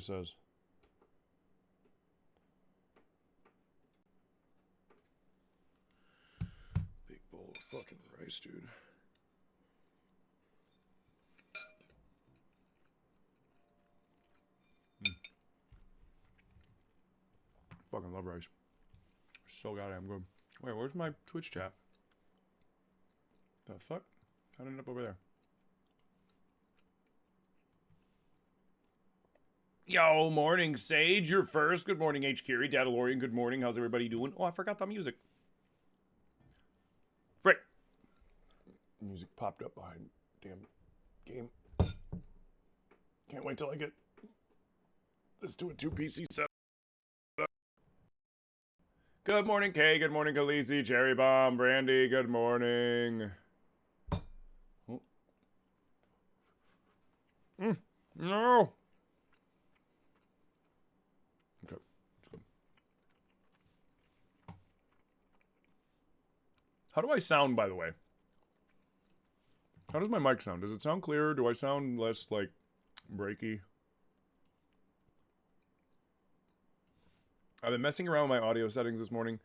guy says. Big bowl of fucking rice, dude. Fucking love rice. So goddamn good. Wait, where's my Twitch chat? The fuck? How did it end up over there? Yo, morning, Sage. You're first. Good morning, H. Curie. Dadalorian, good morning. How's everybody doing? Oh, I forgot the music. Frick. Music popped up behind damn game. Can't wait till I get this to a 2-PC set. Good morning, Kay. Good morning, Khaleesi. Jerry Bomb. Brandy. Good morning. No. Okay. How do I sound, by the way? How does my mic sound? Does it sound clearer? Do I sound less, like, breaky? I've been messing around with my audio settings this morning,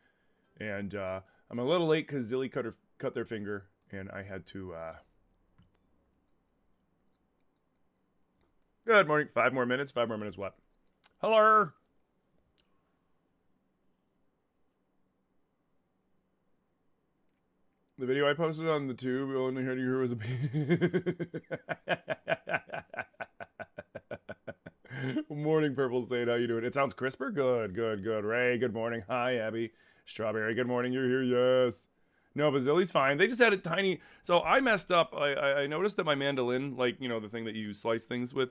and I'm a little late because Zilly cut their finger, and I had to... Good morning. 5 more minutes. 5 more minutes what? Hello! The video I posted on the tube, the only heard you hear was a... Morning, Purple State. How you doing? It sounds crisper? Good, good, good. Ray, good morning. Hi, Abby. Strawberry, good morning. You're here, yes. No, but Zilly's fine. They just had a tiny... So I messed up. I noticed that my mandolin, like, you know, the thing that you slice things with,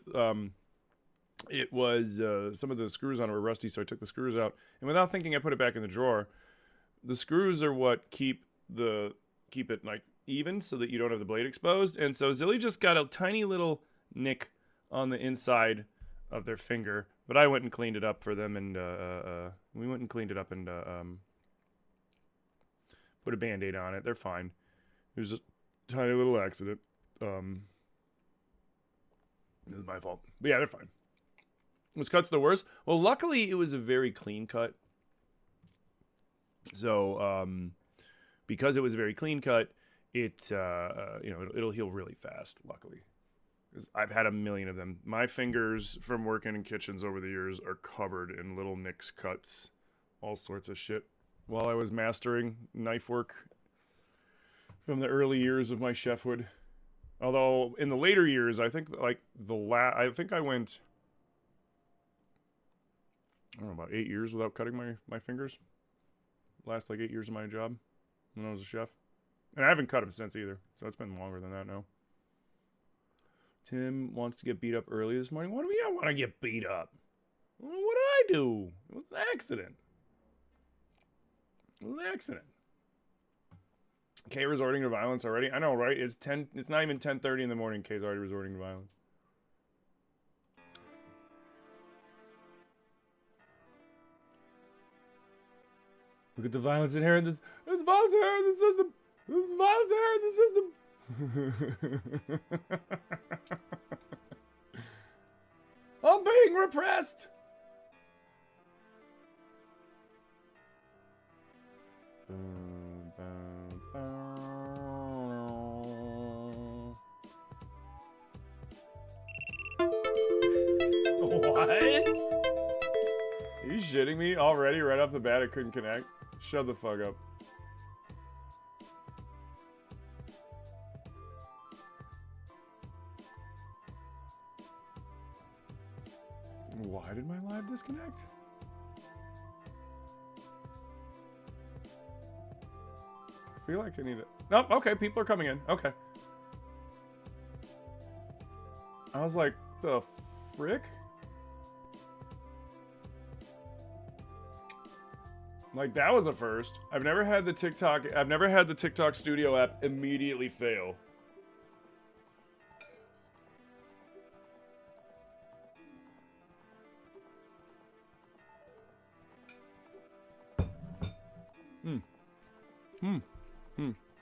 it was, some of the screws on it were rusty, so I took the screws out. And without thinking, I put it back in the drawer. The screws are what keep it, like, even so that you don't have the blade exposed. And so Zilly just got a tiny little nick on the inside of their finger, but I went and cleaned it up for them, and we went and cleaned it up and put a band-aid on it. They're fine. It was just a tiny little accident. This is my fault. But yeah, they're fine. Was cuts the worst? Well, luckily it was a very clean cut. So, because it was a very clean cut, it you know, it'll heal really fast, luckily. I've had a million of them. My fingers from working in kitchens over the years are covered in little nicks, cuts, all sorts of shit. While I was mastering knife work from the early years of my chefhood. Although in the later years, I think like I think I went, I don't know, about 8 years without cutting my fingers. Last like 8 years of my job when I was a chef. And I haven't cut them since either. So it's been longer than that now. Tim wants to get beat up early this morning. What do I want to get beat up? What did I do? It was an accident. It was an accident. Kay resorting to violence already? I know, right? It's not even 10:30 in the morning. Kay's already resorting to violence. Look at the violence inherent in this. There's violence inherent in the system. There's violence inherent in the system. I'm being repressed. What? Are you shitting me? Already right off the bat it couldn't connect? Shut the fuck up. Why did my live disconnect? I feel like I need it. Nope, okay, people are coming in. Okay. I was like, the frick? Like, that was a first. I've never had the TikTok Studio app immediately fail.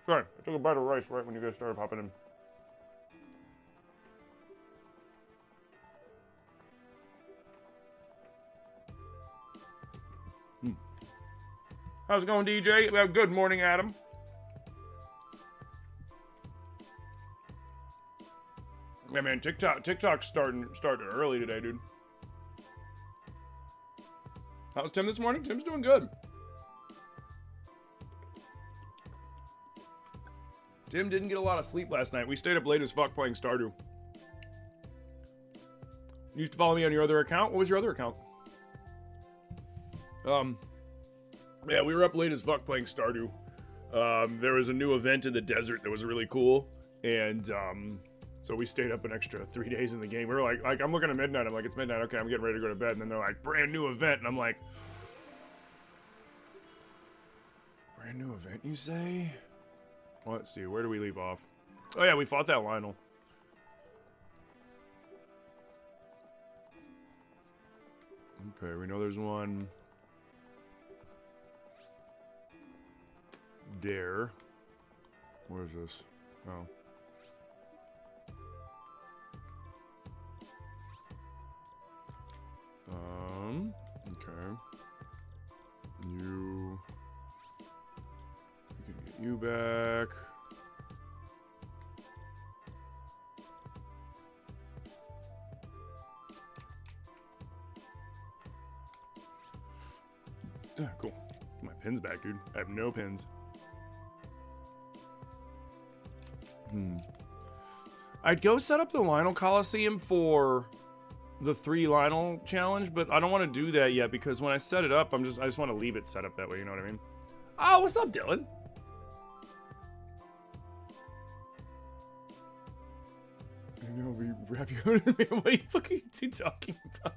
Sorry, I took a bite of rice right when you guys started popping in. How's it going, DJ? Well, good morning, Adam. Yeah, man, TikTok's starting early today, dude. How's Tim this morning? Tim's doing good. Tim didn't get a lot of sleep last night. We stayed up late as fuck playing Stardew. You used to follow me on your other account? What was your other account? Yeah, we were up late as fuck playing Stardew. There was a new event in the desert that was really cool, and so we stayed up an extra 3 days in the game. We were like I'm looking at midnight. I'm like, it's midnight. Okay, I'm getting ready to go to bed. And then they're like, brand new event, and I'm like, brand new event, you say? Well, let's see. Where do we leave off? Oh yeah, we fought that Lionel. Okay, we know there's one there. Where is this? Oh. Okay. We can get you back. Yeah, cool. My pins back, dude. I have no pins. I'd go set up the Lionel Coliseum for the 3 Lionel challenge, but I don't want to do that yet because when I set it up, I just want to leave it set up that way, you know what I mean? Oh, what's up, Dylan? I know, we wrap you out of me. What the fuck are you two talking about?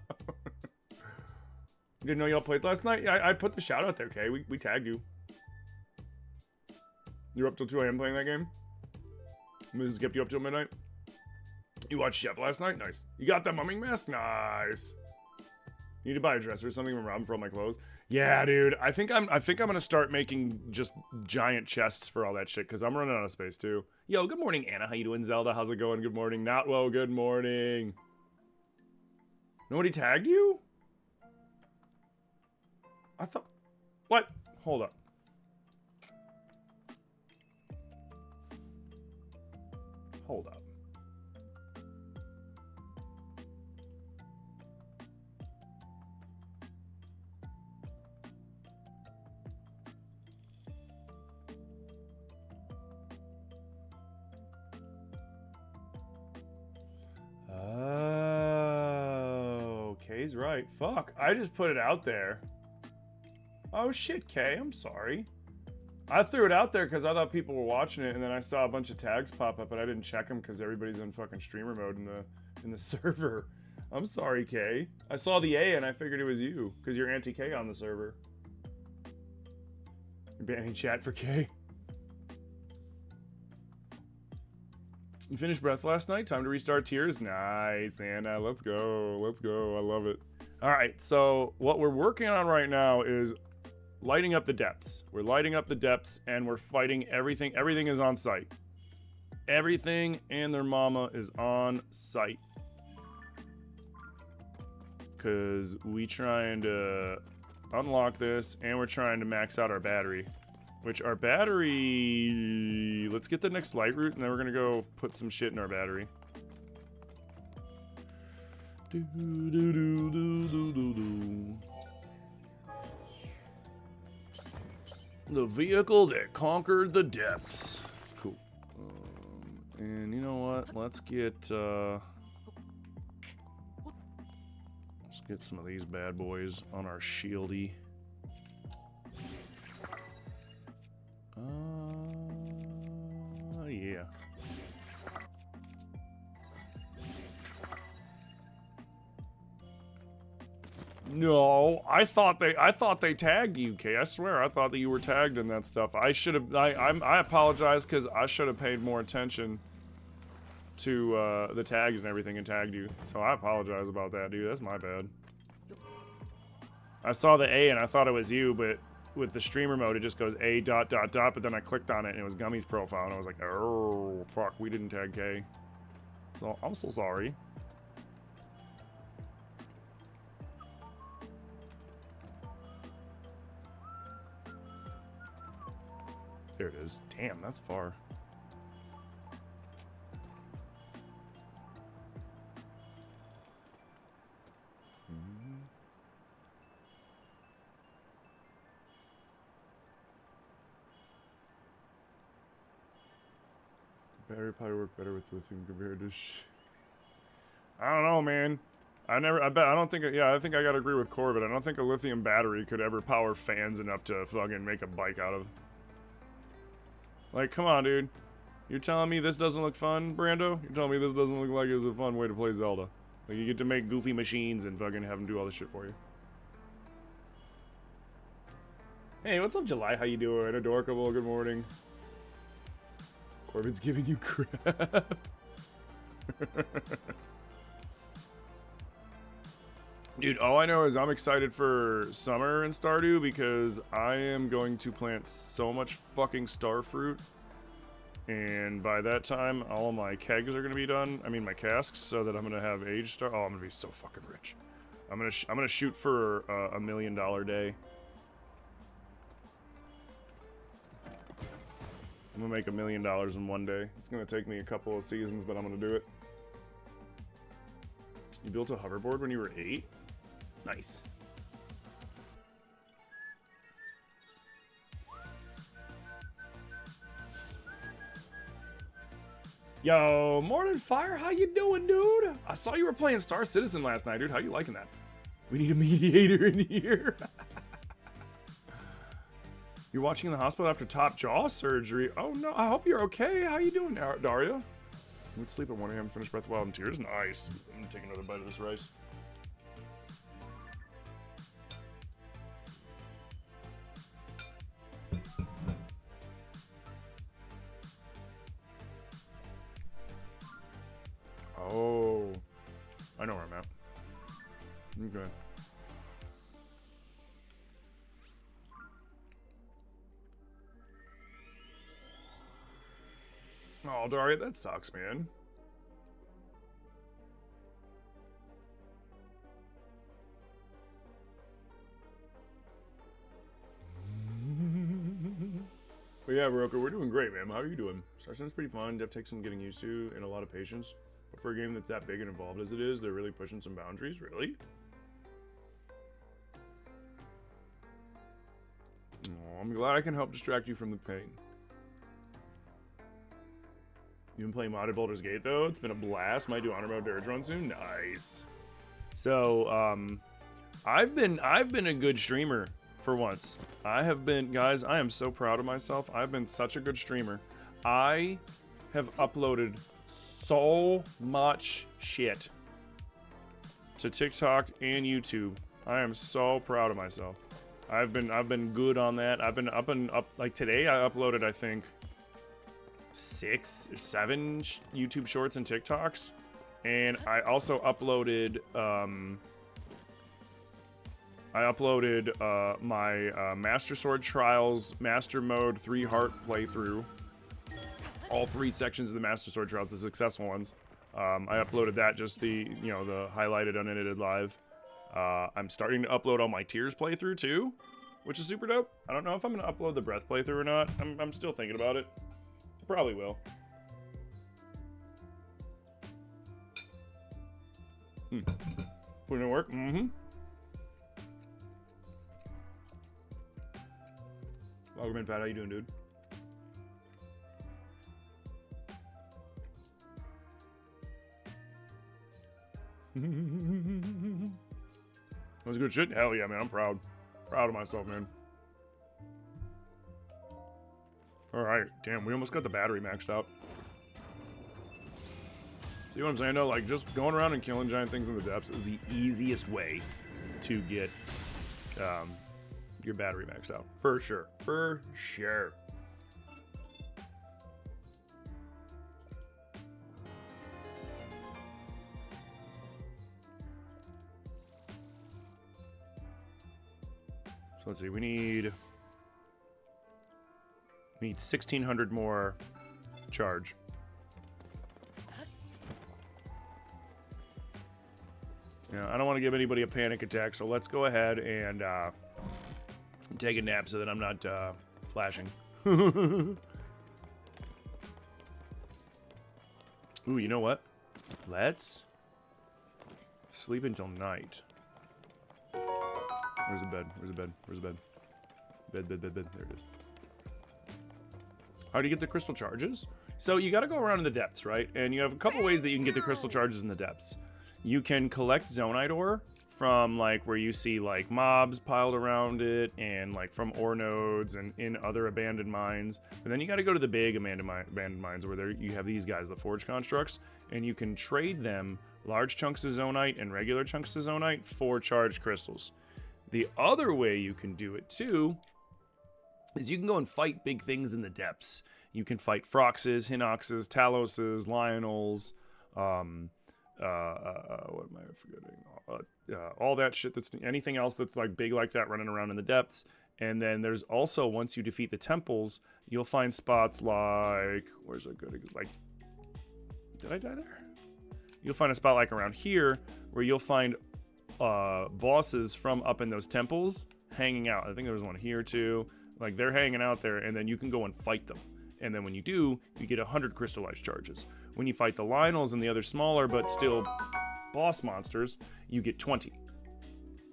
Didn't know y'all played last night? Yeah, I put the shout out there, okay? We tagged you. You're up till 2 a.m. playing that game? Mrs. kept you up till midnight? You watched Chef last night? Nice. You got that mumming mask? Nice. You need to buy a dress or something from Robin for all my clothes. Yeah, dude. I think I'm gonna start making just giant chests for all that shit because I'm running out of space too. Yo, good morning, Anna. How you doing, Zelda? How's it going? Good morning. Not well. Good morning. Nobody tagged you? I thought... What? Hold up. Hold up. Oh, Kay's right. Fuck, I just put it out there. Oh shit, Kay, I'm sorry. I threw it out there because I thought people were watching it, and then I saw a bunch of tags pop up, but I didn't check them because everybody's in fucking streamer mode in the server. I'm sorry, Kay. I saw the A and I figured it was you because you're anti-K on the server. You're banning chat for Kay. You finished Breath last night? Time to restart Tears? Nice, Anna. Let's go. Let's go. I love it. All right, so what we're working on right now is lighting up the depths. We're lighting up the depths and we're fighting everything. Everything is on site. Everything and their mama is on site. Because we trying to unlock this and we're trying to max out our battery. Which our battery... Let's get the next light route and then we're going to go put some shit in our battery. Do, do, do, do, do, do, do. The vehicle that conquered the depths. Cool. And you know what? Let's get some of these bad boys on our shieldy. Yeah. No, I thought they tagged you, Kay. I swear, I thought that you were tagged in that stuff. I should have. I apologize because I should have paid more attention to the tags and everything and tagged you. So I apologize about that, dude. That's my bad. I saw the A and I thought it was you, but with the streamer mode, it just goes A ... But then I clicked on it and it was Gummy's profile, and I was like, oh fuck, we didn't tag Kay. So I'm so sorry. There it is. Damn, that's far. Battery probably work better with lithium compared to I don't know, man. I think I gotta agree with Corbett. I don't think a lithium battery could ever power fans enough to fucking make a bike out of. Like, come on, dude. You're telling me this doesn't look fun, Brando? You're telling me this doesn't look like it was a fun way to play Zelda? Like, you get to make goofy machines and fucking have them do all this shit for you. Hey, what's up, July? How you doing? Adorkable, good morning. Corbett's giving you crap. Dude, all I know is I'm excited for summer in Stardew because I am going to plant so much fucking starfruit. And by that time, all of my kegs are gonna be done. I mean, my casks, so that I'm gonna have aged star. Oh, I'm gonna be so fucking rich. I'm gonna shoot for $1 million day. I'm gonna make $1 million in one day. It's gonna take me a couple of seasons, but I'm gonna do it. You built a hoverboard when you were 8? Nice. Yo, Morning Fire, how you doing, dude? I saw you were playing Star Citizen last night, dude. How you liking that? We need a mediator in here. You're watching in the hospital after top jaw surgery. Oh no, I hope you're okay. How you doing, Daria? Went to sleep at 1 a.m. Finished Breath of the Wild in tears. Nice. I'm gonna take another bite of this rice. Oh, I know where I'm at. Okay. Oh, Daria, that sucks, man. But yeah, Roka, we're doing great, man. How are you doing? Session's pretty fun. Dev takes some getting used to and a lot of patience. But for a game that's that big and involved as it is, they're really pushing some boundaries. Really? Oh, I'm glad I can help distract you from the pain. You've been playing modded Baldur's Gate though. It's been a blast. Might do honor mode Dirge run soon. Nice. So, I've been a good streamer for once. I have been, guys. I am so proud of myself. I've been such a good streamer. I have uploaded so much shit to TikTok and YouTube. I am so proud of myself. I've been good on that. I've been up like today. I uploaded, I think, 6 or 7 YouTube shorts and TikToks, and I also uploaded my Master Sword Trials Master Mode 3 Heart playthrough. All 3 sections of the Master Sword Trials, the successful ones. I uploaded that, just the highlighted unedited live. I'm starting to upload all my Tears playthrough too, which is super dope. I don't know if I'm gonna upload the Breath playthrough or not. I'm still thinking about it. Probably will. Putting in work? Mm-hmm. Welcome in, Fat. How you doing, dude? That was good shit? Hell yeah, man. I'm proud. Proud of myself, man. Alright. Damn, we almost got the battery maxed out. See what I'm saying, though? Like, just going around and killing giant things in the depths is the easiest way to get your battery maxed out. For sure. For sure. So let's see, we need 1,600 more charge. Yeah, I don't want to give anybody a panic attack, so let's go ahead and take a nap so that I'm not flashing. Ooh, you know what? Let's sleep until night. Where's the bed? Where's the bed? Where's the bed? Bed. There it is. How do you get the crystal charges? So you got to go around in the depths, right? And you have a couple ways that you can get the crystal charges in the depths. You can collect zonite ore from like where you see like mobs piled around it, and like from ore nodes and in other abandoned mines. And then you got to go to the big abandoned mines where you have these guys, the forge constructs, and you can trade them large chunks of zonite and regular chunks of zonite for charged crystals. The other way you can do it too is you can go and fight big things in the depths. You can fight Froxes, Hinoxes, Taloses, Lionels, what am I forgetting? All that shit that's anything else that's like big like that running around in the depths. And then there's also, once you defeat the temples, you'll find spots like, where's a good, like, did I die there? You'll find a spot like around here where you'll find bosses from up in those temples hanging out. I think there was one here too. Like they're hanging out there, and then you can go and fight them. And then when you do, you get 100 crystallized charges. When you fight the Lionels and the other smaller but still boss monsters, you get 20.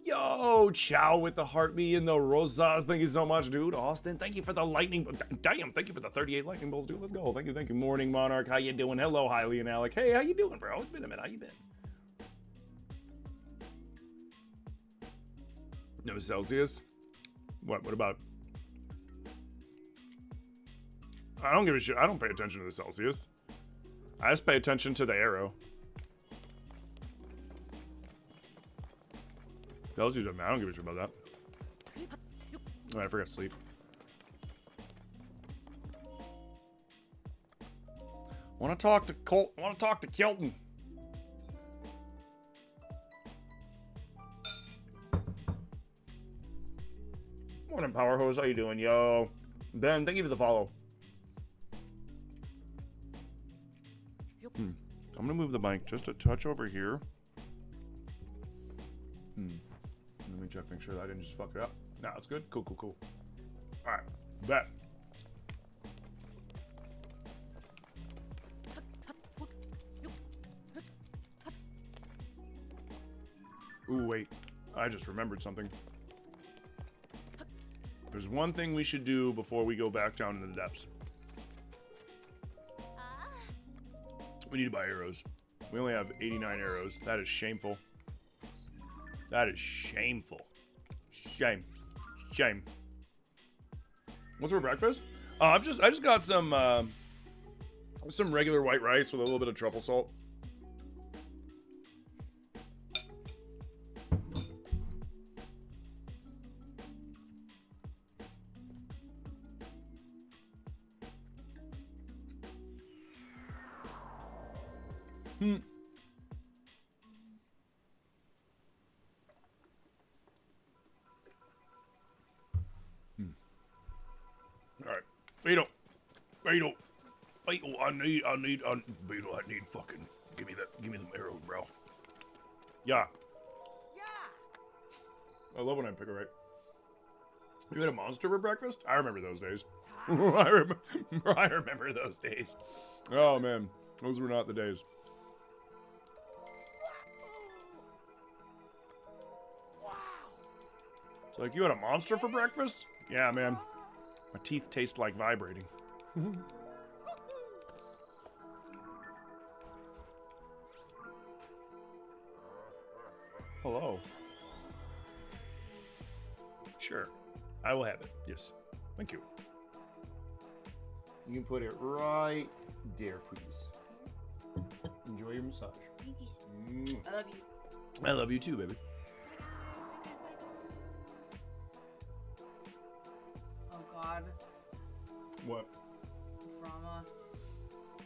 Yo, Chow with the heartbeat and the rosas. Thank you so much, dude. Austin, thank you for the lightning. Damn, thank you for the 38 lightning bolts, dude. Let's go. Thank you. Morning, Monarch. How you doing? Hello, Hiley and Alec. Hey, how you doing, bro? It's been a minute. How you been? No Celsius? What about... I don't give a shit. I don't pay attention to the Celsius. I just pay attention to the arrow. Celsius, I don't give a shit about that. Oh, I forgot to sleep. Want to talk to Colt? Want to talk to Kelton? Morning, Power Hose. How you doing, yo? Ben, thank you for the follow. I'm gonna move the mic just a touch over here. Let me check, make sure that I didn't just fuck it up. No, it's good. Cool. All right, bet. Ooh, wait. I just remembered something. There's one thing we should do before we go back down into the depths. We need to buy arrows. We only have 89 arrows. That is shameful. That is shameful. Shame. What's for breakfast? I just got some regular white rice with a little bit of truffle salt. All right, Beetle, I need Beetle. I need fucking give me them arrows, bro. Yeah. I love when I pick it right. You had a monster for breakfast? I remember those days. I remember those days. Oh man, those were not the days. It's like, you had a monster for breakfast? Yeah, man. My teeth taste like vibrating. Hello. Sure. I will have it. Yes. Thank you. You can put it right there, please. Enjoy your massage. Thank you. I love you. I love you too, baby. God. What? Drama.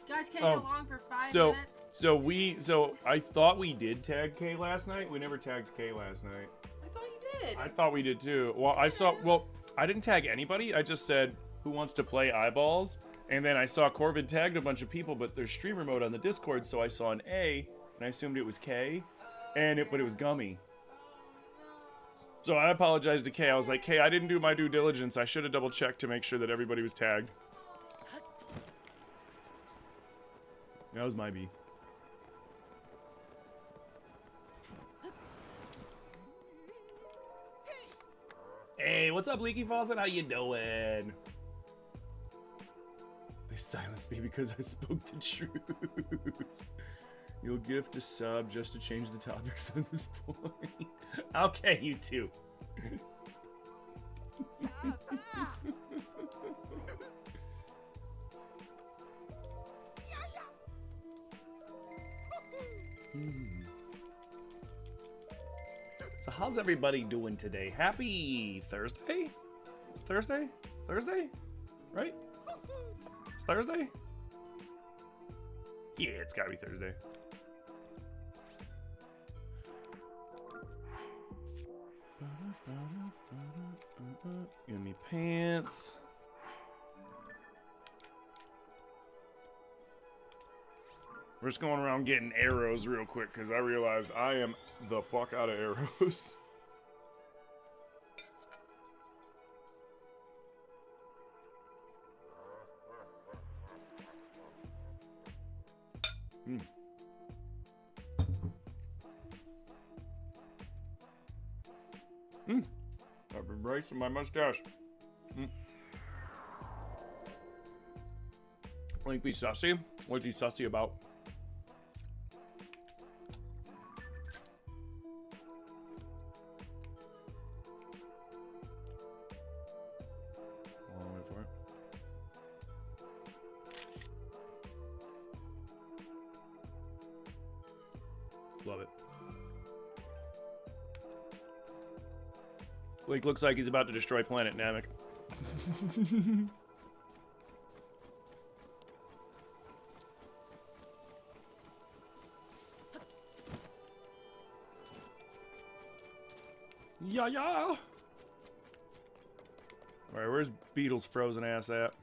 You guys can't get along for 5 minutes. So I thought we did tag Kay last night. We never tagged Kay last night. I thought you did. I thought we did too. Well, I didn't tag anybody. I just said, who wants to play eyeballs? And then I saw Corvid tagged a bunch of people, but there's streamer mode on the Discord, so I saw an A, and I assumed it was K, but it was Gummy. So I apologized to Kay. I was like, Kay, I didn't do my due diligence. I should have double checked to make sure that everybody was tagged. That was my B. Hey, what's up, Leaky Faucet? How you doing? They silenced me because I spoke the truth. You'll gift a sub just to change the topics at this point. Okay, you two. So how's everybody doing today? Happy Thursday? It's Thursday? Thursday? Right? It's Thursday? Yeah, it's gotta be Thursday. Give me pants. We're just going around getting arrows real quick because I realized I am the fuck out of arrows. I've been bracing my mustache. Link be sussy? What's he sussy about? Hold on, wait for it. Love it. Link looks like he's about to destroy Planet Namek. Yeah, yeah. All right, where's Beetle's frozen ass at?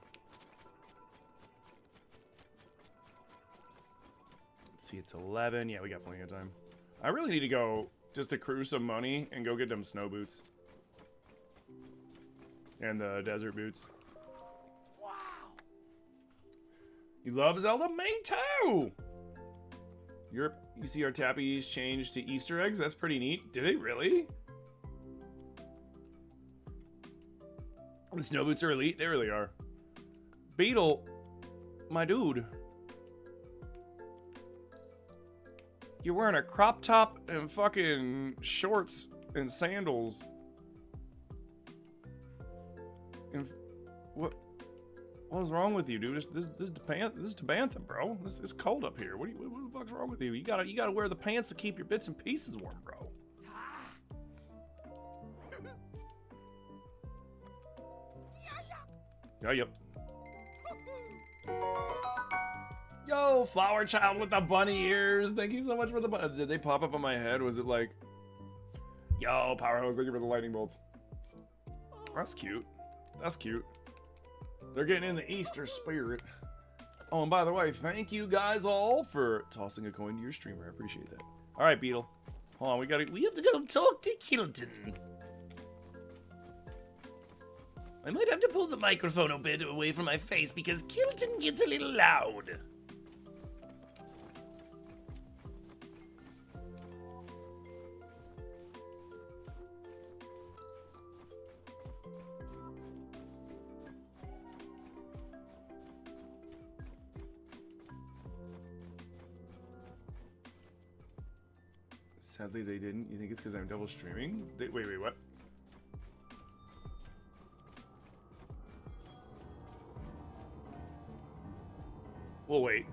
Let's see, it's 11. Yeah, we got plenty of time. I really need to go just accrue some money and go get them snow boots. And the desert boots. Wow. You love Zelda? Me too! You see our tappies change to Easter eggs? That's pretty neat. Did they really? The snow boots are elite. They really are. Beetle, my dude. You're wearing a crop top and fucking shorts and sandals. And what was wrong with you, dude? This is Tabantha, bro. It's cold up here. What the fuck's wrong with you? You gotta wear the pants to keep your bits and pieces warm, bro. Oh, yep. Yo, flower child with the bunny ears. Thank you so much for the bunny. Did they pop up on my head? Was it like, yo, Powerhouse, thank you for the lightning bolts. That's cute. That's cute. They're getting in the Easter spirit. Oh, and by the way, thank you guys all for tossing a coin to your streamer. I appreciate that. All right, Beetle. Hold on, we have to go talk to Kilton. I might have to pull the microphone a bit away from my face because Kilton gets a little loud. Sadly, they didn't. You think it's because I'm double streaming? Wait, what? We'll wait.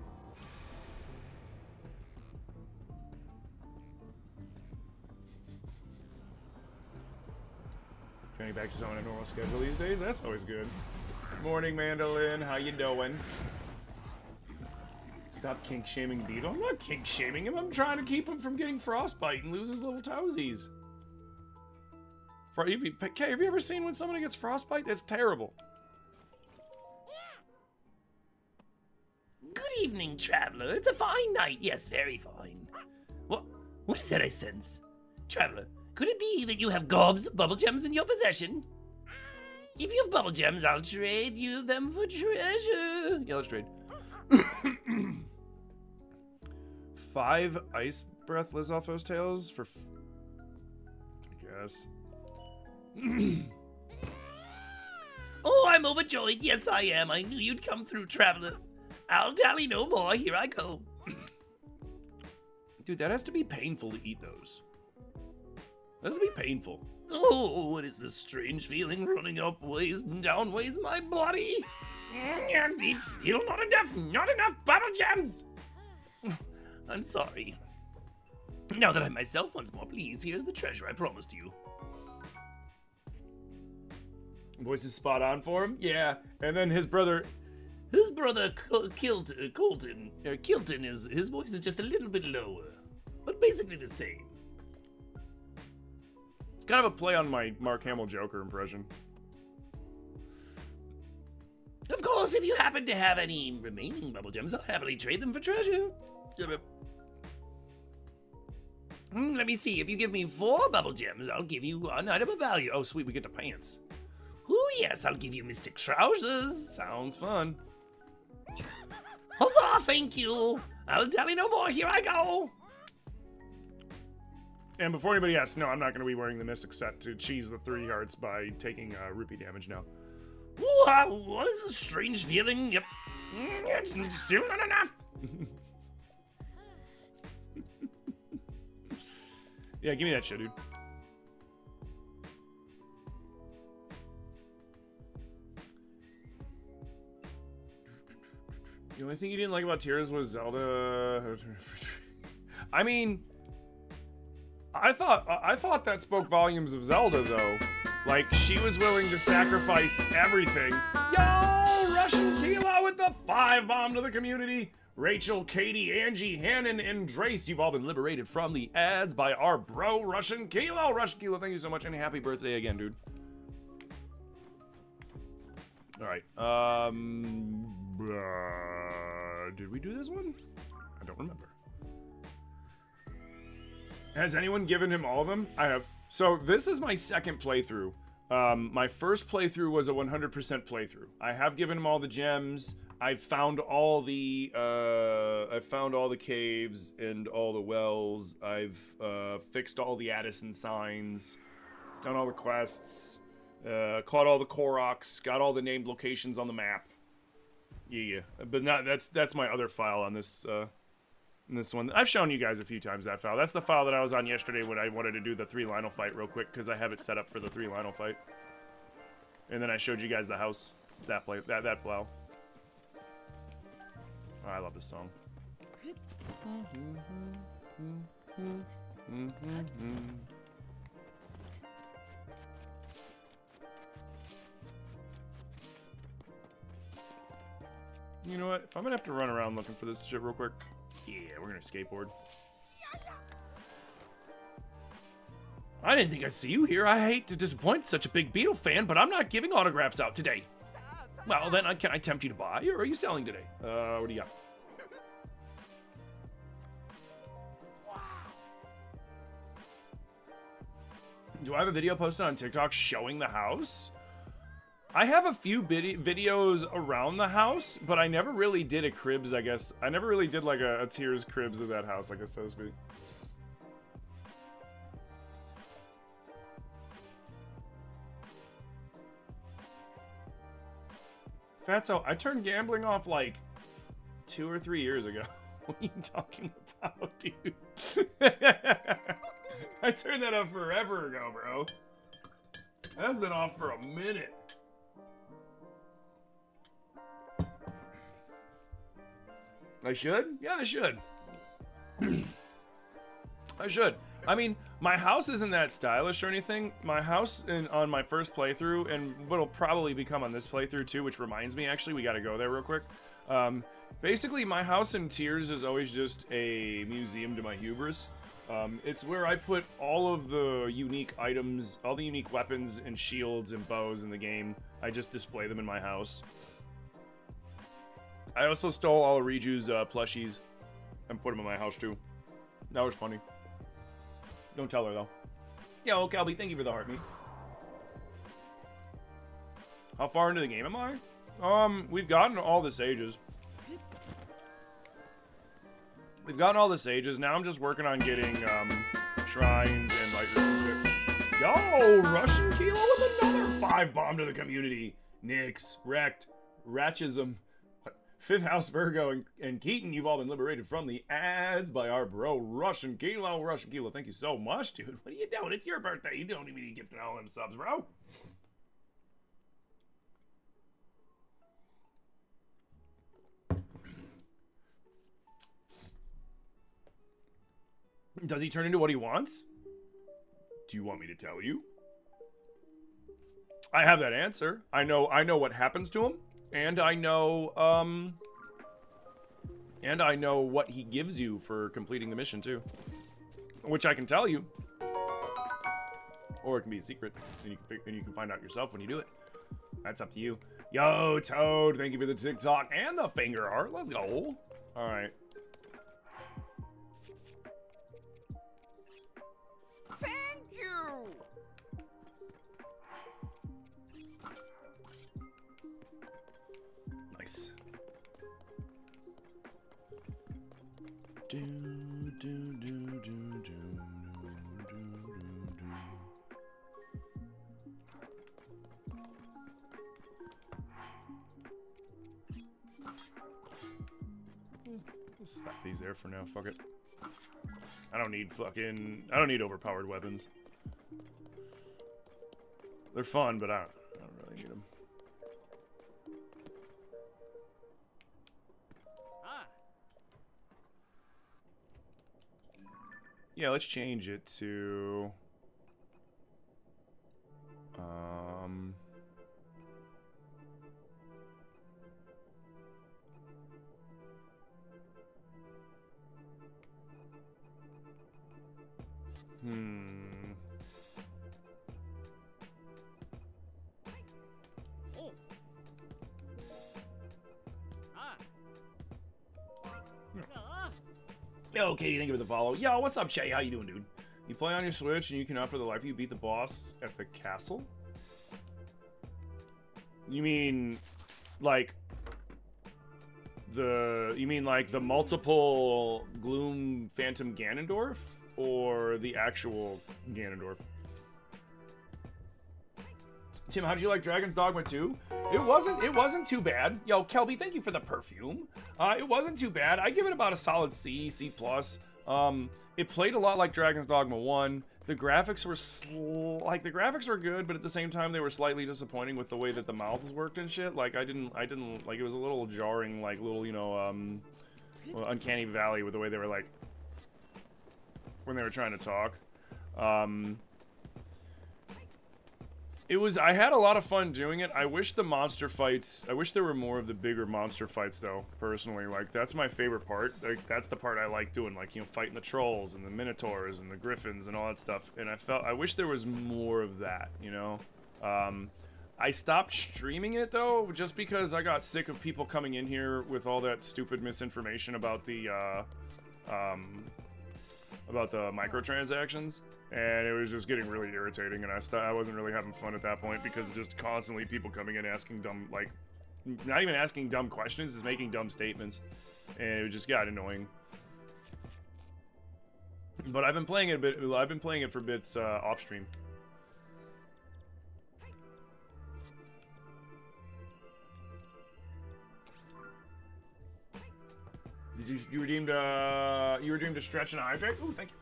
Getting back to some on a normal schedule these days. That's always good. Morning, Mandolin. How you doing? Stop kink shaming Beetle. I'm not kink shaming him. I'm trying to keep him from getting frostbite and lose his little toesies. Kay, have you ever seen when somebody gets frostbite? That's terrible. Good evening, traveler. It's a fine night. Yes, very fine. What is that I sense? Traveler, Could it be that you have gobs of bubble gems in your possession? If you have bubble gems, I'll trade you them for treasure. Yeah, let's trade. 5 ice breath Lizalfos tails for I guess. Oh, I'm overjoyed. Yes, I am. I knew you'd come through, traveler. I'll dally no more. Here I go. Dude, that has to be painful to eat those. That has to be painful. Oh, what is this strange feeling running up ways and down ways my body? It's still not enough bubble gems. I'm sorry. Now that I'm myself once more, please, here's the treasure I promised you. Voice is spot on for him? Yeah. And then his brother... Kilton, his voice is just a little bit lower, but basically the same. It's kind of a play on my Mark Hamill Joker impression. Of course, if you happen to have any remaining bubble gems, I'll happily trade them for treasure. Let me see. If you give me 4 bubble gems, I'll give you an item of value. Oh, sweet, we get the pants. Oh, yes, I'll give you mystic trousers. Sounds fun. Huzzah, thank you. I'll dally no more. Here I go. And before anybody asks, no, I'm not going to be wearing the mystic set to cheese the 3 hearts by taking rupee damage now. What is this strange feeling? Yep. It's still not enough. Yeah, give me that shit, dude. The only thing you didn't like about Tears was Zelda. I mean, I thought that spoke volumes of Zelda, though. Like, she was willing to sacrifice everything. Yo, Russian Kilo with the 5 bomb to the community. Rachel, Katie, Angie, Hannon, and Drace, you've all been liberated from the ads by our bro, Russian Kilo. Russian Kilo, thank you so much, and happy birthday again, dude. All right. Did we do this one? I don't remember. Has anyone given him all of them? I have. So this is my second playthrough. My first playthrough was a 100% playthrough. I have given him all the gems. I've found all the caves and all the wells. I've fixed all the Addison signs, done all the quests, caught all the Koroks, got all the named locations on the map. Yeah. But not, that's my other file on this one. I've shown you guys a few times that file. That's the file that I was on yesterday when I wanted to do the 3 Lionel fight real quick because I have it set up for the 3 Lionel fight. And then I showed you guys the house. That plow. Oh, I love this song. You know what? If I'm gonna have to run around looking for this shit real quick, yeah, we're gonna skateboard. I didn't think I'd see you here. I hate to disappoint such a big Beatle fan, but I'm not giving autographs out today. Well, then, can I tempt you to buy, or are you selling today? What do you got? Do I have a video posted on TikTok showing the house? I have a few videos around the house, but I never really did a cribs, I guess. I never really did like a Tears cribs of that house, I guess so to speak. Fatso, I turned gambling off like 2 or 3 years ago. What are you talking about, dude? I turned that off forever ago, bro. That's been off for a minute. I should? Yeah, I should. I should. I mean, my house isn't that stylish or anything. My house on my first playthrough, and what'll probably become on this playthrough too, which reminds me, actually, we gotta go there real quick. Basically, my house in Tears is always just a museum to my hubris. It's where I put all of the unique items, all the unique weapons and shields and bows in the game. I just display them in my house. I also stole all of Riju's plushies and put them in my house too. That was funny. Don't tell her though. Yo, Calby, thank you for the heart meat. How far into the game am I? We've gotten all the sages. We've gotten all the sages. Now I'm just working on getting, shrines and light roots and shit. Yo, Russian Kilo with another 5 bomb to the community. Nix, Wrecked, Ratchism, Fifth House Virgo, and Keaton, you've all been liberated from the ads by our bro, Russian Kilo. Russian Kilo, thank you so much, dude. What are you doing? It's your birthday. You don't even need to gift all them subs, bro. Does he turn into what he wants? Do you want me to tell you? I have that answer. I know what happens to him, and I know what he gives you for completing the mission too. Which I can tell you. Or it can be a secret, and you can find out yourself when you do it. That's up to you. Yo, Toad, thank you for the TikTok and the finger art. Let's go. All right. Thank you. Nice. Do, do, do, do, do, do, do, do. Let's slap these there for now. Fuck it. I don't need overpowered weapons. They're fun, but I don't really need them. Yeah, let's change it to Yo, Katie, thank you for the follow. Yo, what's up, Shay? How you doing, dude? You play on your Switch and you cannot for the life of you beat the boss at the castle? You mean like the multiple Gloom Phantom Ganondorf or the actual Ganondorf? Tim, how did you like Dragon's Dogma 2? It wasn't too bad. Yo, Kelby, thank you for the perfume. It wasn't too bad. I give it about a solid C+. It played a lot like Dragon's Dogma 1. The graphics were the graphics were good, but at the same time they were slightly disappointing with the way that the mouths worked and shit. Like I didn't like, it was a little jarring, like little, you know, uncanny valley with the way they were like when they were trying to talk. I had a lot of fun doing it. I wish there were more of the bigger monster fights though, personally. Like, that's my favorite part. Like, that's the part I like doing, like, you know, fighting the trolls and the minotaurs and the griffins and all that stuff. And I wish there was more of that, you know? I stopped streaming it though, just because I got sick of people coming in here with all that stupid misinformation about the microtransactions. And it was just getting really irritating, and I wasn't really having fun at that point because of just constantly people coming in asking dumb, like, not even asking dumb questions, just making dumb statements, and it just got annoying. But I've been playing it a bit. I've been playing it for bits off stream. Did you redeemed a stretch and a hydrate? Ooh, thank you.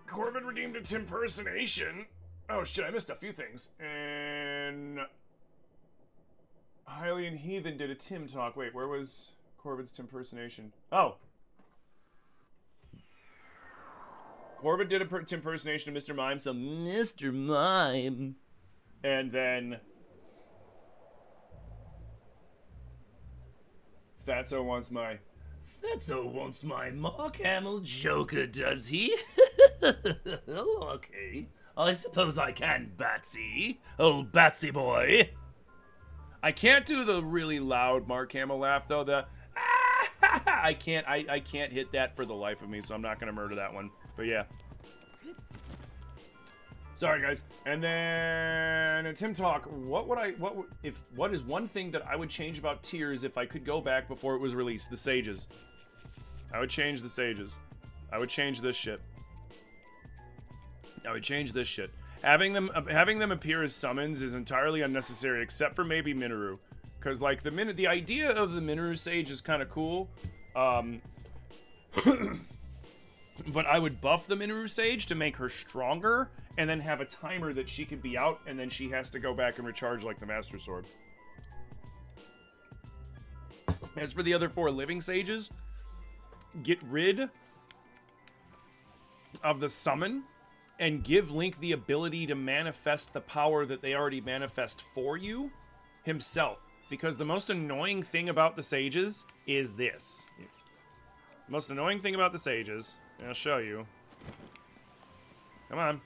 Corbin redeemed a Timpersonation. Oh shit, I missed a few things. And Hylian Heathen did a Tim talk. Wait, where was Corbin's Timpersonation? Oh. Corbin did a Timpersonation of Mr. Mime, so Mr. Mime. And then Fatso wants my Mark Hamill Joker, does he? Okay. I suppose I can, Batsy. Old Batsy boy. I can't do the really loud Mark Hamill laugh, though. I can't hit that for the life of me, so I'm not gonna murder that one. But yeah. Sorry guys. And then Tim Talk, what is one thing that I would change about Tears if I could go back before it was released? The sages. I would change the sages. I would change this shit. I would change this shit. Having them appear as summons is entirely unnecessary, except for maybe Minoru. Cause like the idea of the Minoru Sage is kind of cool. But I would buff the Minoru Sage to make her stronger, and then have a timer that she could be out, and then she has to go back and recharge like the Master Sword. As for the other 4 living sages, get rid of the summon, and give Link the ability to manifest the power that they already manifest for you himself. Because the most annoying thing about the sages is this. The most annoying thing about the sages, and I'll show you. Come on.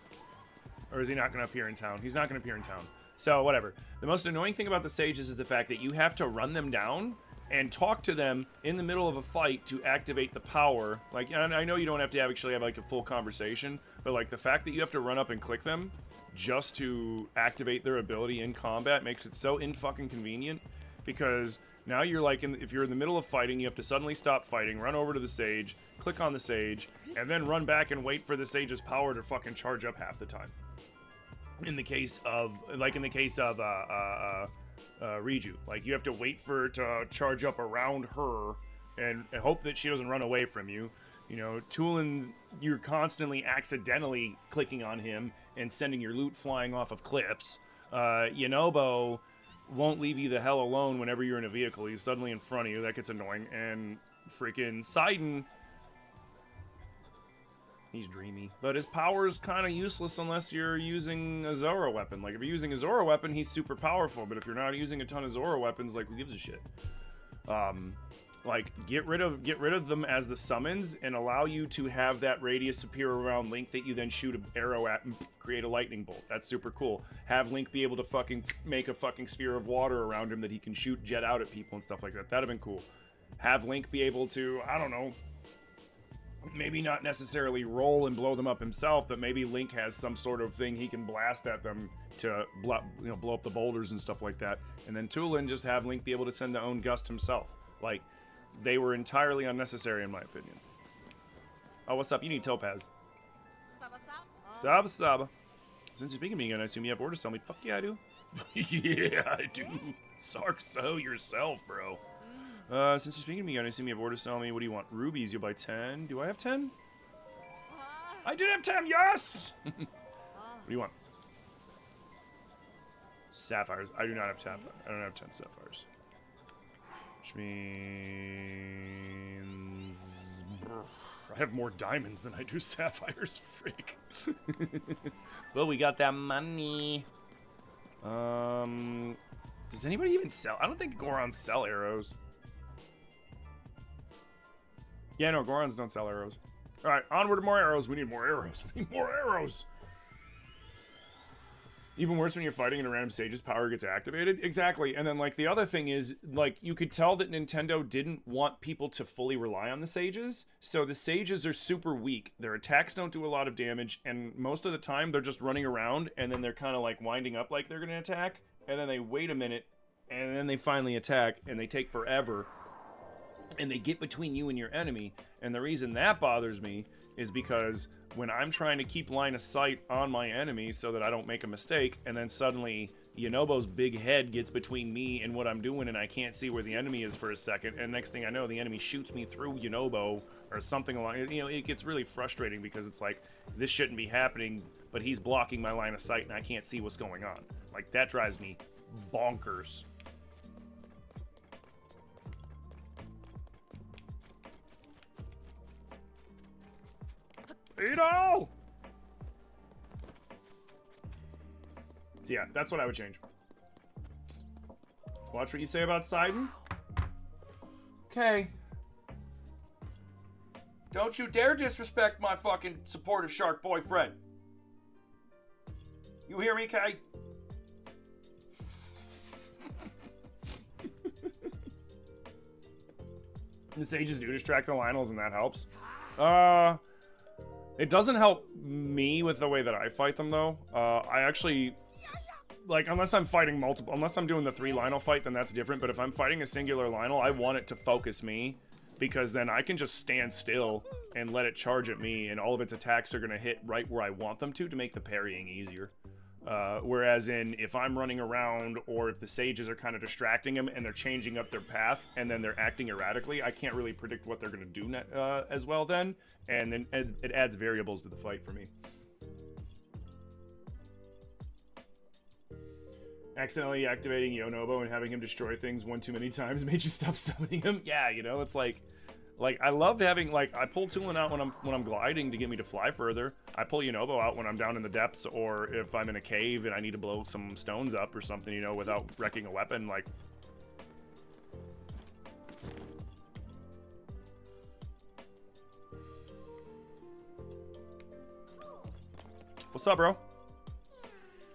Or is he not going to appear in town? He's not going to appear in town. So, whatever. The most annoying thing about the sages is the fact that you have to run them down and talk to them in the middle of a fight to activate the power. Like, and I know you don't have to actually have like a full conversation, but like the fact that you have to run up and click them just to activate their ability in combat makes it so in-fucking convenient, because now you're like, if you're in the middle of fighting, you have to suddenly stop fighting, run over to the sage, click on the sage, and then run back and wait for the sage's power to fucking charge up half the time. In the case of Riju, like you have to wait for it to charge up around her and hope that she doesn't run away from you. You know, Tulin, you're constantly accidentally clicking on him and sending your loot flying off of cliffs. Yunobo won't leave you the hell alone whenever you're in a vehicle. He's suddenly in front of you. That gets annoying. And freaking Sidon, he's dreamy. But his power is kind of useless unless you're using a Zora weapon. Like, if you're using a Zora weapon, he's super powerful. But if you're not using a ton of Zora weapons, like, who gives a shit? Like, get rid of them as the summons and allow you to have that radius appear around Link that you then shoot an arrow at and create a lightning bolt. That's super cool. Have Link be able to fucking make a fucking sphere of water around him that he can shoot jet out at people and stuff like that. That'd have been cool. Have Link be able to, I don't know, maybe not necessarily roll and blow them up himself, but maybe Link has some sort of thing he can blast at them to blow up the boulders and stuff like that. And then Tulin, just have Link be able to send the own gust himself. Like, they were entirely unnecessary in my opinion. Oh, what's up? You need Topaz. Sub. Since you're speaking to me again, I assume you have orders to tell me. Fuck yeah, I do. Yeah, I do. Sark, so yourself, bro. Since you're speaking to me again, I assume you have orders to tell me. What do you want? Rubies, you'll buy 10. Do I have 10? I did have 10, yes! What do you want? Sapphires. I do not have 10. I don't have 10 sapphires. Which means I have more diamonds than I do sapphires, freak. Well, we got that money. Does anybody even sell? I don't think Gorons sell arrows. Yeah, no, Gorons don't sell arrows. All right, onward to more arrows. We need more arrows. We need more arrows. Even worse when you're fighting in a random stage's power gets activated. Exactly. And then, like, the other thing is, like, you could tell that Nintendo didn't want people to fully rely on the sages. So the sages are super weak. Their attacks don't do a lot of damage. And most of the time, they're just running around. And then they're kind of, like, winding up like they're going to attack. And then they wait a minute. And then they finally attack. And they take forever. And they get between you and your enemy. And the reason that bothers me is because when I'm trying to keep line of sight on my enemy so that I don't make a mistake, and then suddenly Yunobo's big head gets between me and what I'm doing, and I can't see where the enemy is for a second, and next thing I know, the enemy shoots me through Yunobo or something along, it gets really frustrating because it's like, this shouldn't be happening, but he's blocking my line of sight and I can't see what's going on. Like, that drives me bonkers. Ito! So yeah, that's what I would change. Watch what you say about Sidon. Okay. Don't you dare disrespect my fucking supportive shark boyfriend. You hear me, Kay? The sages do distract the Lionels, and that helps. It doesn't help me with the way that I fight them, though. I actually, like, unless I'm fighting multiple, unless I'm doing the 3 Lionel fight, then that's different. But if I'm fighting a singular Lionel, I want it to focus me, because then I can just stand still and let it charge at me, and all of its attacks are gonna hit right where I want them to make the parrying easier. Whereas if I'm running around, or if the sages are kind of distracting them and they're changing up their path and then they're acting erratically, I can't really predict what they're going to do as well then, and then it adds variables to the fight for me. Accidentally activating Yonobo and having him destroy things one too many times made you stop summoning him? Yeah, you know, it's like I love having, like, I pull Tulin out when I'm gliding to get me to fly further. I pull Yonobo out when I'm down in the depths, or if I'm in a cave and I need to blow some stones up or something, you know, without wrecking a weapon, like. What's up, bro? You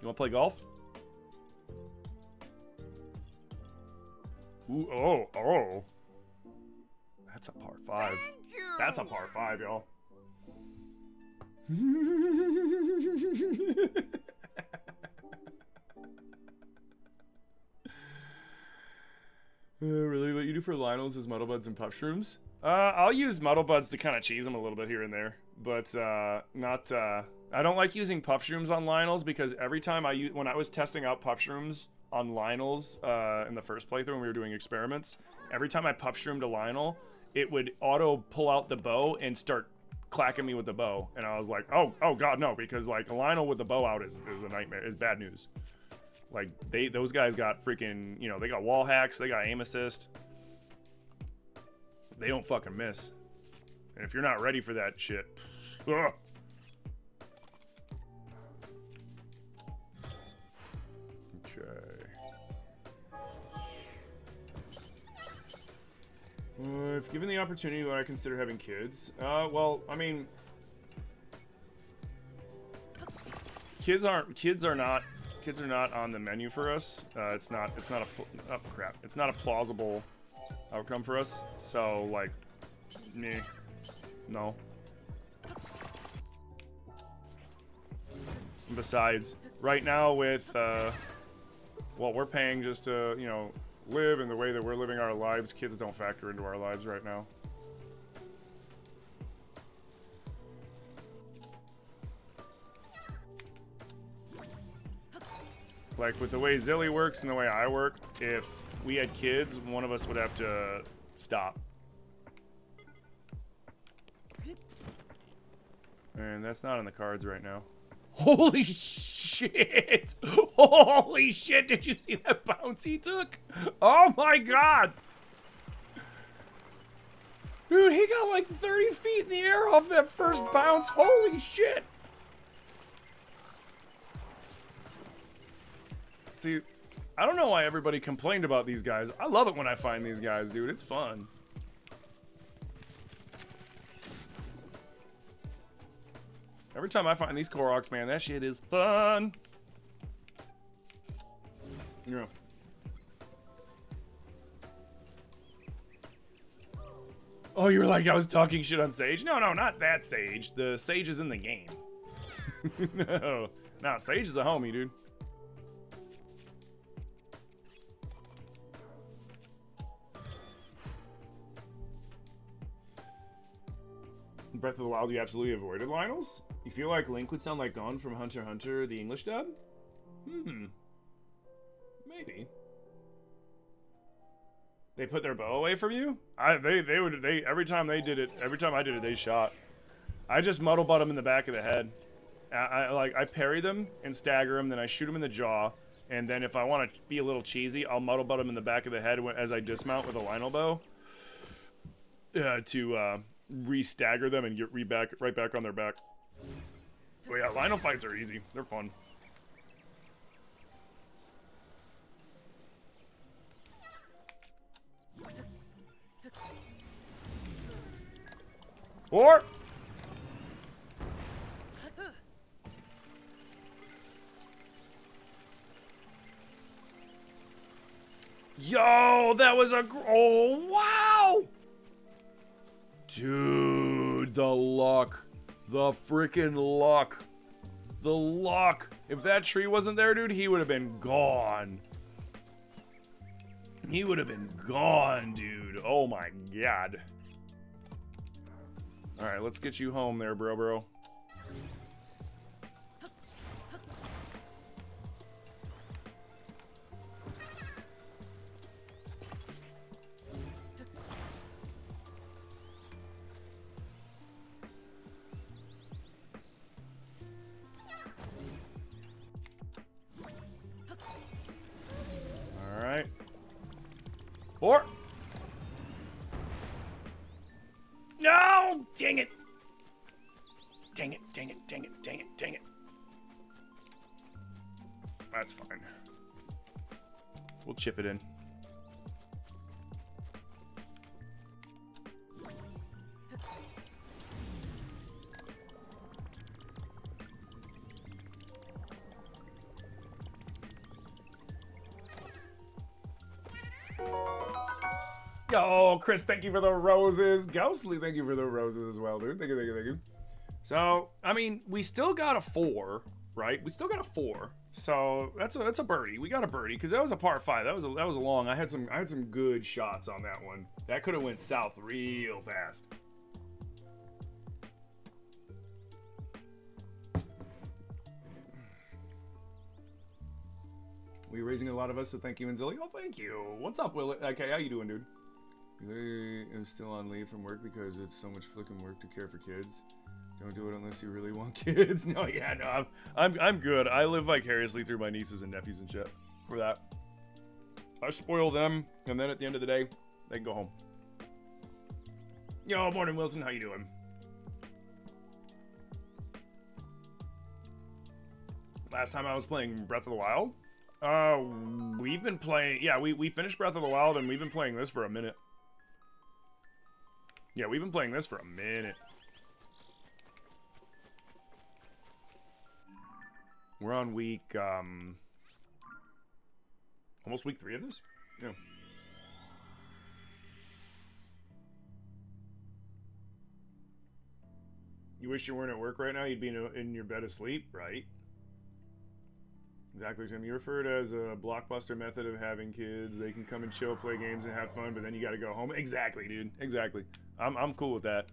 wanna play golf? Ooh, oh. That's a par 5. That's a par 5, y'all. Really, what you do for Lionels is Muddle Buds and Puff Shrooms? I'll use Muddle Buds to kind of cheese them a little bit here and there, but not. I don't like using Puff Shrooms on Lionels, because every time when I was testing out Puff Shrooms on Lionels in the first playthrough when we were doing experiments, every time I Puff Shroomed a Lionel, it would auto pull out the bow and start clacking me with the bow, and I was like, oh god, no, because like a Lionel with the bow out is a nightmare, is bad news. Like those guys got freaking, you know, they got wall hacks, they got aim assist, they don't fucking miss, and if you're not ready for that shit, ugh. If given the opportunity, would I consider having kids? Well, I mean, kids are not on the menu for us. It's not a plausible outcome for us. So, like, meh, no. And besides, right now with well, we're paying just to, you know, live in the way that we're living our lives, kids don't factor into our lives right now. Like, with the way Zilly works and the way I work, if we had kids, one of us would have to stop. And that's not in the cards right now. Holy shit! Holy shit, did you see that bounce he took? Oh my god! Dude, he got like 30 feet in the air off that first bounce. Holy shit! See, I don't know why everybody complained about these guys. I love it when I find these guys, dude. It's fun. Every time I find these Koroks, man, that shit is fun. Yeah. Oh, you were like, I was talking shit on Sage? No, not that Sage. The Sage is in the game. No, Sage is a homie, dude. Breath of the Wild, you absolutely avoided Lionels? You feel like Link would sound like Gon from Hunter x Hunter, the English dub? Maybe. They put their bow away from you? Every time I did it, they shot. I just muddle butt them in the back of the head. I parry them and stagger them, then I shoot them in the jaw, and then if I want to be a little cheesy, I'll muddle butt them in the back of the head as I dismount with a Lionel bow to re-stagger them and get right back on their back. Oh yeah, Lionel fights are easy. They're fun. Or yo, that was a oh wow! Dude, the luck. The freaking luck. The luck. If that tree wasn't there, dude, he would have been gone. He would have been gone, dude. Oh my god. Alright, let's get you home there, bro. Alright. 4. No! Dang it! Dang it, dang it, dang it, dang it, dang it. That's fine. We'll chip it in. Yo, Chris, thank you for the roses. Ghostly, thank you for the roses as well, dude. Thank you. So, I mean, we still got a 4, right? We still got a 4. So that's a birdie. We got a birdie because that was a par 5. That was a long. I had some good shots on that one. That could have went south real fast. We're raising a lot of us, so thank you, Anzilli. Oh, thank you. What's up, Will? Okay, how you doing, dude? I'm still on leave from work because it's so much flicking work to care for kids. Don't do it unless you really want kids. No, yeah, no, I'm good. I live vicariously through my nieces and nephews and shit for that. I spoil them, and then at the end of the day, they can go home. Yo, morning, Wilson. How you doing? Last time I was playing Breath of the Wild, we've been playing. Yeah, we finished Breath of the Wild, and we've been playing this for a minute. Yeah, we've been playing this for a minute. We're on week, almost week 3 of this? Yeah. You wish you weren't at work right now? You'd be in your bed asleep, right? Exactly, Tim. You refer to it as a blockbuster method of having kids. They can come and chill, play games, and have fun, but then you gotta go home. Exactly, dude. Exactly. I'm cool with that.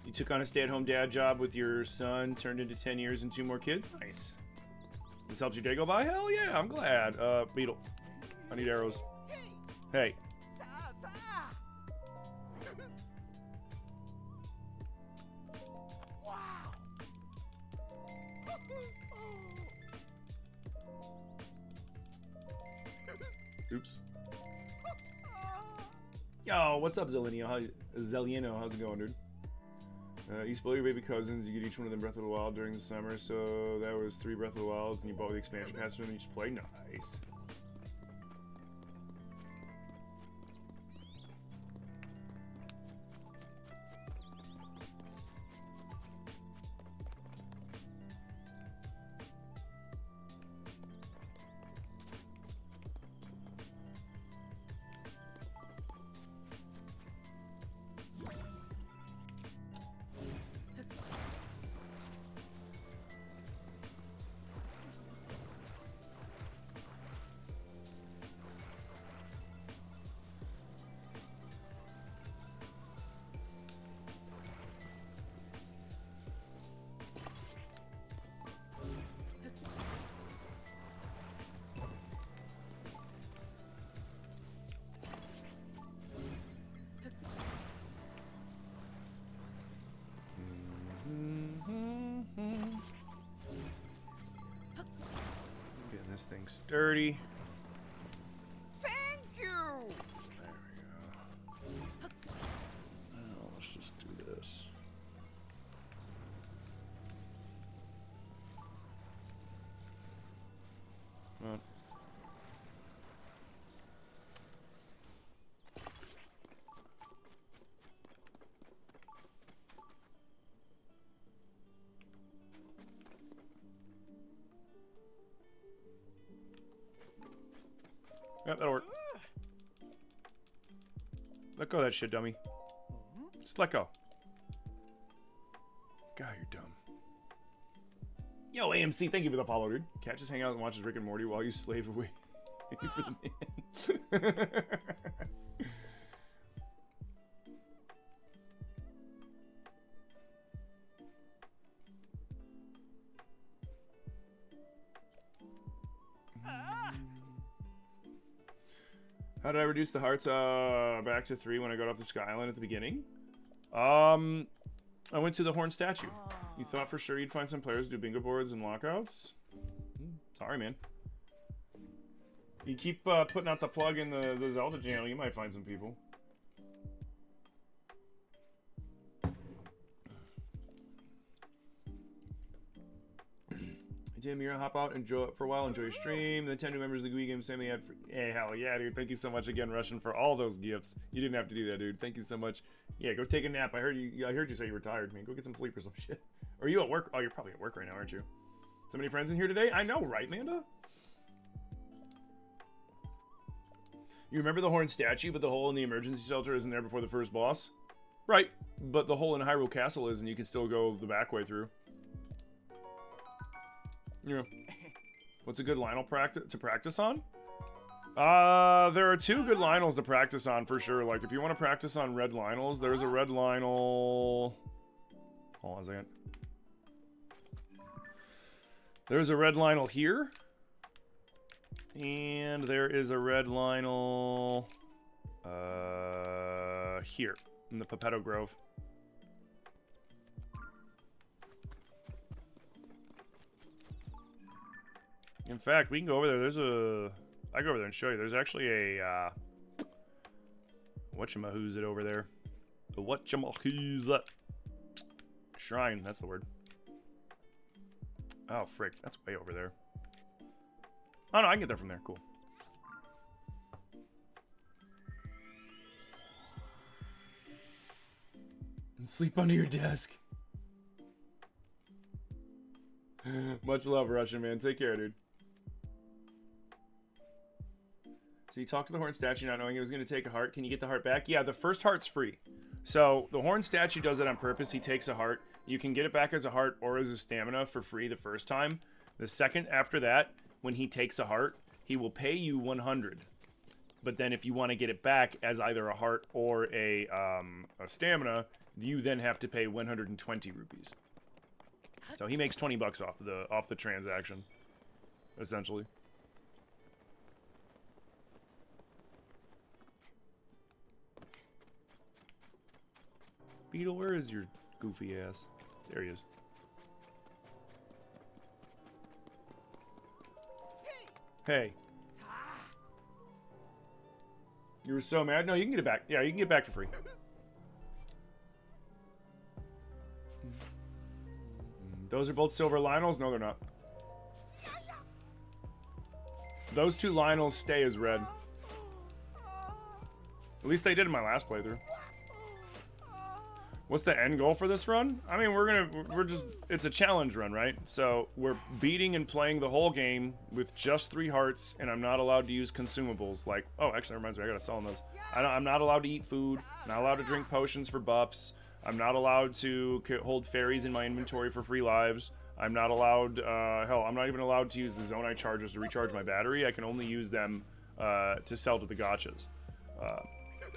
You took on a stay-at-home dad job with your son, turned into 10 years and 2 more kids? Nice. This helps your day go by? Hell yeah, I'm glad. Beetle. I need arrows. Hey. Oops. Yo, what's up, Zelino? How's it going, dude? You spoil your baby cousins. You get each one of them Breath of the Wild during the summer. So that was 3 Breath of the Wilds, and you bought the expansion pass for them each play. Nice. Getting this thing sturdy. Thank you. There we go. Now let's just do this. Come on. Yep, that'll work. Let go of that shit, dummy. Just let go. God, you're dumb. Yo, AMC, thank you for the follow, dude. Cat just hang out and watches Rick and Morty while you slave away for the man. How did I reduce the hearts back to 3 when I got off the Sky Island at the beginning? I went to the Horn Statue. You thought for sure you'd find some players who do bingo boards and lockouts? Sorry, man. You keep putting out the plug in the Zelda channel, you might find some people. Jim, you're gonna hop out, enjoy it for a while, enjoy your stream. The 10 new members of the Wii Game Sammy had for. Hey, hell yeah, dude. Thank you so much again, Russian, for all those gifts. You didn't have to do that, dude. Thank you so much. Yeah, go take a nap. I heard you say you were tired, man. Go get some sleep or some shit. Or are you at work? Oh, you're probably at work right now, aren't you? So many friends in here today? I know, right, Manda? You remember the Horn Statue, but the hole in the emergency shelter isn't there before the first boss? Right, but the hole in Hyrule Castle is, and you can still go the back way through. Yeah. What's a good Lionel to practice on? There are 2 good Lionels to practice on for sure. Like, if you want to practice on red Lionels, there's a red Lionel... Hold on a second. There's a red Lionel here. And there is a red Lionel... here. In the Pepetto Grove. In fact, we can go over there. There's a... I go over there and show you. There's actually a, whatchamahoos it over there. The whatchamahoos it. Shrine, that's the word. Oh, frick. That's way over there. Oh, no, I can get there from there. Cool. And sleep under your desk. Much love, Russian, man. Take care, dude. So you talked to the Horn Statue not knowing it was going to take a heart. Can you get the heart back? Yeah, the first heart's free. So the Horn Statue does it on purpose. He takes a heart. You can get it back as a heart or as a stamina for free the first time. The second after that, when he takes a heart, he will pay you 100. But then if you want to get it back as either a heart or a stamina, you then have to pay 120 rupees. So he makes 20 bucks off the transaction, essentially. Beetle, where is your goofy ass? There he is. Hey. You were so mad? No, you can get it back. Yeah, you can get it back for free. Those are both silver Lionels? No, they're not. Those 2 Lionels stay as red. At least they did in my last playthrough. What's the end goal for this run? I mean, it's a challenge run, right? So we're beating and playing the whole game with just 3 hearts, and I'm not allowed to use consumables. Like, oh, actually, that reminds me, I gotta sell them those. I'm not allowed to eat food, not allowed to drink potions for buffs. I'm not allowed to hold fairies in my inventory for free lives. I'm not allowed, hell, I'm not even allowed to use the Zonai chargers to recharge my battery. I can only use them to sell to the gachas.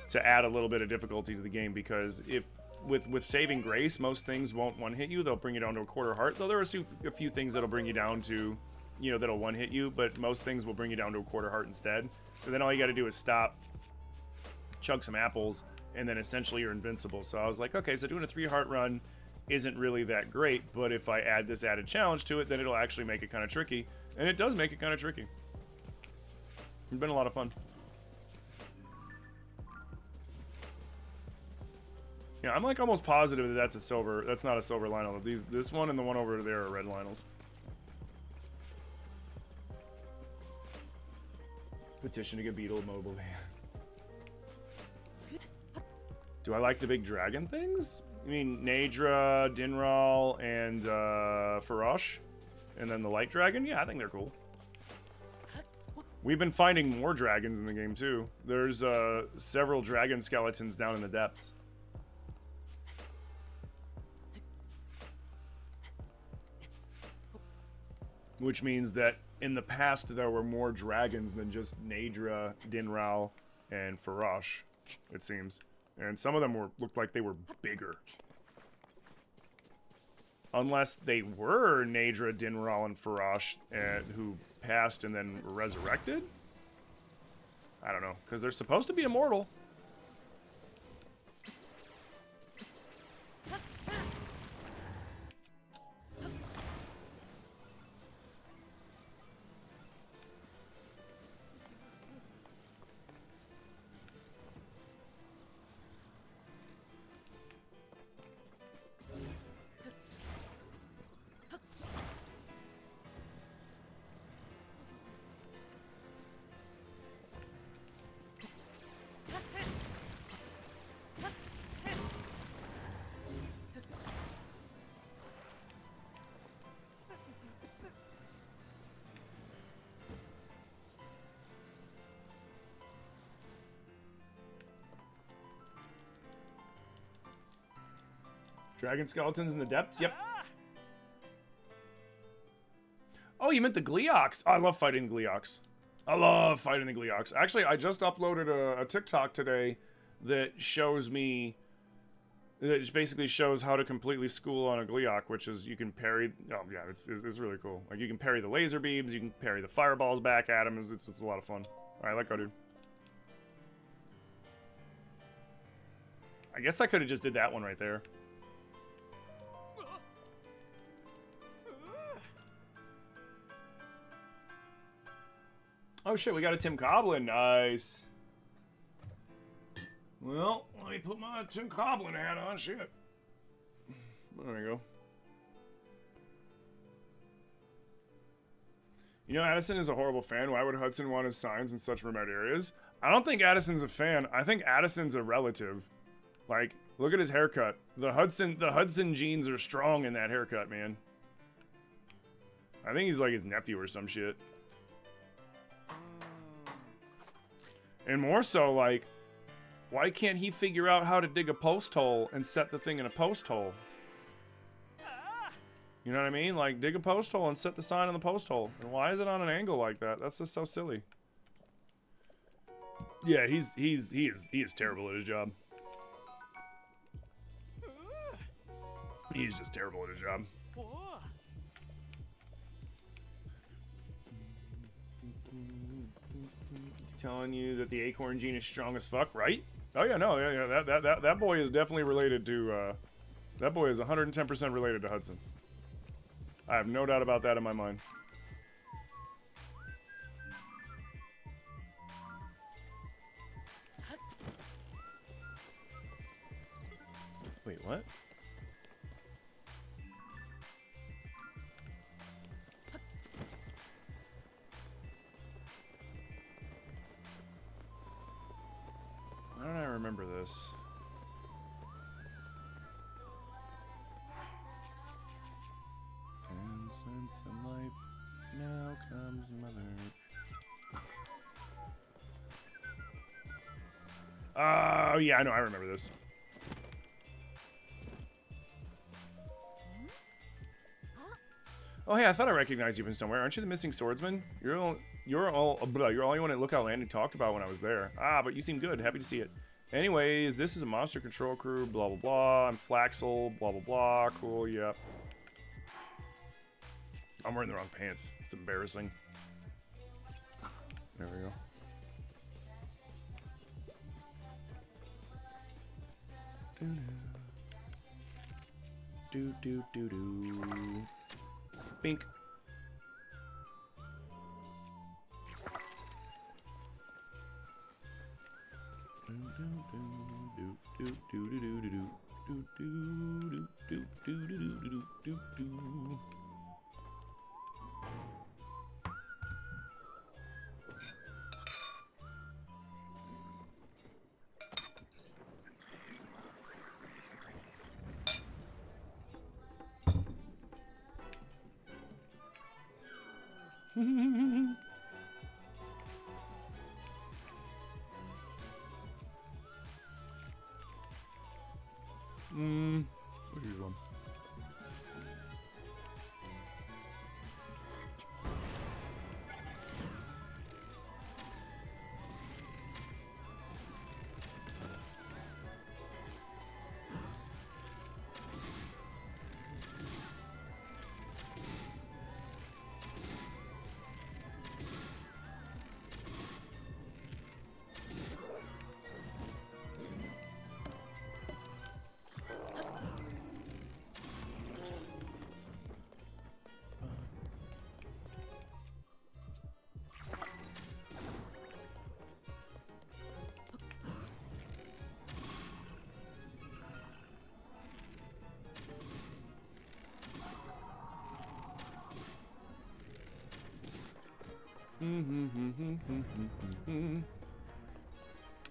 To add a little bit of difficulty to the game, because if with Saving Grace, most things won't one-hit you. They'll bring you down to a quarter heart, though there are a few things that'll bring you down to, you know, that'll one-hit you, but most things will bring you down to a quarter heart instead. So then all you gotta do is stop, chug some apples, and then essentially you're invincible. So I was like, okay, so doing a 3-heart run isn't really that great, but if I add this added challenge to it, then it'll actually make it kind of tricky. And it does make it kind of tricky. It's been a lot of fun. Yeah, I'm like almost positive that that's not a silver Lionel. This one and the one over there are red Lionels. Petition to get Beetle mobile van. Do I like the big dragon things? I mean, Nadra, Dinral, and Farosh? And then the light dragon? Yeah, I think they're cool. We've been finding more dragons in the game too. There's several dragon skeletons down in the depths. Which means that in the past there were more dragons than just Nadra, Dinral, and Farash, it seems. And some of them looked like they were bigger. Unless they were Nadra, Dinral, and Farash who passed and then resurrected? I don't know, because they're supposed to be immortal. Dragon skeletons in the depths? Yep. Oh, you meant the Gleeox. Oh, I love fighting Gleeox. I love fighting the Gleeox. Actually, I just uploaded a TikTok today that shows me... that basically shows how to completely school on a Gleeok, which is you can parry... Oh, yeah, it's really cool. Like, you can parry the laser beams, you can parry the fireballs back at him. It's a lot of fun. Alright, let go, dude. I guess I could have just did that one right there. Oh shit, we got a Tim Coblin. Nice. Well, let me put my Tim Coblin hat on. Shit. There we go. You know, Addison is a horrible fan. Why would Hudson want his signs in such remote areas? I don't think Addison's a fan. I think Addison's a relative. Like, look at his haircut. The Hudson genes are strong in that haircut, man. I think he's like his nephew or some shit. And more so, like, why can't he figure out how to dig a post hole and set the thing in a post hole? You know what I mean? Like, dig a post hole and set the sign on the post hole. And why is it on an angle like that? That's just so silly. Yeah, he is terrible at his job. He's just terrible at his job. Telling you that the acorn gene is strong as fuck, right? Oh yeah, no, yeah, that boy is definitely related to, that boy is 110% related to Hudson. I have no doubt about that in my mind. Wait, what? Why don't I remember this? And since I'm life, now comes mother. Oh, yeah, I know, I remember this. Oh, hey, I thought I recognized you from somewhere. Aren't you the missing swordsman? You're the only one at Lookout Landing talked about when I was there. Ah, but you seem good. Happy to see it. Anyways, this is a monster control crew, blah, blah, blah. I'm Flaxel, blah, blah, blah. Cool, yep. I'm wearing the wrong pants. It's embarrassing. There we go. Do. Bink.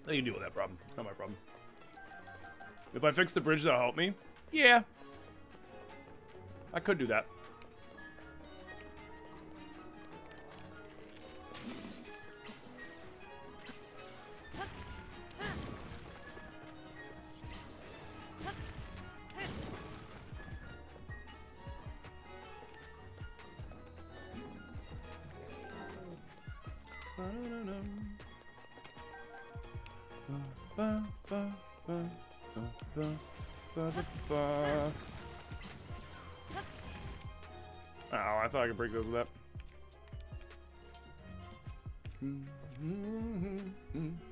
They can deal with that problem. Not my problem. If I fix the bridge, that'll help me. Yeah. I could do that. Oh, I thought I could break those with that.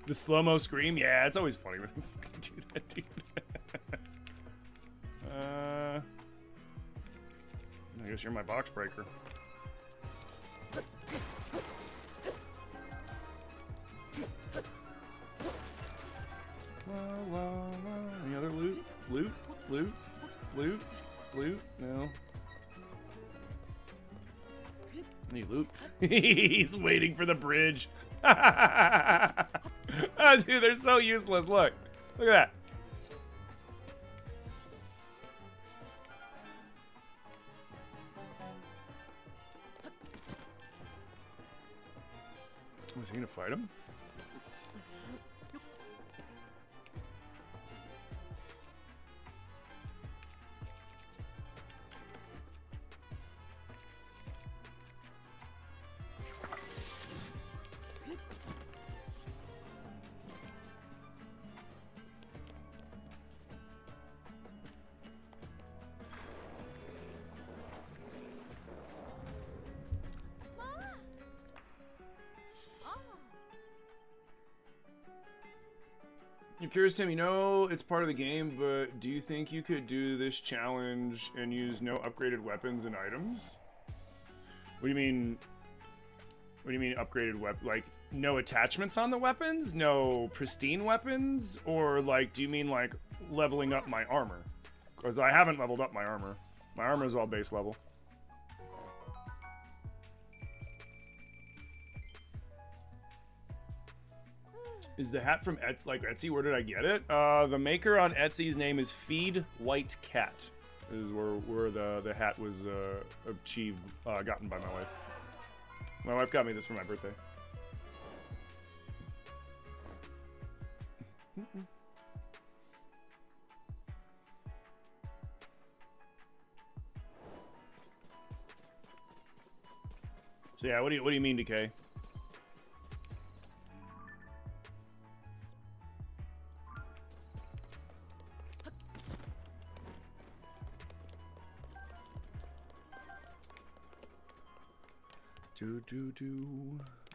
The slow-mo scream? Yeah, it's always funny when you fucking do that, dude. I guess you're my box breaker. Any other loot? Loot? Loot? Loot? Loot? No. Any loot? He's waiting for the bridge. Oh, dude, they're so useless. Look. Look at that. Was he gonna fight him? You're curious, Tim, you know it's part of the game, but do you think you could do this challenge and use no upgraded weapons and items? What do you mean? What do you mean upgraded weapon? Like, no attachments on the weapons? No pristine weapons? Or, like, do you mean, like, leveling up my armor? Because I haven't leveled up my armor. My armor is all base level. Is the hat from Etsy? Where did I get it? The maker on Etsy's name is Feed White Cat. Is where the hat was gotten by my wife. My wife got me this for my birthday. So yeah, what do you mean, Decay?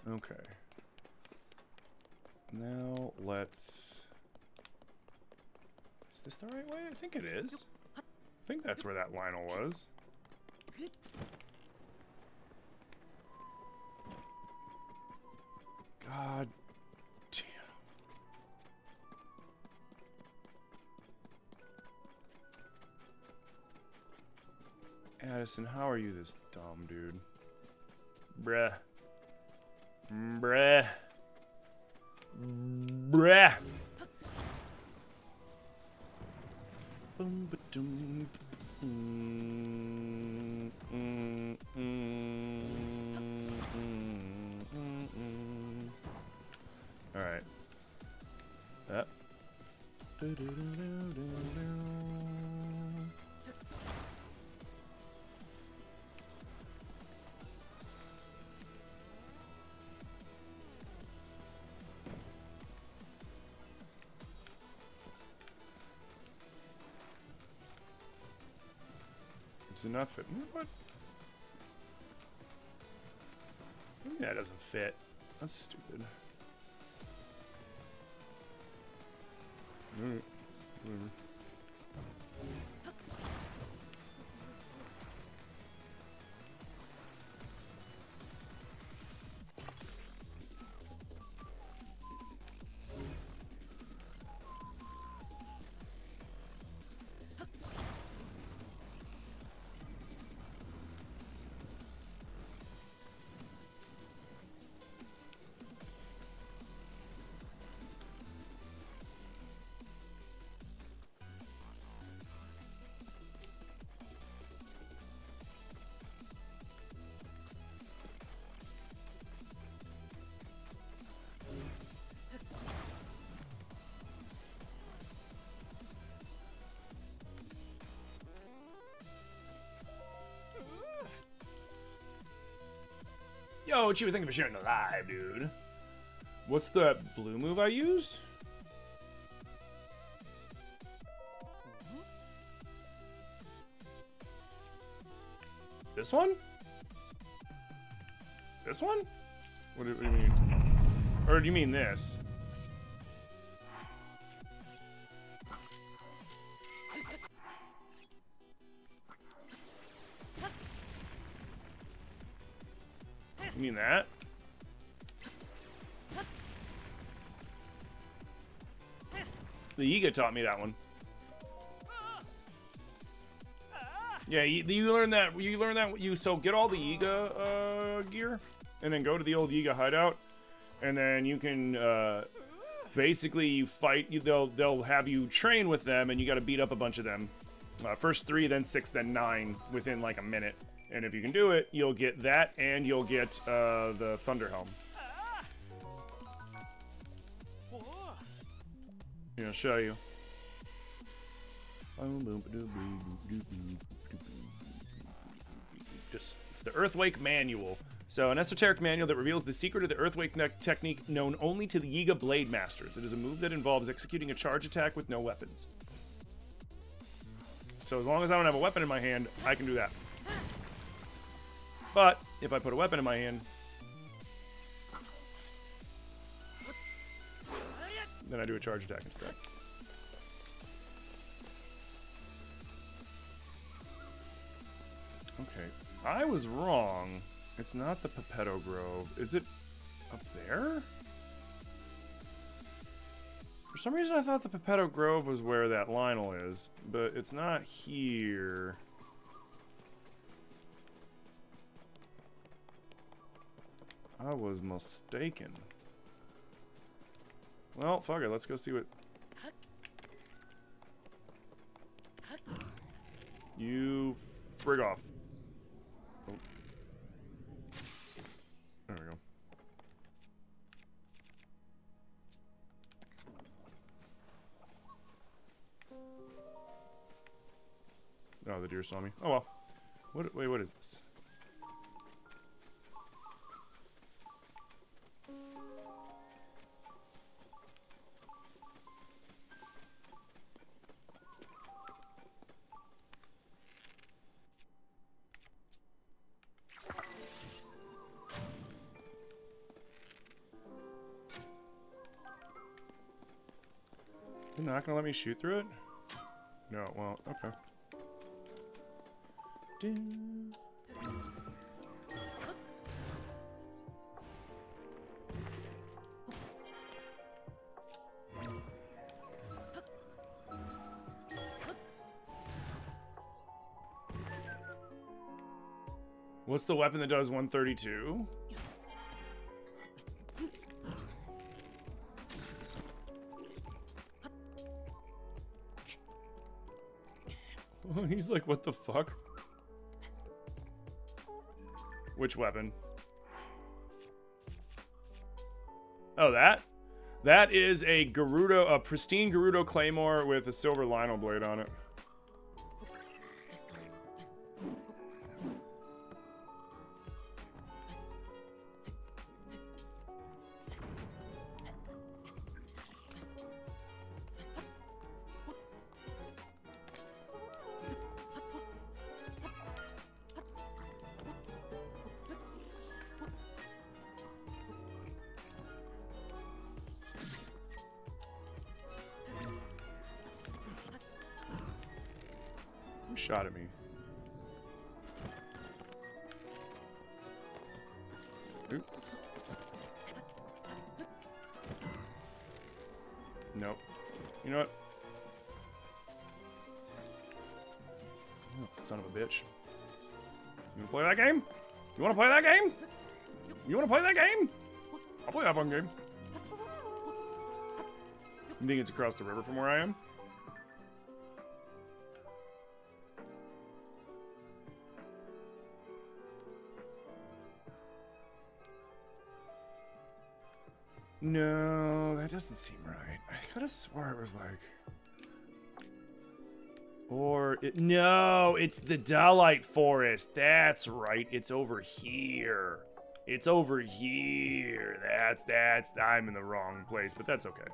Okay. Now let's... Is this the right way? I think it is. I think that's where that Lionel was. God damn. Addison, how are you this dumb, dude? Bruh. Bruh. Bruh. All right. That. Does it not fit? What? Yeah, it doesn't fit. That's stupid. Alright, whatever. Yo, what you think of sharing the live, dude? What's the blue move I used? This one? This one? What do you mean? Or do you mean this? You mean that? The Yiga taught me that one. Yeah, you learn that. You learn that. So get all the Yiga gear, and then go to the old Yiga hideout, and then you can basically you fight. They'll have you train with them, and you got to beat up a bunch of them. First 3, then 6, then 9 within like a minute. And if you can do it, you'll get that, and you'll get the Thunder Helm. I'll show you. It's the Earthwake Manual. So, an esoteric manual that reveals the secret of the Earthwake technique known only to the Yiga Blade Masters. It is a move that involves executing a charge attack with no weapons. So, as long as I don't have a weapon in my hand, I can do that. But, if I put a weapon in my hand, then I do a charge attack instead. Okay, I was wrong. It's not the Pepetto Grove. Is it up there? For some reason I thought the Pepetto Grove was where that Lionel is, but it's not here. I was mistaken. Well, fuck it, let's go see what... You frig off. Oh. There we go. Oh, the deer saw me. Oh well. Wait, what is this? You're not gonna let me shoot through it? No, well, okay. What's the weapon that does 132? He's like, what the fuck? Which weapon? Oh, that? That is a pristine Gerudo Claymore with a silver Lionel blade on it. Shot at me. Oop. Nope. You know what? Oh, son of a bitch. You wanna play that game? You wanna play that game? You wanna play that game? I'll play that fun game. You think it's across the river from where I am? No, that doesn't seem right. I could have swore it was like... Or... No, it's the Dahlite Forest. That's right. It's over here. It's over here. I'm in the wrong place, but that's okay.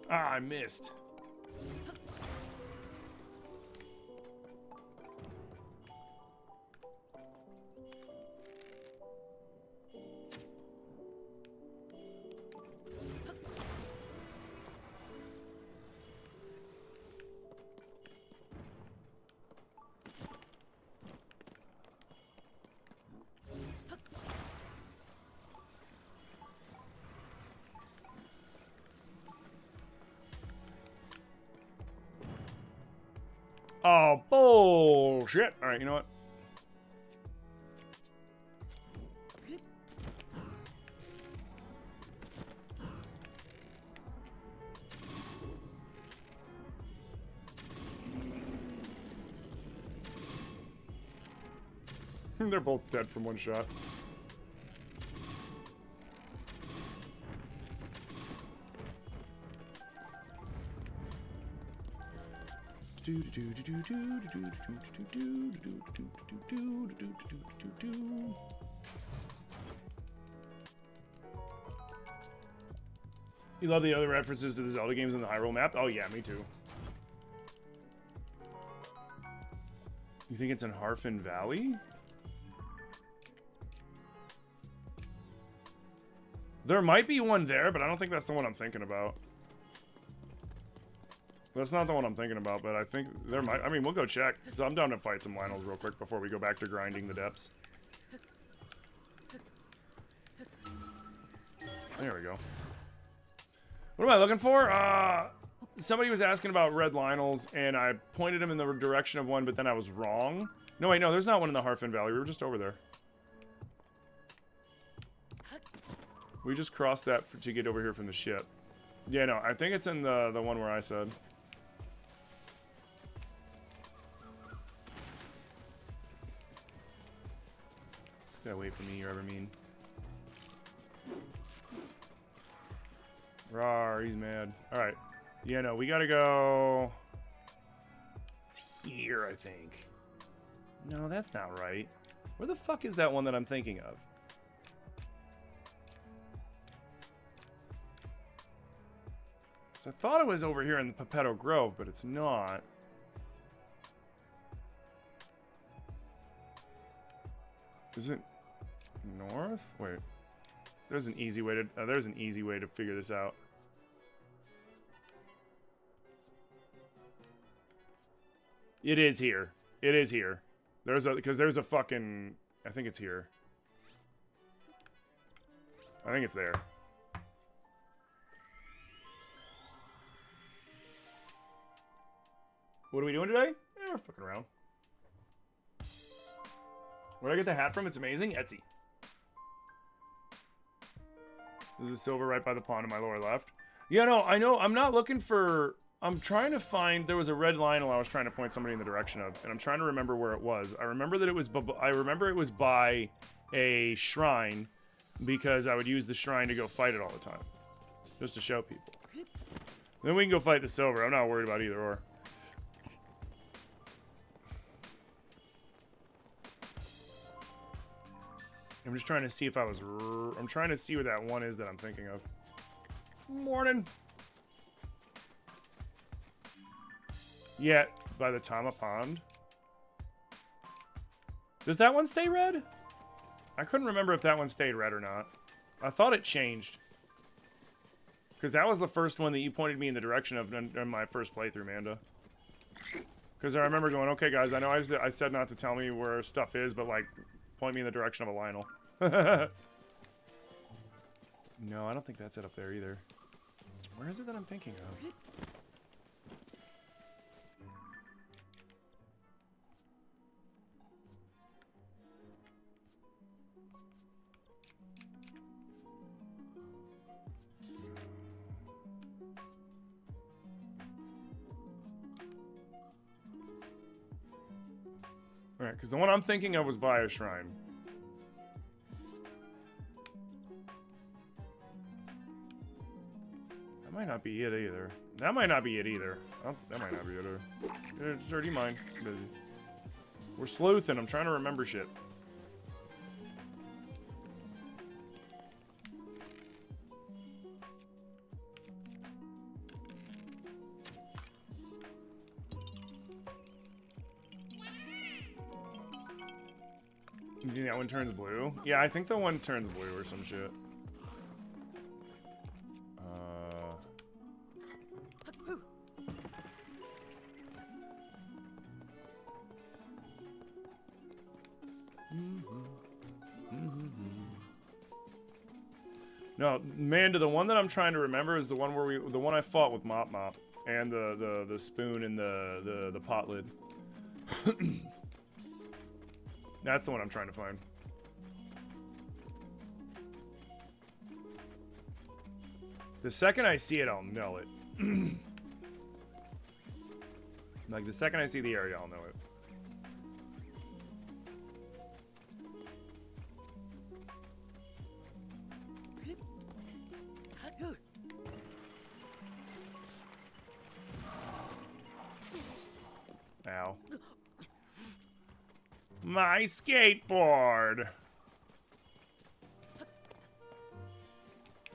Ah, I missed. Oh, bullshit. All right, you know what? They're both dead from one shot. You love the other references to the Zelda games on the Hyrule map? Oh yeah, me too. You think it's in Harfin Valley? There might be one there, but I don't think that's the one I'm thinking about. That's not the one I'm thinking about, but I think there might. I mean, we'll go check. So I'm down to fight some Lionels real quick before we go back to grinding the depths. There we go. What am I looking for? Somebody was asking about red Lionels, and I pointed him in the direction of one, but then I was wrong. No, wait, no, there's not one in the Harfin Valley. We were just over there. We just crossed that to get over here from the ship. Yeah, no, I think it's in the one where I said. Stay away from me, you ever mean. Rawr, he's mad. Alright. Yeah, no, we gotta go... It's here, I think. No, that's not right. Where the fuck is that one that I'm thinking of? I thought it was over here in the Pepetto Grove, but it's not. Is it north? Wait. There's an easy way to figure this out. It is here. It is here. Because there's a fucking, I think it's here. I think it's there. What are we doing today? Yeah, we're fucking around. Where'd I get the hat from? It's amazing. Etsy. There's a silver right by the pond in my lower left. Yeah, no, I know. I'm not looking for... I'm trying to find... There was a red Lionel I was trying to point somebody in the direction of, and I'm trying to remember where it was. I remember that it was... I remember it was by a shrine, because I would use the shrine to go fight it all the time. Just to show people. Then we can go fight the silver. I'm not worried about either or. I'm just trying to see if I was... I'm trying to see what that one is that I'm thinking of. Morning. Yeah, by the Tama Pond. Does that one stay red? I couldn't remember if that one stayed red or not. I thought it changed. Because that was the first one that you pointed me in the direction of in my first playthrough, Manda. Because I remember going, okay, guys, I know I said not to tell me where stuff is, but, like, point me in the direction of a Lionel. No, I don't think that's it up there either. Where is it that I'm thinking of? Alright, because the one I'm thinking of was by a shrine. That might not be it either. That might not be it either. Oh, that might not be it either. Sir, do you mind? I'm busy. We're sleuthing. I'm trying to remember shit. You think that one turns blue? Yeah, I think the one turns blue or some shit. No, Manda, the one that I'm trying to remember is the one where the one I fought with Mop Mop and the spoon and the pot lid. That's the one I'm trying to find. The second I see it, I'll know it. Like, the second I see the area, I'll know it. Ow. My skateboard!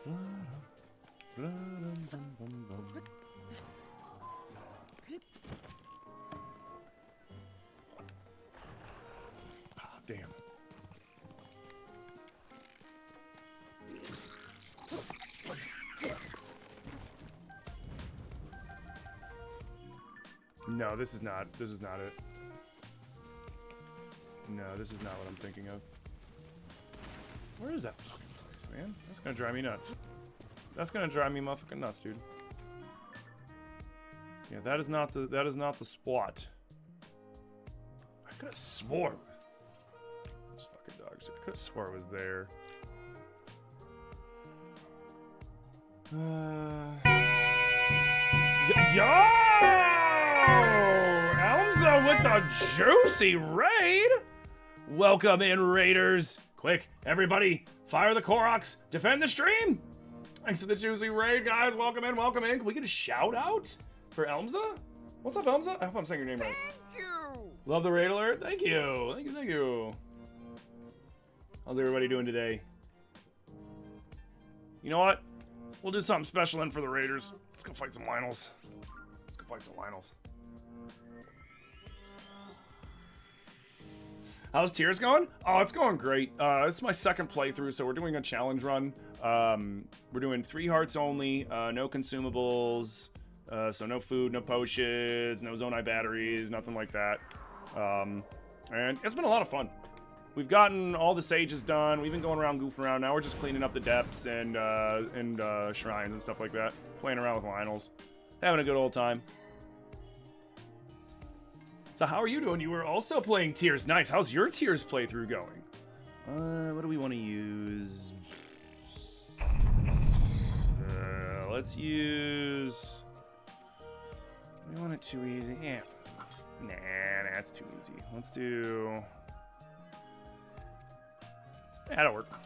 Oh, damn. No, this is not it. No, this is not what I'm thinking of. Where is that fucking place, man? That's gonna drive me nuts. That's gonna drive me motherfucking nuts, dude. Yeah, that is not the spot. I could have swore. Those fucking dogs. I could have swore it was there. Yo! Elmza with the juicy raid! Welcome in, Raiders! Quick, everybody, fire the Koroks, defend the stream! Thanks for the juicy raid, guys. Welcome in, welcome in. Can we get a shout out for Elmza? What's up, Elmza? I hope I'm saying your name right. Thank you. Love the raid alert. Thank you. Thank you, thank you. How's everybody doing today? You know what? We'll do something special then for the Raiders. Let's go fight some Lionels. Let's go fight some Lionels. How's Tears going? Oh, it's going great. This is my second playthrough, so we're doing a challenge run. We're doing 3 hearts only, no consumables, so no food, no potions, no Zonai batteries, nothing like that. And it's been a lot of fun. We've gotten all the sages done. We've been going around, goofing around. Now we're just cleaning up the depths and shrines and stuff like that. Playing around with Lionels. Having a good old time. So how are you doing? You were also playing Tears. Nice. How's your Tears playthrough going? What do we want to use? Let's use... We want it too easy. Yeah. Nah, that's too easy. Let's do... That'll work.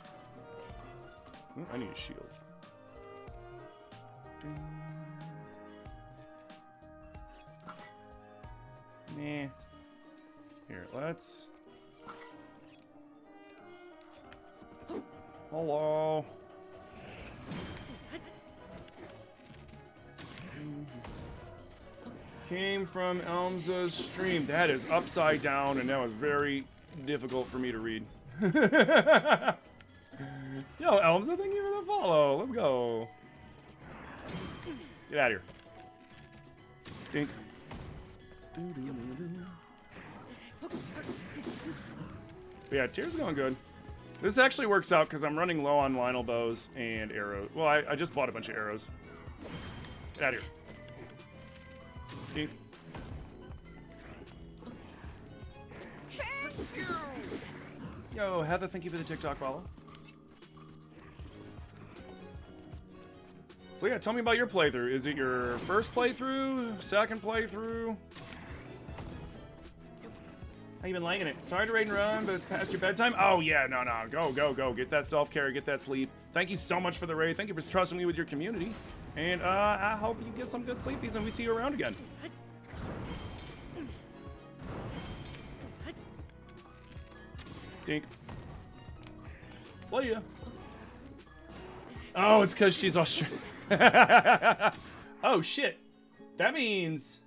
Ooh, I need a shield. Nah. Here, let's... Hello. Came from Elmsa's stream. That is upside down, and that was very difficult for me to read. Yo, Elmsa, thank you for the follow. Let's go. Get out of here. Dink. But yeah, tier's going good. This actually works out because I'm running low on Lionel bows and arrows. Well, I just bought a bunch of arrows. Get out of here. Dink. Thank you. Yo, Heather, thank you for the TikTok follow. So yeah, tell me about your playthrough. Is it your first playthrough? Second playthrough? How you been liking it? Sorry to raid and run, but it's past your bedtime? Oh yeah, no. Go. Get that self-care, get that sleep. Thank you so much for the raid. Thank you for trusting me with your community. And I hope you get some good sleepies and we see you around again. Dink. Play ya. Oh, it's because she's Australian. Oh shit. That means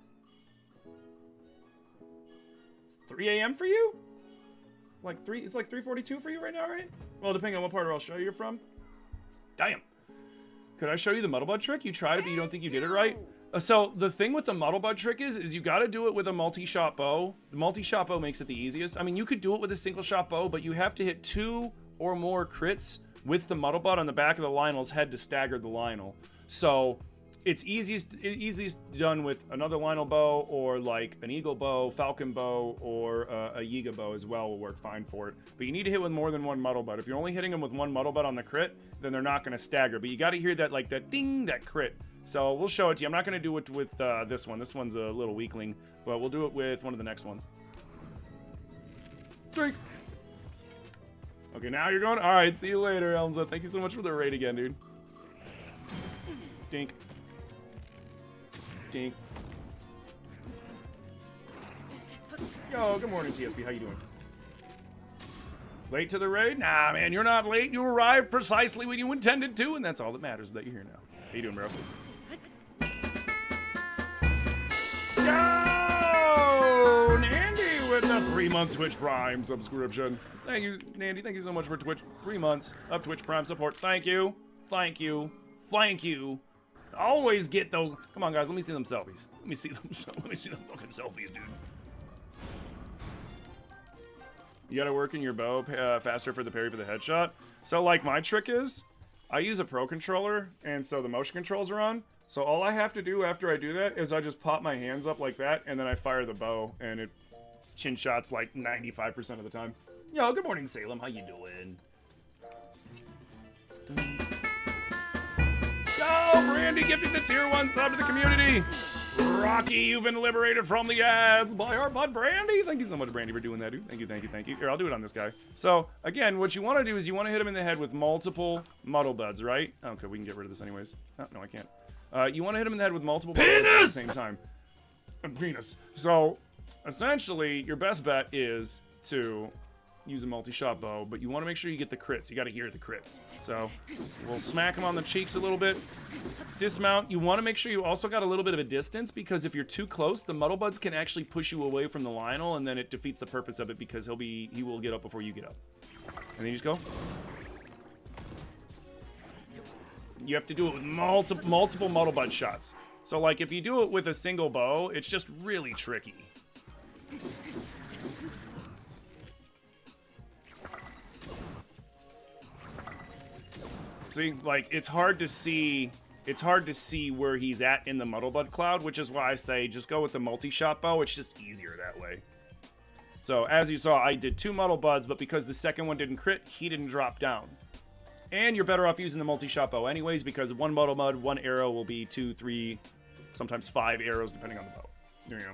it's 3 a.m. for you? It's like 3:42 for you right now, right? Well, depending on what part of Australia you're from. Damn. Could I show you the Muddlebud trick? You tried it, but you don't think you did it right? So the thing with the Muddlebud trick is you got to do it with a multi-shot bow. The multi-shot bow makes it the easiest. I mean, you could do it with a single-shot bow, but you have to hit 2 or more crits with the Muddlebud on the back of the Lionel's head to stagger the Lionel. So it's easiest done with another Lionel bow or like an Eagle bow, Falcon bow, or a Yiga bow as well will work fine for it. But you need to hit with more than one Muddlebud. If you're only hitting them with one Muddlebud on the crit, then they're not going to stagger. But you got to hear that like that ding, that crit. So we'll show it to you. I'm not going to do it with this one. This one's a little weakling, but we'll do it with one of the next ones. Drink. Okay, now you're going. All right, see you later, Elmsa. Thank you so much for the raid again, dude. Dink. Dink. Yo, good morning, TSB. How you doing? Late to the raid? Nah, man, you're not late. You arrived precisely when you intended to, and that's all that matters, is that you're here now. How you doing, bro? Yo! Nandy with the 3-month Twitch Prime subscription. Thank you, Nandy. Thank you so much for Twitch. 3 months of Twitch Prime support. Thank you. Thank you. Thank you. Always get those. Come on, guys. Let me see them selfies. Let me see them. Let me see them fucking selfies, dude. You gotta work in your bow faster for the parry for the headshot. So, like, my trick is, I use a pro controller, and so the motion controls are on. So all I have to do after I do that is I just pop my hands up like that, and then I fire the bow, and it chin shots like 95% of the time. Yo, good morning, Salem. How you doing? Yo, Brandy gifting the tier 1 sub to the community. Rocky, you've been liberated from the ads by our bud Brandy. Thank you so much, Brandy, for doing that, dude. Thank you. Here, I'll do it on this guy. So, again, what you want to do is you want to hit him in the head with multiple Muddlebuds, right? Okay, we can get rid of this anyways. Oh, no, I can't. You want to hit him in the head with multiple Muddlebuds at the same time. Penis. So, essentially, your best bet is to use a multi-shot bow, but you want to make sure you get the crits. You got to hear the crits. So we'll smack him on the cheeks a little bit. Dismount. You want to make sure you also got a little bit of a distance, because if you're too close, the Muddlebuds can actually push you away from the Lionel, and then it defeats the purpose of it, because he will get up before you get up. And then you just go. You have to do it with multiple Muddlebud shots. So like if you do it with a single bow, it's just really tricky. See, like, it's hard to see where he's at in the Muddlebud cloud, which is why I say just go with the multi-shot bow. It's just easier that way. So, as you saw, I did 2 Muddlebuds, but because the second one didn't crit, he didn't drop down. And you're better off using the multi-shot bow anyways, because 1 Muddlebud, 1 arrow will be 2, 3, sometimes 5 arrows, depending on the bow. There you go.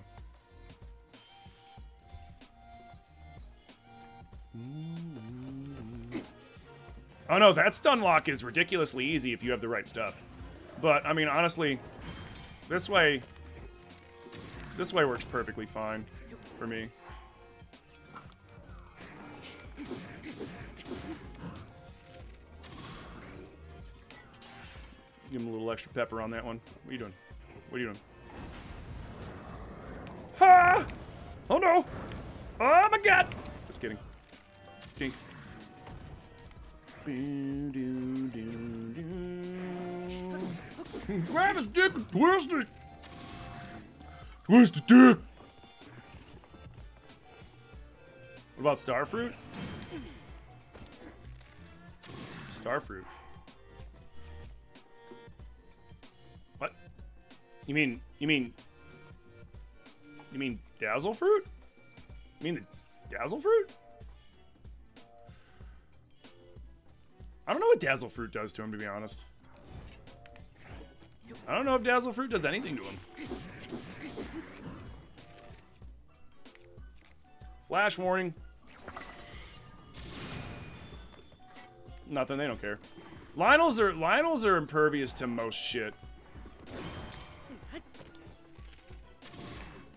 Oh no, that stun lock is ridiculously easy if you have the right stuff. But, I mean, honestly, this way works perfectly fine for me. Give him a little extra pepper on that one. What are you doing? What are you doing? Ha! Oh no! Oh my god! Just kidding. Jink. Grab his dick and twist it! Twist the dick! What about starfruit? Starfruit. What? You mean dazzle fruit? You mean the dazzle fruit? I don't know what dazzle fruit does to him, to be honest. I don't know if dazzle fruit does anything to him. Flash warning. Nothing, they don't care. Lionels are impervious to most shit.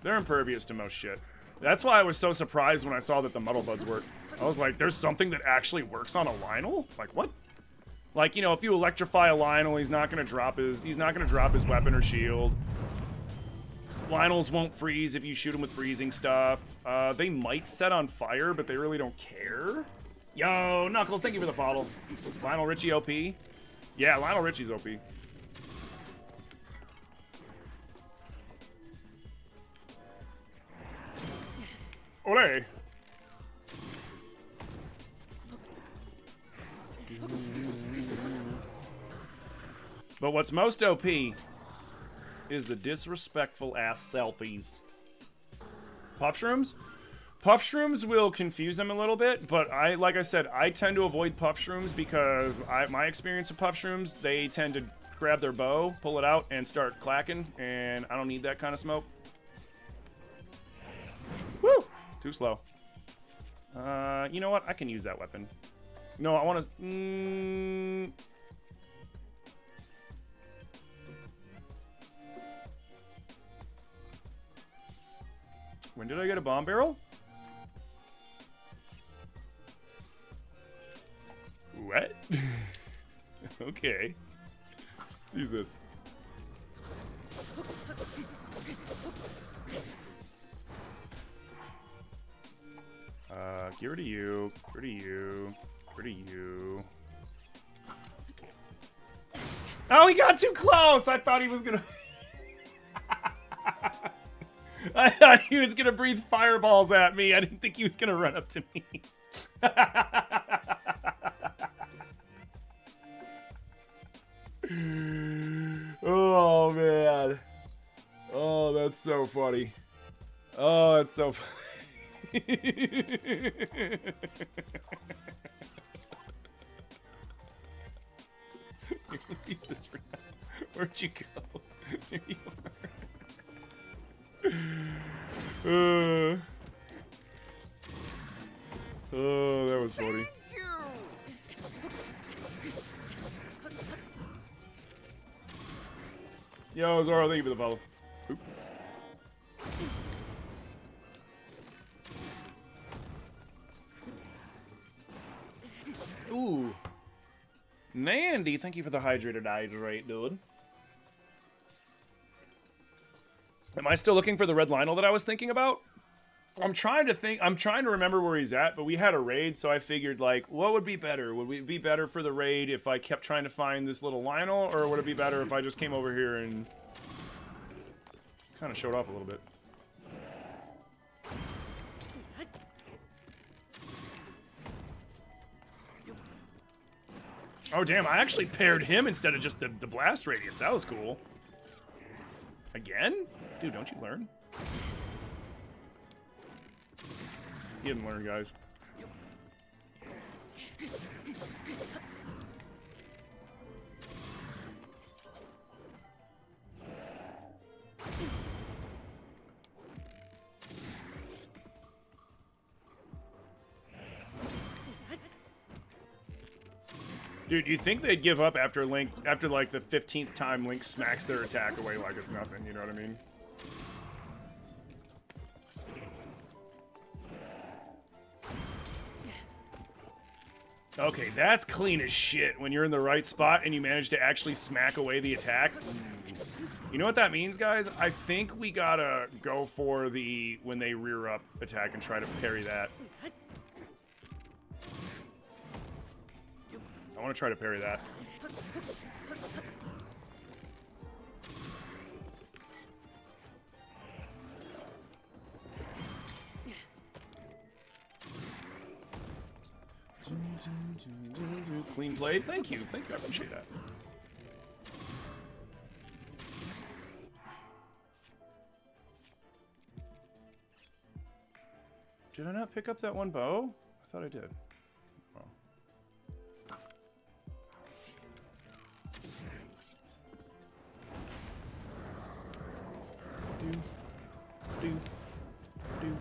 They're impervious to most shit. That's why I was so surprised when I saw that the muddle buds work. I was like, there's something that actually works on a Lionel? Like what? Like, you know, if you electrify a Lionel, he's not gonna drop his weapon or shield. Lionels won't freeze if you shoot them with freezing stuff. They might set on fire, but they really don't care. Yo, Knuckles, thank you for the follow. Lionel Richie OP? Yeah, Lionel Richie's OP. Olé! But what's most OP is the disrespectful ass selfies. Puff shrooms? Puff shrooms will confuse them a little bit, but like I said, I tend to avoid puff shrooms because my experience of puff shrooms, they tend to grab their bow, pull it out, and start clacking, and I don't need that kind of smoke. Woo! Too slow. You know what? I can use that weapon. No, I want to... When did I get a bomb barrel? What? Okay. Let's use this. Get rid of you. Get rid of you. Get rid of you. Oh, he got too close! I thought he was gonna... I thought he was gonna breathe fireballs at me. I didn't think he was gonna run up to me. Oh, man. Oh, that's so funny. Oh, that's so funny. Let's use this for now. Where'd you go? There you are. Oh, that was funny. Yo, Zoro, thank you for the follow. Oop. Ooh. Nandy, thank you for the hydrate, dude. Am I still looking for the red Lionel that I was thinking about? I'm trying to remember where he's at, but we had a raid, so I figured, like, what would be better? Would it be better for the raid if I kept trying to find this little Lionel, or would it be better if I just came over here and kind of showed off a little bit? Oh, damn, I actually paired him instead of just the blast radius. That was cool. Again? Dude, don't you learn? He didn't learn, guys. Dude, you think they'd give up after like the 15th time Link smacks their attack away like it's nothing, you know what I mean? Okay, that's clean as shit when you're in the right spot and you manage to actually smack away the attack. You know what that means, guys? I think we gotta go for the when they rear up attack and try to parry that. I want to try to parry that. Clean play. Thank you. Thank you. I appreciate that. Did I not pick up that one bow? I thought I did. Oh. Do. Can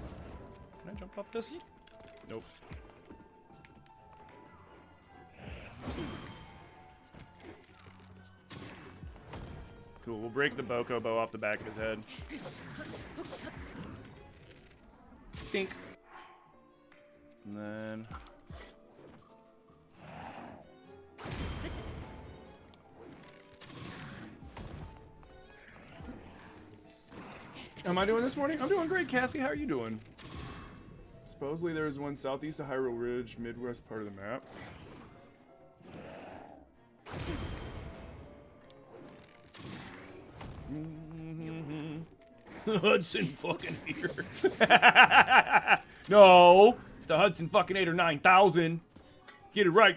I jump up this? Nope. Cool, we'll break the Boko bow off the back of his head. Dink. And then... How am I doing this morning? I'm doing great, Kathy. How are you doing? Supposedly there's one southeast of Hyrule Ridge, midwest part of the map. Hudson fucking here. No, it's the Hudson fucking 8 or 9,000. Get it right,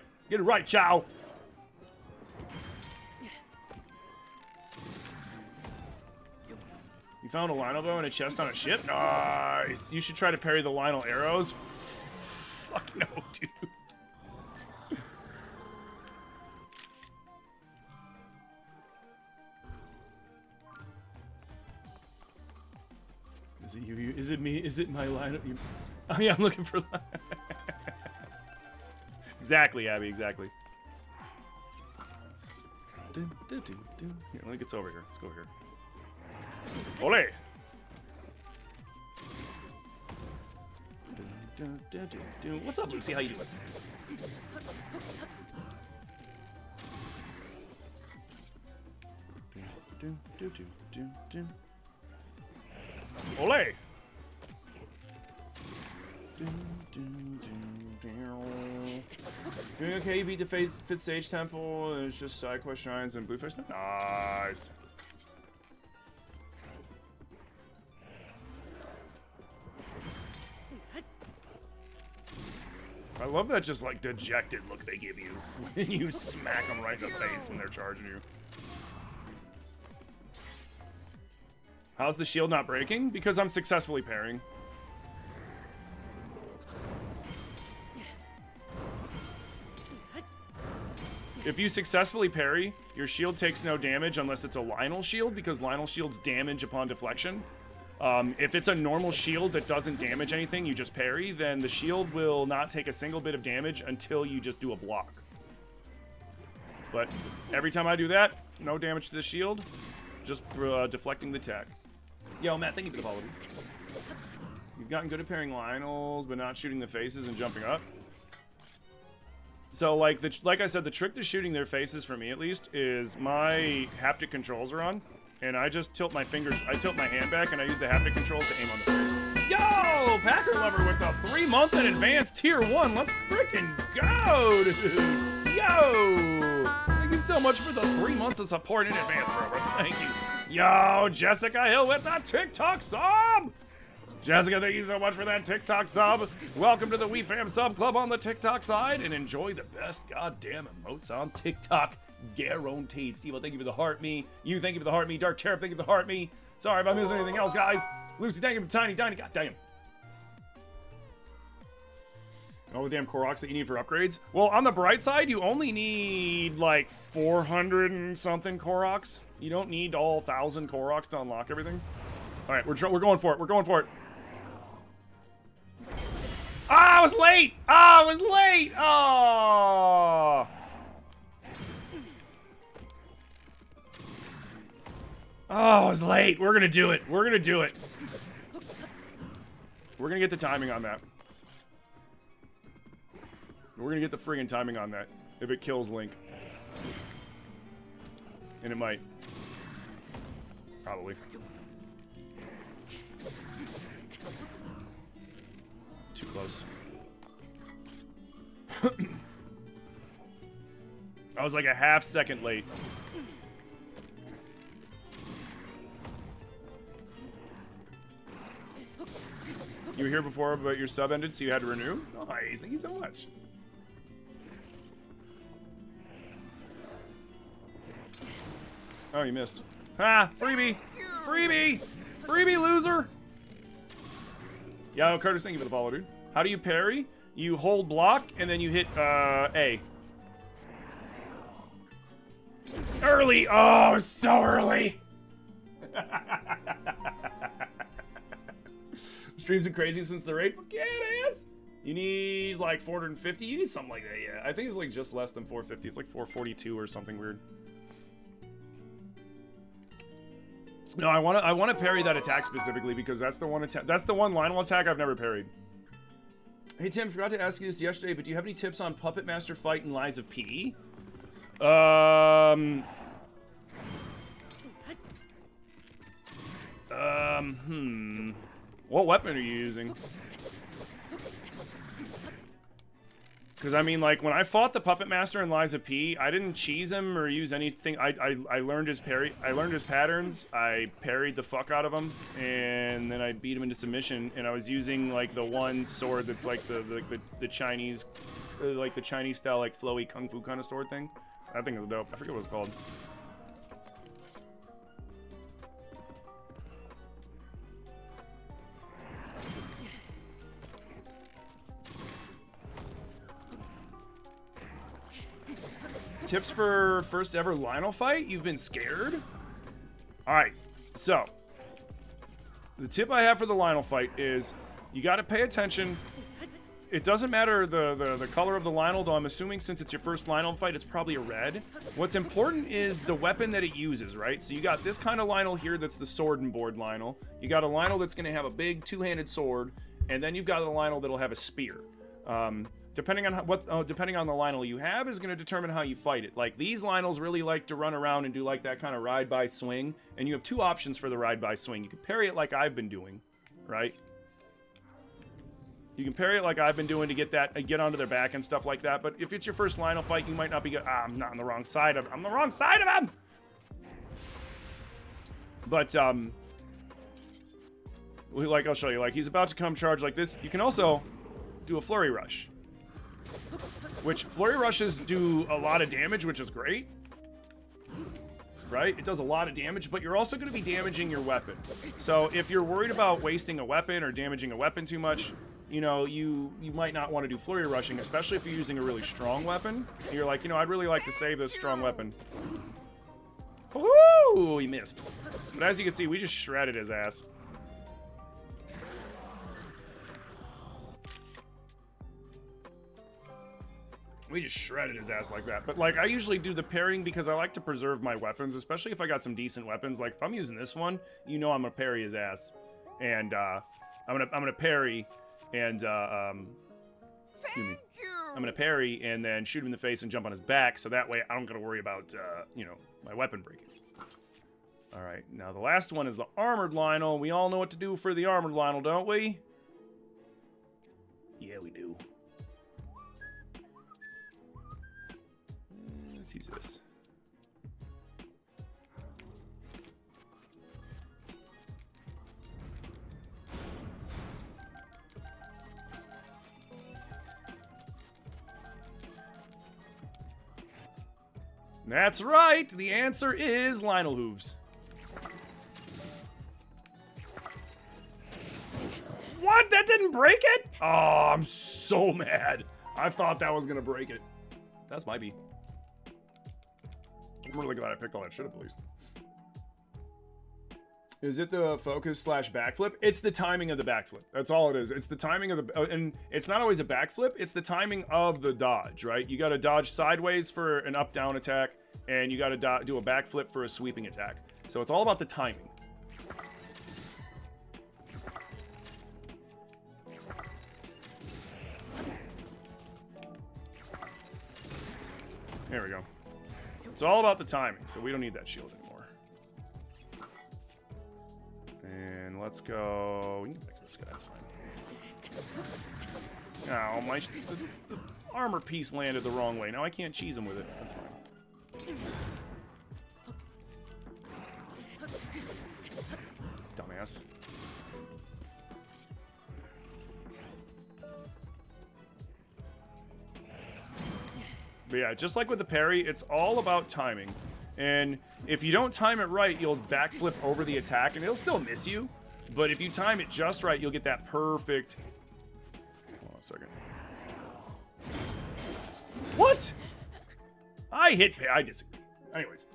chow. You found a Lionel bow in a chest on a ship? Nice. You should try to parry the Lionel arrows. Fuck no, dude. Is it you? Is it me? Is it my Lionel? Oh yeah, I'm looking for. Exactly, Abby. Exactly. Here, let me get over here. Let's go over here. Ole! What's up, Lucy? How you doing? Ole! Doing okay, you beat the Fifth Sage Temple, and it's just side quest shrines and Bluefish. Nice! I love that just like dejected look they give you when you smack them right in the face when they're charging you. How's the shield not breaking? Because I'm successfully parrying. If you successfully parry, your shield takes no damage unless it's a Lionel shield, because Lionel shields damage upon deflection. If it's a normal shield that doesn't damage anything, you just parry, then the shield will not take a single bit of damage until you just do a block. But every time I do that, no damage to the shield, just deflecting the attack. Yo, Matt, thank you for the follow. You've gotten good at parrying Lionels, but not shooting the faces and jumping up. So, like I said, the trick to shooting their faces, for me at least, is my haptic controls are on. And I just tilt my fingers, I tilt my hand back, and I use the haptic controls to aim on the face. Yo! Packer Lover with the 3-month in advance tier 1. Let's freaking go, dude! Yo! Thank you so much for the 3 months of support in advance, bro. Thank you. Yo, Jessica Hill with the TikTok sub! Jessica, thank you so much for that TikTok sub. Welcome to the WeFam Sub Club on the TikTok side, and enjoy the best goddamn emotes on TikTok. Guaranteed. Steve, thank you for the heart me. You, thank you for the heart me. Dark Cherub, thank you for the heart me. Sorry if I missed anything else, guys. Lucy, thank you for the tiny. God damn. All the damn Koroks that you need for upgrades. Well, on the bright side, you only need like 400 and something Koroks. You don't need all 1,000 Koroks to unlock everything. All right, we're going for it. We're going for it. Ah, I was late. Ah, I was late. Oh. Oh, I was late. We're gonna do it. We're gonna do it. We're gonna get the timing on that. We're gonna get the friggin' timing on that if it kills Link. And it might. Probably. Too close. I was like a half second late. You were here before, but your sub ended, so you had to renew? Nice, thank you so much. Oh, you missed. Ah, freebie! Freebie! Freebie, loser! Yo, Curtis, thank you for the follow, dude. How do you parry? You hold block, and then you hit, A. Early! Oh, so early! Streams been crazy since the raid. Get ass! You need, like, 450? You need something like that, yeah. I think it's, like, just less than 450. It's, like, 442 or something weird. No, I want to parry that attack specifically because that's the one attack. That's the one Lionel attack I've never parried. Hey Tim, forgot to ask you this yesterday, but do you have any tips on Puppet Master fight and Lies of P? What weapon are you using? Because, I mean, like, when I fought the Puppet Master in Lies of P, I didn't cheese him or use anything. I learned his parry. I learned his patterns. I parried the fuck out of him, and then I beat him into submission. And I was using, like, the one sword that's, like, the Chinese, like, the Chinese style, like, flowy kung fu kind of sword thing. I think it was dope. I forget what it's called. Tips for first ever Lionel fight? You've been scared? Alright, so the tip I have for the Lionel fight is you gotta pay attention. It doesn't matter the color of the Lionel, though I'm assuming since it's your first Lionel fight, it's probably a red. What's important is the weapon that it uses, right? So you got this kind of Lionel here that's the sword and board Lionel. You got a Lionel that's gonna have a big two-handed sword, and then you've got a Lionel that'll have a spear. Depending on depending on the Lionel you have is going to determine how you fight it. Like, these Lionels really like to run around and do like that kind of ride-by swing, and you have two options for the ride-by swing. You can parry it like I've been doing, right? You can parry it like I've been doing to get onto their back and stuff like that. But if it's your first Lionel fight, you might not be good. I'm not on the wrong side of. I'm the wrong side of him. But like I'll show you. Like, he's about to come charge like this. You can also do a flurry rush. Which, flurry rushes do a lot of damage, which is great. Right? It does a lot of damage, but you're also going to be damaging your weapon. So if you're worried about wasting a weapon or damaging a weapon too much, you know, you might not want to do flurry rushing, especially if you're using a really strong weapon. You're like, you know, I'd really like to save this strong weapon. Woohoo! He missed. But as you can see, we just shredded his ass. We just shredded his ass like that. But, like, I usually do the parrying because I like to preserve my weapons, especially if I got some decent weapons. Like, if I'm using this one, you know I'm gonna parry his ass. And, I'm gonna parry and, excuse me. I'm gonna parry and then shoot him in the face and jump on his back, so that way I don't gotta worry about, you know, my weapon breaking. Alright, now the last one is the Armored Lionel. We all know what to do for the Armored Lionel, don't we? Yeah, we do. Let's use this. That's right! The answer is Lionel Hooves. What? That didn't break it? Oh, I'm so mad. I thought that was gonna break it. That's my beat. I'm really glad I picked all that shit up at least. Is it the focus / backflip? It's the timing of the backflip. That's all it is. It's the timing of the... And it's not always a backflip. It's the timing of the dodge, right? You got to dodge sideways for an up-down attack, and you got to do a backflip for a sweeping attack. So it's all about the timing. There we go. It's all about the timing, so we don't need that shield anymore. And let's go. We can get back to this guy. That's fine. Oh, the armor piece landed the wrong way. Now I can't cheese him with it. That's fine. Dumbass. But yeah, just like with the parry, it's all about timing. And if you don't time it right, you'll backflip over the attack, and it'll still miss you. But if you time it just right, you'll get that perfect... Hold on a second. What? I disagree. Anyways.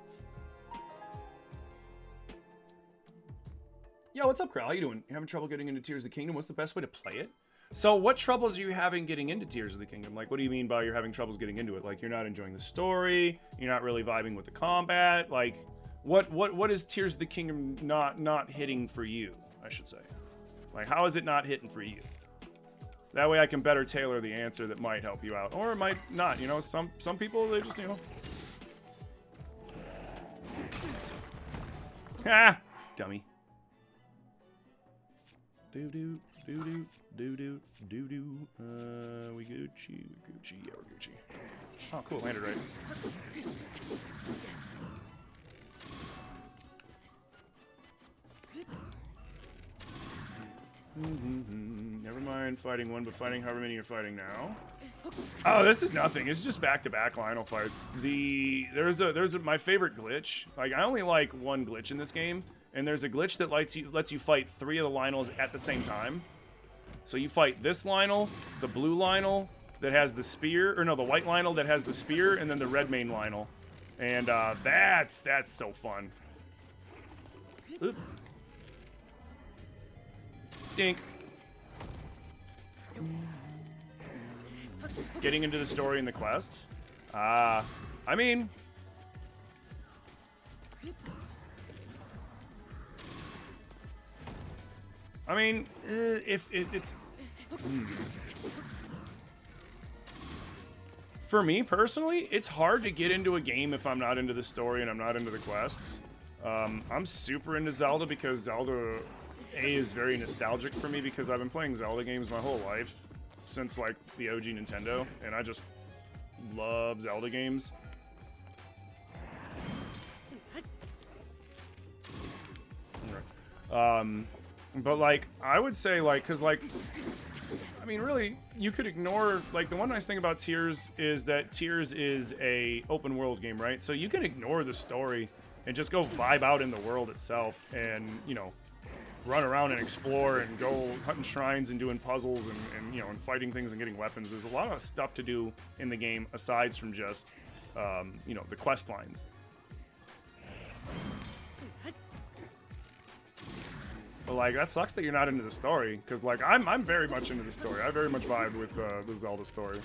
Yo, what's up, Kral? How you doing? You having trouble getting into Tears of the Kingdom? What's the best way to play it? So what troubles are you having getting into Tears of the Kingdom? Like, what do you mean by you're having troubles getting into it? Like, you're not enjoying the story? You're not really vibing with the combat? Like, what is Tears of the Kingdom not hitting for you, I should say? Like, how is it not hitting for you? That way I can better tailor the answer that might help you out. Or it might not, you know? Some people, they just, you know... Ah! Dummy. Do-do, do-do. Do-do, do-do. We Gucci. Yeah, we're Gucci. Oh, cool. Landed right. Never mind fighting one, but fighting however many you're fighting now. Oh, this is nothing. It's just back-to-back Lionel fights. There's my favorite glitch. Like, I only like one glitch in this game, and there's a glitch that lets you fight 3 of the Lionels at the same time. So you fight this Lionel, the blue Lionel that has the spear, or no, the white Lionel that has the spear, and then the red main Lionel. And that's so fun. Oop. Dink. Getting into the story and the quests. I mean... if it's... For me, personally, it's hard to get into a game if I'm not into the story and I'm not into the quests. I'm super into Zelda because Zelda is very nostalgic for me because I've been playing Zelda games my whole life since, like, the OG Nintendo, and I just love Zelda games. But, like, I would say, like, because, like, I mean, really, you could ignore, like, the one nice thing about Tears is that Tears is a open world game, right? So you can ignore the story and just go vibe out in the world itself and, you know, run around and explore and go hunting shrines and doing puzzles and you know, and fighting things and getting weapons. There's a lot of stuff to do in the game aside from just, you know, the quest lines. But, like, that sucks that you're not into the story, because, like, I'm very much into the story. I very much vibe with the Zelda story.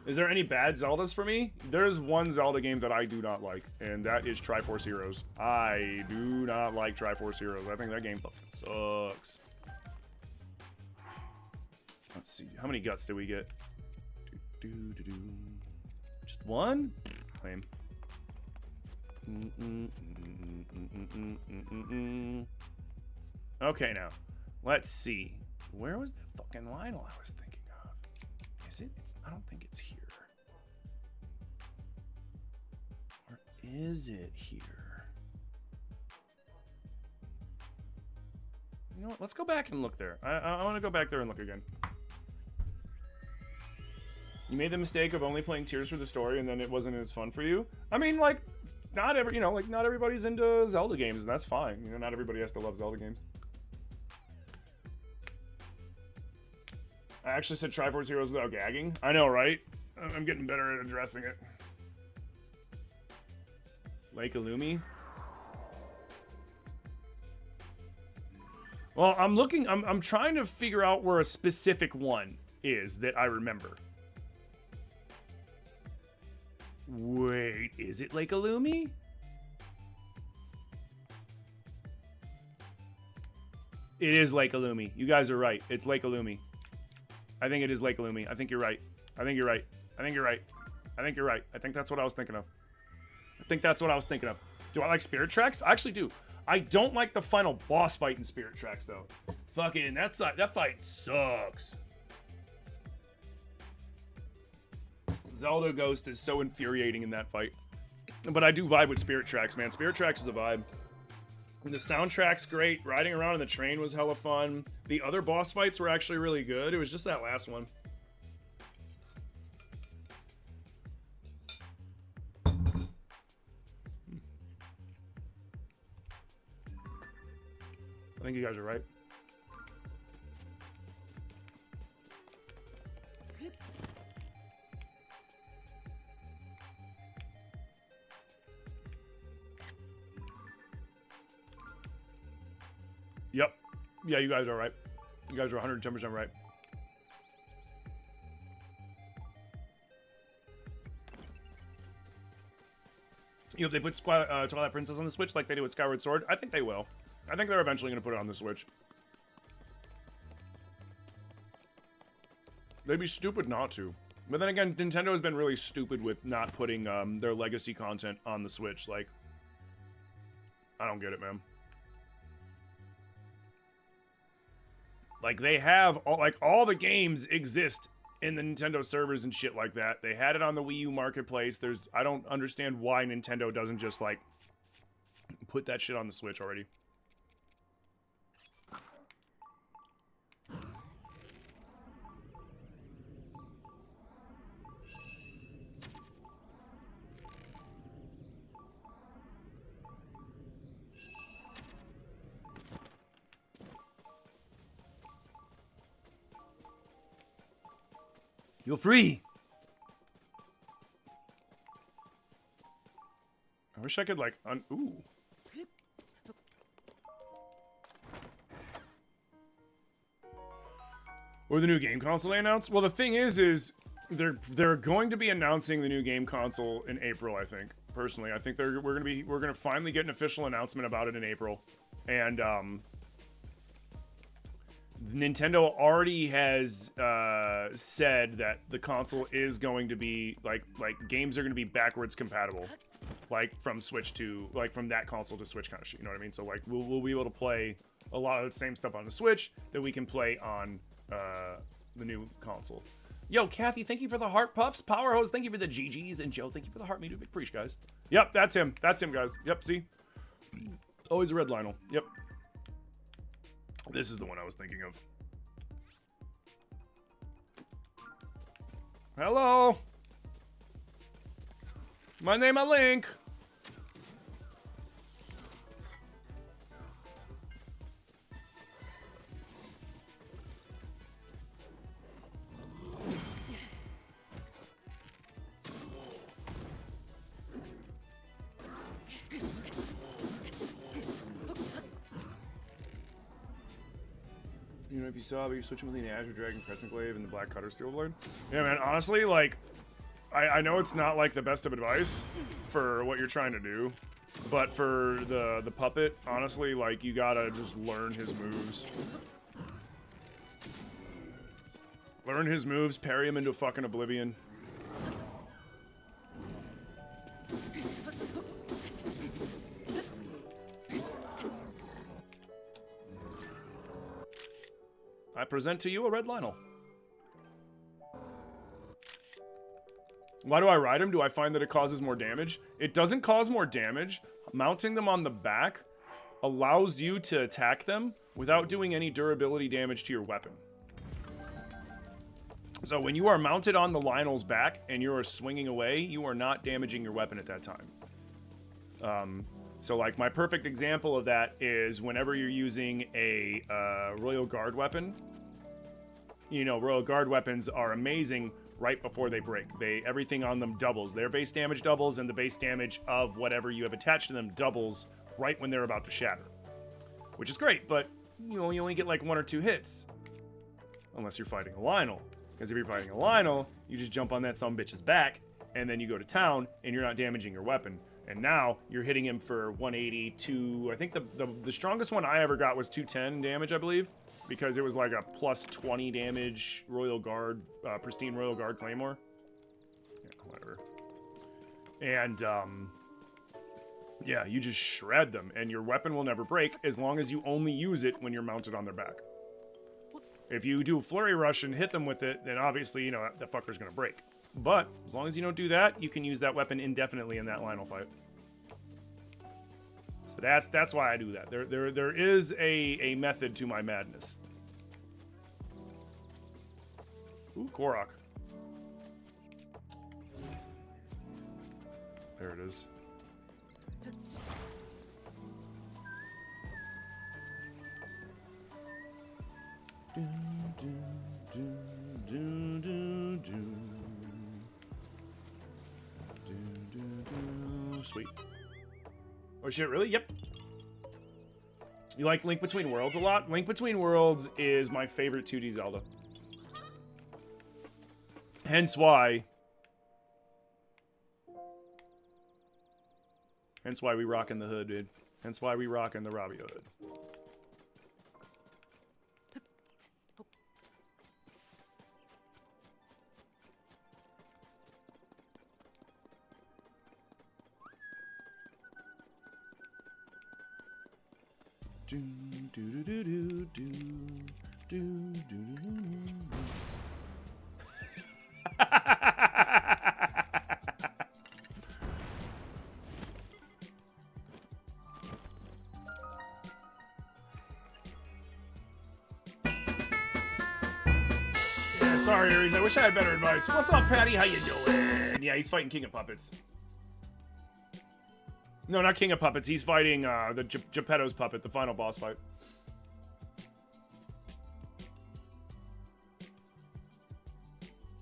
Is there any bad Zeldas for me? There's one Zelda game that I do not like, and that is Triforce Heroes. I do not like Triforce Heroes. I think that game fucking sucks. Let's see. How many guts do we get? Just one? Lame. Okay, now. Let's see. Where was the fucking Lionel I was thinking of? Is it? I don't think it's here. Or is it here? You know what? Let's go back and look there. I want to go back there and look again. You made the mistake of only playing Tears for the story, and then it wasn't as fun for you. I mean, like, not everybody's into Zelda games, and that's fine. You know, not everybody has to love Zelda games. I actually said Triforce Heroes without gagging. I know, right? I'm getting better at addressing it. Lake Illumi. Well, I'm trying to figure out where a specific one is that I remember. Wait, is it Lake Illumi? It is Lake Illumi. You guys are right. It's Lake Illumi. I think it is Lake Illumi. I think you're right. I think you're right. I think you're right. I think you're right. I think that's what I was thinking of. I think that's what I was thinking of. Do I like Spirit Tracks? I actually do. I don't like the final boss fight in Spirit Tracks, though. Fucking, that fight sucks. Zelda Ghost is so infuriating in that fight. But I do vibe with Spirit Tracks, man. Spirit Tracks is a vibe. The soundtrack's great. Riding around in the train was hella fun. The other boss fights were actually really good. It was just that last one. I think you guys are right. Yep. Yeah, you guys are right. You guys are 110% right. You know, if they put Twilight Princess on the Switch like they did with Skyward Sword, I think they will. I think they're eventually going to put it on the Switch. They'd be stupid not to. But then again, Nintendo has been really stupid with not putting their legacy content on the Switch. Like, I don't get it, man. Like, they have, all the games exist in the Nintendo servers and shit like that. They had it on the Wii U Marketplace. I don't understand why Nintendo doesn't just, like, put that shit on the Switch already. You're free. I wish I could like ooh. Or the new game console they announced? Well, the thing is they're going to be announcing the new game console in April, I think. Personally, I think we're gonna finally get an official announcement about it in April. And Nintendo already has said that the console is going to be like games are going to be backwards compatible, like from Switch to from that console to Switch kind of shit. You know what I mean? So like we'll be able to play a lot of the same stuff on the Switch that we can play on the new console. Yo, Kathy, thank you for the heart puffs. Power Hose, thank you for the GGs, and Joe, thank you for the heart me to big preach, guys. Yep, that's him. That's him, guys. Yep, see, always a red Lionel. Yep. This is the one I was thinking of. Hello. My name is Link. You know, if you saw, but you're switching between the Azure Dragon Crescent Glaive and the Black Cutter Steel Blade. Yeah, man, honestly, like, I know it's not, like, the best of advice for what you're trying to do, but for the puppet, honestly, like, you gotta just learn his moves. Learn his moves, parry him into fucking oblivion. I present to you a red Lionel. Why do I ride him? Do I find that it causes more damage? It doesn't cause more damage. Mounting them on the back allows you to attack them without doing any durability damage to your weapon. So when you are mounted on the Lionel's back and you are swinging away, you are not damaging your weapon at that time. So like my perfect example of that is whenever you're using a Royal Guard weapon. You know, Royal Guard weapons are amazing right before they break. Everything on them doubles. Their base damage doubles, and the base damage of whatever you have attached to them doubles right when they're about to shatter. Which is great, but you know, you only get like 1 or 2 hits. Unless you're fighting a Lionel. Because if you're fighting a Lionel, you just jump on that sumbitch's back, and then you go to town, and you're not damaging your weapon. And now you're hitting him for 182. I think the strongest one I ever got was 210 damage, I believe, because it was like a plus 20 damage Royal Guard, pristine Royal Guard Claymore. Yeah, whatever. And yeah, you just shred them, and your weapon will never break as long as you only use it when you're mounted on their back. If you do a flurry rush and hit them with it, then obviously, you know, that fucker's gonna break. But as long as you don't do that, you can use that weapon indefinitely in that Lionel fight. So that's why I do that. There is a method to my madness. Ooh, Korok. There it is. Sweet. Oh shit, really? Yep. You like Link Between Worlds a lot? Link Between Worlds is my favorite 2D Zelda. Hence why we rockin' the hood, dude. Hence why we rockin' the Robbie hood. Do do do do do do do do. Yeah, sorry, Aries. I wish I had better advice. What's up, Patty? How you doing? Yeah, he's fighting King of Puppets. No, not King of Puppets. He's fighting the Geppetto's puppet, the final boss fight.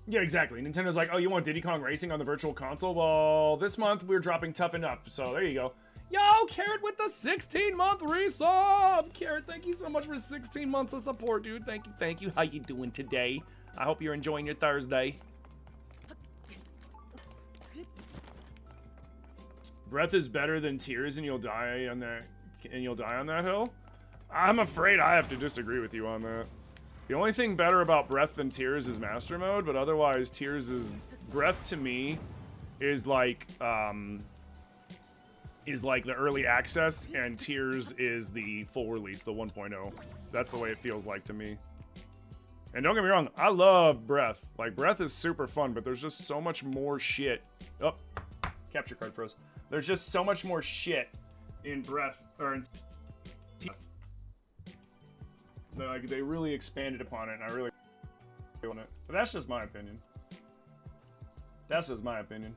Yeah, exactly. Nintendo's like, oh, you want Diddy Kong Racing on the Virtual Console? Well, this month we're dropping Toughen Up, so there you go. Yo, Carrot with the 16-month resub! Carrot, thank you so much for 16 months of support, dude. Thank you, thank you. How you doing today? I hope you're enjoying your Thursday. Breath is better than Tears, and you'll die on that. And you'll die on that hill. I'm afraid I have to disagree with you on that. The only thing better about Breath than Tears is Master Mode, but otherwise, Tears is Breath to me is like the early access, and Tears is the full release, the 1.0. That's the way it feels like to me. And don't get me wrong, I love Breath. Like Breath is super fun, but there's just so much more shit. Oh, capture card froze. There's just so much more shit in Breath, or in like they really expanded upon it, and I really want it. But that's just my opinion. That's just my opinion.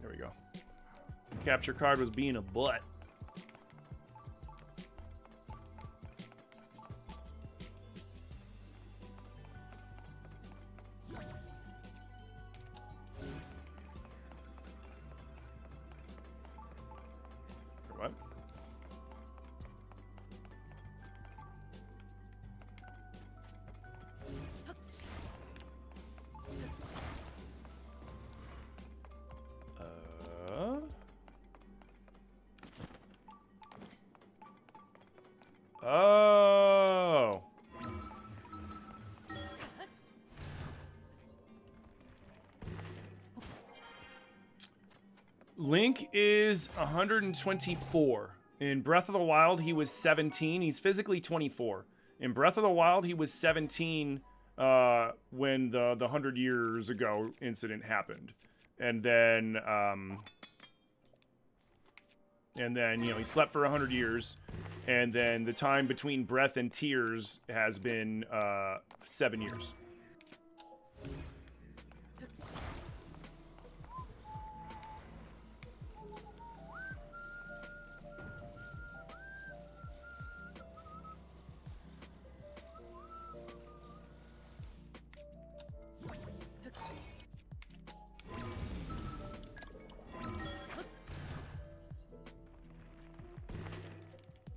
There we go. Capture card was being a butt. What? Oh. Link is 124. In Breath of the Wild, he was 17. He's physically 24. In Breath of the Wild, he was 17 when the 100 years ago incident happened. And then, you know, he slept for 100 years. And then the time between Breath and Tears has been 7 years.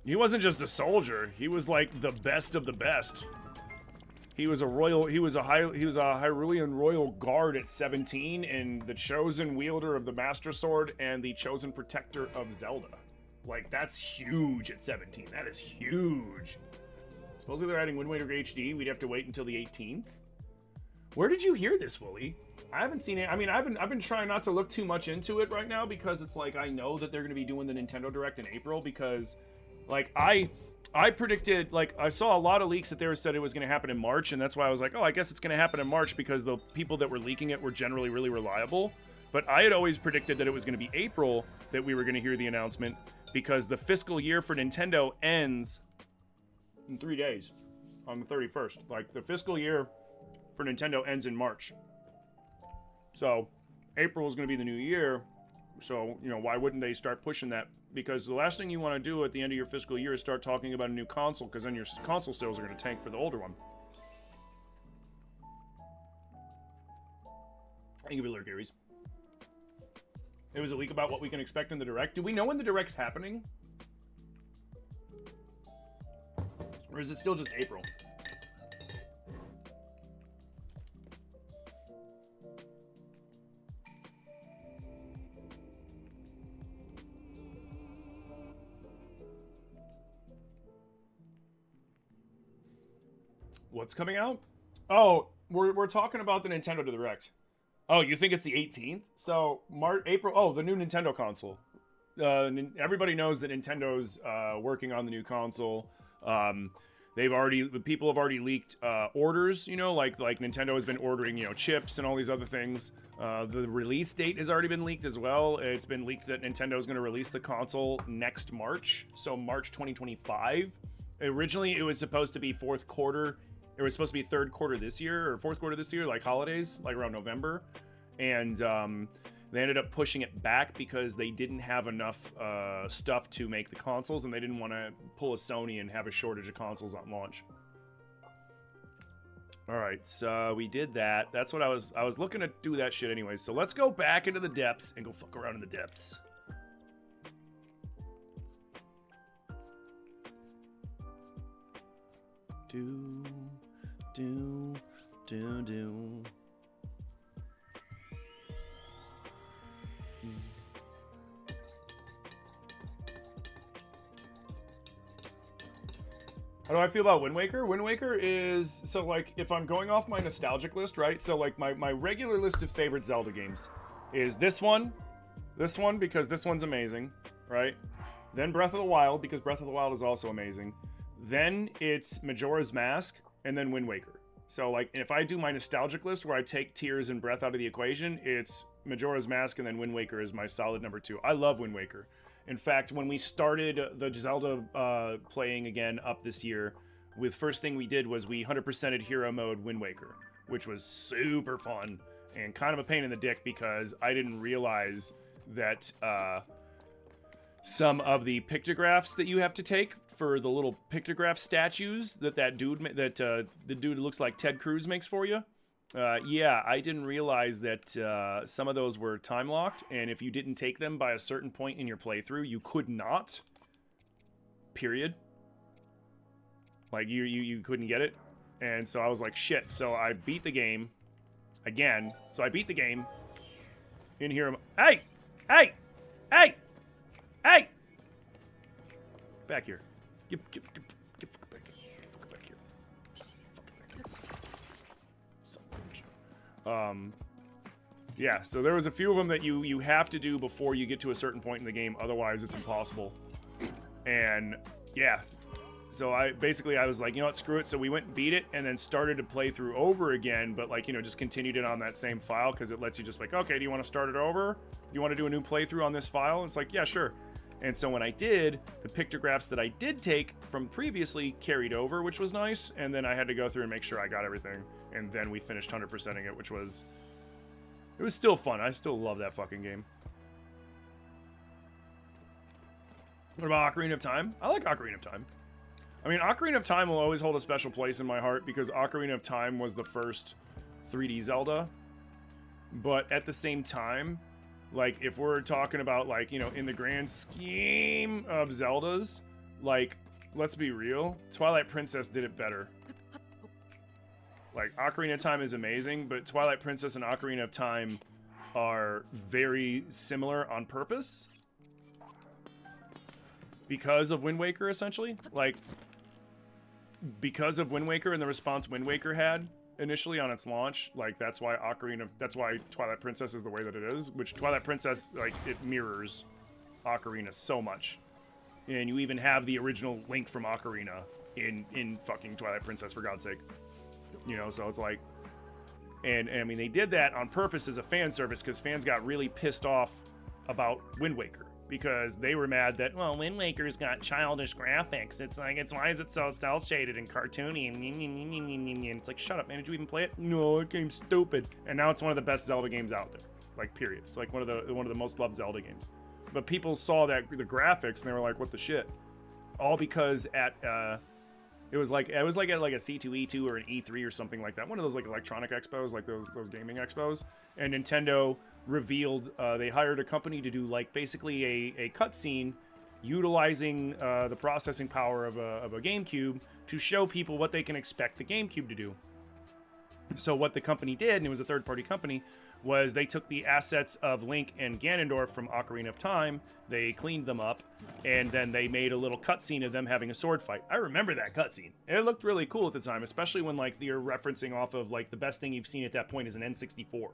He wasn't just a soldier, he was like the best of the best. He was a Hyrulean royal guard at 17, and the chosen wielder of the Master Sword and the chosen protector of Zelda. Like, that's huge at 17. That is huge. Supposedly they're adding Wind Waker HD. We'd have to wait until the 18th. Where did you hear this, Wooly? I haven't seen it. I mean, I've been trying not to look too much into it right now because it's like I know that they're going to be doing the Nintendo Direct in April because, like, I predicted, like, I saw a lot of leaks that they said it was going to happen in March, and that's why I was like, oh, I guess it's going to happen in March because the people that were leaking it were generally really reliable. But I had always predicted that it was going to be April that we were going to hear the announcement because the fiscal year for Nintendo ends in 3 days on the 31st. Like, the fiscal year for Nintendo ends in March. So, April is going to be the new year. So, you know, why wouldn't they start pushing that? Because the last thing you want to do at the end of your fiscal year is start talking about a new console, because then your console sales are going to tank for the older one. Thank you, Lurk Aries. It was a leak about what we can expect in the Direct. Do we know when the Direct's happening? Or is it still just April? What's coming out? Oh, we're talking about the Nintendo Direct. Oh, you think it's the 18th? So April. Oh, the new Nintendo console. Everybody knows that Nintendo's working on the new console. People have already leaked orders. You know, like Nintendo has been ordering, you know, chips and all these other things. The release date has already been leaked as well. It's been leaked that Nintendo is going to release the console next March, so March 2025. Originally, it was supposed to be fourth quarter. It was supposed to be third quarter this year or fourth quarter this year, like holidays, like around November. And they ended up pushing it back because they didn't have enough stuff to make the consoles, and they didn't want to pull a Sony and have a shortage of consoles on launch. All right, so we did that. That's what I was looking to do that shit anyways. So let's go back into the depths and go fuck around in the depths. Do. How do I feel about Wind Waker? Wind Waker is, so like, if I'm going off my nostalgic list, right? So like my regular list of favorite Zelda games is this one, because this one's amazing, right? Then Breath of the Wild, because Breath of the Wild is also amazing. Then it's Majora's Mask, and then Wind Waker. So, like, if I do my nostalgic list where I take Tears and Breath out of the equation, it's Majora's Mask and then Wind Waker is my solid number 2. I love Wind Waker. In fact, when we started the Zelda playing again up this year, the first thing we did was we 100%ed Hero Mode Wind Waker, which was super fun and kind of a pain in the dick because I didn't realize that some of the pictographs that you have to take for the little pictograph statues that the dude looks like Ted Cruz makes for you. Yeah, I didn't realize that some of those were time locked, and if you didn't take them by a certain point in your playthrough, you could not. Period. Like you couldn't get it, and so I was like, shit. So I beat the game again. So I beat the game in here. Hey, back here. Get back here. Yeah, so there was a few of them that you have to do before you get to a certain point in the game, otherwise it's impossible. And yeah, so I was like, you know what, screw it. So we went and beat it and then started to play through over again, but like, you know, just continued it on that same file because it lets you just like, okay, do you want to start it over? Do you want to do a new playthrough on this file? And it's like, yeah, sure. And so when I did, the pictographs that I did take from previously carried over, which was nice. And then I had to go through and make sure I got everything. And then we finished 100%ing it, which was... It was still fun. I still love that fucking game. What about Ocarina of Time? I like Ocarina of Time. I mean, Ocarina of Time will always hold a special place in my heart because Ocarina of Time was the first 3D Zelda. But at the same time... Like, if we're talking about, like, you know, in the grand scheme of Zeldas, like, let's be real, Twilight Princess did it better. Like, Ocarina of Time is amazing, but Twilight Princess and Ocarina of Time are very similar on purpose. Because of Wind Waker, essentially. Like, because of Wind Waker and the response Wind Waker had initially on its launch, like, that's why Twilight Princess is the way that it is, which Twilight Princess, like, it mirrors Ocarina so much. And you even have the original Link from Ocarina in fucking Twilight Princess, for God's sake. You know, so it's like, and I mean, they did that on purpose as a fan service because fans got really pissed off about Wind Waker because they were mad that, well, Wind Waker's got childish graphics. It's like, why is it so cel shaded and cartoony and it's like, shut up, man. Did you even play it? No, that game's stupid. And now it's one of the best Zelda games out there, like, period. It's like one of the most loved Zelda games. But people saw that the graphics and they were like, what the shit? All because it was like at a C2E2 or an E3 or something like that. One of those like electronic expos, like those gaming expos. And Nintendo revealed they hired a company to do like basically a cutscene utilizing the processing power of a GameCube to show people what they can expect the GameCube to do. So what the company did, and it was a third-party company, was they took the assets of Link and Ganondorf from Ocarina of Time, they cleaned them up, and then they made a little cutscene of them having a sword fight. I remember that cutscene. It looked really cool at the time, especially when like you're referencing off of like the best thing you've seen at that point is an N64.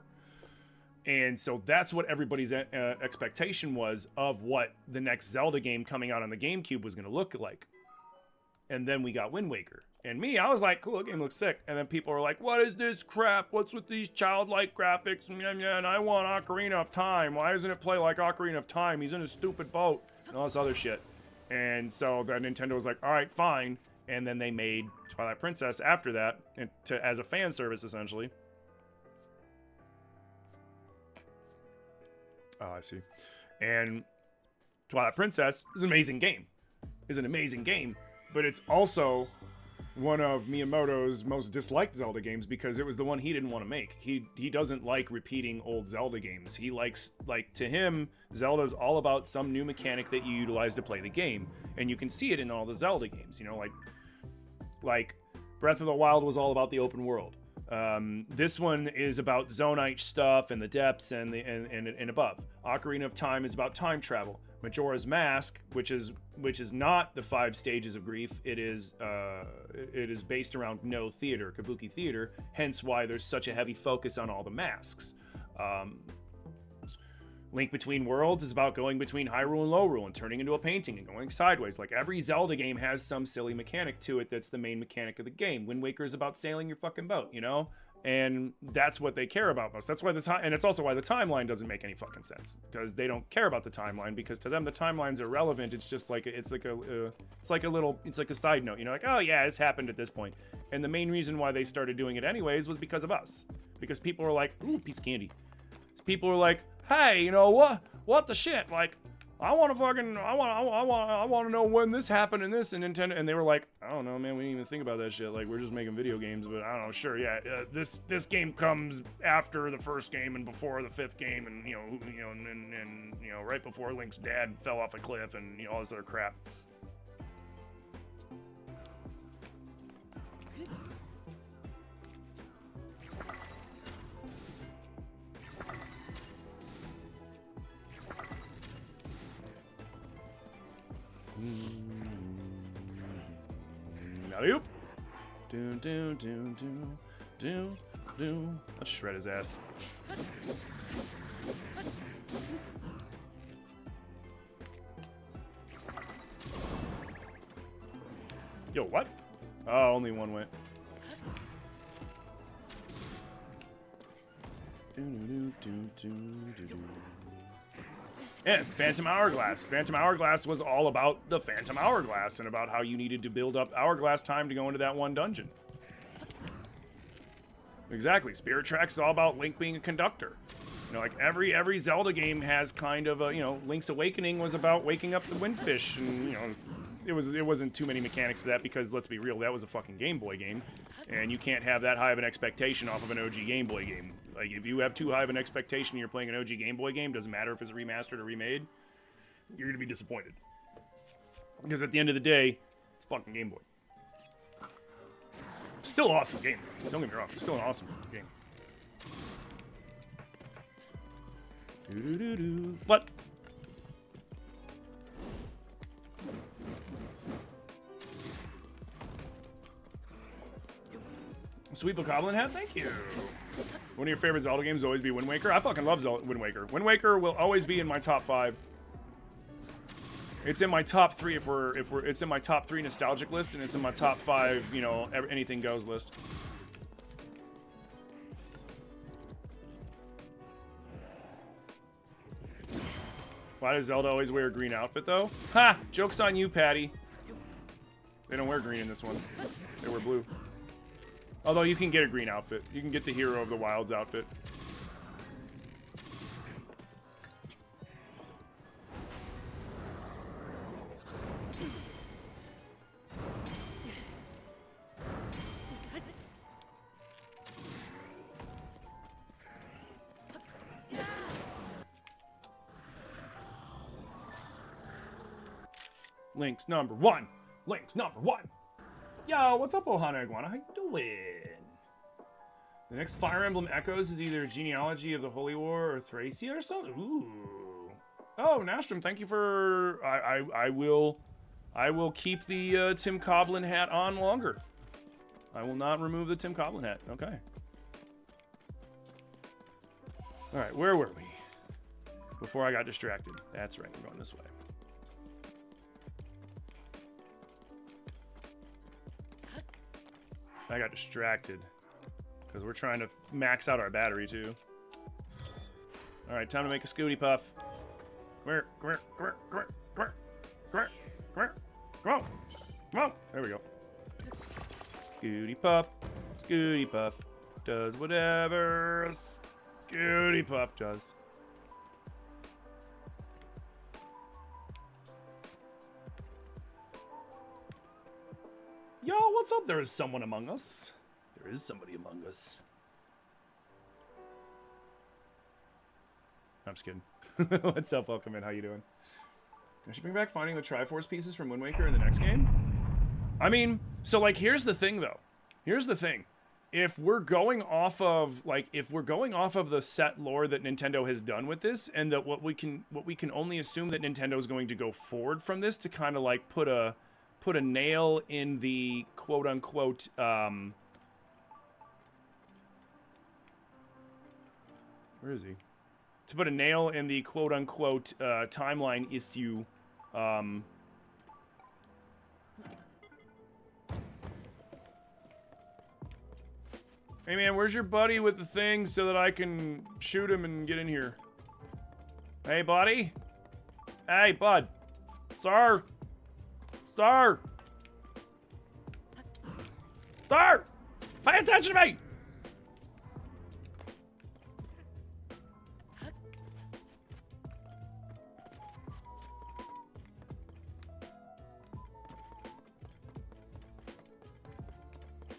And so that's what everybody's expectation was of what the next Zelda game coming out on the GameCube was going to look like. And then we got Wind Waker. And me, I was like, cool, that game looks sick. And then people were like, what is this crap? What's with these childlike graphics? And I want Ocarina of Time. Why doesn't it play like Ocarina of Time? He's in a stupid boat. And all this other shit. And so then Nintendo was like, all right, fine. And then they made Twilight Princess after that as a fan service, essentially. Oh, I see. And Twilight Princess is an amazing game. But it's also one of Miyamoto's most disliked Zelda games because it was the one he didn't want to make. He doesn't like repeating old Zelda games. He likes, like, to him, Zelda's all about some new mechanic that you utilize to play the game. And you can see it in all the Zelda games, you know, like Breath of the Wild was all about the open world. This one is about Zonite stuff and the depths and above. Ocarina of Time is about time travel. Majora's Mask, which is not the 5 stages of grief, it is based around no theater, kabuki theater, hence why there's such a heavy focus on all the masks. Link Between Worlds is about going between Hyrule and Lorule and turning into a painting and going sideways. Like, every Zelda game has some silly mechanic to it that's the main mechanic of the game. Wind Waker is about sailing your fucking boat, you know? And that's what they care about most. That's why and it's also why the timeline doesn't make any fucking sense, because they don't care about the timeline, because to them the timeline's irrelevant. It's just like it's like a side note, you know, like, oh yeah, this happened at this point. And the main reason why they started doing it anyways was because of us, because people were like, ooh, piece of candy. So people were like, hey, you know what the shit, like, I want to know when this happened and this, and Nintendo, and they were like, I don't know, man, we didn't even think about that shit. Like, we're just making video games, but I don't know, sure, yeah, this game comes after the first game and before the 5th game, and and right before Link's dad fell off a cliff, and all this other crap. Alley-oop. Let's shred his ass. Yo, what? Oh, only one went. And Phantom Hourglass. Phantom Hourglass was all about the Phantom Hourglass and about how you needed to build up hourglass time to go into that one dungeon. Exactly. Spirit Tracks is all about Link being a conductor. You know, like every Zelda game has kind of a, Link's Awakening was about waking up the Windfish, and it wasn't too many mechanics to that, because let's be real, that was a fucking Game Boy game, and you can't have that high of an expectation off of an OG Game Boy game. Like, if you have too high of an expectation and you're playing an OG Game Boy game, doesn't matter if it's remastered or remade, you're gonna be disappointed. Because at the end of the day, it's fucking Game Boy. Still an awesome game. Don't get me wrong. Still an awesome game. Doo-doo-doo-doo. What? Sweet Bokoblin hat, thank you. One of your favorite Zelda games will always be Wind Waker. I fucking love Wind Waker. Wind Waker will always be in my top 5. It's in my top 3 it's in my top 3 nostalgic list, and it's in my top 5, you know, anything goes list. Why does Zelda always wear a green outfit though? Ha! Joke's on you, Patty. They don't wear green in this one. They wear blue. Although you can get a green outfit. You can get the Hero of the Wilds outfit. Link's number 1. Link's number 1. Yo, what's up, Ohana Iguana? How you doing? The next Fire Emblem Echoes is either Genealogy of the Holy War or Thracia or something. Ooh. Oh, Nastrom, thank you for. I will keep the Tim Coblin hat on longer. I will not remove the Tim Coblin hat. Okay. All right, where were we? Before I got distracted. That's right. We're going this way. I got distracted because we're trying to max out our battery too. All right, time to make a Scooty Puff. Come here, come here, come here, come here, come here, come here, come here, come on, come on. There we go. Scooty Puff, Scooty Puff does whatever a Scooty Puff does. Yo, what's up? There is someone among us. There is somebody among us. I'm just kidding. What's up? Welcome in. How you doing? I should bring back finding the Triforce pieces from Wind Waker in the next game. I mean, so like, here's the thing though. Here's the thing. If we're going off of the set lore that Nintendo has done with this, and that what we can only assume that Nintendo is going to go forward from this to kind of like put a nail in the quote-unquote, where is he? To put a nail in the quote-unquote timeline issue, hey man, where's your buddy with the thing so that I can shoot him and get in here? Hey buddy? Hey bud. Sir? Sir! Sir! Pay attention to me! Who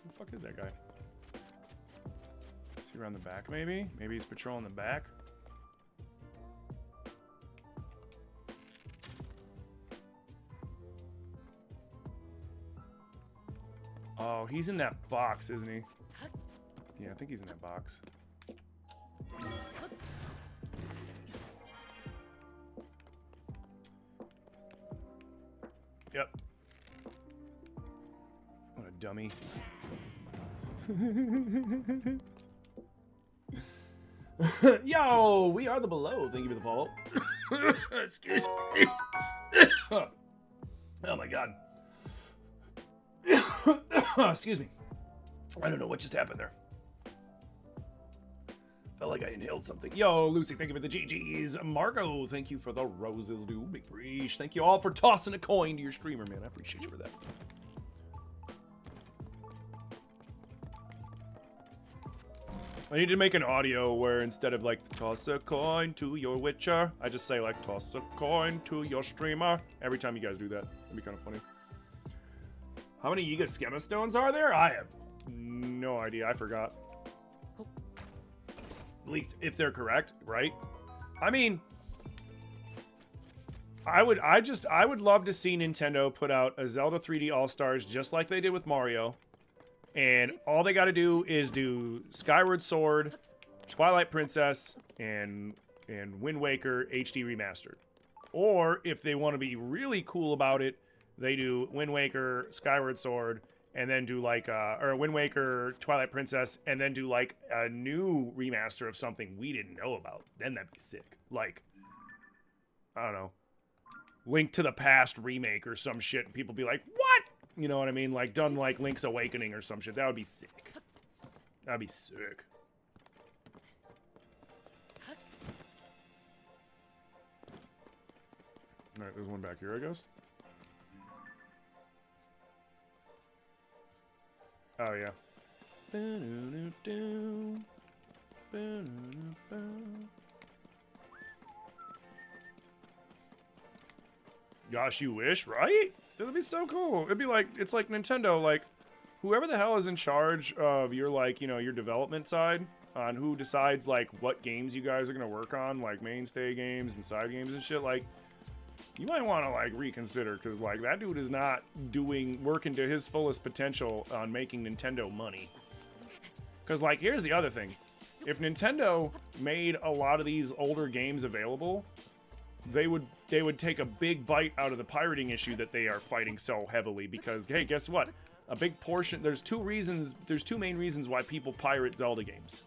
the fuck is that guy? Is he around the back maybe? Maybe he's patrolling the back? Oh, he's in that box, isn't he? Yeah, I think he's in that box. Yep. What a dummy. Yo, we are the below. Thank you for the follow. Excuse me. Oh my god. Excuse me. I don't know what just happened there. Felt like I inhaled something. Yo, Lucy, thank you for the GGs. Marco, thank you for the roses, dude. Big breach. Thank you all for tossing a coin to your streamer, man. I appreciate you for that. I need to make an audio where instead of like, toss a coin to your Witcher, I just say like, toss a coin to your streamer. Every time you guys do that. It'd be kind of funny. How many Yiga Schema Stones are there? I have no idea. I forgot. At least if they're correct, right? I mean, I would love to see Nintendo put out a Zelda 3D All-Stars just like they did with Mario. And all they got to do is do Skyward Sword, Twilight Princess, and Wind Waker HD Remastered. Or if they want to be really cool about it, they do Wind Waker, Skyward Sword, and then do like or Wind Waker, Twilight Princess, and then do like a new remaster of something we didn't know about. Then that'd be sick. Like, I don't know, Link to the Past remake or some shit, and people be like, what? You know what I mean? Like, done like Link's Awakening or some shit. That would be sick. That'd be sick. Alright, there's one back here, I guess. Oh, yeah. Gosh, you wish, right? That'd be so cool. It'd be like, it's like Nintendo, like, whoever the hell is in charge of your, like, you know, your development side on who decides, like, what games you guys are gonna work on, like, mainstay games and side games and shit, like, you might want to, like, reconsider, because, like, that dude is not working to his fullest potential on making Nintendo money. Because, like, here's the other thing. If Nintendo made a lot of these older games available, they would take a big bite out of the pirating issue that they are fighting so heavily, because, hey, guess what? A big portion, there's two main reasons why people pirate Zelda games.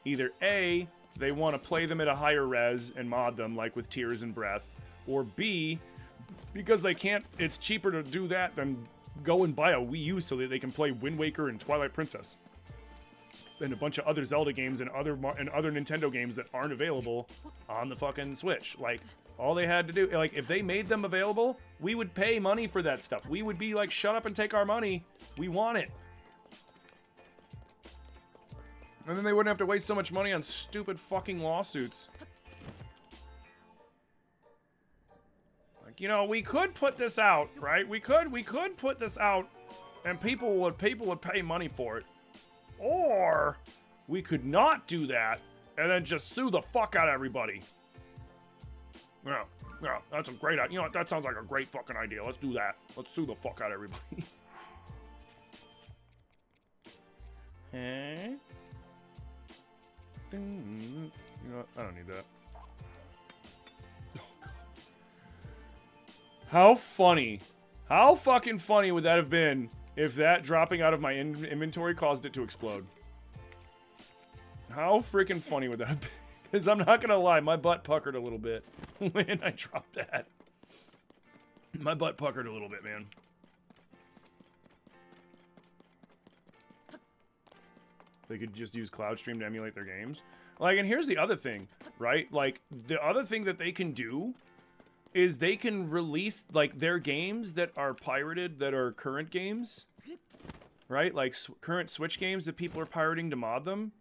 Either A, they want to play them at a higher res and mod them, like with Tears and Breath, or B, because they can't, it's cheaper to do that than go and buy a Wii U so that they can play Wind Waker and Twilight Princess. And a bunch of other Zelda games and other Nintendo games that aren't available on the fucking Switch. Like, all they had to do, like, if they made them available, we would pay money for that stuff. We would be like, shut up and take our money. We want it. And then they wouldn't have to waste so much money on stupid fucking lawsuits. You know, we could put this out, right? We could put this out, and people would pay money for it. Or we could not do that and then just sue the fuck out of everybody. Yeah, that's a great idea. You know what? That sounds like a great fucking idea. Let's do that. Let's sue the fuck out of everybody. Hey. You know what? I don't need that. How funny. How fucking funny would that have been if that dropping out of my inventory caused it to explode? How freaking funny would that have been? Because I'm not gonna lie, my butt puckered a little bit when I dropped that. My butt puckered a little bit, man. They could just use CloudStream to emulate their games. Like, and here's the other thing, right? Like, the other thing that they can do is they can release, like, their games that are pirated, that are current games, right? Like, current Switch games that people are pirating to mod them.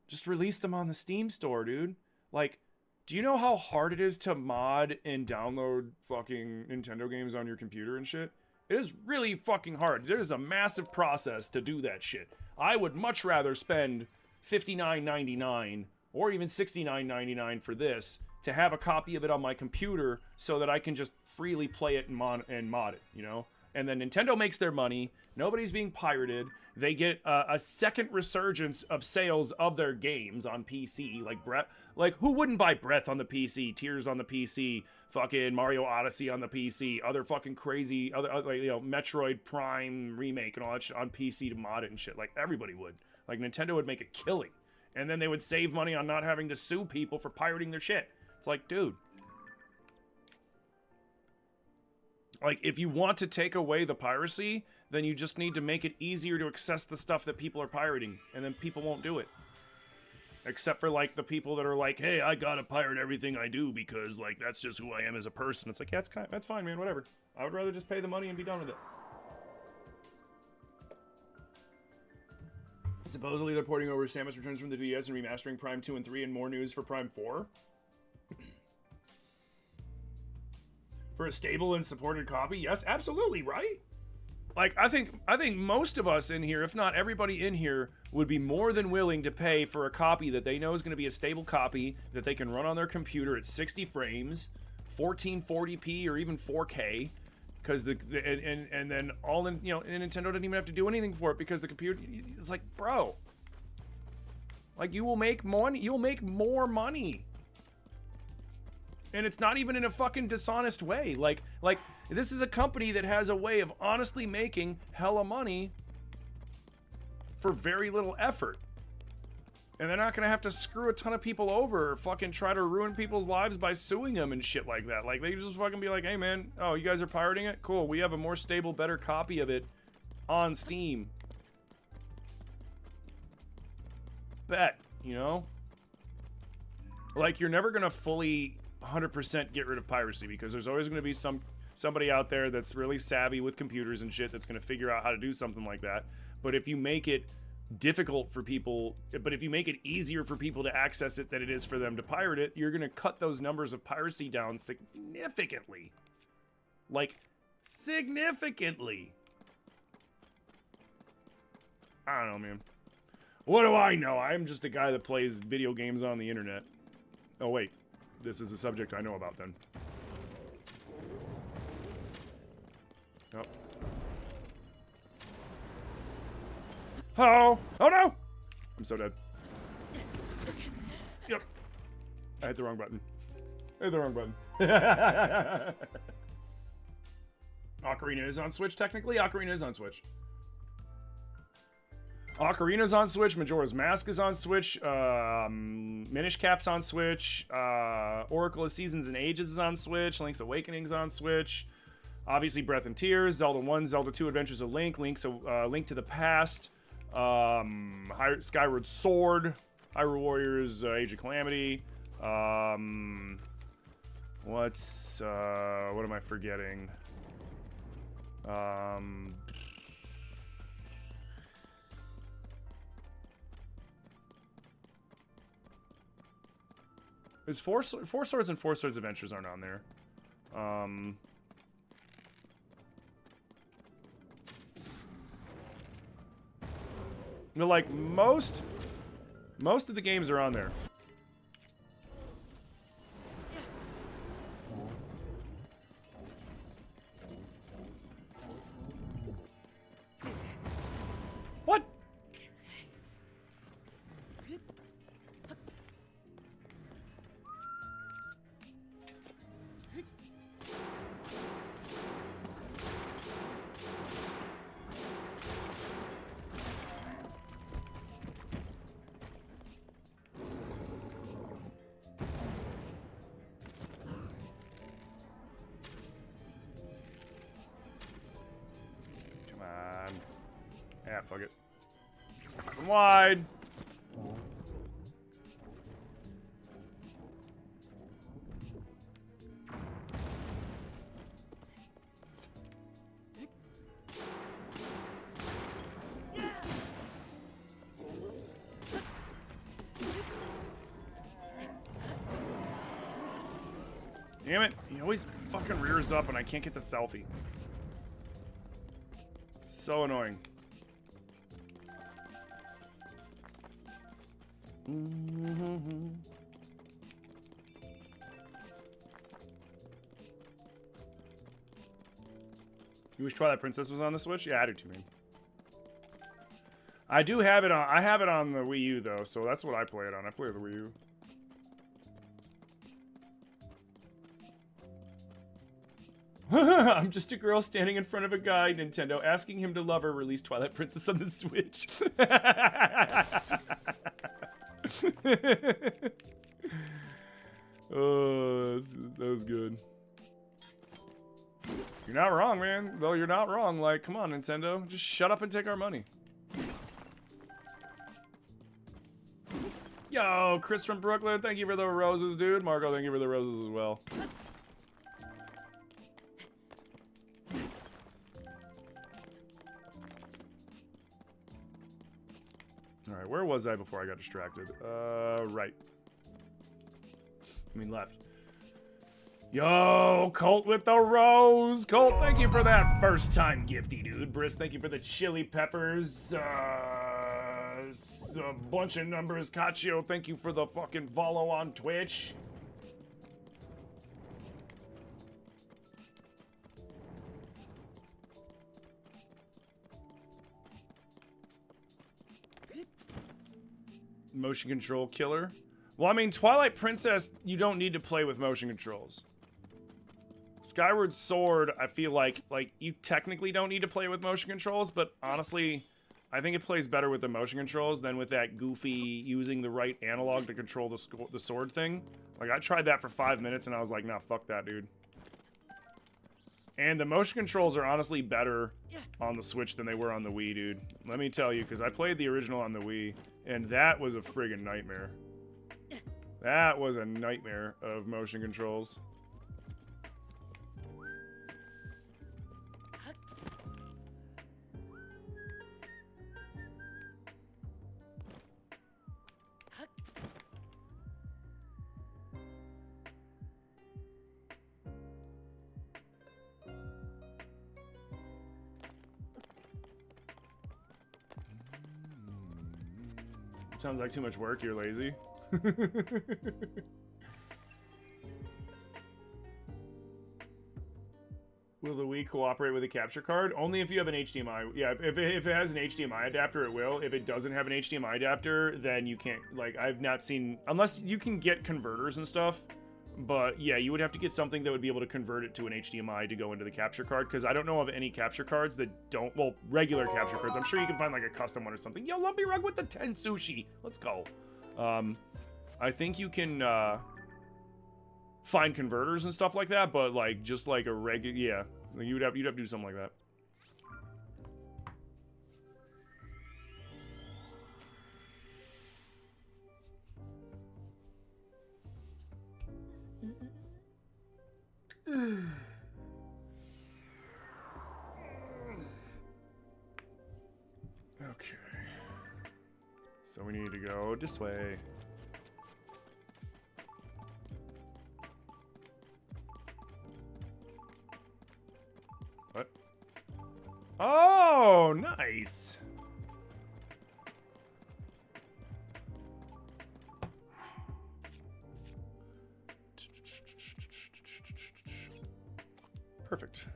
Just release them on the Steam store, dude. Like, do you know how hard it is to mod and download fucking Nintendo games on your computer and shit? It is really fucking hard. There is a massive process to do that shit. I would much rather spend $59.99 or even $69.99 for this to have a copy of it on my computer so that I can just freely play it and mod it, you know? And then Nintendo makes their money. Nobody's being pirated. They get a second resurgence of sales of their games on PC. Like, who wouldn't buy Breath on the PC, Tears on the PC, fucking Mario Odyssey on the PC, other fucking crazy, other like, you know, Metroid Prime remake and all that shit on PC to mod it and shit. Like, everybody would. Like, Nintendo would make a killing. And then they would save money on not having to sue people for pirating their shit. It's like, dude. Like, if you want to take away the piracy, then you just need to make it easier to access the stuff that people are pirating. And then people won't do it. Except for, like, the people that are like, hey, I gotta pirate everything I do because, like, that's just who I am as a person. It's like, yeah, that's fine, man, whatever. I would rather just pay the money and be done with it. Supposedly they're porting over Samus Returns from the DS and remastering Prime 2 and 3 and more news for Prime 4. For a stable and supported copy? Yes, absolutely, right? Like, I think most of us in here, if not everybody in here, would be more than willing to pay for a copy that they know is going to be a stable copy that they can run on their computer at 60 frames, 1440p or even 4K, because and then all in, you know, and Nintendo didn't even have to do anything for it because the computer, it's like, bro, like, you will make money, you'll make more money, and it's not even in a fucking dishonest way. Like this is a company that has a way of honestly making hella money for very little effort. And they're not gonna have to screw a ton of people over or fucking try to ruin people's lives by suing them and shit like that. Like, they just fucking be like, hey man, oh, you guys are pirating it? Cool, we have a more stable, better copy of it on Steam. Bet, you know? Like, you're never gonna fully 100% get rid of piracy because there's always gonna be somebody out there that's really savvy with computers and shit that's gonna figure out how to do something like that. But if you make it difficult for people, but if you make it easier for people to access it than it is for them to pirate it, you're gonna cut those numbers of piracy down significantly. Like, significantly. I don't know, man. What do I know? I'm just a guy that plays video games on the internet. Oh wait, this is a subject I know about then. Oh. Oh! Oh no! I'm so dead. Yep. I hit the wrong button. I hit the wrong button. Ocarina is on Switch, technically. Ocarina is on Switch. Ocarina's on Switch. Majora's Mask is on Switch. Minish Cap's on Switch. Oracle of Seasons and Ages is on Switch. Link's Awakening's on Switch. Obviously, Breath and Tears. Zelda 1, Zelda 2, Adventures of Link. Link to the Past. Skyward Sword, Hyrule Warriors, Age of Calamity. What am I forgetting? Is Four Swords and Four Swords Adventures aren't on there. But like most of the games are on there. What? Yeah, fuck it. Wide. Damn it, he always fucking rears up and I can't get the selfie. So annoying. You wish Twilight Princess was on the Switch? Yeah, I do too, man. I do have it on. I have it on the Wii U though, so that's what I play it on. I play the Wii U. I'm just a girl standing in front of a guy, Nintendo, asking him to love her, release Twilight Princess on the Switch. Oh, that was good. You're not wrong, man. Though you're not wrong. Like, come on, Nintendo. Just shut up and take our money. Yo, Chris from Brooklyn, thank you for the roses, dude. Marco, thank you for the roses as well. Alright, where was I before I got distracted? Right. I mean left. Yo, Colt with the rose! Colt, thank you for that first time gifty, dude. Briss, thank you for the chili peppers. A bunch of numbers. Caccio, thank you for the fucking follow on Twitch. motion control killer. Well, I mean, Twilight Princess, you don't need to play with motion controls. Skyward Sword, I feel like you technically don't need to play with motion controls, but honestly, I think it plays better with the motion controls than with that goofy using the right analog to control the sword thing. Like, I tried that for 5 minutes and I was like, nah, fuck that, dude. And the motion controls are honestly better on the Switch than they were on the Wii, dude. Let me tell you, because I played the original on the Wii, and that was a friggin' nightmare. That was a nightmare of motion controls. Sounds like too much work, you're lazy. Will the Wii cooperate with a capture card? Only if you have an HDMI. Yeah, if it has an HDMI adapter, it will. If it doesn't have an HDMI adapter, then you can't, like, I've not seen, unless you can get converters and stuff, but yeah, you would have to get something that would be able to convert it to an HDMI to go into the capture card, because I don't know of any capture cards that don't, well, regular capture cards. I'm sure you can find, like, a custom one or something. Yo, Lumpy Rug with the 10 sushi. Let's go. I think you can, find converters and stuff like that, but like just like a regular, yeah, you'd have to do something like that. Okay, so we need to go this way. What? Oh, nice. Perfect.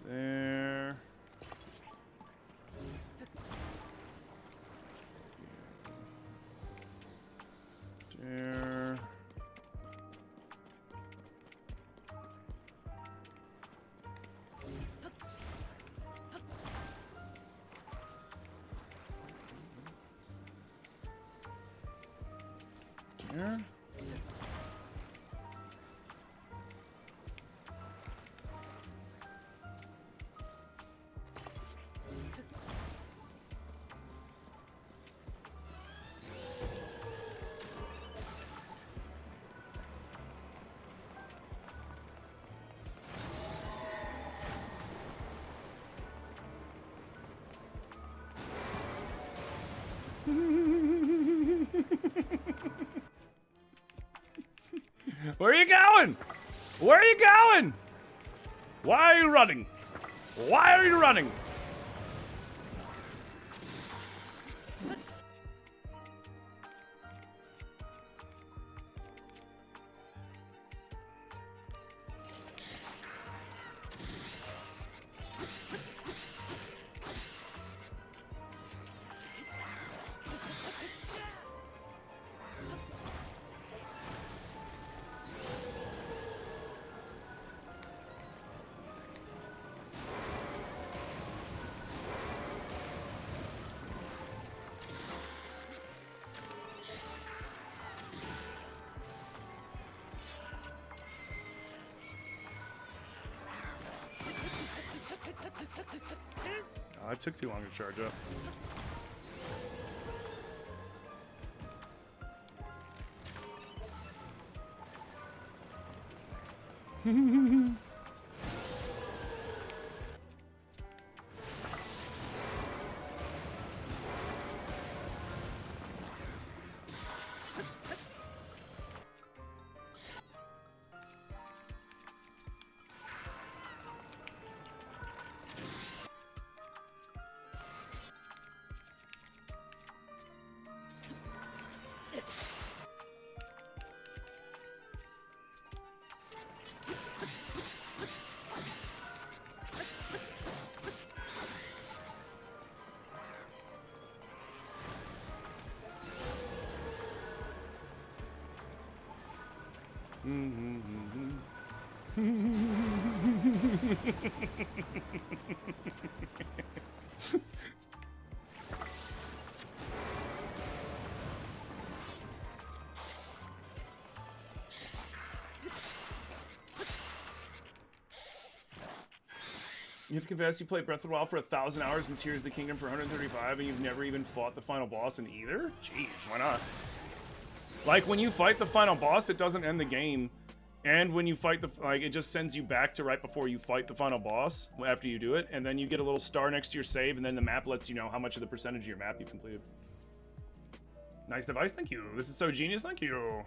There. There. There. Where are you going? Where are you going? Why are you running? Why are you running? it took too long to charge up. You have to confess you played Breath of the Wild for 1,000 hours and Tears of the Kingdom for 135 and you've never even fought the final boss in either? Jeez, why not? Like, when you fight the final boss, it doesn't end the game. And when you fight the, like, it just sends you back to right before you fight the final boss after you do it. And then you get a little star next to your save, and then the map lets you know how much of the percentage of your map you've completed. Nice device, thank you. This is so genius, thank you.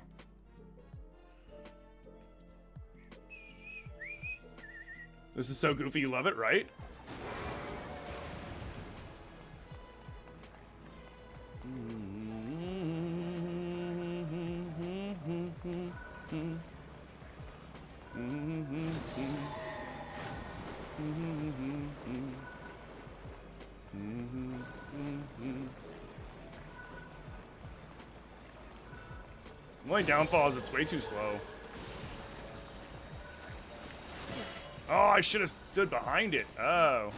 This is so goofy, you love it, right? My only downfall is it's way too slow. Oh, I should have stood behind it. Oh.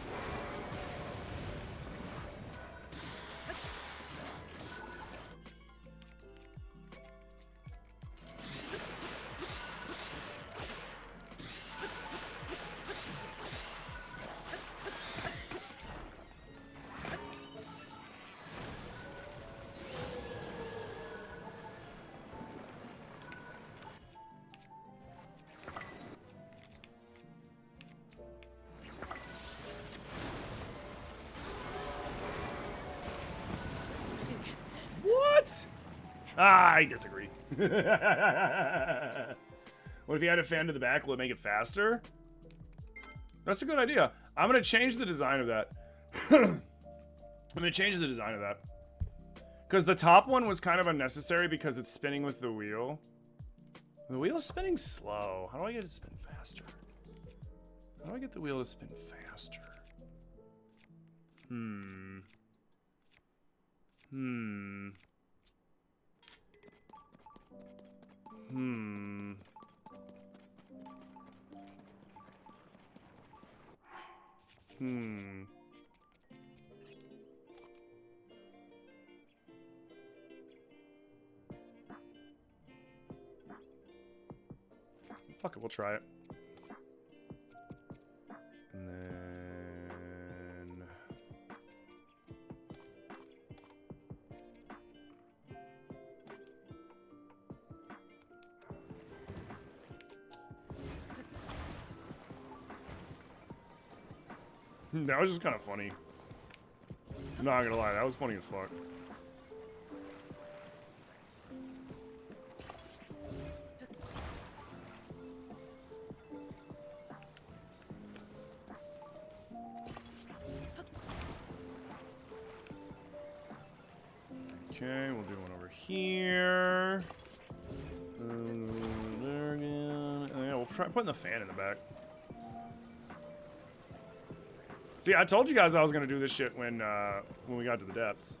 I disagree. What if you had a fan to the back? Will it make it faster? That's a good idea. I'm going to change the design of that. I'm going to change the design of that. Because the top one was kind of unnecessary because it's spinning with the wheel. The wheel is spinning slow. How do I get it to spin faster? How do I get the wheel to spin faster? Fuck it, we'll try it. And then... that was just kind of funny. Not gonna lie, that was funny as fuck. Okay, we'll do one over here. There again. Yeah, we'll try putting the fan in the back. See, I told you guys I was gonna do this shit when we got to the depths.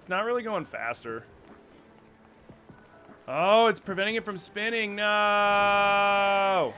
It's not really going faster. Oh, it's preventing it from spinning. No!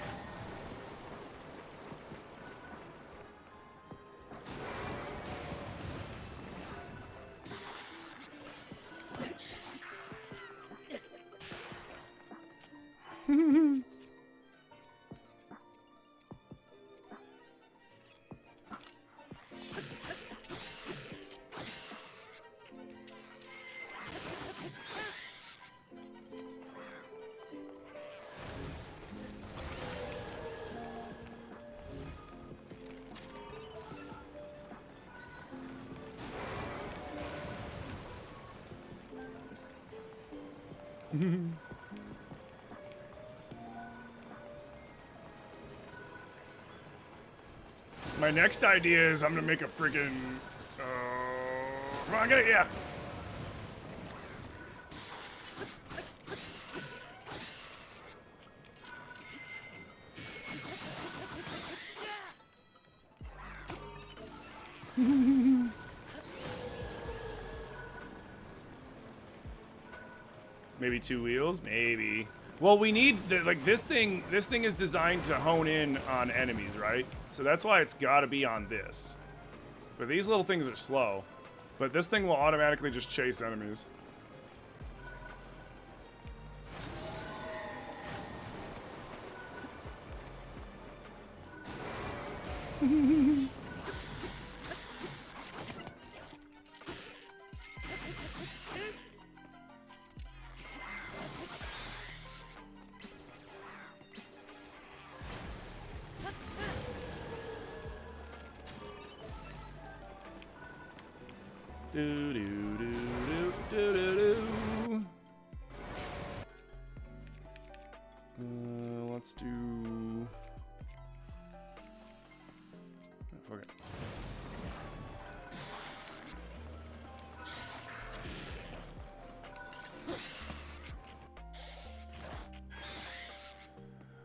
My next idea is I'm gonna make a freaking. I'm gonna, yeah. Maybe 2 wheels, maybe. Well, we need like this thing is designed to hone in on enemies, right? So that's why it's got to be on this. But these little things are slow. But this thing will automatically just chase enemies. Do do do do do do do. Let's do. Fuck it.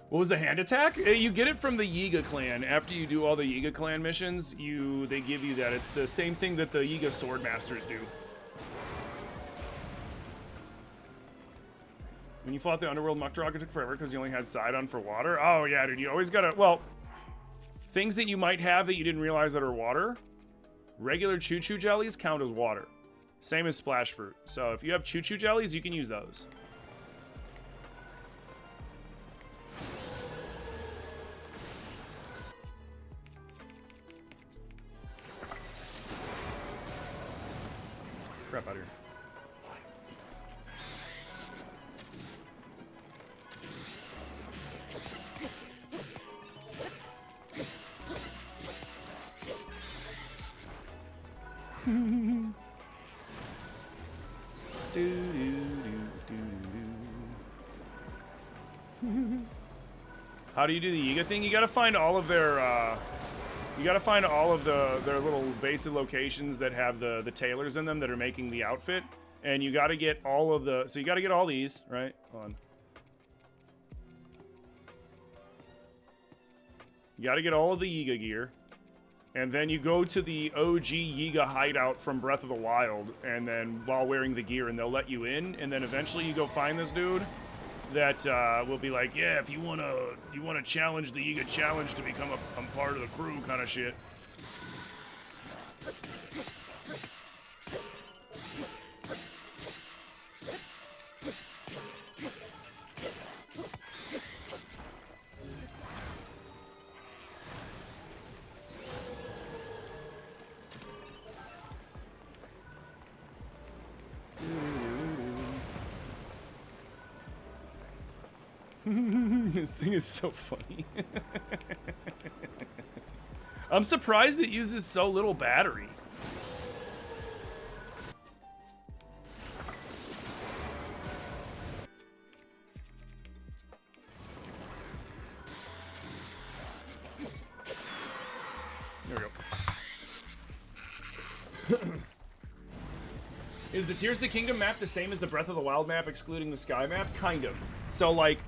What was the hand attack? You get it from the Yiga clan. After you do all the Yiga clan missions, they give you that. It's the same thing that the Yiga sword masters do. When you fought the underworld, Muktaraka took forever because you only had Sidon for water. Oh yeah, dude, you always gotta, well, things that you might have that you didn't realize that are water. Regular choo-choo jellies count as water. Same as splash fruit. So if you have choo-choo jellies, you can use those. Crap out of here. How do you do the Yiga thing? You gotta find all of their, their little basic locations that have the tailors in them that are making the outfit. And you gotta get all of the, so you gotta get all these, right? Hold on. You gotta get all of the Yiga gear. And then you go to the OG Yiga hideout from Breath of the Wild, and then while wearing the gear, and they'll let you in, and then eventually you go find this dude that will be like, yeah, if you wanna challenge the Yiga challenge to become a part of the crew kind of shit. This thing is so funny. I'm surprised it uses so little battery. There we go. Is the Tears of the Kingdom map the same as the Breath of the Wild map, excluding the Sky map? Kind of. So, like,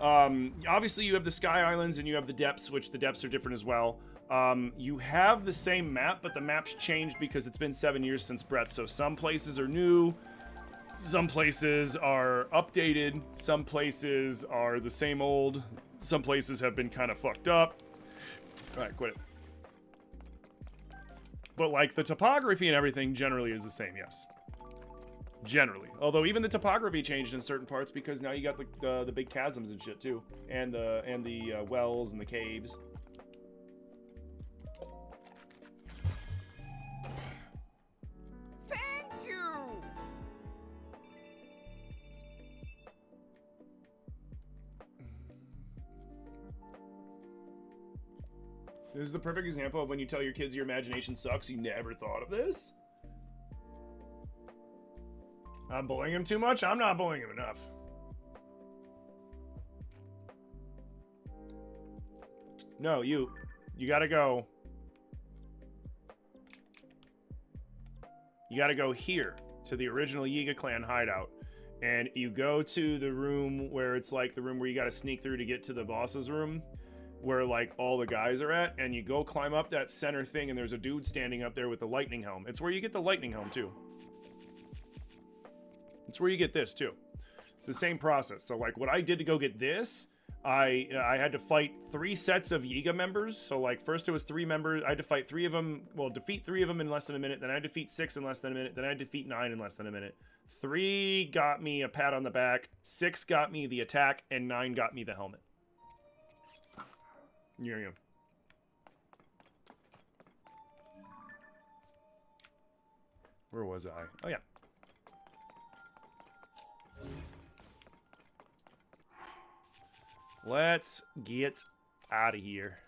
obviously you have the Sky Islands and you have the depths, which the depths are different as well. You have the same map, but the map's changed because it's been 7 years since Breath. So some places are new, some places are updated, some places are the same old, some places have been kind of fucked up. All right, quit it. But like the topography and everything generally is the same, yes. Generally. Although even the topography changed in certain parts because now you got the big chasms and shit too. And the wells and the caves. Thank you! This is the perfect example of when you tell your kids your imagination sucks, you never thought of this. I'm bullying him too much? I'm not bullying him enough. No, you gotta go. You gotta go here to the original Yiga clan hideout. And you go to the room where it's like the room where you gotta sneak through to get to the boss's room, where like all the guys are at, and you go climb up that center thing and there's a dude standing up there with the lightning helm. It's where you get the lightning helm too. It's where you get this too. It's the same process. So like what I did to go get this, I had to fight 3 sets of Yiga members. So like first it was 3 members. I had to fight 3 of them. Well, defeat 3 of them in less than a minute. Then I had to defeat 6 in less than a minute. Then I had to defeat 9 in less than a minute. 3 got me a pat on the back. 6 got me the attack, and 9 got me the helmet. Yeah. Where was I? Oh yeah. Let's get out of here.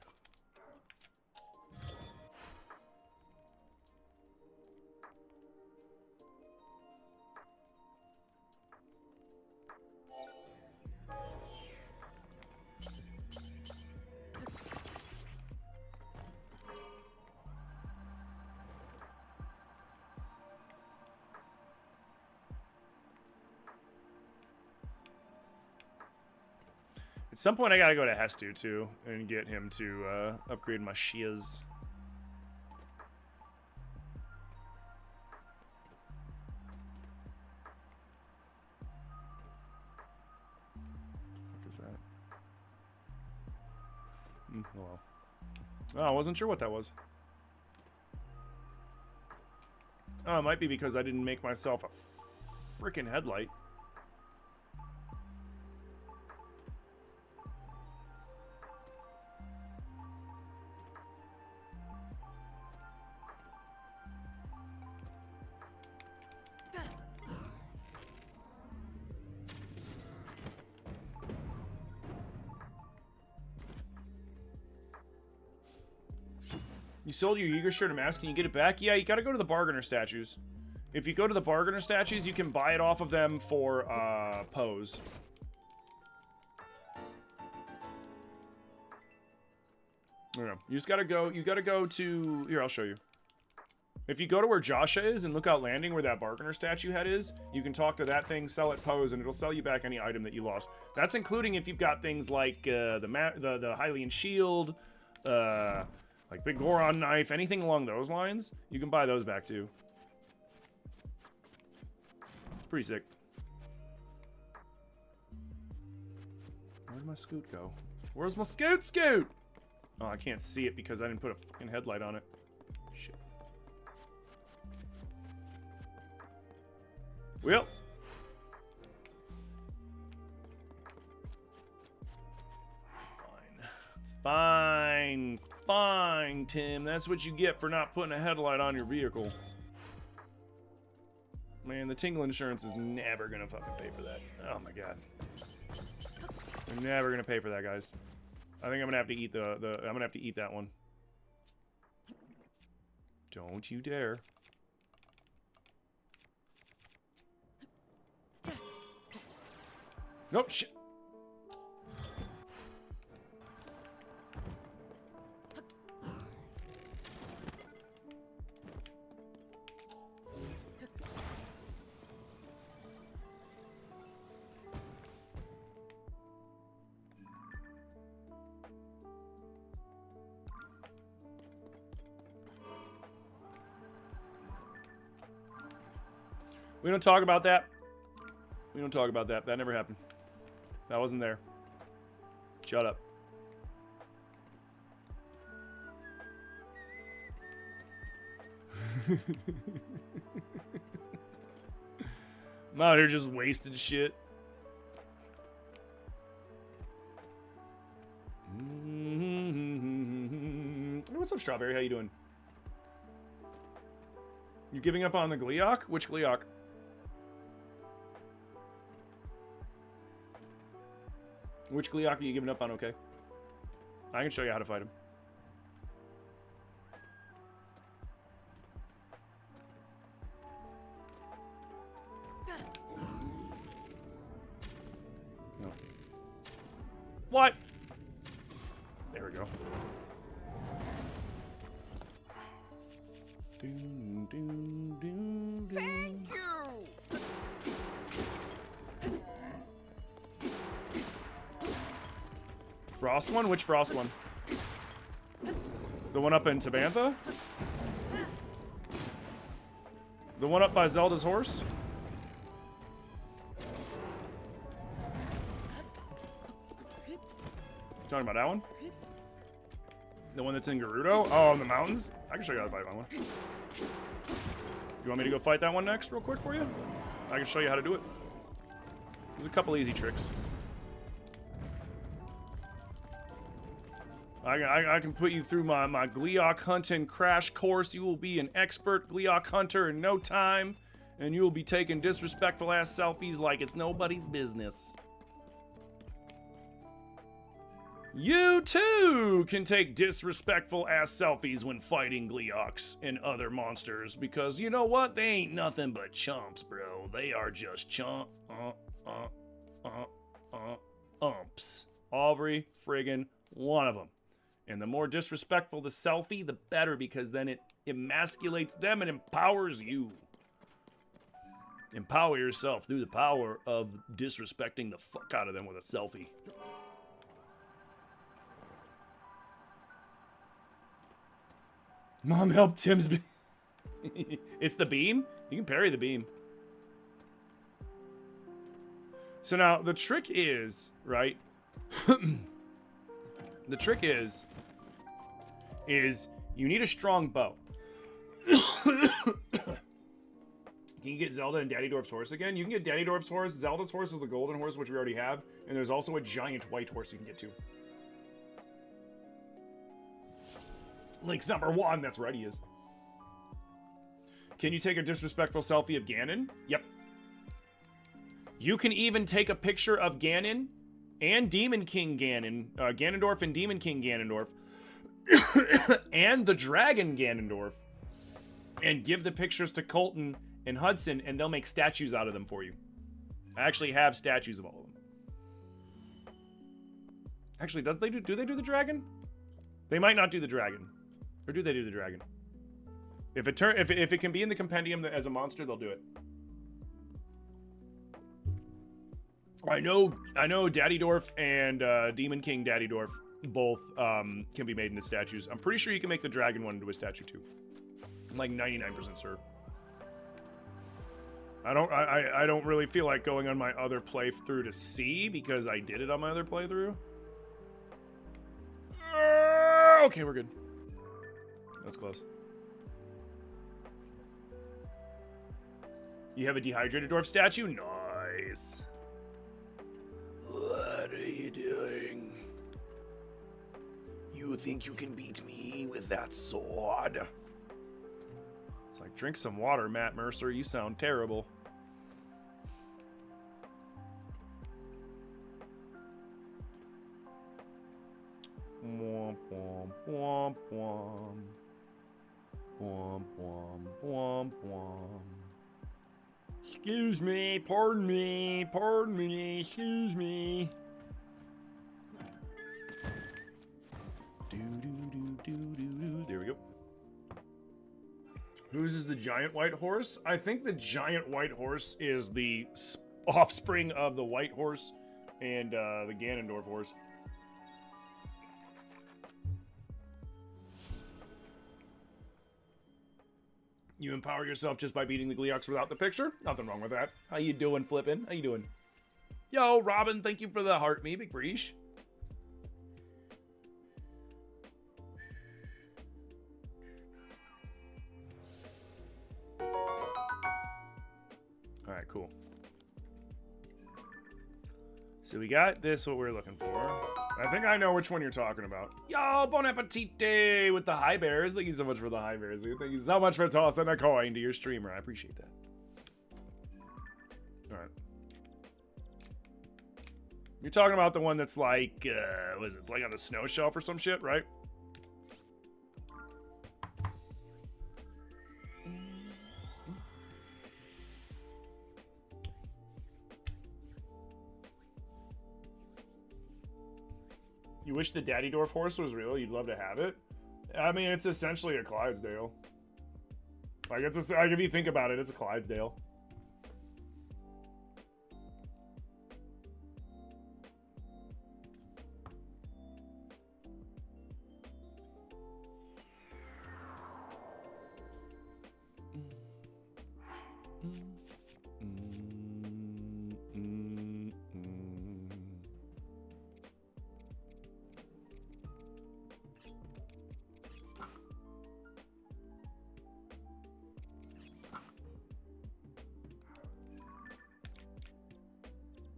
At some point, I gotta go to Hestu, too, and get him to upgrade my shiz. What the fuck is that? Oh, well. Oh, I wasn't sure what that was. Oh, it might be because I didn't make myself a freaking headlight. You sold your Uyghur shirt and mask, can you get it back? Yeah, you gotta go to the bargainer statues. If you go to the bargainer statues, you can buy it off of them for, pose. You just gotta go, you gotta go to, here, I'll show you. If you go to where Joshua is and Lookout Landing, where that bargainer statue head is, you can talk to that thing, sell it pose, and it'll sell you back any item that you lost. That's including if you've got things like, the Hylian shield, like big Goron knife, anything along those lines, you can buy those back too. Pretty sick. Where'd my scoot go? Where's my scoot? Oh, I can't see it because I didn't put a fucking headlight on it. Shit. Well. Fine. It's fine. Fine, Tim. That's what you get for not putting a headlight on your vehicle. Man, the tingle insurance is never gonna fucking pay for that. Oh my god. They're never gonna pay for that, guys. I think I'm gonna have to eat I'm gonna have to eat that one. Don't you dare. Nope, shit. We don't talk about that. We don't talk about that. That never happened. That wasn't there. Shut up. I'm out here just wasting shit. What's up, Strawberry? How you doing? You giving up on the Gleeok? Which Gleeok? Which Gleeok are you giving up on, okay? I can show you how to fight him. No. What? There we go. Doom, doom, doom, doom. Thank you! Frost one? Which Frost one? The one up in Tabantha? The one up by Zelda's horse? Talking about that one? The one that's in Gerudo? Oh, in the mountains? I can show you how to fight that one. You want me to go fight that one next real quick for you? I can show you how to do it. There's a couple easy tricks. I can put you through my Gleeok hunting crash course. You will be an expert Gleeok hunter in no time, and you will be taking disrespectful ass selfies like it's nobody's business. You too can take disrespectful ass selfies when fighting Gleeoks and other monsters, because you know what? They ain't nothing but chumps, bro. They are just umps. Every friggin' one of them. And the more disrespectful the selfie, the better, because then it emasculates them and empowers you. Empower yourself through the power of disrespecting the fuck out of them with a selfie. Mom, help Tim's beam. It's the beam? You can parry the beam. So now, the trick is, right? The trick is you need a strong bow. Can you get Zelda and Daddy Dwarf's horse again? You can get Daddy Dwarf's horse. Zelda's horse is the golden horse, which we already have. And there's also a giant white horse you can get too. Link's number 1. That's right, he is. Can you take a disrespectful selfie of Ganon? Yep. You can even take a picture of Ganon and Demon King Ganon, Ganondorf and Demon King Ganondorf, and the Dragon Ganondorf, and give the pictures to Colton and Hudson, and they'll make statues out of them for you. I actually have statues of all of them. Actually, do they do the dragon? They might not do the dragon. Or do they do the dragon? If it can be in the compendium as a monster, they'll do it. I know Daddy Dwarf and Demon King Daddy Dwarf both can be made into statues. I'm pretty sure you can make the dragon one into a statue too. I'm like 99% sure. I don't really feel like going on my other playthrough to see, because I did it on my other playthrough. Okay, we're good. That's close. You have a dehydrated dwarf statue? Nice. What are you doing? You think you can beat me with that sword? It's like, drink some water, Matt Mercer. You sound terrible. Womp womp womp womp. Womp womp womp womp. Excuse me, pardon me, excuse me. There we go. Whose is the giant white horse? I think the giant white horse is the offspring of the white horse and the Ganondorf horse. You empower yourself just by beating the Gleox without the picture? Nothing wrong with that. How you doing, Flippin'? How you doing? Yo, Robin, thank you for the heart me, Big Breach. Alright, cool. So we got this, what we're looking for. I think I know which one you're talking about. Yo, bon appetit with the high bears. Thank you so much for the high bears, dude. Thank you so much for tossing a coin to your streamer. I appreciate that. Alright. You're talking about the one that's like, what is it? It's like on a snow shelf or some shit, right? You wish the Daddy Dwarf horse was real? You'd love to have it? I mean, it's essentially a Clydesdale. Like, like, if you think about it, it's a Clydesdale.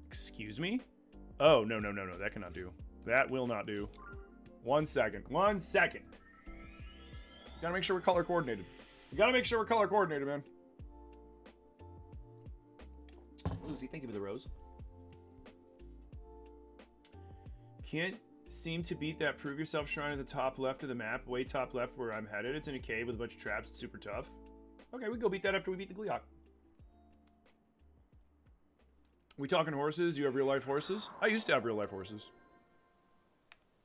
Excuse me? Oh, no, no, no, no. That cannot do. That will not do. 1 second. 1 second. Gotta make sure we're color coordinated. We gotta make sure we're color coordinated, man. Lucy, thank you for the rose. Can't seem to beat that prove yourself shrine at the top left of the map. Way top left where I'm headed. It's in a cave with a bunch of traps. It's super tough. Okay, we go beat that after we beat the Gleeok. We talking horses? You have real life horses? I used to have real life horses.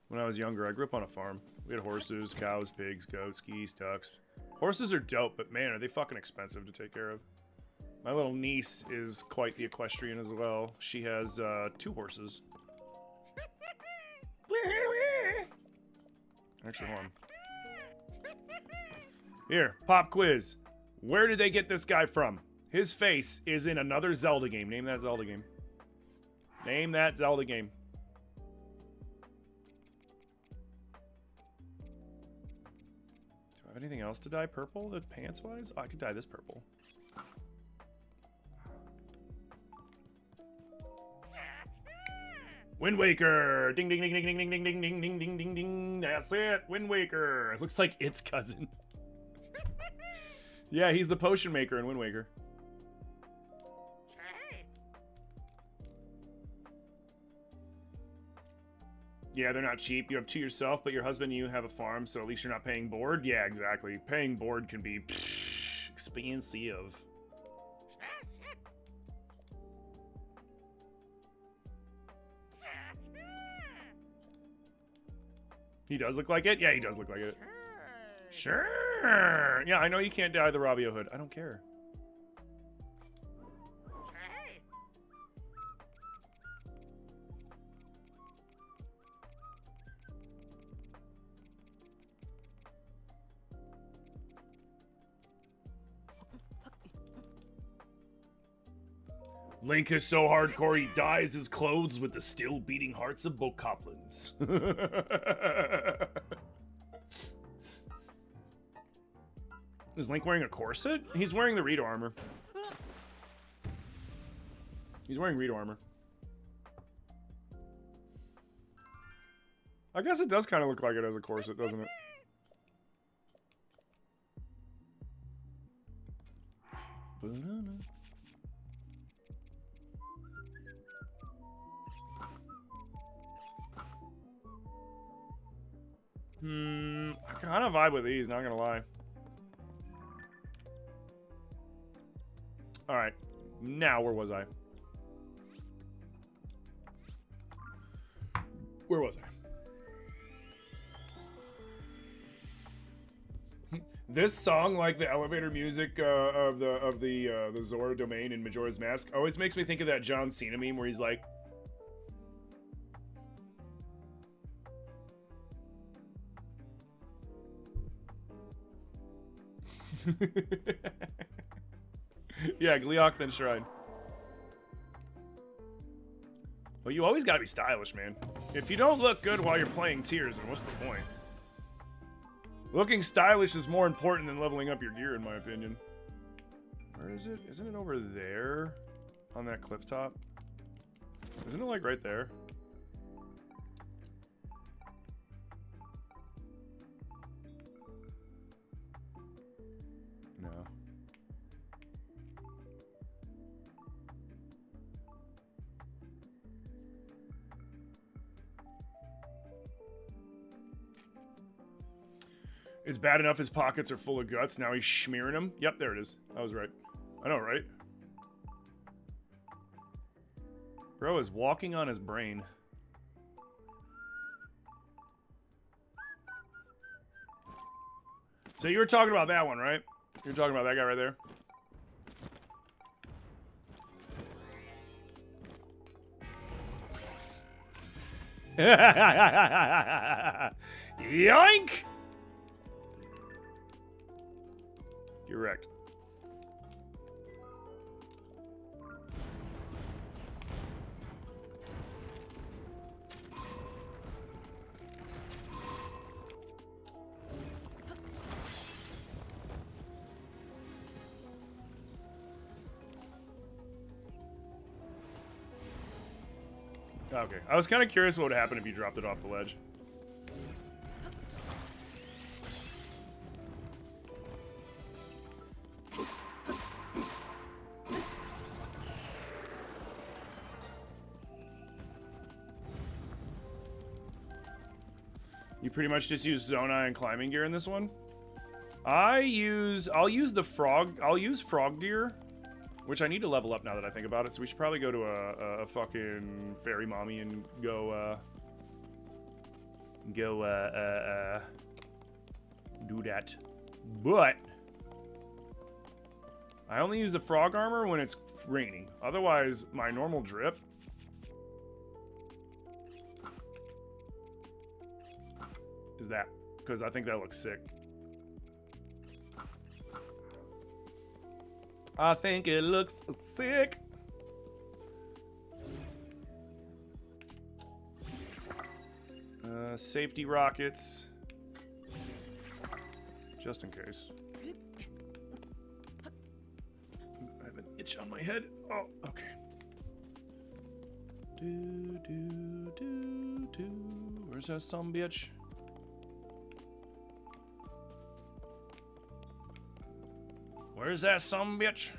When I was younger, I grew up on a farm. We had horses, cows, pigs, goats, geese, ducks. Horses are dope, but man, are they fucking expensive to take care of. My little niece is quite the equestrian as well. She has 2 horses. Actually, hold on. Here, pop quiz. Where did they get this guy from? His face is in another Zelda game. Name that Zelda game. Name that Zelda game. Do I have anything else to dye purple, pants-wise? Oh, I could dye this purple. Wind Waker! Ding, ding, ding, ding, ding, ding, ding, ding, ding, ding, ding, ding, ding. That's it! Wind Waker! It looks like its cousin. Yeah, he's the potion maker in Wind Waker. Yeah, they're not cheap. You have 2 yourself, but your husband and you have a farm, so at least you're not paying board. Yeah, exactly. Paying board can be expensive. He does look like it? Yeah, he does look like it. Sure. Yeah, I know you can't dye the Ravio hood. I don't care. Link is so hardcore he dyes his clothes with the still beating hearts of bokoblins. Is Link wearing a corset? He's wearing the Rito armor. He's wearing Rito armor. I guess it does kind of look like it as a corset, doesn't it? Banana. I kind of vibe with these, not gonna lie. Alright, now where was I? Where was I? This song, like the elevator music of the Zora domain in Majora's Mask, always makes me think of that John Cena meme where he's like, Yeah, Gleok then Shrine. Well, you always gotta be stylish, man. If you don't look good while you're playing tiers, then what's the point? Looking stylish is more important than leveling up your gear, in my opinion. Where is it? Isn't it over there? On that cliff top? Isn't it like right there? No. It's bad enough his pockets are full of guts. Now he's smearing them. Yep, there it is. I was right. I know, right? Bro is walking on his brain. So you were talking about that one, right? You're talking about that guy right there? Yoink! You're wrecked. Okay, I was kind of curious what would happen if you dropped it off the ledge. You pretty much just use Zonai and climbing gear in this one. I'll use frog gear, which I need to level up now that I think about it. So we should probably go to a fucking fairy mommy and go do that. But I only use the frog armor when it's raining. Otherwise, my normal drip is that, because I think that looks sick. I think it looks sick. Safety rockets, just in case. I have an itch on my head. Oh, okay. Where's that some bitch? Where's that some bitch?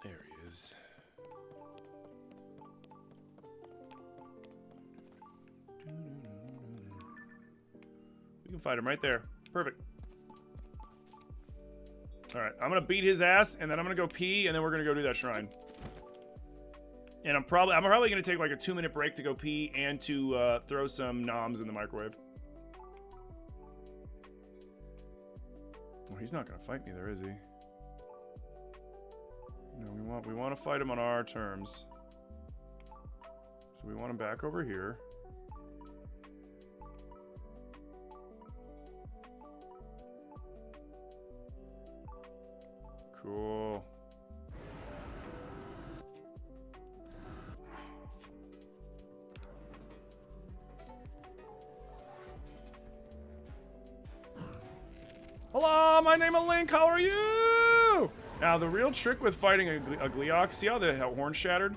There he is. We can fight him right there. Perfect. All right, I'm gonna beat his ass, and then I'm gonna go pee, and then we're gonna go do that shrine. And I'm probably gonna take like a 2-minute break to go pee and to throw some noms in the microwave. Oh, he's not gonna fight me there, is he? No, we want to fight him on our terms. So we want him back over here. Cool. Hello, my name is Link. How are you? Now, the real trick with fighting a Gleok, see how the horn shattered?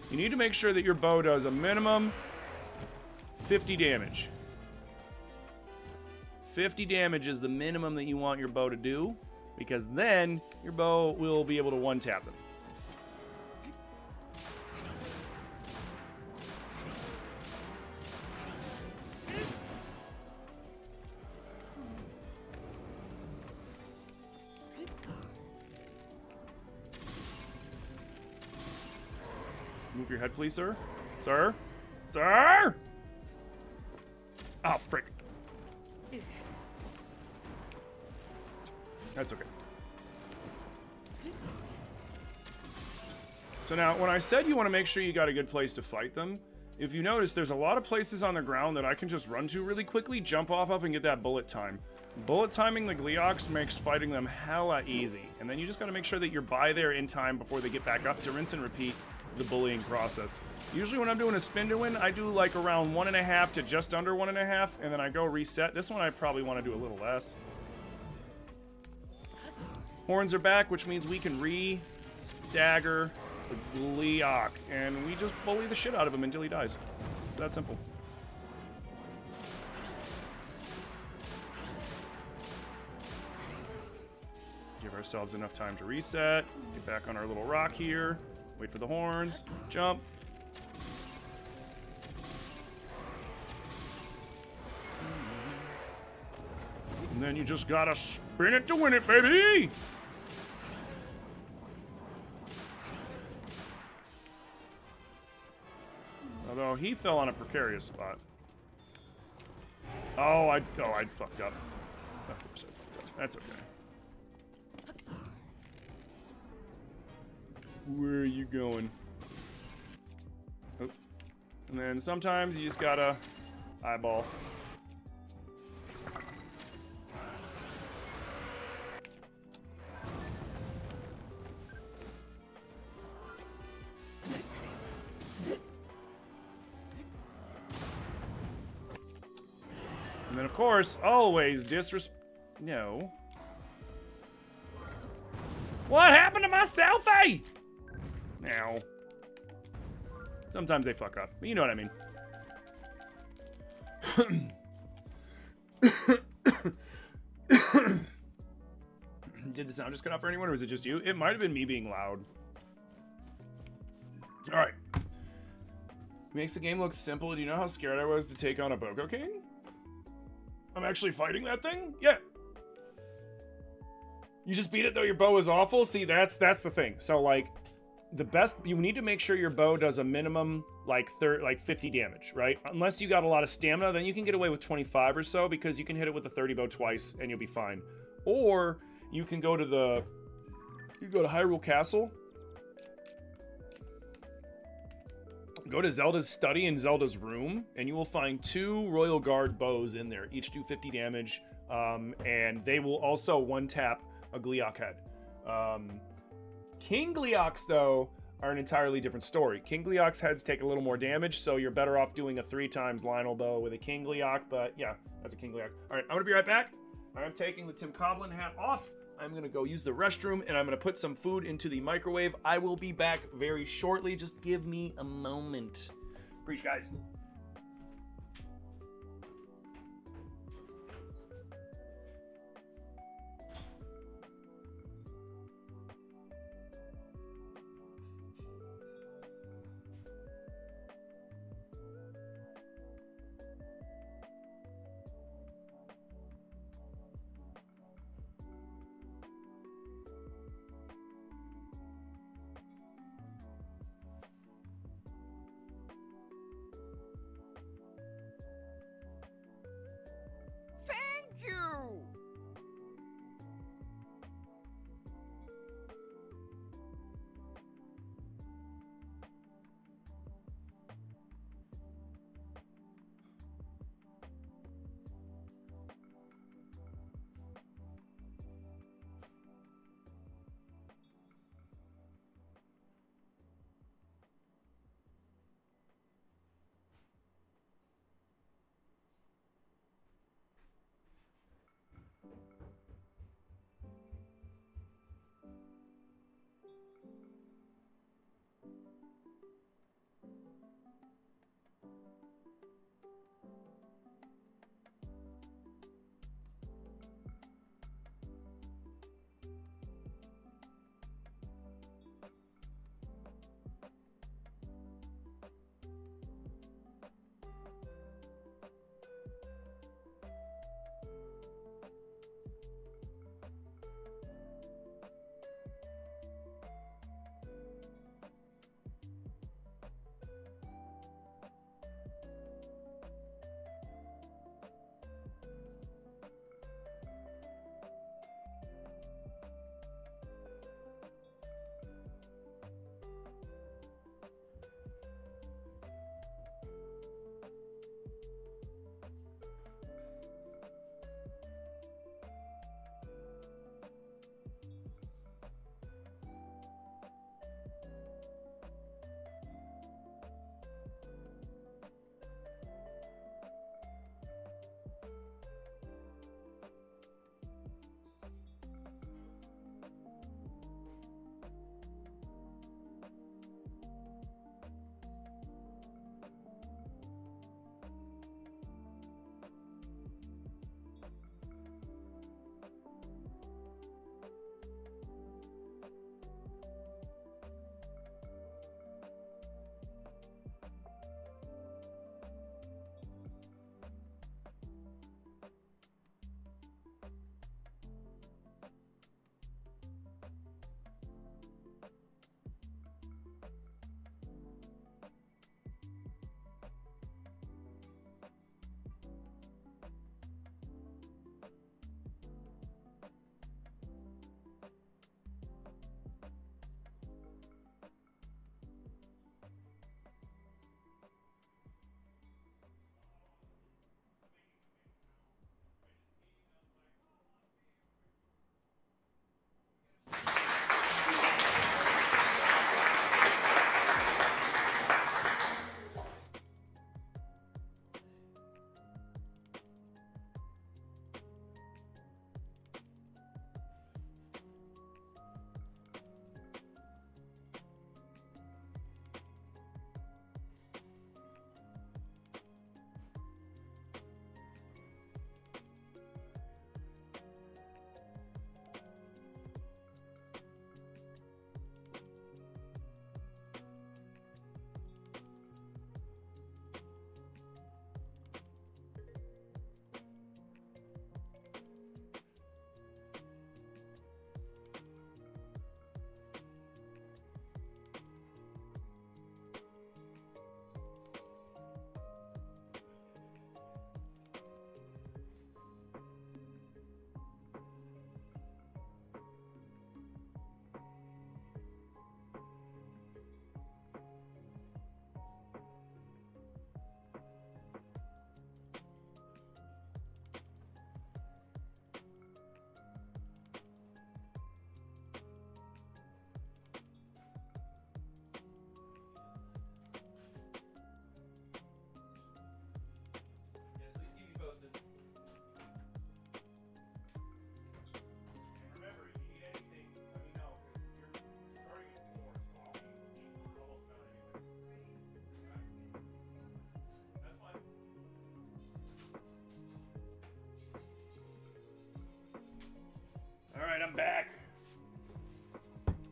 You need to make sure that your bow does a minimum 50 damage. 50 damage is the minimum that you want your bow to do, because then your bow will be able to one-tap them. Move your head, please, sir. Sir? Sir? Oh, frick. That's okay. So now, when I said you want to make sure you got a good place to fight them, if you notice, there's a lot of places on the ground that I can just run to really quickly, jump off of, and get that bullet time. Bullet timing the Gleeoks makes fighting them hella easy. And then you just gotta make sure that you're by there in time before they get back up to rinse and repeat the bullying process. Usually when I'm doing a spin to win, I do like around 1.5 to just under 1.5, and then I go reset. This one I probably want to do a little less. Horns are back, which means we can re-stagger the Gleeok, and we just bully the shit out of him until he dies. It's that simple. Give ourselves enough time to reset, get back on our little rock here, wait for the horns, jump. And then you just gotta spin it to win it, baby! Although he fell on a precarious spot. Oh, I fucked up. Of course I fucked up. That's okay. Where are you going? Oh. And then sometimes you just gotta eyeball. And then, of course, always No. What happened to my selfie? Now. Sometimes they fuck up, but you know what I mean. Did the sound just cut off for anyone, or was it just you? It might have been me being loud. All right. Makes the game look simple. Do you know how scared I was to take on a Boko King? I'm actually fighting that thing? Yeah. You just beat it though your bow is awful? See, that's the thing. So like, the best, you need to make sure your bow does a minimum like 50 damage, right? Unless you got a lot of stamina, then you can get away with 25 or so because you can hit it with a 30 bow twice and you'll be fine. Or you can go to Hyrule Castle. Go to Zelda's study in Zelda's room, and you will find 2 Royal Guard bows in there. Each do 50 damage, and they will also one-tap a Gleeok head. King Gleeoks, though, are an entirely different story. King Gleeok's heads take a little more damage, so you're better off doing a 3 times Lionel bow with a King Gleeok, but yeah, that's a King Gleeok. All right, I'm gonna be right back. I'm taking the Tim Coblin hat off. I'm gonna go use the restroom, and I'm gonna put some food into the microwave. I will be back very shortly. Just give me a moment. Preach, guys.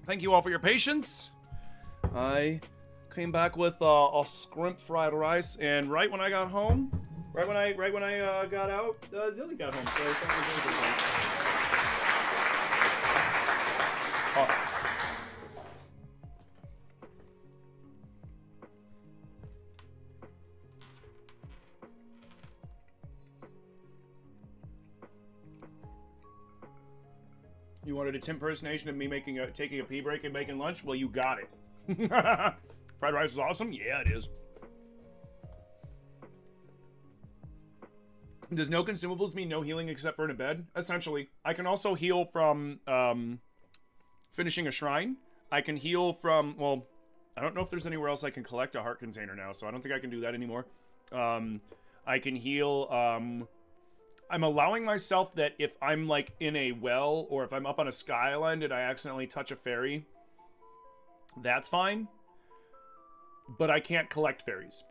Thank you all for your patience. I came back with a scrimp fried rice, and right when I got home, right when I got out, Zilly got home. So I thought it was really You wanted a Tim impersonation of me taking a pee break and making lunch? Well, you got it. Fried rice is awesome? Yeah, it is. Does no consumables mean no healing except for in a bed? Essentially. I can also heal from finishing a shrine. I can heal from, well, I don't know if there's anywhere else I can collect a heart container now, so I don't think I can do that anymore. I can heal, I'm allowing myself that if I'm like in a well or if I'm up on a sky island and I accidentally touch a fairy, that's fine. But I can't collect fairies.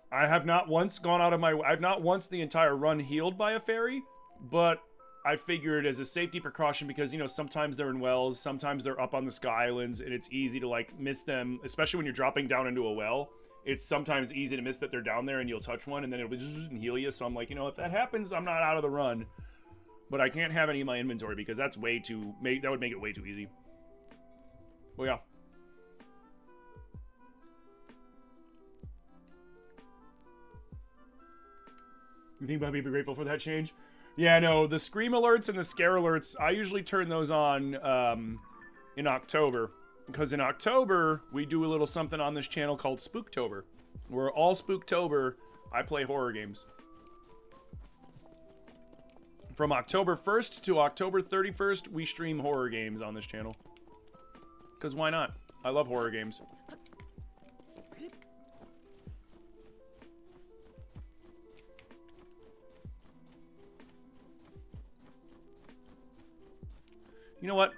I have not once gone out of my... I've not once the entire run healed by a fairy, but I figured as a safety precaution because, you know, sometimes they're in wells, sometimes they're up on the sky islands, and it's easy to, like, miss them, especially when you're dropping down into a well. It's sometimes easy to miss that they're down there and you'll touch one and then it'll just heal you. So I'm like, you know, if that happens, I'm not out of the run. But I can't have any in my inventory because that's way too... that would make it way too easy. Well, yeah. You think Bobby would be grateful for that change? Yeah, no, the scream alerts and the scare alerts, I usually turn those on in October. Because in October, we do a little something on this channel called Spooktober. Where all Spooktober, I play horror games. From October 1st to October 31st, we stream horror games on this channel. Because why not? I love horror games. You know what?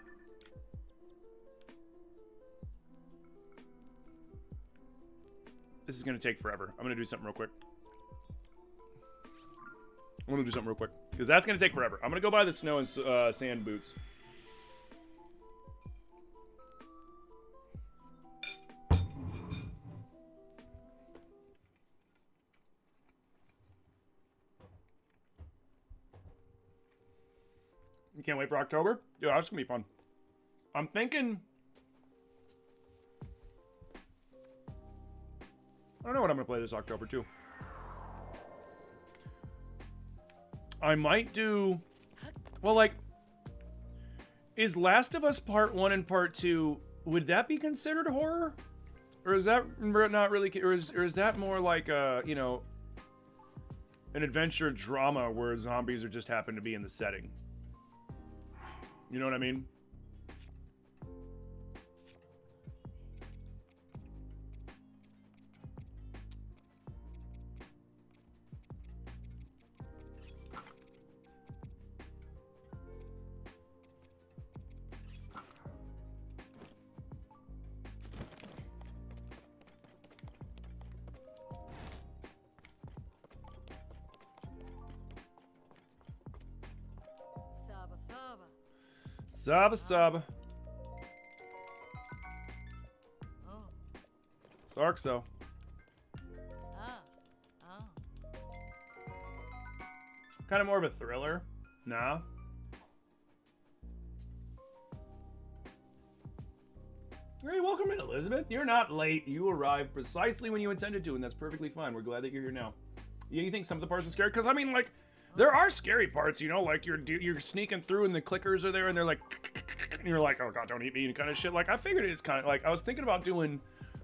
This is going to take forever. I'm going to do something real quick. Because that's going to take forever. I'm going to go buy the snow and sand boots. You can't wait for October? Yeah, that's going to be fun. I'm thinking... I don't know what I'm going to play this October, too. I might do... Well, like... Is Last of Us Part 1 and Part 2... Would that be considered horror? Or is that not really... Or is that more like a, you know... An adventure drama where zombies are just happen to be in the setting? You know what I mean? Saba Saba. Sarkso. Kind of more of a thriller. Nah. Hey, welcome in, Elizabeth. You're not late. You arrived precisely when you intended to, and that's perfectly fine. We're glad that you're here now. Yeah, you think some of the parts are scary? Because, I mean, like... There are scary parts, you know, like you're sneaking through and the clickers are there and they're like, and you're like, oh god, don't eat me, and kind of shit. Like, I figured it's kind of like, I was thinking about doing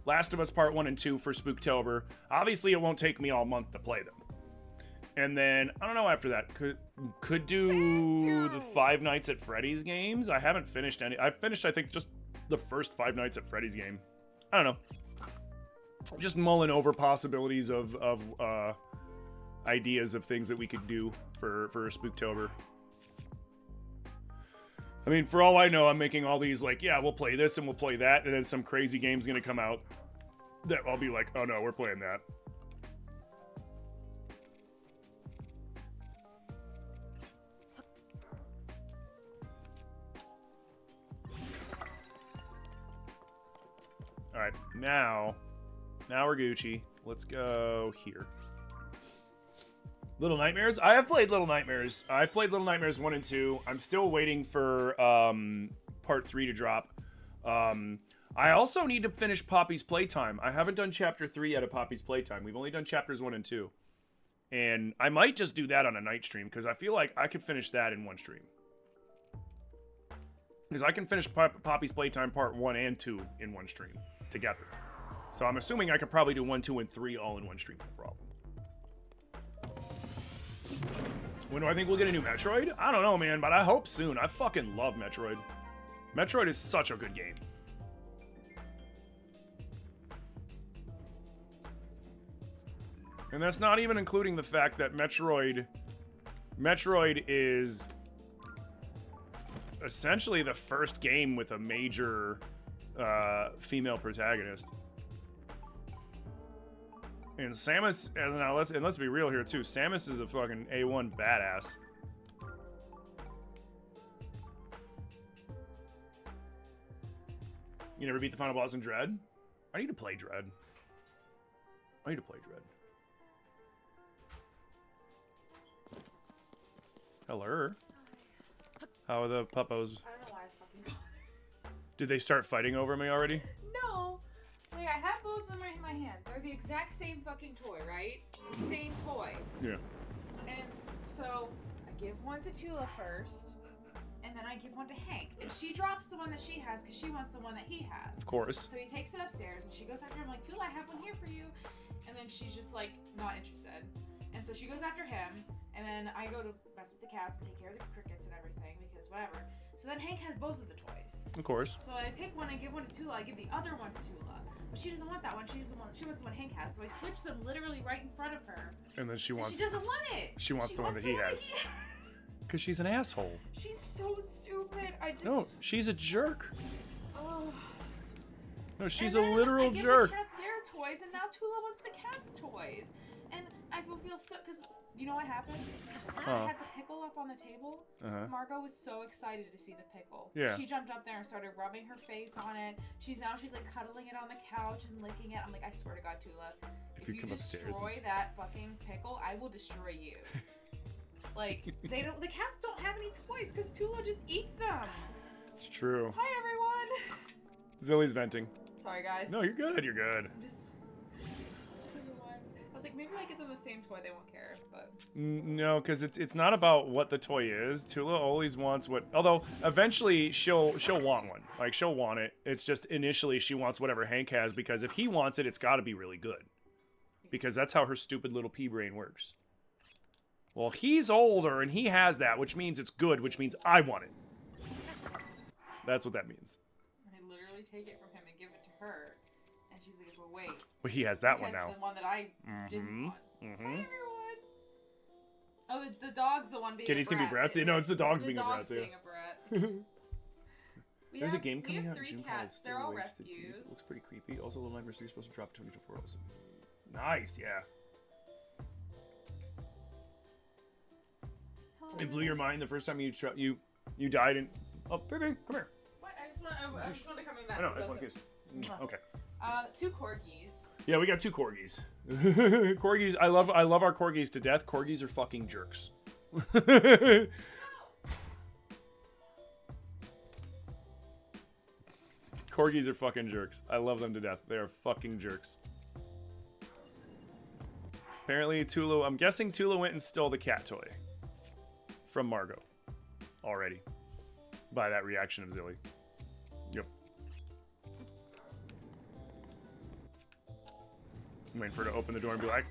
Last of Us Part 1 and 2 for Spooktober. Obviously, it won't take me all month to play them. And then, I don't know after that, could do the Five Nights at Freddy's games. I haven't finished any. I've finished, I think, just the first Five Nights at Freddy's game. I don't know. Just mulling over possibilities of ideas of things that we could do for Spooktober. I mean, for all I know, I'm making all these like, yeah, we'll play this and we'll play that, and then some crazy game's gonna come out that I'll be like, oh no, we're playing that. Alright, now we're Gucci. Let's go here. Little Nightmares? I have played Little Nightmares. I've played Little Nightmares 1 and 2. I'm still waiting for part 3 to drop. I also need to finish Poppy's Playtime. I haven't done Chapter 3 yet of Poppy's Playtime. We've only done Chapters 1 and 2. And I might just do that on a night stream, because I feel like I could finish that in one stream. Because I can finish Poppy's Playtime Part 1 and 2 in one stream together. So I'm assuming I could probably do 1, 2, and 3 all in one stream, no problem. When do I think we'll get a new Metroid? I don't know, man, but I hope soon. I fucking love Metroid. Metroid is such a good game. And that's not even including the fact that Metroid is essentially the first game with a major female protagonist. And Samus, and now let's be real here too. Samus is a fucking A1 badass. You never beat the final boss in Dread? I need to play Dread. Hello. How are the puppos? I don't know why I fucking bothered. Did they start fighting over me already? No. Like, I have both of them right in my hand. They're the exact same fucking toy, right? The same toy. Yeah. And so, I give one to Tula first, and then I give one to Hank. And she drops the one that she has because she wants the one that he has. Of course. So he takes it upstairs, and she goes after him like, Tula, I have one here for you. And then she's just like, not interested. And so she goes after him, and then I go to mess with the cats and take care of the crickets and everything, because whatever. So then Hank has both of the toys. Of course. So I take one, I give one to Tula, I give the other one to Tula. But she doesn't want that one, she wants the one Hank has. So I switch them literally right in front of her. And then she wants... She doesn't want it! She wants the one that he has. Because she's an asshole. She's so stupid, No, she's a jerk. Oh. No, she's a literal jerk. I give the cats their toys, and now Tula wants the cat's toys. And I feel so, because you know what happened? I had the pickle up on the table. Margot was so excited to see the pickle. Yeah. She jumped up there and started rubbing her face on it. She's like cuddling it on the couch and licking it. I'm like, I swear to God, Tula, if you come upstairs destroy that fucking pickle, I will destroy you. Like, the cats don't have any toys because Tula just eats them. It's true. Hi, everyone. Zilly's venting. Sorry, guys. No, you're good. You're good. I'm just... I was like, maybe I get them the same toy, they won't care, but... No, because it's not about what the toy is. Tula always wants what... Although, eventually, she'll want one. Like, she'll want it. It's just, initially, she wants whatever Hank has, because if he wants it, it's got to be really good. Because that's how her stupid little pea brain works. Well, he's older, and he has that, which means it's good, which means I want it. That's what that means. I literally take it from him and give it to her. And she's like, well, wait. Well, he has that one now. The one that I didn't want. Hi, everyone. Oh, the dog's the one being Kitties a brat. can be brats? No, it's the dogs being a brat. The dog's being a brat. There's a game coming out in 3 June cats. called They're Still all Awake, Still rescues. Deep. It looks pretty creepy. Also, Little Nightmares 3 is supposed to drop 2024 also. Nice, yeah. It blew your mind the first time you died and... Oh, baby, come here. What? I just want to come in back. I know, I just want to kiss. Okay. 2 corgis. Yeah, we got 2 corgis. Corgis, I love our corgis to death. Corgis are fucking jerks. Corgis are fucking jerks. I love them to death. They are fucking jerks. Apparently, Tula... I'm guessing Tula went and stole the cat toy. From Margot. Already. By that reaction of Zilly. Yep. I'm waiting for her to open the door and be like...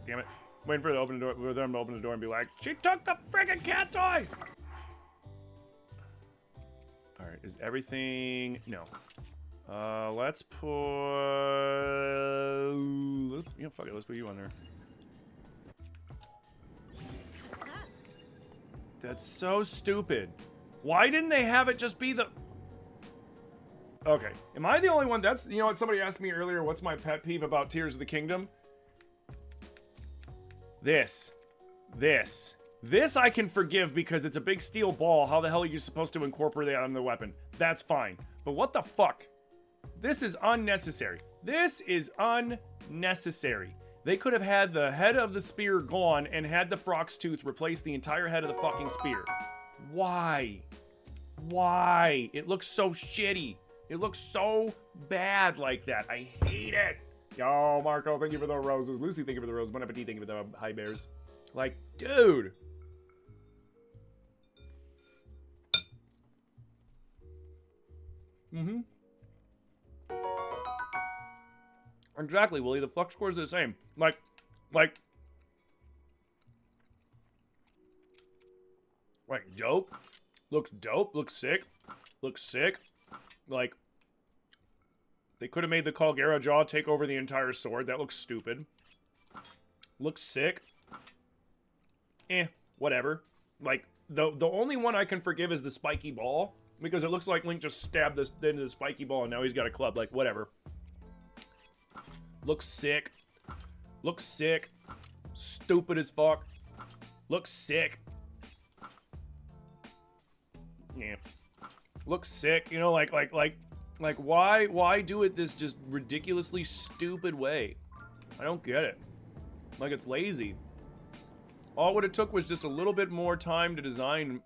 Damn it. Waiting for her to open the door and be like... She took the friggin' cat toy! Alright, is everything... No. Let's put... Yeah, fuck it, let's put you on there. That's so stupid. Why didn't they have it just be the... Okay, am I the only one that's... You know what, somebody asked me earlier, what's my pet peeve about Tears of the Kingdom? This I can forgive because it's a big steel ball. How the hell are you supposed to incorporate that on the weapon? That's fine. But what the fuck? This is unnecessary. This is unnecessary. They could have had the head of the spear gone and had the frog's tooth replace the entire head of the fucking spear. Why? Why? It looks so shitty. It looks so bad like that. I hate it. Yo, Marco, thank you for the roses. Lucy, thank you for the roses. Bon appetit, thank you for the high bears. Like, dude. Mm-hmm. Exactly, Willie. The flux cores are the same. Like, dope. Looks dope. Looks sick. Looks sick. Like, they could have made the Kalgera jaw take over the entire sword. That looks stupid. Looks sick. Whatever. Like, the only one I can forgive is the spiky ball, because it looks like Link just stabbed this into the spiky ball and now he's got a club. Like, whatever. Looks sick. Looks sick. Stupid as fuck. Looks sick. Yeah. Looks sick. You know, like, why do it this just ridiculously stupid way? I don't get it. Like, it's lazy. All what it took was just a little bit more time to design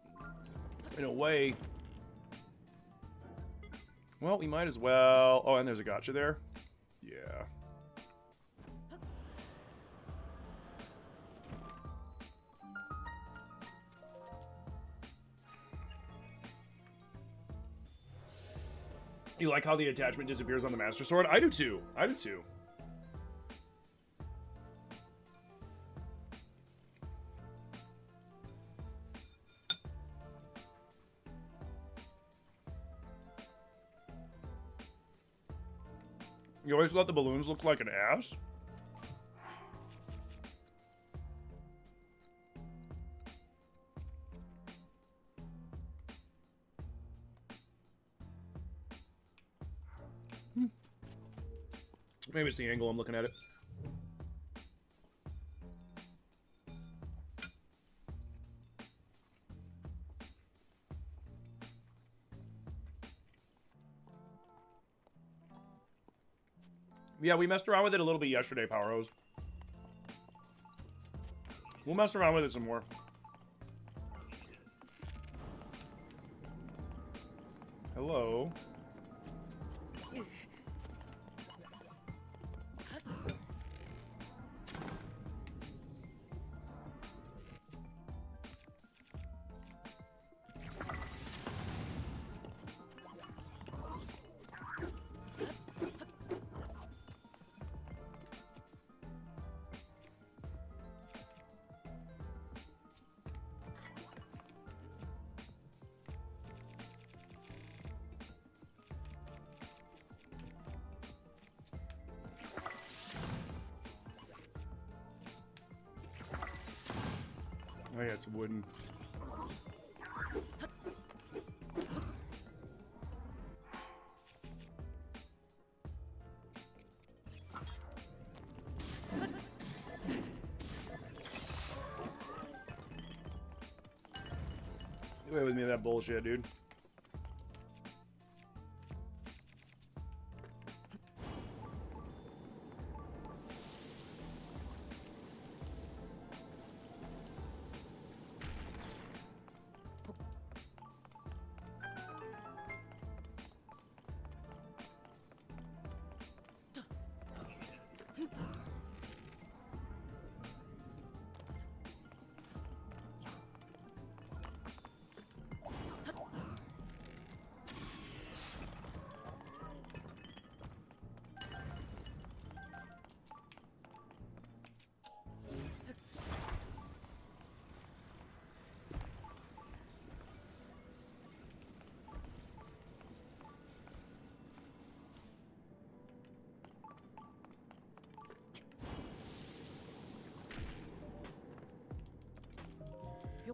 in a way. Well, we might as well. Oh, and there's a gotcha there. Yeah. You like how the attachment disappears on the Master Sword? I do too. I do too. You always let the balloons look like an ass? Maybe it's the angle I'm looking at it. Yeah, we messed around with it a little bit yesterday, Power Rose. We'll mess around with it some more. Hello. Oh yeah, it's wooden. Get away with me with that bullshit, dude.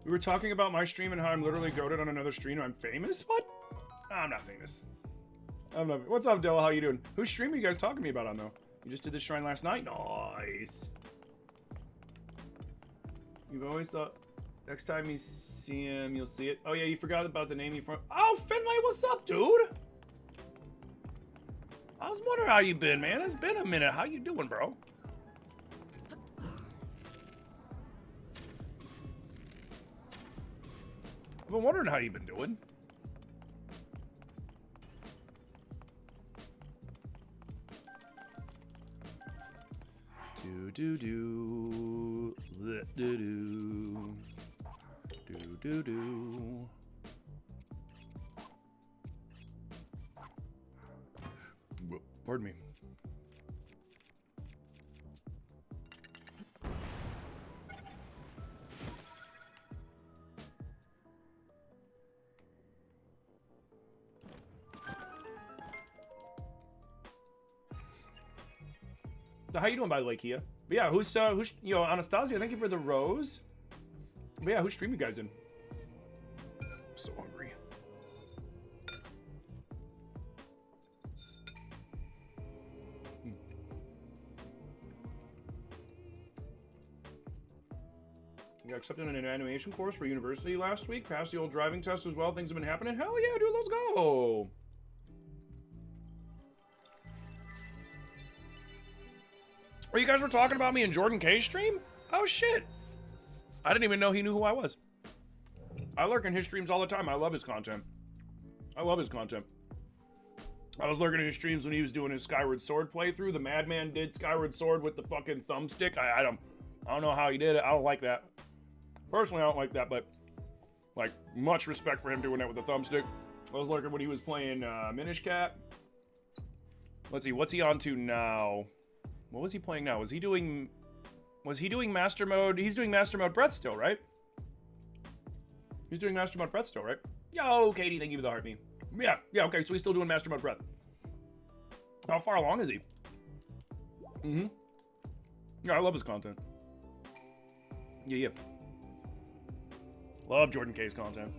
We were talking about my stream and how I'm literally goated on another stream. I'm famous? What? I'm not famous. I'm not. What's up, Della? How you doing? Whose stream are you guys talking to me about on, though? You just did this shrine last night? Nice. You've always thought next time you see him, you'll see it. Oh, yeah, you forgot about the name you from. Oh, Finlay, what's up, dude? I was wondering how you been, man. It's been a minute. How you doing, bro? I've been wondering how you've been doing. Do do do do do do do do. Pardon me. So how you doing, by the way, Kia? But yeah, who's Anastasia? Thank you for the rose. But yeah, who's stream you guys in? I'm so hungry. You got accepted in an animation course for university last week. Passed the old driving test as well. Things have been happening. Hell yeah, dude, let's go. Oh, you guys were talking about me in Jordan K's stream? Oh, shit. I didn't even know he knew who I was. I lurk in his streams all the time. I love his content. I love his content. I was lurking in his streams when he was doing his Skyward Sword playthrough. The Madman did Skyward Sword with the fucking thumbstick. I don't know how he did it. I don't like that. Personally, I don't like that, but like much respect for him doing that with the thumbstick. I was lurking when he was playing Minish Cap. Let's see, what's he on to now? What was he playing now? Was he doing Master Mode? He's doing Master Mode Breath still, right? He's doing Master Mode Breath still, right? Yo, Katie, thank you for the heart me. Yeah, okay, so he's still doing Master Mode Breath. How far along is he? Mm-hmm. Yeah, I love his content. Yeah. Love Jordan K's content.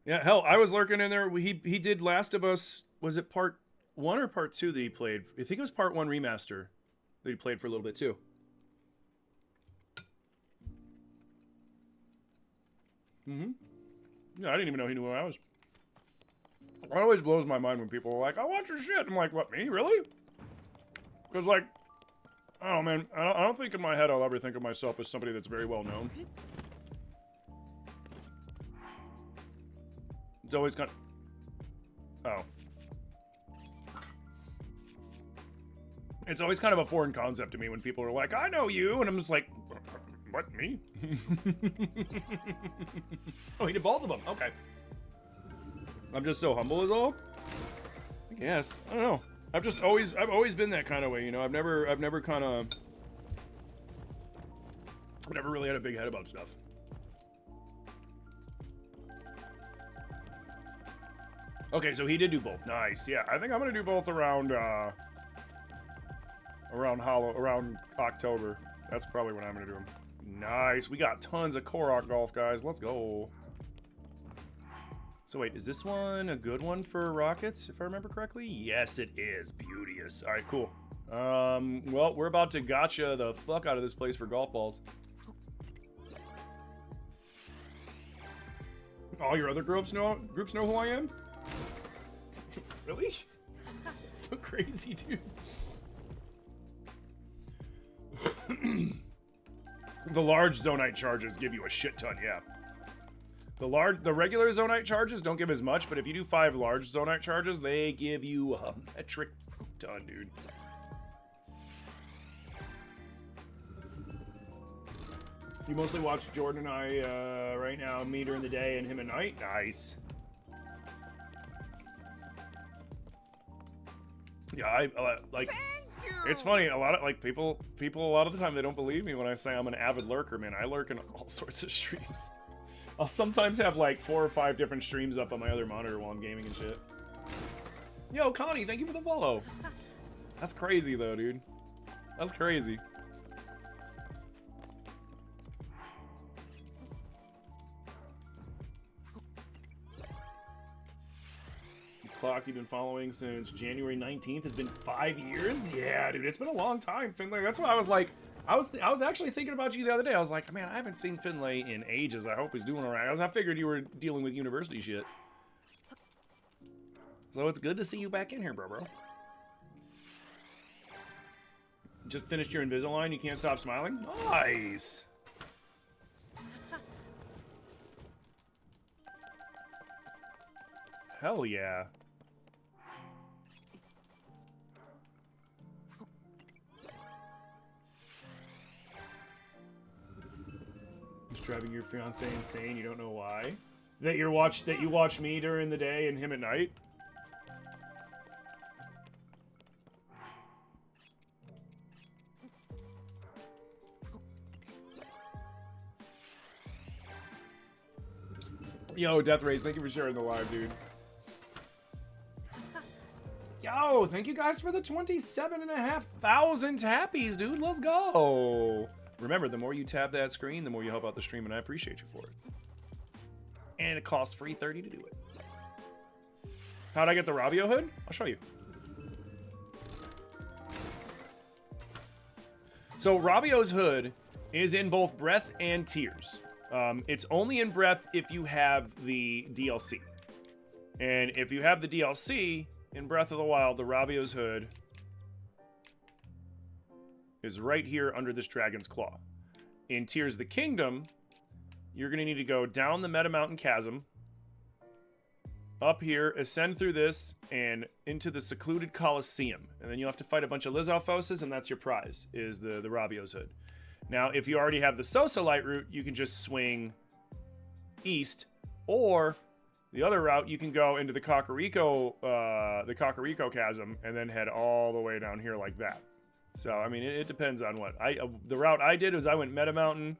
Yeah, hell, I was lurking in there. He did Last of Us. Was it part 1 or part 2 that he played? I think it was part 1 remaster that he played for a little bit too. Mm-hmm. Yeah, I didn't even know he knew who I was. It always blows my mind when people are like, I watch your shit. I'm like, what, me? Really? Because, like, I don't know, man. I don't think in my head I'll ever think of myself as somebody that's very well known. It's always kind of... Oh. It's always kind of a foreign concept to me when people are like, I know you, and I'm just like, what, me? Oh, he did both of them. Okay. I'm just so humble is all? I guess. I don't know. I've always been that kind of way, you know? I've never really had a big head about stuff. Okay, so he did do both. Nice. Yeah, I think I'm gonna do both around October. That's probably when I'm gonna do them. Nice. We got tons of Korok golf, guys. Let's go. So wait, is this one a good one for rockets, if I remember correctly? Yes, it is. Beauteous. All right, cool. Well, we're about to gotcha the fuck out of this place for golf balls. All your other groups know who I am? Really? So crazy, dude. The large Zonite charges give you a shit ton, yeah. The regular Zonite charges don't give as much, but if you do 5 large Zonite charges, they give you a metric ton, dude. You mostly watch Jordan and I right now, me during the day and him at night? Nice. Yeah, I like. It's funny. A lot of like people. A lot of the time they don't believe me when I say I'm an avid lurker. Man, I lurk in all sorts of streams. I'll sometimes have like 4 or 5 different streams up on my other monitor while I'm gaming and shit. Yo, Connie, thank you for the follow. That's crazy though, dude. That's crazy. Clock you've been following since January 19th has been 5 years? Yeah, dude, it's been a long time, Finley. That's why I was like, I was actually thinking about you the other day. I was like, man, I haven't seen Finlay in ages. I hope he's doing all right. I figured you were dealing with university shit. So it's good to see you back in here, bro. Just finished your Invisalign. You can't stop smiling. Nice. Hell yeah. Just driving your fiance insane. You don't know why. That you watch me during the day and him at night. Yo, Death Race, thank you for sharing the live, dude. Yo, thank you guys for the 27,500 tappies, dude. Let's go. Remember, the more you tap that screen, the more you help out the stream, and I appreciate you for it. And it costs free 30 to do it. How'd I get the Rabio hood? I'll show you. So Rabio's hood is in both Breath and Tears. It's only in Breath if you have the DLC. And if you have the DLC, in Breath of the Wild, the Rabio's hood is right here under this Dragon's Claw. In Tears of the Kingdom, you're going to need to go down the Meta Mountain Chasm, up here, ascend through this, and into the secluded Colosseum. And then you'll have to fight a bunch of Lizalfoses, and that's your prize, is the Rabio's hood. Now, if you already have the Sosa Light route, you can just swing east, or the other route, you can go into the Kakariko Chasm, and then head all the way down here like that. So, I mean, it depends on what. The route I did was I went Meta Mountain,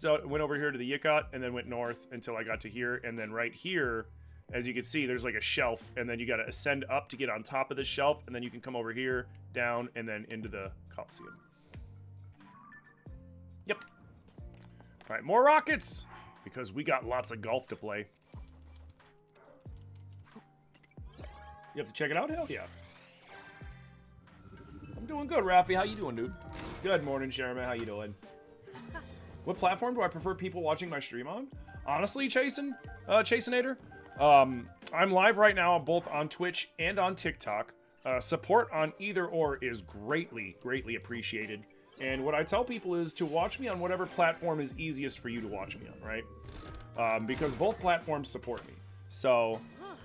went over here to the Yikot, and then went north until I got to here, and then right here, as you can see, there's like a shelf, and then you got to ascend up to get on top of the shelf, and then you can come over here, down, and then into the Colosseum. Yep. All right, more rockets, because we got lots of golf to play. You have to check it out? Hell yeah. I'm doing good, Rafi. How you doing, dude? Good morning, Sherman. How you doing? What platform do I prefer people watching my stream on? Honestly, Chasenator, I'm live right now both on Twitch and on TikTok. Support on either or is greatly, greatly appreciated. And what I tell people is to watch me on whatever platform is easiest for you to watch me on, right? Because both platforms support me. So,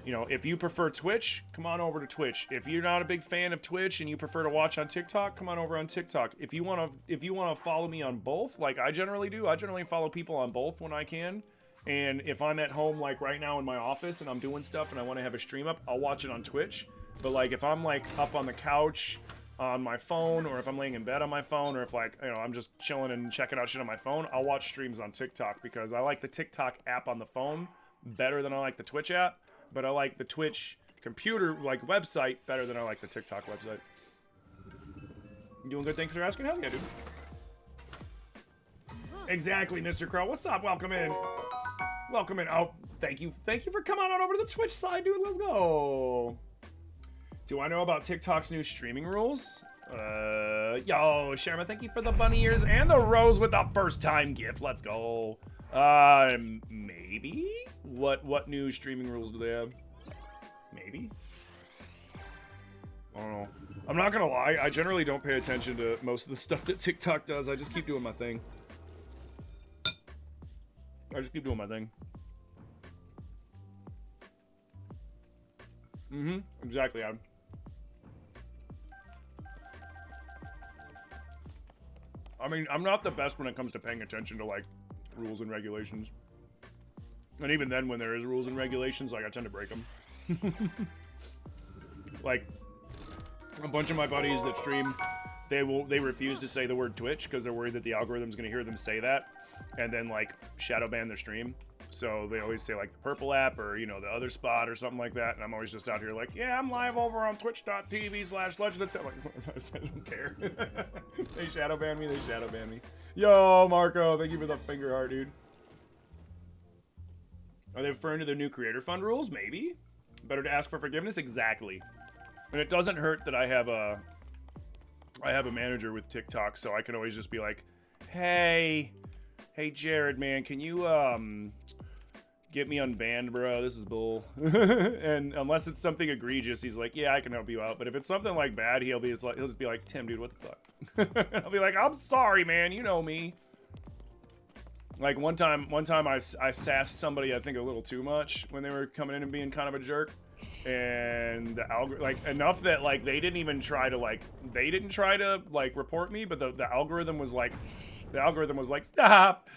you know, if you prefer Twitch, come on over to Twitch. If you're not a big fan of Twitch and you prefer to watch on TikTok, come on over on TikTok. If you want to follow me on both, like I generally do, I generally follow people on both when I can. And if I'm at home, like right now in my office, and I'm doing stuff and I want to have a stream up, I'll watch it on Twitch. But like if I'm like up on the couch on my phone, or if I'm laying in bed on my phone, or if like, you know, I'm just chilling and checking out shit on my phone, I'll watch streams on TikTok because I like the TikTok app on the phone better than I like the Twitch app. But I like the Twitch computer, like, website better than I like the TikTok website. You doing good? Thanks for asking. Hell yeah, dude. Exactly, Mr. Crow. What's up? Welcome in. Welcome in. Oh, thank you. Thank you for coming on over to the Twitch side, dude. Let's go. Do I know about TikTok's new streaming rules? Yo, Sharma, thank you for the bunny ears and the rose with the first time gift. Let's go. Maybe? What new streaming rules do they have? Maybe? I don't know. I'm not gonna lie, I generally don't pay attention to most of the stuff that TikTok does. I just keep doing my thing. Exactly, Adam. I mean, I'm not the best when it comes to paying attention to, like, rules and regulations. And even then, when there is rules and regulations, like, I tend to break them. Like, a bunch of my buddies that stream, they refuse to say the word Twitch because they're worried that the algorithm's gonna hear them say that and then, like, shadow ban their stream. So they always say, like, the purple app or, you know, the other spot or something like that. And I'm always just out here like, yeah, I'm live over on twitch.tv/legend. I don't care. They shadow ban me. Yo, Marco, thank you for the finger heart, dude. Are they referring to their new creator fund rules? Maybe. Better to ask for forgiveness? Exactly. And it doesn't hurt that I have a I have a manager with TikTok, so I can always just be like, hey Jared, man, can you get me unbanned, bro? This is bull. And unless it's something egregious, he's like, yeah, I can help you out. But if it's something like bad, he'll just be like, Tim, dude, what the fuck? I'll be like, I'm sorry, man, you know me. Like one time I sassed somebody, I think, a little too much when they were coming in and being kind of a jerk. And the like enough that like they didn't try to like report me, but the algorithm was like stop,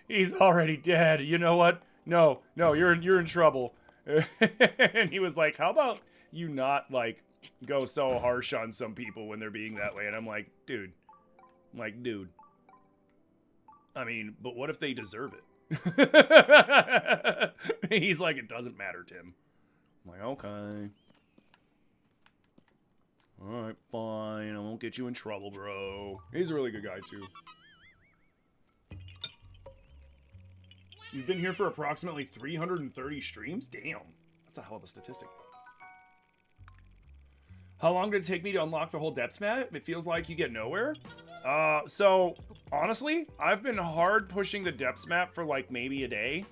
he's already dead. You know what? No, you're in trouble. And he was like, how about you not like go so harsh on some people when they're being that way? And I'm like, dude. I mean, but what if they deserve it? He's like, it doesn't matter, Tim. I'm like, okay. Alright, fine. I won't get you in trouble, bro. He's a really good guy, too. You've been here for approximately 330 streams? Damn. That's a hell of a statistic. How long did it take me to unlock the whole depths map? It feels like you get nowhere. So, honestly, I've been hard pushing the depths map for like maybe a day.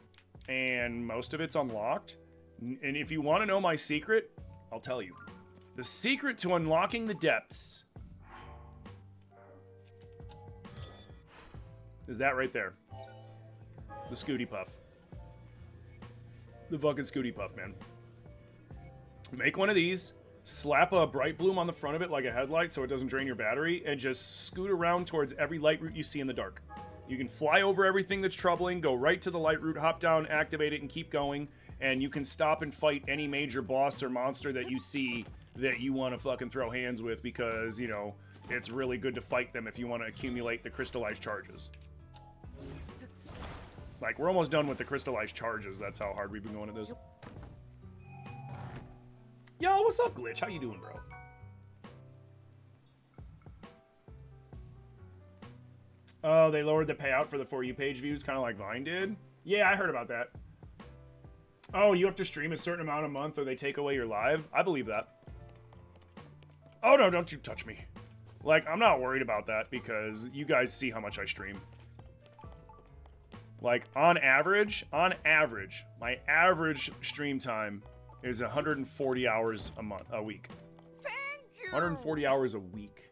And most of it's unlocked. And if you want to know my secret, I'll tell you. The secret to unlocking the depths is that right there. The Scooty Puff. The fucking Scooty Puff, man. Make one of these, slap a bright bloom on the front of it like a headlight so it doesn't drain your battery, and just scoot around towards every light route you see in the dark. You can fly over everything that's troubling, go right to the light route, hop down, activate it, and keep going. And you can stop and fight any major boss or monster that you see that you want to fucking throw hands with because, you know, it's really good to fight them if you want to accumulate the crystallized charges. Like, we're almost done with the crystallized charges. That's how hard we've been going at this. Yo, what's up, Glitch? How you doing, bro? Oh, they lowered the payout for the For You page views, kind of like Vine did? Yeah, I heard about that. Oh, you have to stream a certain amount a month or they take away your live? I believe that. Oh, no, don't you touch me. Like, I'm not worried about that because you guys see how much I stream. Like, on average, my average stream time is 140 hours a week. Thank you. 140 hours a week.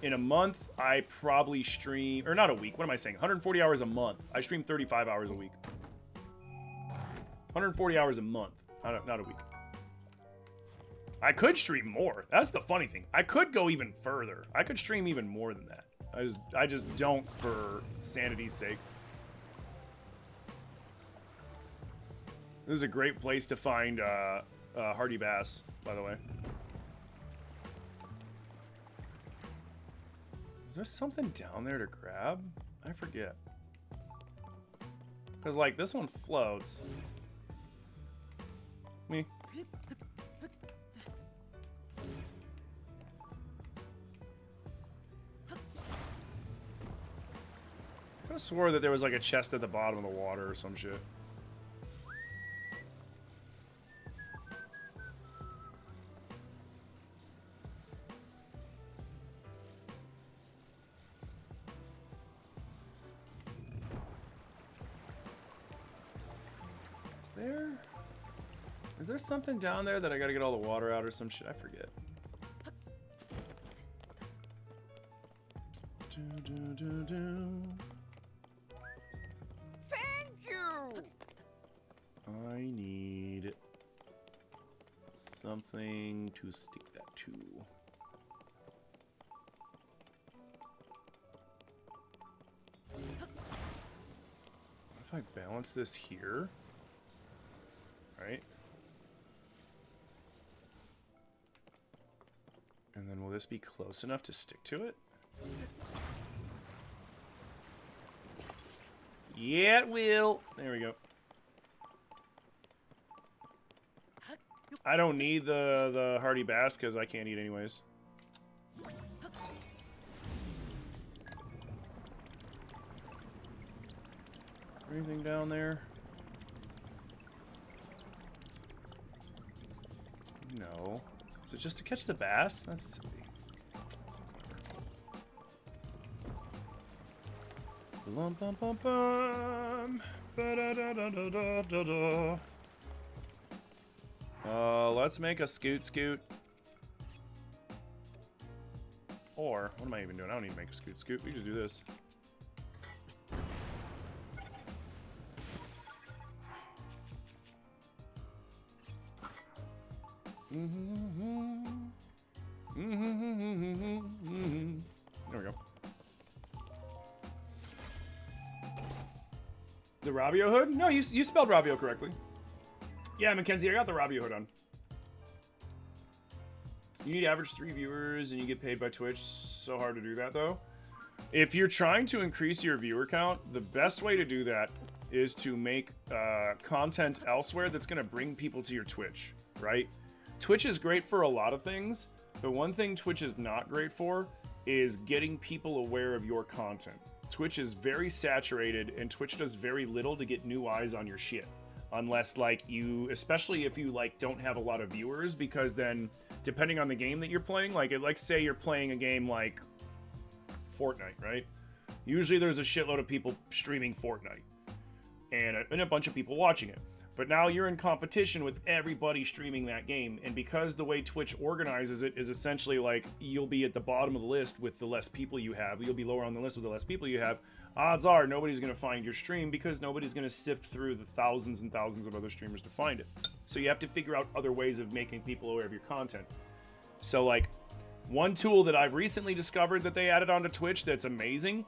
In a month, I probably stream, or not a week, what am I saying? 140 hours a month. I stream 35 hours a week. 140 hours a month, not a week. I could stream more. That's the funny thing. I could go even further. I could stream even more than that. I just don't for sanity's sake. This is a great place to find hardy bass, by the way. Is there something down there to grab? I forget. Because, like, this one floats. Me. I could have swore that there was like a chest at the bottom of the water or some shit. Is there something down there that I gotta get all the water out or some shit? I forget. Thank you. I need something to stick that to. What if I balance this here? Right? And then will this be close enough to stick to it? Yeah, it will. There we go. I don't need the hardy bass because I can't eat anyways. Anything down there? No. Is it just to catch the bass? That's silly. Bum, bum, bum, bum. Ba-da-da-da-da-da-da. Let's make a scoot. Or, what am I even doing? I don't need to make a scoot. We just do this. There we go. The Rabio hood? No, you spelled Rabio correctly. Yeah, Mackenzie, I got the Rabio hood on. You need average 3 viewers and you get paid by Twitch. So hard to do that, though. If you're trying to increase your viewer count, the best way to do that is to make content elsewhere that's going to bring people to your Twitch, right? Twitch is great for a lot of things, but one thing Twitch is not great for is getting people aware of your content. Twitch is very saturated, and Twitch does very little to get new eyes on your shit. Unless, like, especially if you, like, don't have a lot of viewers, because then, depending on the game that you're playing, like say you're playing a game like Fortnite, right? Usually there's a shitload of people streaming Fortnite, and a bunch of people watching it. But now you're in competition with everybody streaming that game, and because the way Twitch organizes it is essentially like you'll be at the bottom of the list with the less people you have, you'll be lower on the list with the less people you have, odds are nobody's going to find your stream because nobody's going to sift through the thousands and thousands of other streamers to find it. So you have to figure out other ways of making people aware of your content. So, like, one tool that I've recently discovered that they added onto Twitch that's amazing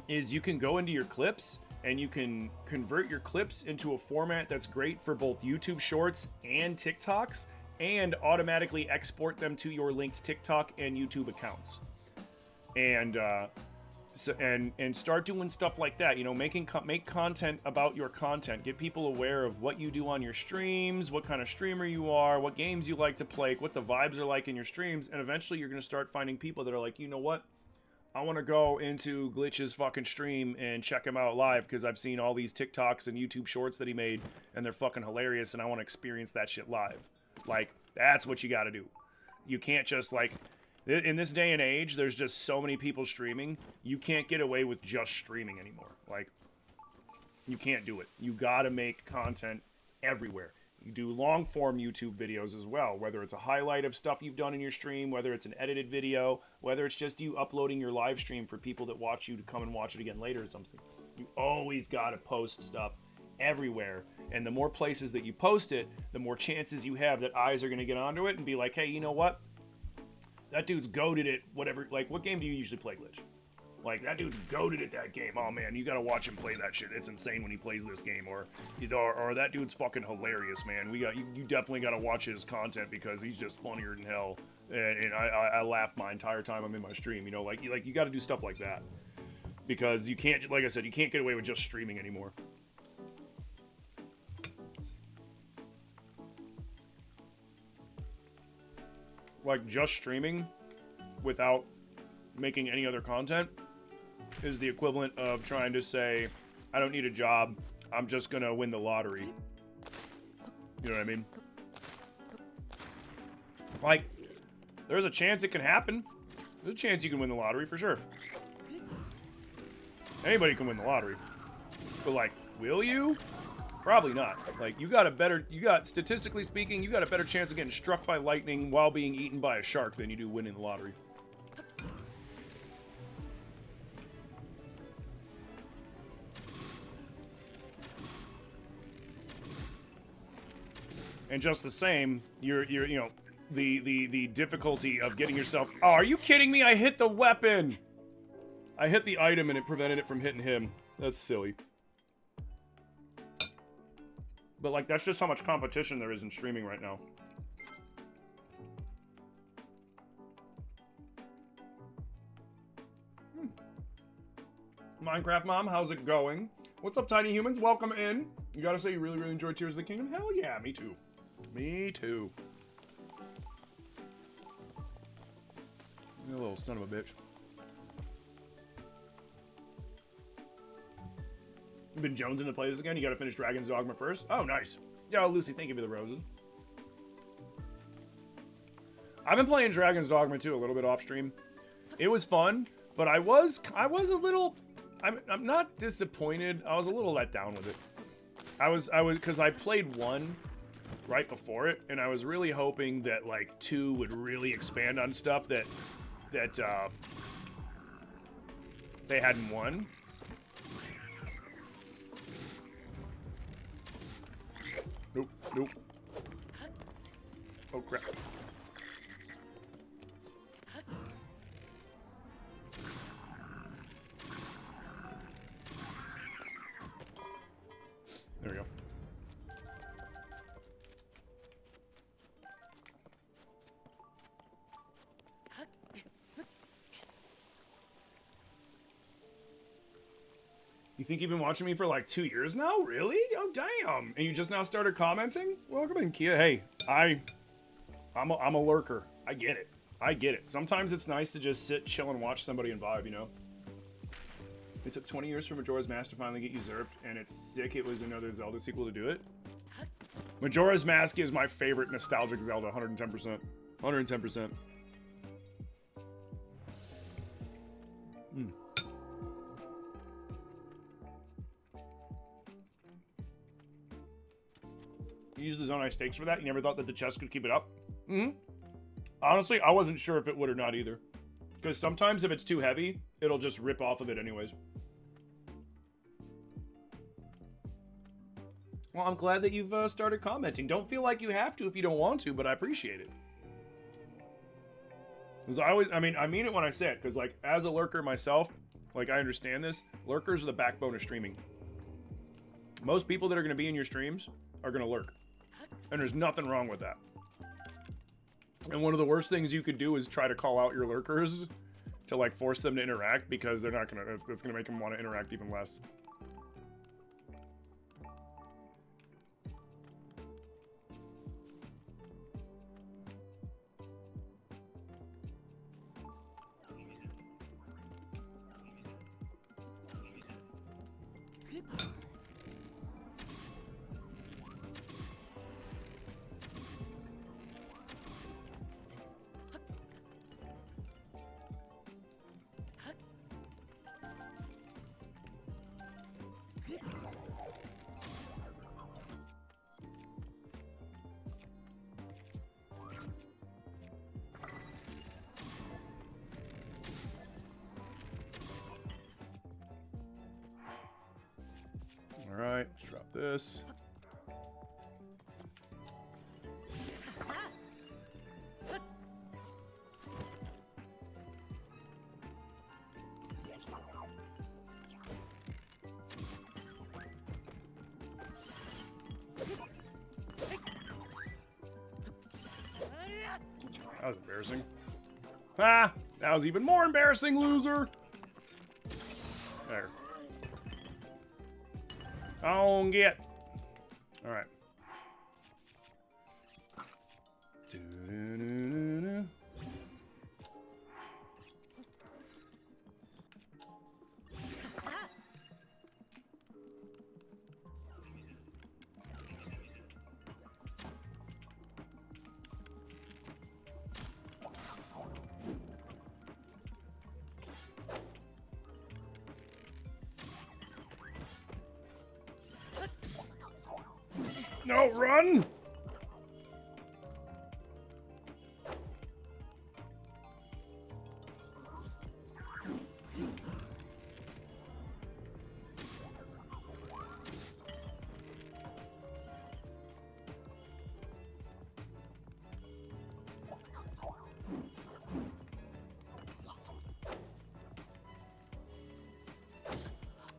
is you can go into your clips and you can convert your clips into a format that's great for both YouTube Shorts and TikToks, and automatically export them to your linked TikTok and YouTube accounts. And start doing stuff like that. You know, make content about your content. Get people aware of what you do on your streams, what kind of streamer you are, what games you like to play, what the vibes are like in your streams, and eventually you're gonna start finding people that are like, you know what? I want to go into Glitch's fucking stream and check him out live because I've seen all these TikToks and YouTube shorts that he made and they're fucking hilarious and I want to experience that shit live. Like, that's what you got to do. You can't just, like, in this day and age, there's just so many people streaming. You can't get away with just streaming anymore. Like, you can't do it. You got to make content everywhere. You do long-form YouTube videos as well, whether it's a highlight of stuff you've done in your stream, whether it's an edited video, whether it's just you uploading your live stream for people that watch you to come and watch it again later or something. You always got to post stuff everywhere. And the more places that you post it, the more chances you have that eyes are going to get onto it and be like, hey, you know what? That dude's goated at whatever. Like, what game do you usually play, Glitch? Like, that dude's goated at that game. Oh, man, you gotta watch him play that shit. It's insane when he plays this game. Or that dude's fucking hilarious, man. You definitely gotta watch his content because he's just funnier than hell. And I laugh my entire time I'm in my stream. You know, like you gotta do stuff like that. Because you can't, like I said, you can't get away with just streaming anymore. Like, just streaming without making any other content is the equivalent of trying to say, I don't need a job, I'm just gonna win the lottery. You know what I mean? Like, there's a chance it can happen. There's a chance you can win the lottery, for sure. Anybody can win the lottery. But, like, will you? Probably not. Like, statistically speaking, you got a better chance of getting struck by lightning while being eaten by a shark than you do winning the lottery. And just the same, you know, the difficulty of getting yourself... Oh, are you kidding me? I hit the weapon! I hit the item and it prevented it from hitting him. That's silly. But, like, that's just how much competition there is in streaming right now. Minecraft Mom, how's it going? What's up, tiny humans? Welcome in. You gotta say you really, really enjoyed Tears of the Kingdom? Hell yeah, me too. Me too. You little son of a bitch. You've been jonesing to play this again? You gotta finish Dragon's Dogma first? Oh, nice. Yo, Lucy, thank you for the roses. I've been playing Dragon's Dogma 2 a little bit off stream. It was fun, but I was a little, I'm not disappointed. I was a little let down with it. I was because I played 1 right before it, and I was really hoping that like 2 would really expand on stuff that they hadn't won. Nope, nope. Oh crap. There we go. You think you've been watching me for like 2 years now? Really? Oh, damn. And you just now started commenting? Welcome in, Kia. Hey, I'm a lurker. I get it. I get it. Sometimes it's nice to just sit, chill, and watch somebody and vibe, you know? It took 20 years for Majora's Mask to finally get usurped, and it's sick it was another Zelda sequel to do it. Majora's Mask is my favorite nostalgic Zelda, 110%. 110%. You used the Zone Ice Stakes for that? You never thought that the chest could keep it up? Honestly, I wasn't sure if it would or not either. Because sometimes if it's too heavy, it'll just rip off of it anyways. Well, I'm glad that you've started commenting. Don't feel like you have to if you don't want to, but I appreciate it. Because I mean it when I say it. Because like, as a lurker myself, like I understand this. Lurkers are the backbone of streaming. Most people that are going to be in your streams are going to lurk. And there's nothing wrong with that. And one of the worst things you could do is try to call out your lurkers to like force them to interact, because they're not gonna, it's gonna make them want to interact even less. Alright, let's drop this. That was embarrassing. Ah! That was even more embarrassing, loser! There. On get. All right. No, run!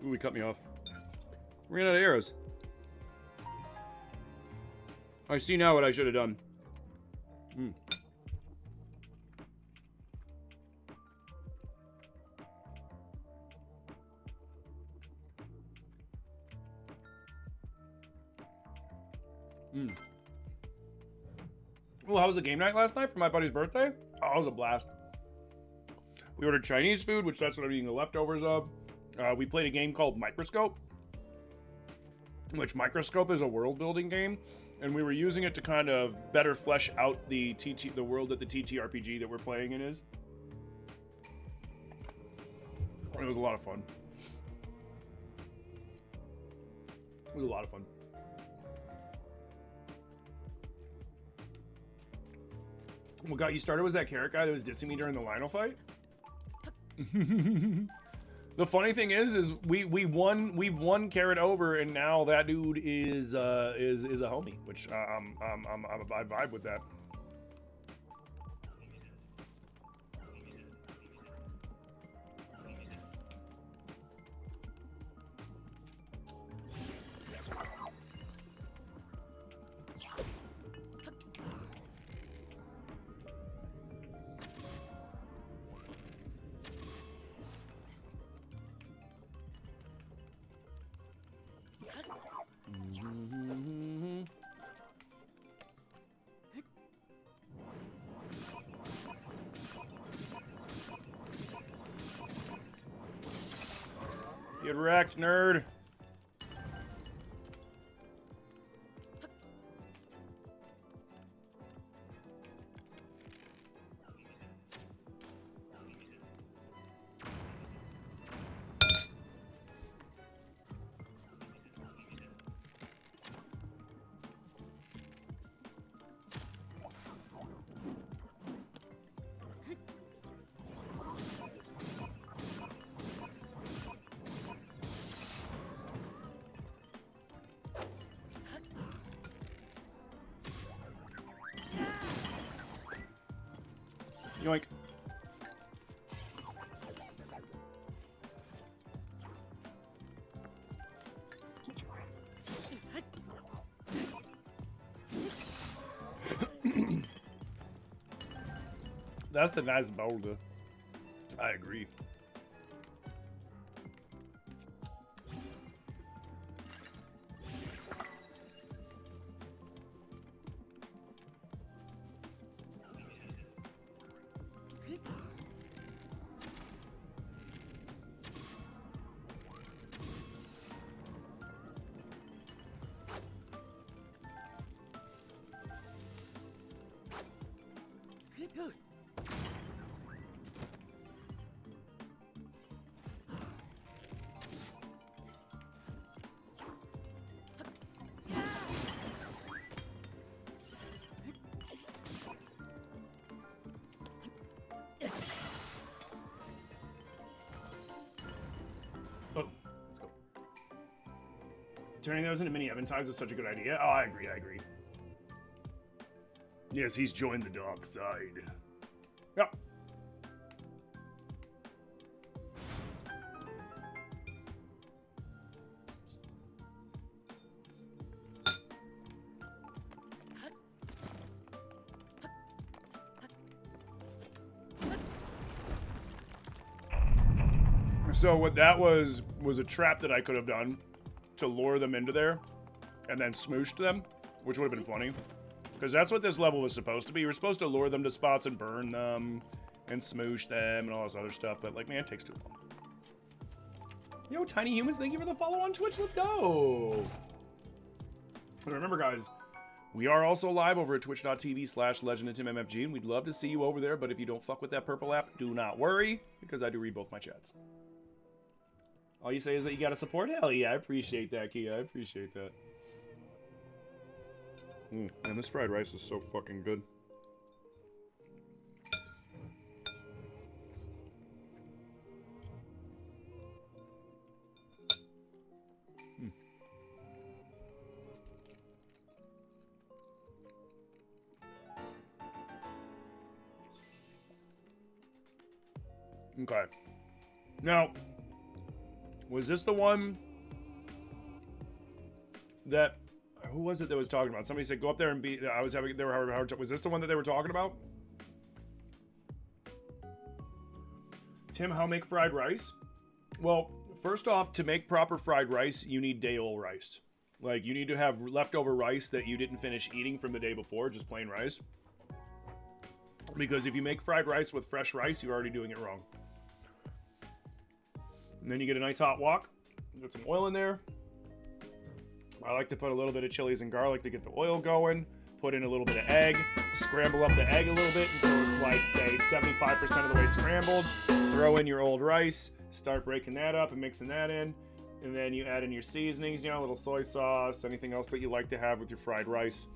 Ooh, he cut me off. Ran out of arrows. I see now what I should have done. Well, how was the game night last night for my buddy's birthday? Oh, it was a blast. We ordered Chinese food, which that's what I'm eating the leftovers of. We played a game called Microscope, which Microscope is a world-building game. and we were using it to kind of better flesh out the world that the TTRPG that we're playing in is. It was a lot of fun. It was a lot of fun. What got you started was that carrot guy that was dissing me during the Lionel fight. The funny thing is we've won Carrot over, and now that dude is a homie, which I vibe with that. Get wrecked, nerd. Yoink. That's the nice boulder. I agree. Turning those into mini oven times was such a good idea. Oh, I agree, I agree. Yes, he's joined the dark side. Yep. So what that was a trap that I could have done to lure them into there and then smooshed them, which would have been funny. Because that's what this level was supposed to be. You were supposed to lure them to spots and burn them and smoosh them and all this other stuff, but like, man, it takes too long. Yo, Tiny Humans, thank you for the follow on Twitch. Let's go. And remember, guys, we are also live over at twitch.tv/legendoftimmfg, and we'd love to see you over there, but if you don't fuck with that purple app, do not worry, because I do read both my chats. All you say is that you gotta support? Hell yeah, I appreciate that, Kia. I appreciate that. Man, this fried rice is so fucking good. Okay. Now, was this the one that, who was it that was talking about? Somebody said go up there and be, they were having a hard time. Was this the one that they were talking about? Tim, how make fried rice? Well, first off, to make proper fried rice, you need day-old rice. Like, you need to have leftover rice that you didn't finish eating from the day before, just plain rice. Because if you make fried rice with fresh rice, you're already doing it wrong. And then you get a nice hot wok. Get some oil in there. I like to put a little bit of chilies and garlic to get the oil going. Put in a little bit of egg. Scramble up the egg a little bit until it's like, say, 75% of the way scrambled. Throw in your old rice. Start breaking that up and mixing that in. And then you add in your seasonings, you know, a little soy sauce, anything else that you like to have with your fried rice.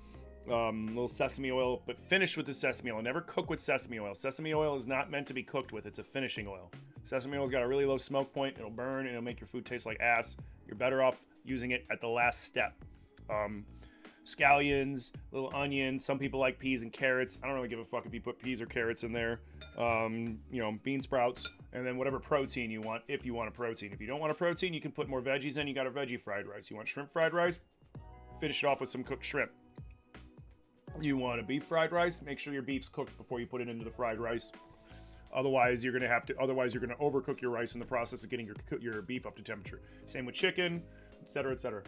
Little sesame oil, but finish with the sesame oil. Never cook with sesame oil. Sesame oil is not meant to be cooked with. It's a finishing oil. Sesame oil's got a really low smoke point. It'll burn and it'll make your food taste like ass. You're better off using it at the last step. Scallions, little onions. Some people like peas and carrots. I don't really give a fuck if you put peas or carrots in there. You know, bean sprouts, and then whatever protein you want, if you want a protein. If you don't want a protein, you can put more veggies in. You got a veggie fried rice. You want shrimp fried rice? Finish it off with some cooked shrimp. You want a beef fried rice? Make sure your beef's cooked before you put it into the fried rice. Otherwise, you're gonna overcook your rice in the process of getting your beef up to temperature. Same with chicken, etc., etc.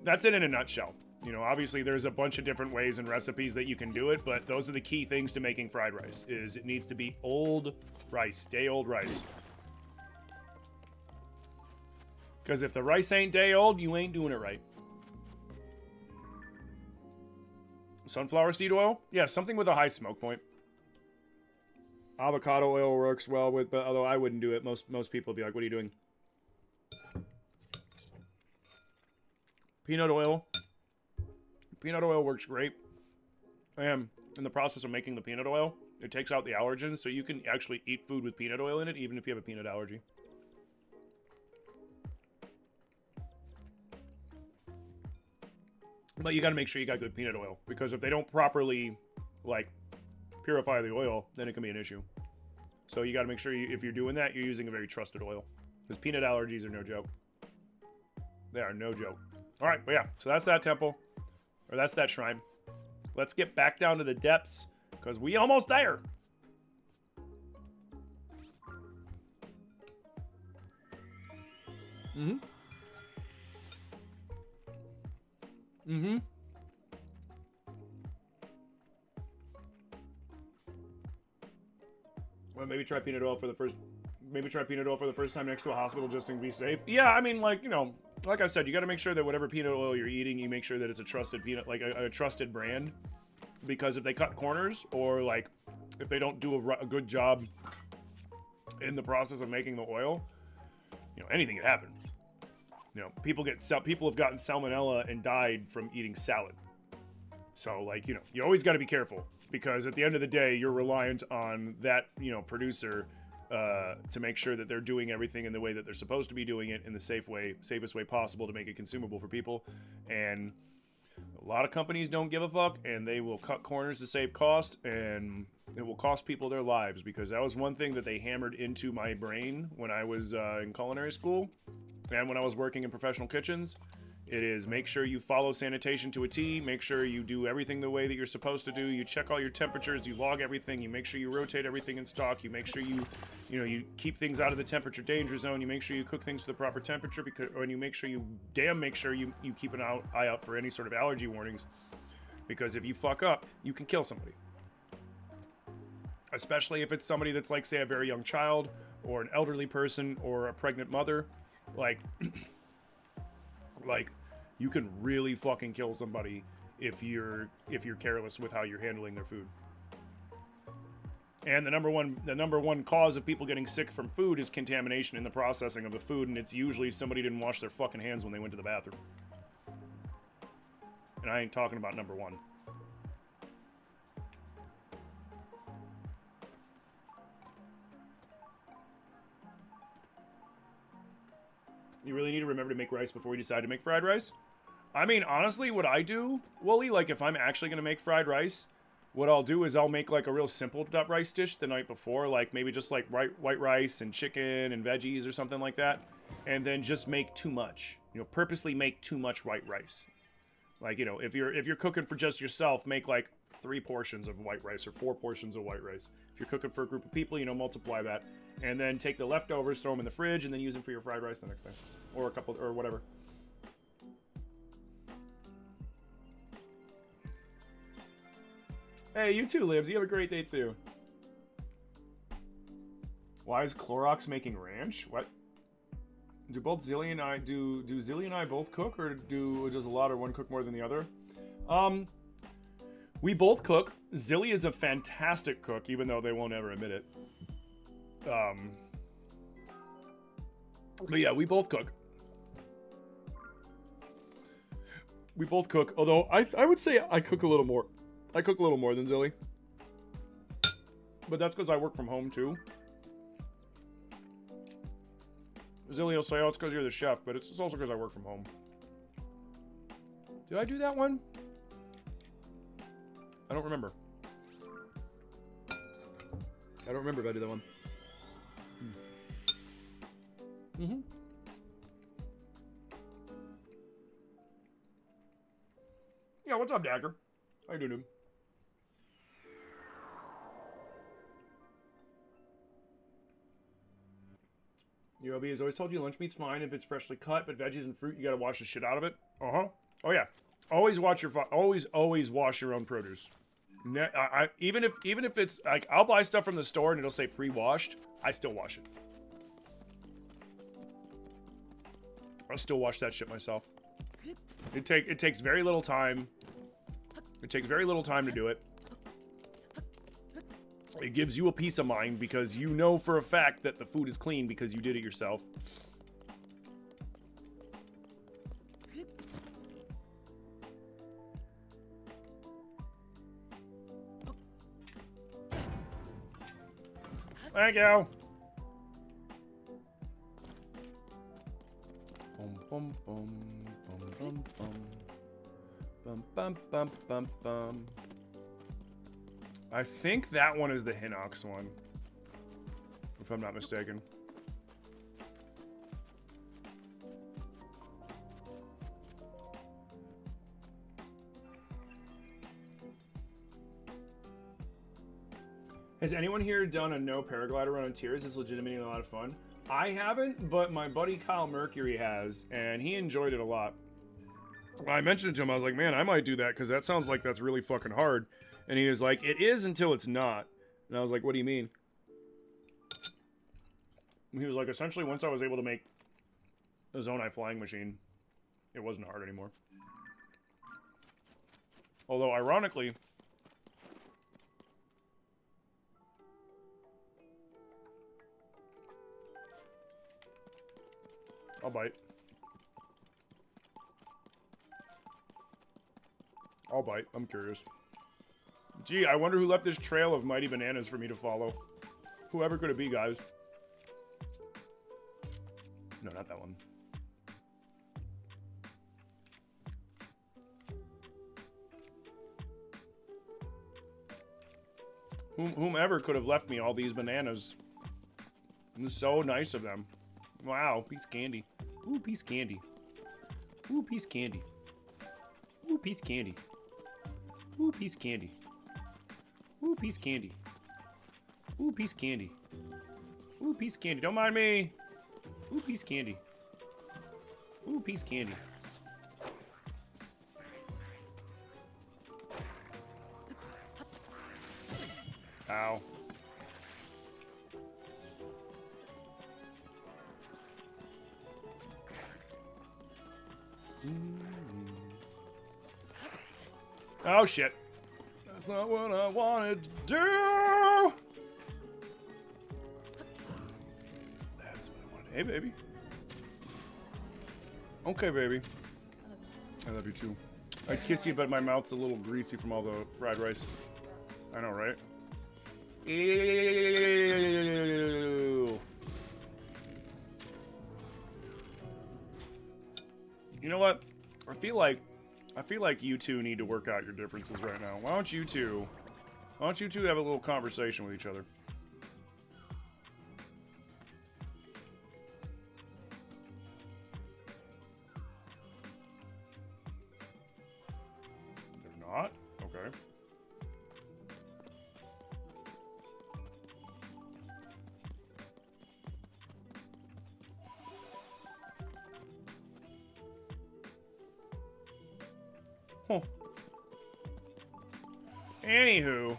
That's it in a nutshell. You know, obviously there's a bunch of different ways and recipes that you can do it, but those are the key things to making fried rice. Is it needs to be old rice, day old rice. Because if the rice ain't day old, you ain't doing it right. Sunflower seed oil? Yeah, something with a high smoke point. Avocado oil works well with, but although I wouldn't do it, most people would be like, "What are you doing?" Peanut oil. Peanut oil works great. And in the process of making the peanut oil, it takes out the allergens, so you can actually eat food with peanut oil in it, even if you have a peanut allergy. But you got to make sure you got good peanut oil, because if they don't properly, like, purify the oil, then it can be an issue. So you got to make sure if you're doing that, you're using a very trusted oil, because peanut allergies are no joke. They are no joke. All right, but yeah, so that's that temple, or that's that shrine. Let's get back down to the depths, because we almost there. Well, maybe try peanut oil for the first. Maybe try peanut oil for the first time next to a hospital just to be safe. Yeah, I mean, like, you know, like I said, you got to make sure that whatever peanut oil you're eating, you make sure that it's a trusted peanut, like a trusted brand. Because if they cut corners, or like if they don't do a good job in the process of making the oil, you know, anything can happen. You know, people have gotten salmonella and died from eating salad. So, like, you know, you always got to be careful, because at the end of the day, you're reliant on that, you know, producer to make sure that they're doing everything in the way that they're supposed to be doing it, in the safest way possible to make it consumable for people. And a lot of companies don't give a fuck, and they will cut corners to save cost, and it will cost people their lives, because that was one thing that they hammered into my brain when I was in culinary school and when I was working in professional kitchens. It is make sure you follow sanitation to a T, make sure you do everything the way that you're supposed to do, you check all your temperatures, you log everything, you make sure you rotate everything in stock, you make sure you keep things out of the temperature danger zone, you make sure you cook things to the proper temperature, and you make sure you keep an eye out for any sort of allergy warnings, because if you fuck up, you can kill somebody. Especially if it's somebody that's like, say, a very young child, or an elderly person, or a pregnant mother, like you can really fucking kill somebody if you're careless with how you're handling their food. And the number one cause of people getting sick from food is contamination in the processing of the food, and it's usually somebody didn't wash their fucking hands when they went to the bathroom. And I ain't talking about number one. You really need to remember to make rice before you decide to make fried rice? I mean, honestly, what I do, Wooly, like if I'm actually going to make fried rice, what I'll do is I'll make like a real simple rice dish the night before, like maybe just like white rice and chicken and veggies or something like that, and then just make too much. You know, purposely make too much white rice. Like, you know, if you're cooking for just yourself, make like 3 portions of white rice or 4 portions of white rice. If you're cooking for a group of people, you know, multiply that. And then take the leftovers, throw them in the fridge, and then use them for your fried rice the next day. Or a couple, or whatever. Hey, you too, Libs. You have a great day, too. Why is Clorox making ranch? What? Do both Zilly and I do Zilly and I both cook, or does a lot or one cook more than the other? We both cook. Zilly is a fantastic cook, even though they won't ever admit it. But yeah, we both cook. We both cook, although I would say I cook a little more. I cook a little more than Zilly. But that's because I work from home too. Zilly will say, oh, it's because you're the chef, but it's also because I work from home. Did I do that one? I don't remember. I don't remember if I did that one. Mm-hmm. Yeah, what's up, Dagger? How you doing, dude? UOB has always told you lunch meat's fine if it's freshly cut, but veggies and fruit, you gotta wash the shit out of it. Uh-huh. Oh, yeah. Always wash your... Always wash your own produce. Even if it's... Like, I'll buy stuff from the store and it'll say pre-washed. I still wash it. I'll still wash that shit myself. It takes very little time. It takes very little time to do it. It gives you a peace of mind because you know for a fact that the food is clean because you did it yourself. Thank you. Bum bum bum bum bum bum bum bum bum. I think that one is the Hinox one, if I'm not mistaken. Has anyone here done a no paraglider run on Tears? It's legitimately a lot of fun. I haven't, but my buddy Kyle Mercury has, and he enjoyed it a lot. I mentioned it to him, I was like, man, I might do that, because that sounds like that's really fucking hard. And he was like, it is until it's not. And I was like, what do you mean? And he was like, essentially, once I was able to make a Zonai flying machine, it wasn't hard anymore. Although, ironically... I'll bite. I'll bite. I'm curious. Gee, I wonder who left this trail of mighty bananas for me to follow. Whoever could it be, guys? No, not that one. Whomever could have left me all these bananas. It was so nice of them. Wow, piece of candy. Ooh, piece of candy. Ooh, piece of candy. Ooh, piece of candy. Ooh, piece of candy. Ooh, piece of candy. Ooh, piece of candy. Ooh, piece of candy. Don't mind me. Ooh, piece of candy. Ooh, piece of candy. Ow. Oh shit. That's not what I wanted to do. That's what I wanted. Hey, baby. Okay, baby. I love you too. I'd kiss you, but my mouth's a little greasy from all the fried rice. I know, right? Ew. You know what? I feel like you two need to work out your differences right now. Why don't you two have a little conversation with each other? They're not? Okay. Huh. Anywho.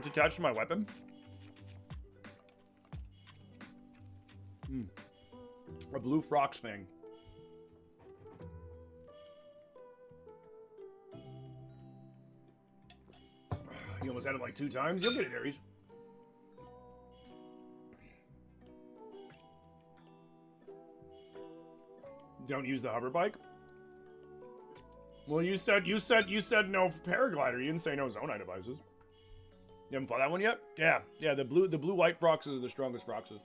What's attached to my weapon? A blue frox thing. You almost had him like 2 times. You'll get it, Aries. Don't use the hover bike. Well, you said no paraglider. You didn't say no Zonai devices. You haven't fought that one yet? Yeah. The blue white froxes are the strongest froxes.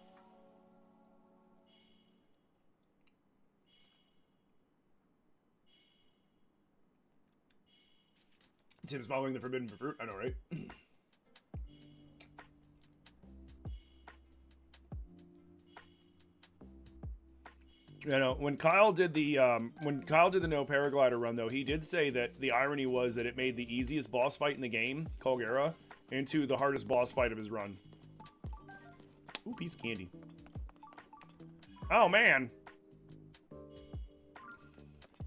Tim's following the forbidden fruit. I know, right? You know, when Kyle did the no paraglider run, though, he did say that the irony was that it made the easiest boss fight in the game, Colgera, into the hardest boss fight of his run. Ooh, piece of candy. Oh man.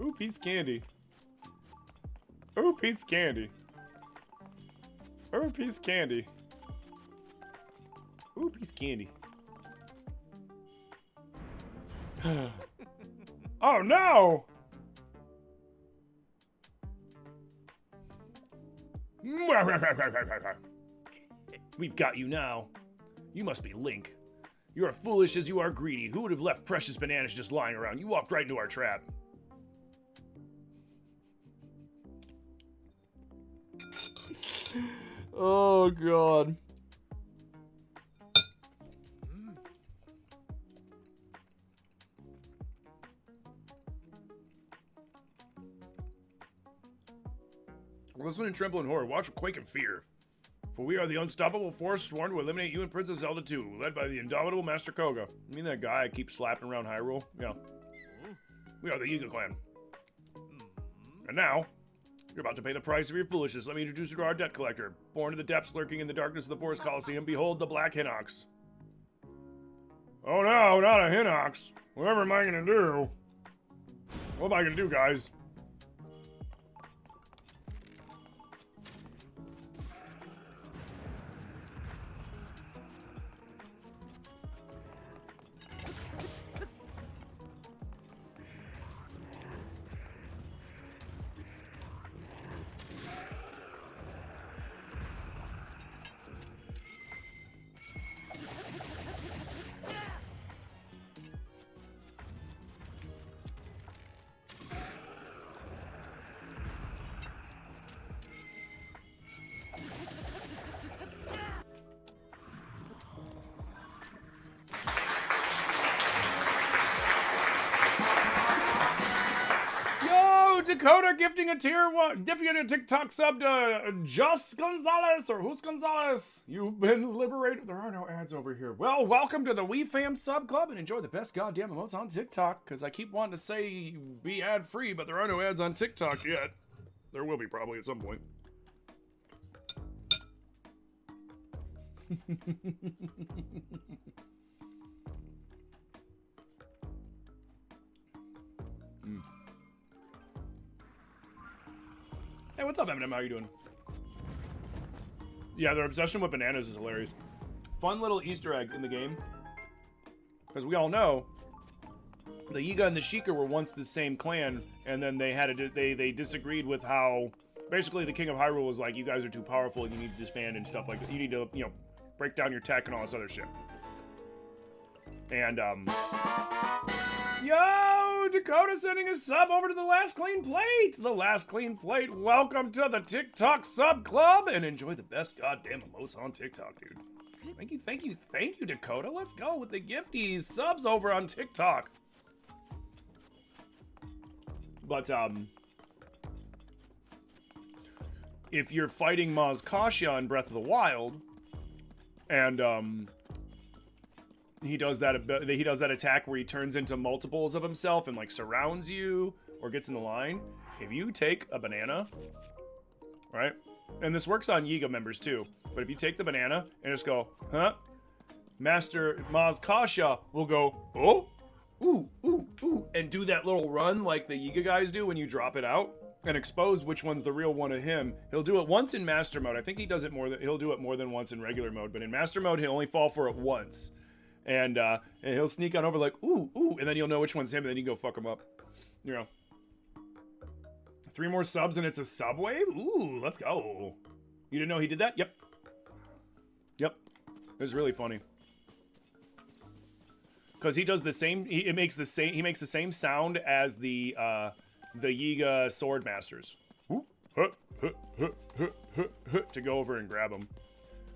Ooh, piece of candy. Ooh, piece of candy. Ooh, piece of candy. Ooh, piece of candy. Oh no! We've got you now. You must be Link. You are foolish as you are greedy. Who would have left precious bananas just lying around? You walked right into our trap. Oh, God. Listen and tremble in horror. Watch with quake and fear. For we are the unstoppable force sworn to eliminate you and Princess Zelda 2, led by the indomitable Master Koga. You mean that guy I keep slapping around Hyrule? Yeah. We are the Yiga clan. And now, you're about to pay the price of your foolishness. Let me introduce you to our debt collector. Born to the depths, lurking in the darkness of the Forest Coliseum, behold the Black Hinox. Oh no, not a Hinox. Whatever am I gonna do? What am I gonna do, guys? Dakota gifting a a TikTok sub to Just Gonzalez, or who's Gonzalez? You've been liberated. There are no ads over here. Well, welcome to the WeFam sub club and enjoy the best goddamn emotes on TikTok, because I keep wanting to say be ad free, but there are no ads on TikTok yet. There will be probably at some point. Hey, what's up, Eminem? How you doing? Yeah, their obsession with bananas is hilarious. Fun little Easter egg in the game. Because we all know the Yiga and the Sheikah were once the same clan, and then they had they disagreed with how basically the King of Hyrule was like, you guys are too powerful, you need to disband and stuff like that. You need to, you know, break down your tech and all this other shit. And yo, Dakota sending a sub over to the Last Clean Plate. The Last Clean Plate. Welcome to the TikTok sub club and enjoy the best goddamn emotes on TikTok, dude. Thank you, Dakota. Let's go with the gifties. Subs over on TikTok. But, if you're fighting Maz Kasha in Breath of the Wild, and, he does that attack where he turns into multiples of himself and, like, surrounds you or gets in the line. If you take a banana, right? And this works on Yiga members, too. But if you take the banana and just go, huh? Master Maz Kasha will go, oh, ooh, ooh, ooh, and do that little run like the Yiga guys do when you drop it out. and expose which one's the real one of him. He'll do it once in master mode. I think he does it he'll do it more than once in regular mode, but in master mode he'll only fall for it once. And he'll sneak on over like, ooh, and then you'll know which one's him, and then you can go fuck him up. You know. 3 more subs and it's a subwave? Ooh, let's go. You didn't know he did that? Yep. It was really funny. Because he does the same, he makes the same sound as the Yiga Sword Masters. To go over and grab him.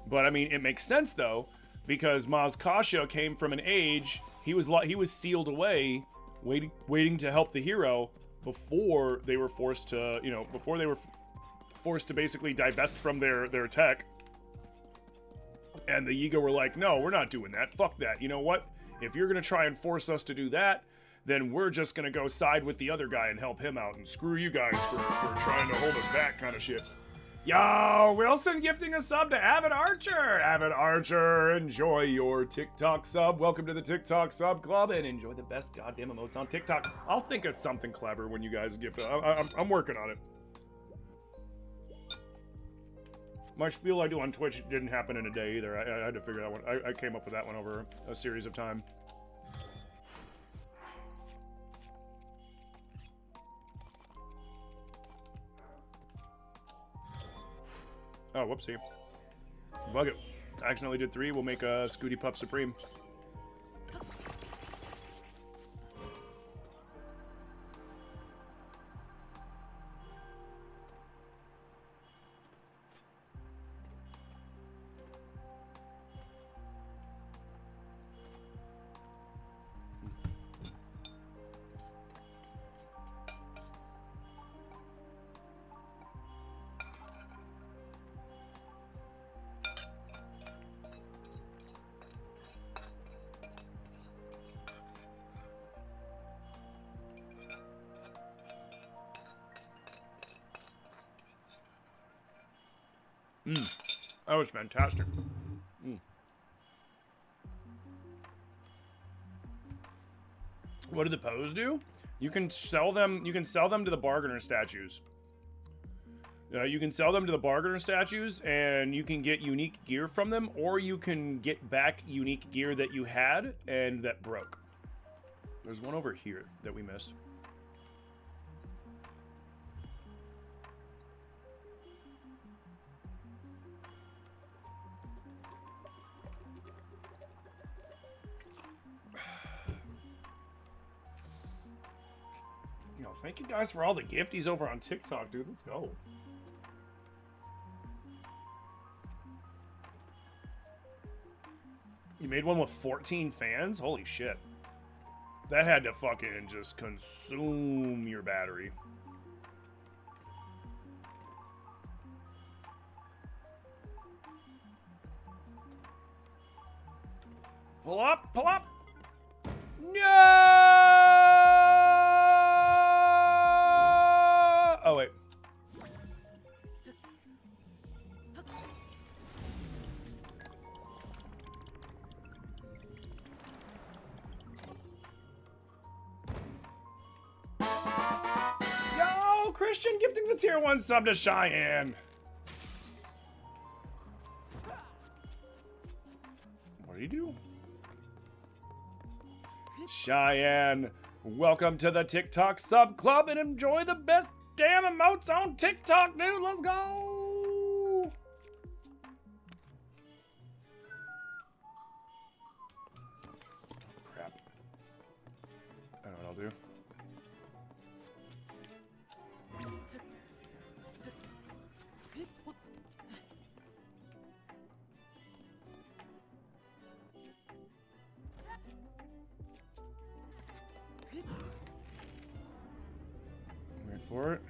But I mean, it makes sense though, because Maz Kasha came from an age, he was sealed away, waiting to help the hero before they were forced to, forced to basically divest from their tech. And the Yiga were like, no, we're not doing that. Fuck that. You know what? If you're going to try and force us to do that, then we're just going to go side with the other guy and help him out. And screw you guys for trying to hold us back kind of shit. Yo, Wilson gifting a sub to Avid Archer. Avid Archer, enjoy your TikTok sub. Welcome to the TikTok sub club and enjoy the best goddamn emotes on TikTok. I'll think of something clever when you guys gift it. I'm working on it. My spiel I do on Twitch didn't happen in a day either. I had to figure that one. I came up with that one over a series of time. Oh, whoopsie. Bug it. I accidentally did 3. We'll make a Scooty Pup Supreme. That was fantastic. What did the pose do? You can sell them. You can sell them to the bargainer statues. You can sell them to the bargainer statues, and you can get unique gear from them, or you can get back unique gear that you had and that broke. There's one over here that we missed. Thank you guys for all the gifties over on TikTok, dude. Let's go. You made one with 14 fans? Holy shit. That had to fucking just consume your battery. Pull up, pull up. No! Oh, wait. Yo, Christian gifting the tier 1 sub to Cheyenne. What did he do? Cheyenne, welcome to the TikTok sub club and enjoy the best damn emotes on TikTok, dude. Let's go. Crap. I don't know what I'll do. Wait for it.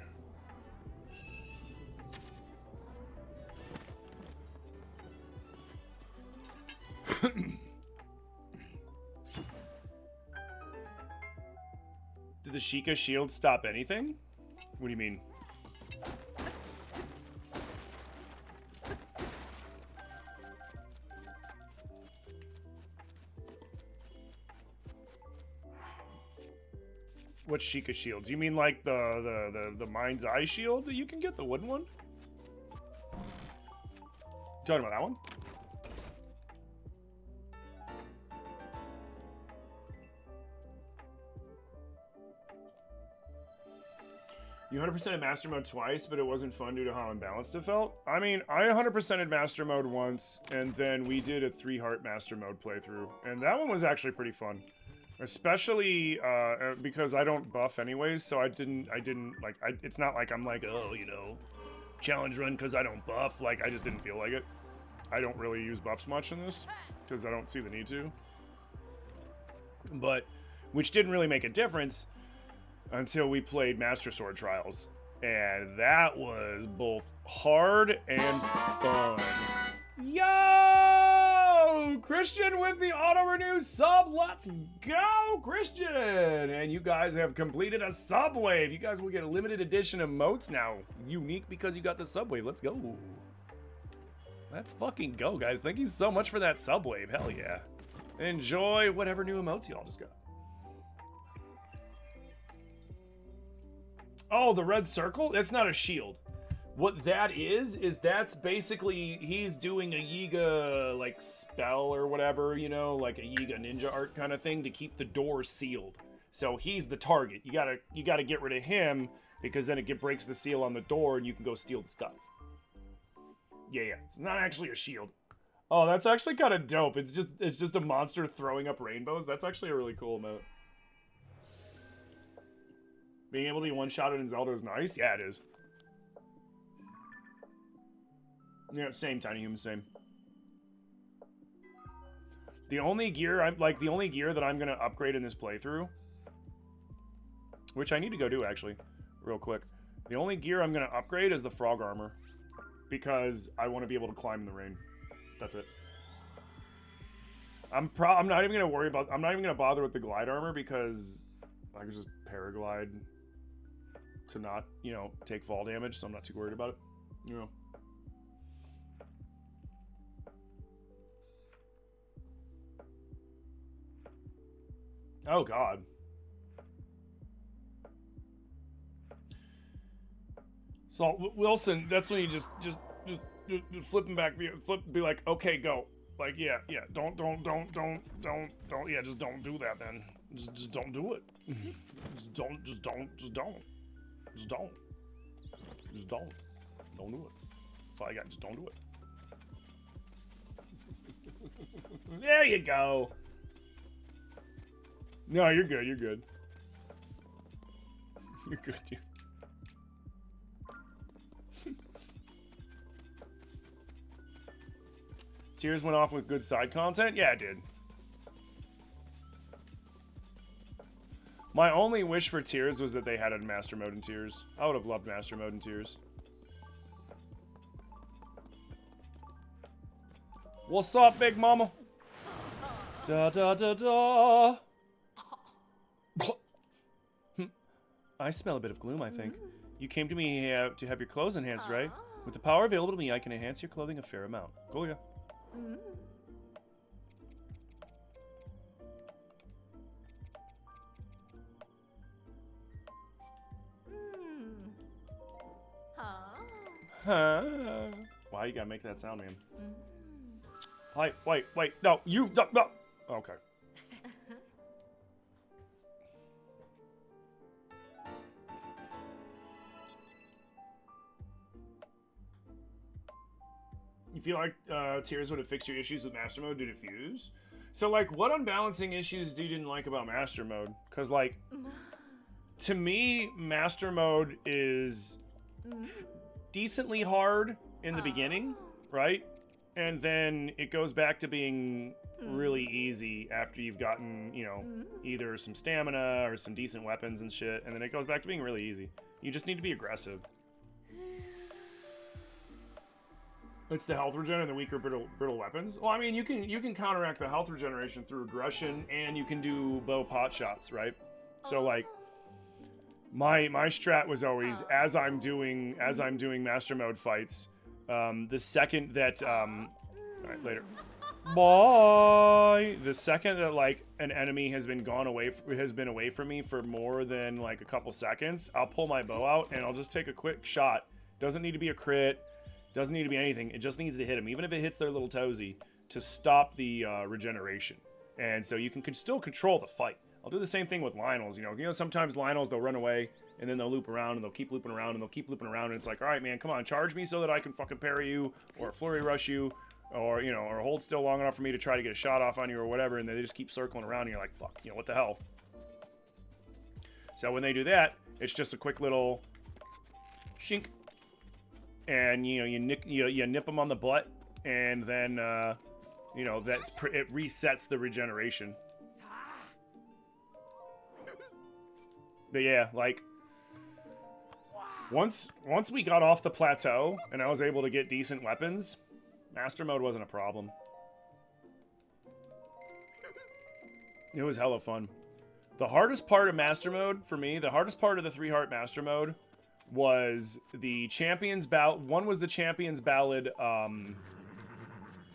Did the Sheikah shield stop anything? What do you mean? What Sheikah shields? You mean like the Mind's Eye shield that you can get, the wooden one? Talking about that one? You 100%ed Master Mode twice, but it wasn't fun due to how imbalanced it felt. I mean, I 100%ed Master Mode once, and then we did a 3-heart Master Mode playthrough, and that one was actually pretty fun. Especially because I don't buff anyways, so I didn't like, it's not like I'm like, oh, you know, challenge run because I don't buff. Like, I just didn't feel like it. I don't really use buffs much in this because I don't see the need to. But, which didn't really make a difference until we played Master Sword Trials. And that was both hard and fun. Yo! Christian with the auto-renew sub. Let's go, Christian! And you guys have completed a subwave. You guys will get a limited edition emotes now. Unique because you got the subwave. Let's go. Let's fucking go, guys. Thank you so much for that subwave. Hell yeah. Enjoy whatever new emotes y'all just got. Oh, the red circle? That's not a shield. What that is that's basically, he's doing a Yiga, like, spell or whatever, you know, like a Yiga ninja art kind of thing to keep the door sealed. So he's the target. You gotta get rid of him, because then it breaks the seal on the door and you can go steal the stuff. Yeah. It's not actually a shield. Oh, that's actually kind of dope. It's just a monster throwing up rainbows. That's actually a really cool emote. Being able to be one-shotted in Zelda is nice. Yeah, it is. Yeah, same, Tiny Human, same. The only gear that I'm gonna upgrade in this playthrough, which I need to go do actually, real quick. The only gear I'm gonna upgrade is the frog armor, because I want to be able to climb in the rain. That's it. I'm not even gonna worry about. I'm not even gonna bother with the glide armor because I can just paraglide to not, you know, take fall damage, so I'm not too worried about it. You know. Oh God. So Wilson, that's when you just flip him back, be like, okay, go. Like, yeah, don't, yeah, just don't do that, then. Just don't do it. just don't do it. That's all I got, just don't do it. There you go. No, you're good, you're good. You're good, dude. Tears went off with good side content? Yeah, it did. My only wish for Tears was that they had a Master Mode in Tears. I would have loved Master Mode in Tears. What's up, Big Mama? Da da da da. I smell a bit of gloom, I think. You came to me to have your clothes enhanced, right? With the power available to me, I can enhance your clothing a fair amount. Cool, yeah. Huh? Why you gotta make that sound, man? Wait, no, you, no. Okay. You feel like Tears would have fixed your issues with Master Mode due to Fuse? So, like, what unbalancing issues you didn't like about Master Mode? Because, like, to me, Master Mode is decently hard in the beginning, right? And then it goes back to being really easy after you've gotten, you know, either some stamina or some decent weapons and shit, and then it goes back to being really easy. You just need to be aggressive. It's the health regen and the weaker brittle weapons. Well, I mean, you can counteract the health regeneration through aggression, and you can do bow pot shots, right? So like, my strat was always as I'm doing Master Mode fights, the second that all right, later. Bye. The second that like an enemy has been away from me for more than like a couple seconds, I'll pull my bow out and I'll just take a quick shot. Doesn't need to be a crit. Doesn't need to be anything. It just needs to hit them, even if it hits their little toesy, to stop the regeneration. And so you can still control the fight. I'll do the same thing with Lionels. You know, sometimes Lionels, they'll run away and then they'll loop around and they'll keep looping around and they'll keep looping around. And it's like, all right, man, come on, charge me so that I can fucking parry you or flurry rush you or, you know, or hold still long enough for me to try to get a shot off on you or whatever. And they just keep circling around and you're like, fuck, you know, what the hell? So when they do that, it's just a quick little shink. And, you know, you nip them on the butt and then, you know, it resets the regeneration. But yeah, like, once we got off the plateau and I was able to get decent weapons, Master Mode wasn't a problem. It was hella fun. The hardest part of Master Mode, for me, the hardest part of the 3-heart Master Mode was the Champions Ballad. One was the Champions Ballad,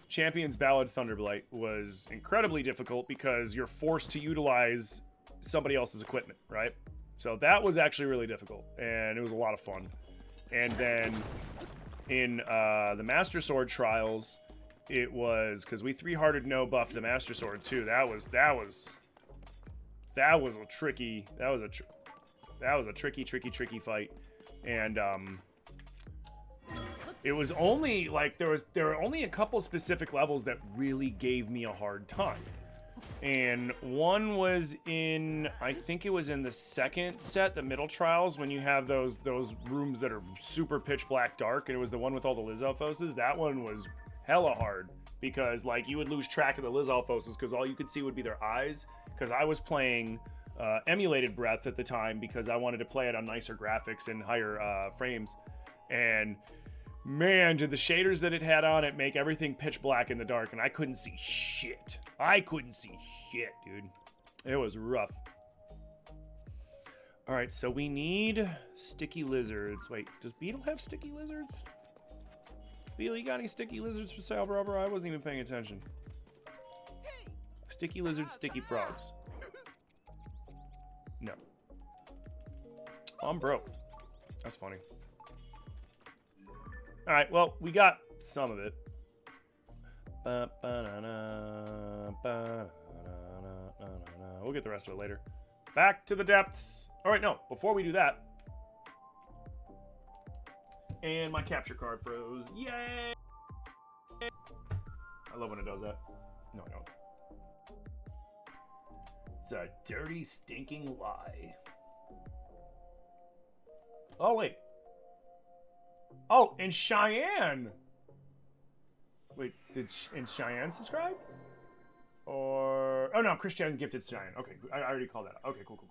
Thunderblight was incredibly difficult because you're forced to utilize somebody else's equipment, right? So that was actually really difficult, and it was a lot of fun. And then in the Master Sword Trials, it was because we 3-hearted no buff the Master Sword too. That was a tricky fight, and it was only like there were only a couple specific levels that really gave me a hard time. And one was in, I think it was in the second set, the middle trials, when you have those rooms that are super pitch black dark, and it was the one with all the Lizalfoses. That one was hella hard because like you would lose track of the Lizalfoses because all you could see would be their eyes. Because I was playing emulated Breath at the time because I wanted to play it on nicer graphics and higher frames, and man, did the shaders that it had on it make everything pitch black in the dark, and I couldn't see shit. I couldn't see shit, dude. It was rough. All right, so we need sticky lizards. Wait, does Beetle have sticky lizards? Beetle, you got any sticky lizards for sale, bro? I wasn't even paying attention. Sticky lizards, sticky frogs. No. I'm broke. That's funny. All right, well, we got some of it. We'll get the rest of it later. Back to the depths. All right, no, before we do that. And my capture card froze. Yay! I love when it does that. No, I don't. It's a dirty, stinking lie. Oh, wait. Oh, and Cheyenne. Wait, and Cheyenne subscribe? Or oh no, Christian gifted Cheyenne. Okay, I already called that out. Okay, cool.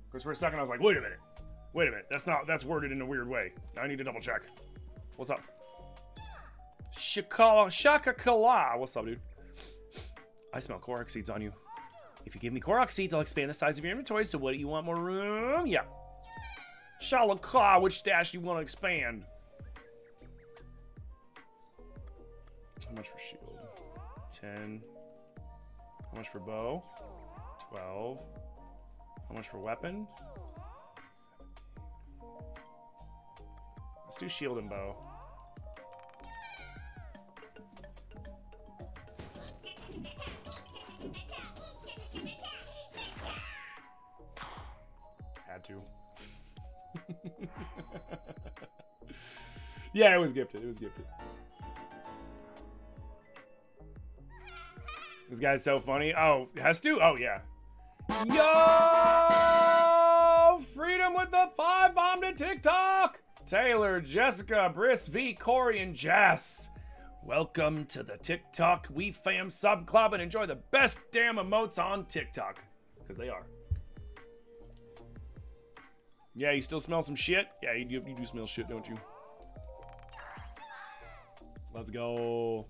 Because for a second I was like, wait a minute, that's worded in a weird way. I need to double check. What's up? Shaka Kala. What's up, dude? I smell Korok seeds on you. If you give me Korok seeds, I'll expand the size of your inventory. So what do you want, more room? Yeah. Shalaka, which stash you want to expand? How much for shield? 10. How much for bow? 12. How much for weapon? 17. Let's do shield and bow. Had to. Yeah, it was gifted. This guy's so funny. Oh, has to? Oh, yeah. Yo! Freedom with the 5 bomb to TikTok! Taylor, Jessica, Briss, V, Corey, and Jess. Welcome to the TikTok We Fam Sub Club and enjoy the best damn emotes on TikTok. Because they are. Yeah, you still smell some shit? Yeah, you do smell shit, don't you? Let's go.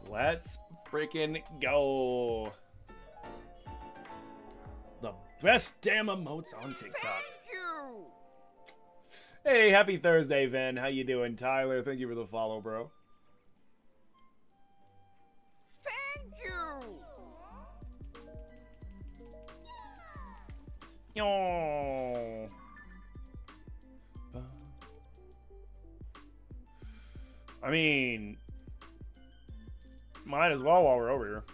Let's freaking go. Best damn emotes on TikTok. Thank you. Hey, happy Thursday, Ven. How you doing? Tyler, thank you for the follow, bro. Thank you. Oh. I mean, might as well while we're over here.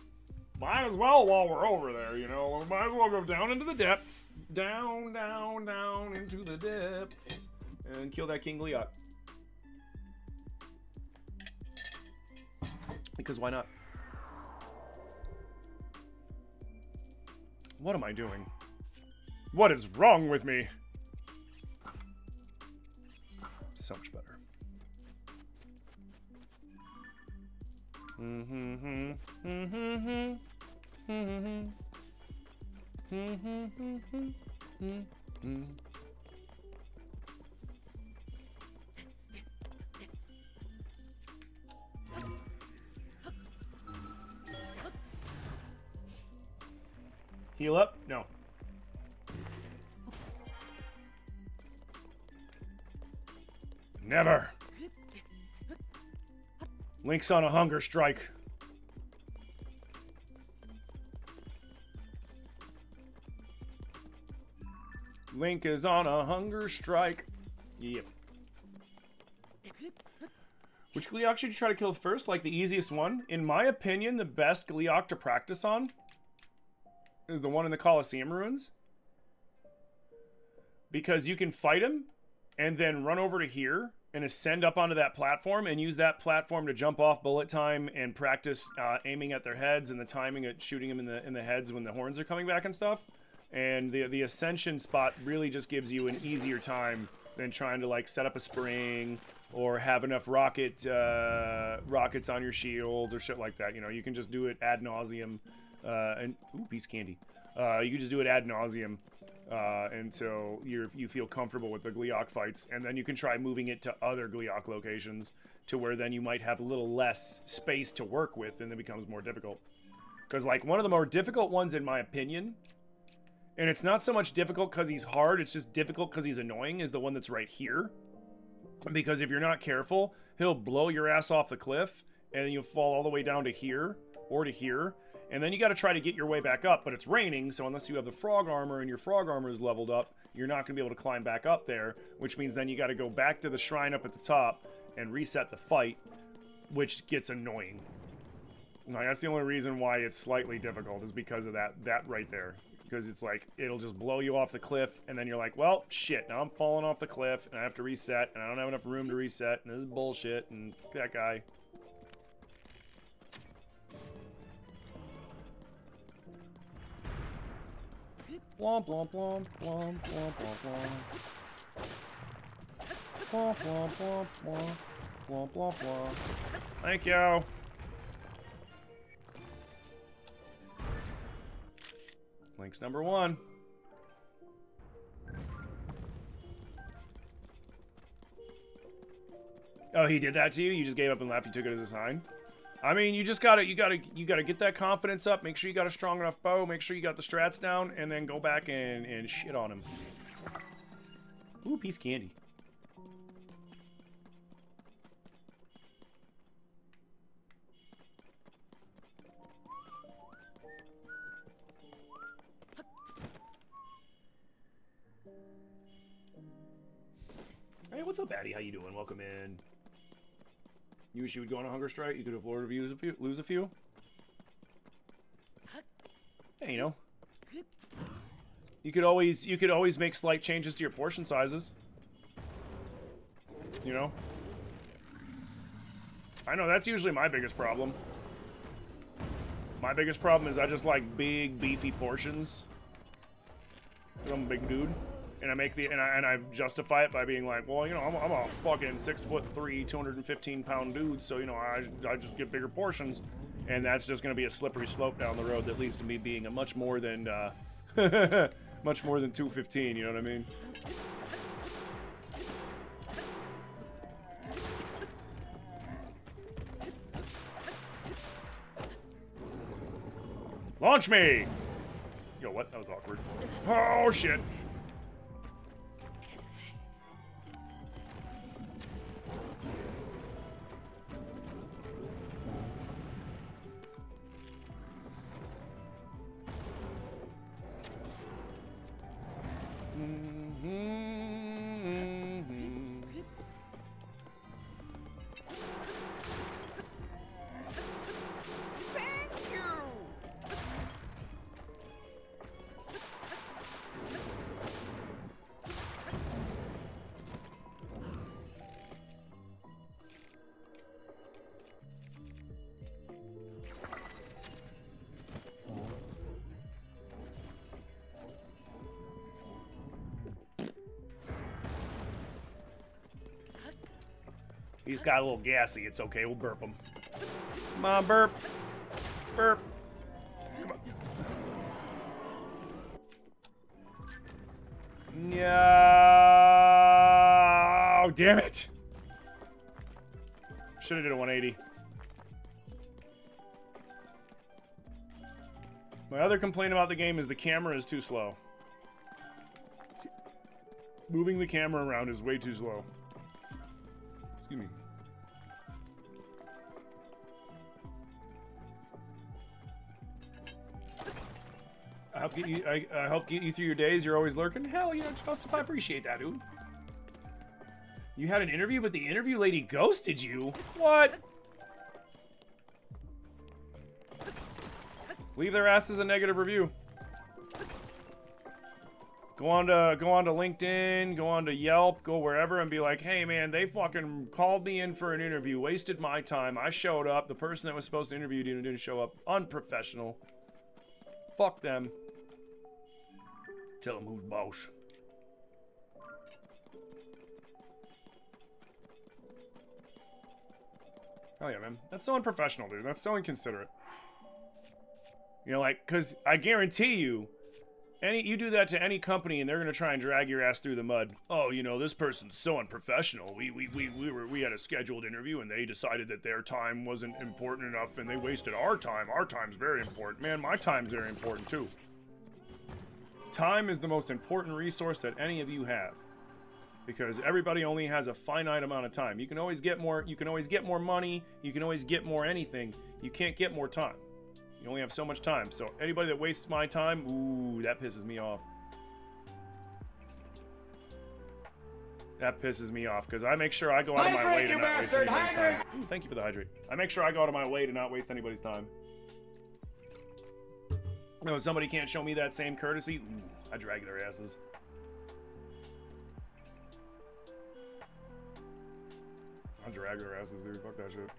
Might as well while we're over there, you know. We might as well go down into the depths. Down, down, down into the depths. And kill that King Leok. Because why not? What am I doing? What is wrong with me? So much better. Heal up? No. Never. Link's on a hunger strike. Link is on a hunger strike. Yep. Which Gleeok should you try to kill first? Like the easiest one? In my opinion, the best Gleeok to practice on is the one in the Colosseum ruins. Because you can fight him and then run over to here and ascend up onto that platform and use that platform to jump off bullet time and practice aiming at their heads and the timing at shooting them in the heads when the horns are coming back and stuff. And the ascension spot really just gives you an easier time than trying to like set up a spring or have enough rockets on your shields or shit like that. You know, you can just do it ad nauseum. And ooh, piece of candy. You can just do it ad nauseum until you feel comfortable with the Gleeok fights, and then you can try moving it to other Gleeok locations to where then you might have a little less space to work with, and it becomes more difficult. Because like one of the more difficult ones in my opinion, and it's not so much difficult because he's hard, it's just difficult because he's annoying, is the one that's right here. Because if you're not careful, he'll blow your ass off the cliff, and then you'll fall all the way down to here, or to here, and then you got to try to get your way back up, but it's raining, so unless you have the frog armor and your frog armor is leveled up, you're not going to be able to climb back up there, which means then you got to go back to the shrine up at the top and reset the fight, which gets annoying. Like, that's the only reason why it's slightly difficult, is because of that right there. Because it's like, it'll just blow you off the cliff, and then you're like, well, shit, now I'm falling off the cliff, and I have to reset, and I don't have enough room to reset, and this is bullshit, and fuck that guy. Blomp, blomp, blomp, blomp, blomp, blomp, blomp. Blomp, blomp, blomp, blomp, blomp, blomp, blomp. Thank you. Link's number 1. Oh, he did that to you? You just gave up and left? You took it as a sign? I mean, you just gotta get that confidence up. Make sure you got a strong enough bow. Make sure you got the strats down, and then go back and shit on him. Ooh, piece of candy. Hey, what's up, Addy? How you doing? Welcome in. You wish you would go on a hunger strike? You could afford to lose a few? Hey, you know. You could always make slight changes to your portion sizes. You know? I know, that's usually my biggest problem. My biggest problem is I just like big, beefy portions. 'Cause I'm a big dude. And I make and I justify it by being like, well, you know, I'm a fucking 6'3", 215-pound dude, so you know, I just get bigger portions, and that's just gonna be a slippery slope down the road that leads to me being a much more than 215. You know what I mean? Launch me! Yo, what? That was awkward. Oh, shit. Thank you! He's got a little gassy. It's okay. We'll burp him. Come on, burp. Burp. Come on. No. Damn it. Should have did a 180. My other complaint about the game is the camera is too slow. Moving the camera around is way too slow. Excuse me. I help get you through your days. You're always lurking. Hell yeah, Joseph, I appreciate that, dude. You had an interview, but the interview lady ghosted you? What? Leave their asses a negative review. Go on to LinkedIn, go on to Yelp, go wherever and be like, hey man, they fucking called me in for an interview, wasted my time. I showed up. The person that was supposed to interview didn't show up. Unprofessional. Fuck them. Tell them who's boss. Hell yeah, man. That's so unprofessional, dude. That's so inconsiderate. You know, like, because I guarantee you, you do that to any company and they're gonna try and drag your ass through the mud. Oh, you know, this person's so unprofessional. We had a scheduled interview and they decided that their time wasn't important enough and they wasted our time. Our time's very important. Man, my time's very important too. Time is the most important resource that any of you have. Because everybody only has a finite amount of time. You can always get more, you can always get more money, you can always get more anything. You can't get more time. You only have so much time. So anybody that wastes my time, ooh, that pisses me off. That pisses me off because I make sure I go out of my way to not waste anybody's time. Ooh, thank you for the hydrate. I make sure I go out of my way to not waste anybody's time. You know, if somebody can't show me that same courtesy, ooh, I drag their asses. I drag their asses, dude. Fuck that shit.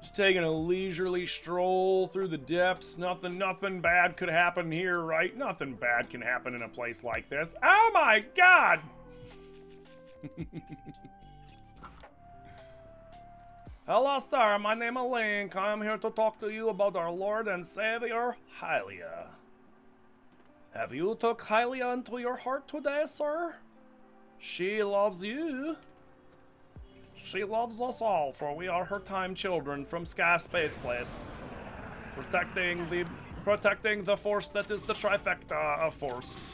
Just taking a leisurely stroll through the depths. Nothing bad could happen here, right? Nothing bad can happen in a place like this. Oh my god! Hello, sir. My name is Link. I am here to talk to you about our Lord and Savior, Hylia. Have you took Hylia into your heart today, sir? She loves you. She loves us all, for we are her time children from Sky Space Place. Protecting the force that is the trifecta of force.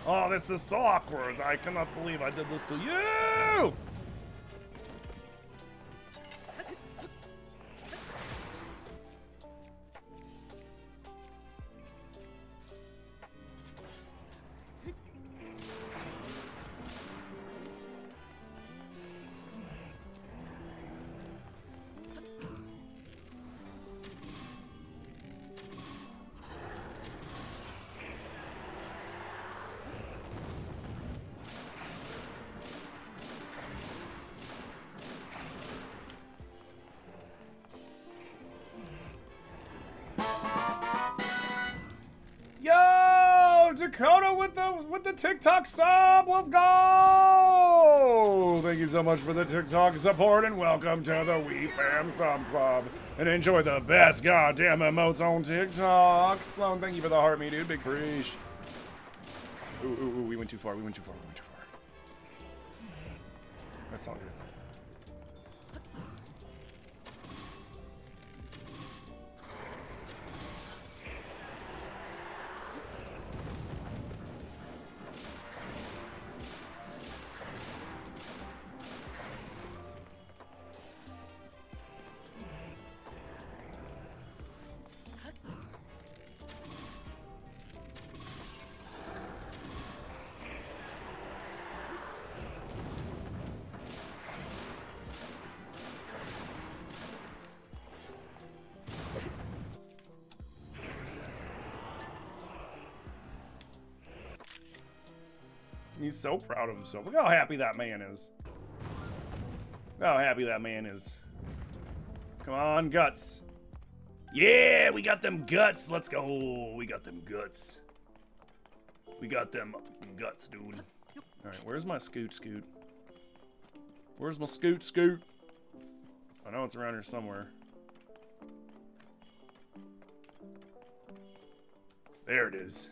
Oh, this is so awkward. I cannot believe I did this to you! Yo, Dakota with the TikTok sub. Let's go! Thank you so much for the TikTok support and welcome to the We Fam Sub Club. And enjoy the best goddamn emotes on TikTok. Sloan, thank you for the heart, me dude. Big preach. Ooh, we went too far. We went too far. That's not good. He's so proud of himself. Look how happy that man is. Look how happy that man is. Come on, guts. Yeah, we got them guts. Let's go. We got them guts. We got them guts, dude. All right, where's my scoot? Where's my scoot? I know it's around here somewhere. There it is.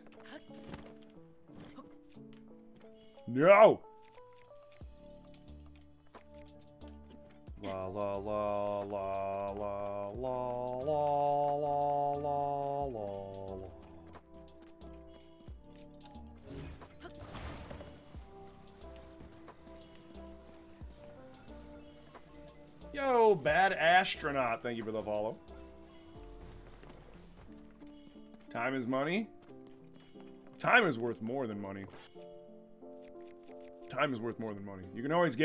No! La la la la la la la la la la. Yo, bad astronaut. Thank you for the follow. Time is money. Time is worth more than money. Time is worth more than money. You can always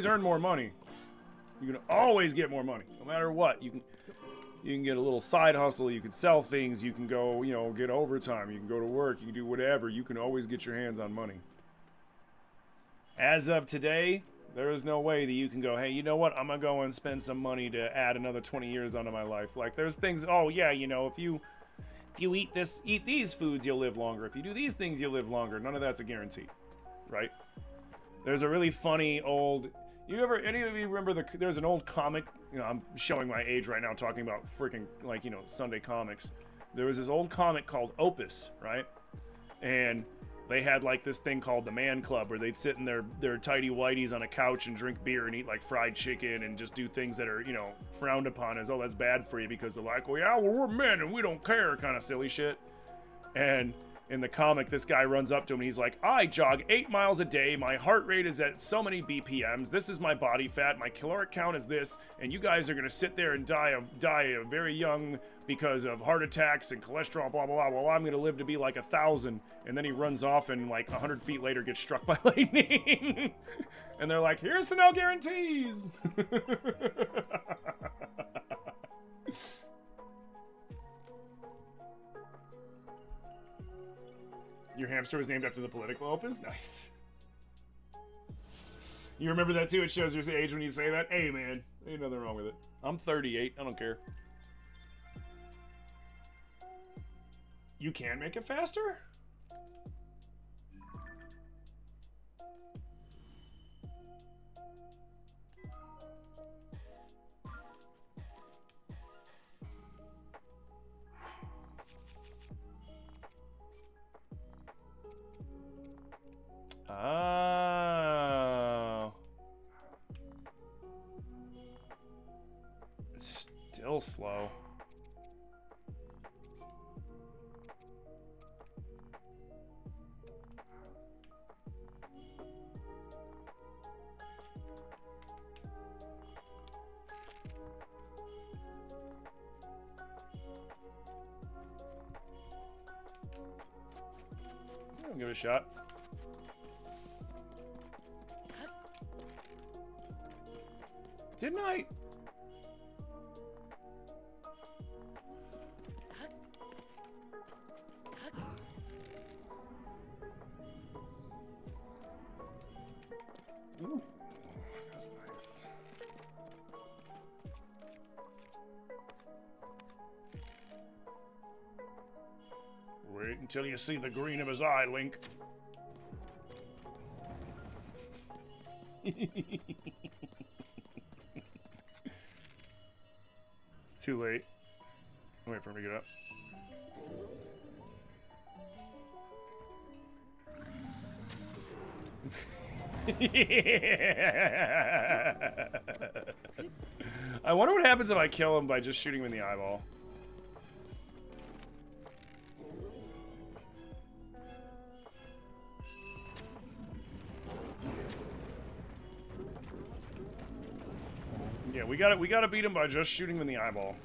earn more money. You can always get more money, no matter what. You can get a little side hustle. You can sell things. You can go, get overtime. You can go to work. You can do whatever. You can always get your hands on money. As of today, there is no way that you can go, hey, you know what? I'm gonna go and spend some money to add another 20 years onto my life. Like, there's things. Oh yeah, if you eat these foods, you'll live longer. If you do these things, you'll live longer. None of that's a guarantee, right? There's a really funny old. Any of you remember there's an old comic? I'm showing my age right now, talking about freaking Sunday comics. There was this old comic called Opus, right? And they had like this thing called the Man Club, where they'd sit in their tidy whities on a couch and drink beer and eat like fried chicken and just do things that are frowned upon as, oh, that's bad for you, because they're like, well, yeah, we're men and we don't care, kind of silly shit. And in the comic, this guy runs up to him and he's like, I jog 8 miles a day, my heart rate is at so many BPMs, this is my body fat, my caloric count is this, and you guys are gonna sit there and die very young because of heart attacks and cholesterol, blah blah blah. Well, I'm gonna live to be like 1,000. And then he runs off and like 100 feet later gets struck by lightning. And they're like, here's to no guarantees. Your hamster was named after the political opus? Nice. You remember that too? It shows your age when you say that. Hey man, ain't nothing wrong with it. I'm 38, I don't care. You can make it faster? Oh. It's still slow. I'll give it a shot. Didn't I? Ooh, that's nice. Wait until you see the green of his eye, Link. It's too late. Wait for him to get up. I wonder what happens if I kill him by just shooting him in the eyeball. Yeah, we gotta beat him by just shooting him in the eyeball.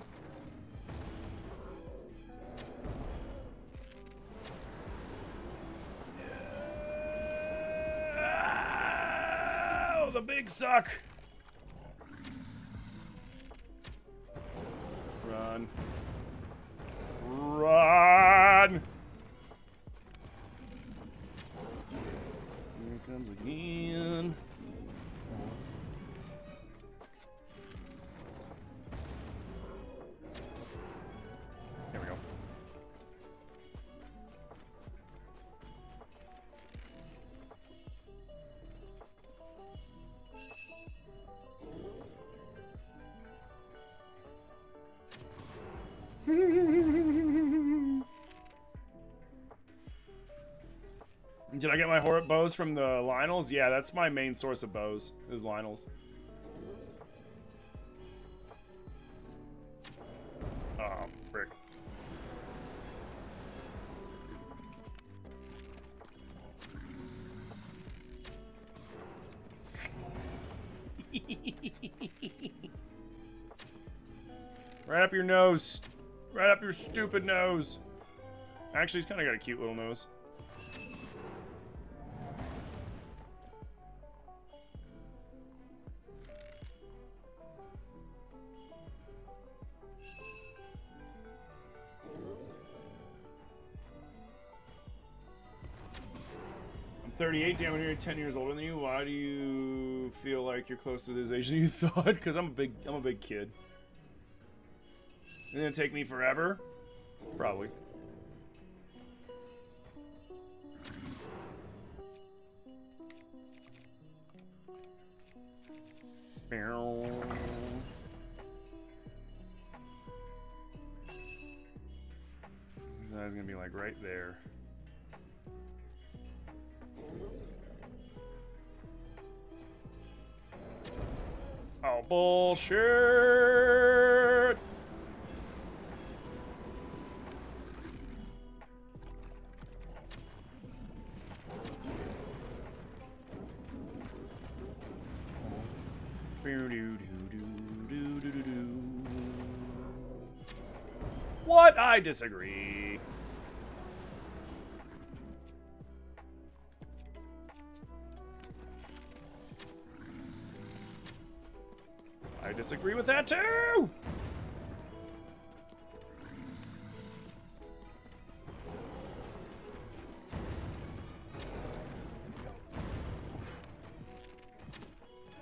Oh, the big suck. Run. Run. Did I get my bows from the Lionels? Yeah, that's my main source of bows, is Lionels. Oh, frick. Right up your nose. Right up your stupid nose. Actually, he's kind of got a cute little nose. I'm 38, damn, you're 10 years older than you. Why do you feel like you're closer to this age than you thought? Because I'm a big kid. It's gonna take me forever? Probably. His eye's gonna be like right there. Oh, bullshit! What? I disagree. I disagree with that too!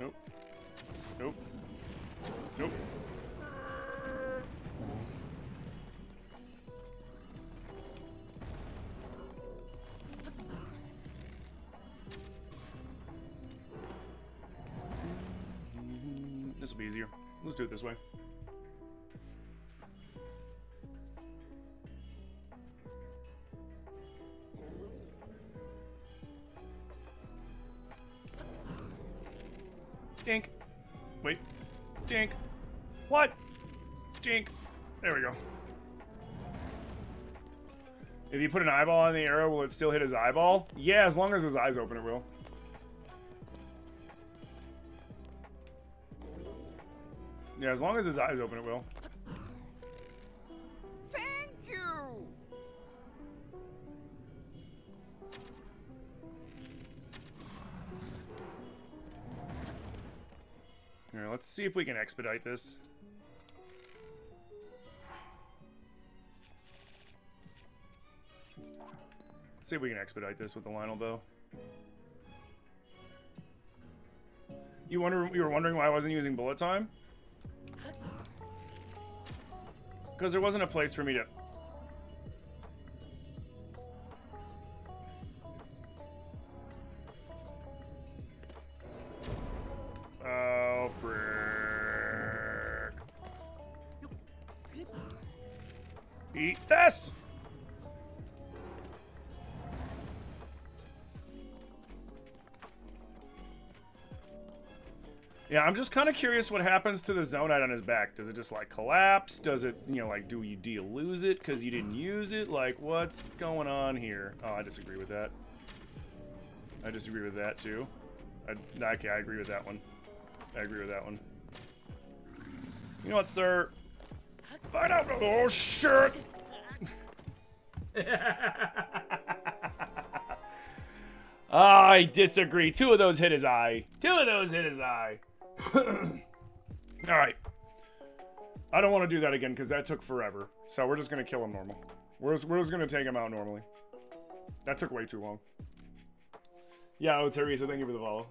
Nope. Nope. Nope. This will be easier. Let's do it this way. Dink. Wait. Dink. What? Dink. There we go. If you put an eyeball on the arrow, will it still hit his eyeball? Yeah, as long as his eyes open, it will. Yeah, as long as his eyes open, it will. Thank you! Here, let's see if we can expedite this. Let's see if we can expedite this with the Lionel bow. You were wondering why I wasn't using bullet time? Because there wasn't a place for me to... Oh, frick. Eat this! Yeah, I'm just kind of curious what happens to the zonite on his back. Does it just, like, collapse? Does it, you know, like, do you lose it because you didn't use it? Like, what's going on here? Oh, I disagree with that. I disagree with that, too. Okay, I agree with that one. I agree with that one. You know what, sir? Find out. Oh, shit! I disagree. Two of those hit his eye. Two of those hit his eye. Alright. I don't want to do that again because that took forever. So we're just going to kill him normal. We're just going to take him out normally. That took way too long. Yeah, oh, Teresa, thank you for the follow.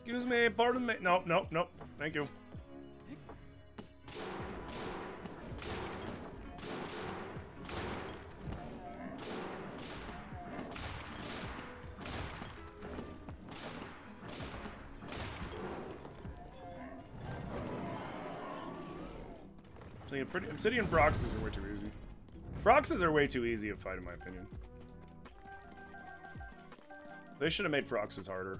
Excuse me, pardon me. No, no, no. Thank you. Obsidian Froxes are way too easy. Froxes are way too easy a fight, in my opinion. They should have made Froxes harder.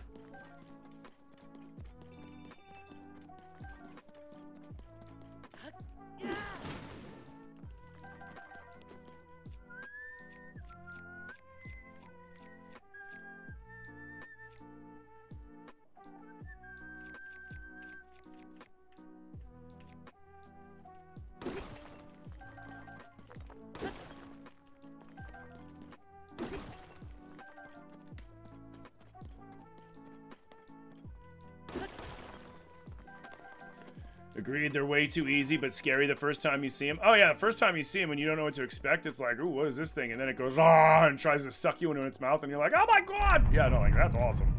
Agreed, they're way too easy, but scary the first time you see them. Oh yeah, the first time you see them and you don't know what to expect, it's like, ooh, what is this thing? And then it goes, ah, and tries to suck you into its mouth, and you're like, oh my god! Yeah, no, like, that's awesome.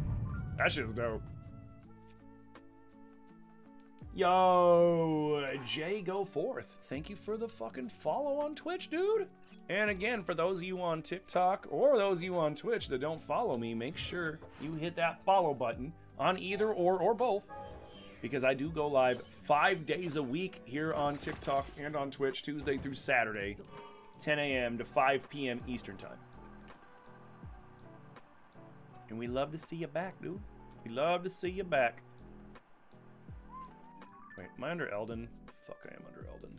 That shit's dope. Yo, Jay, go forth. Thank you for the fucking follow on Twitch, dude. And again, for those of you on TikTok or those of you on Twitch that don't follow me, make sure you hit that follow button on either or both. Because I do go live 5 days a week here on TikTok and on Twitch, Tuesday through Saturday, 10 a.m. to 5 p.m. Eastern Time. And we love to see you back, dude. We love to see you back. Wait, am I under Elden? Fuck, I am under Elden.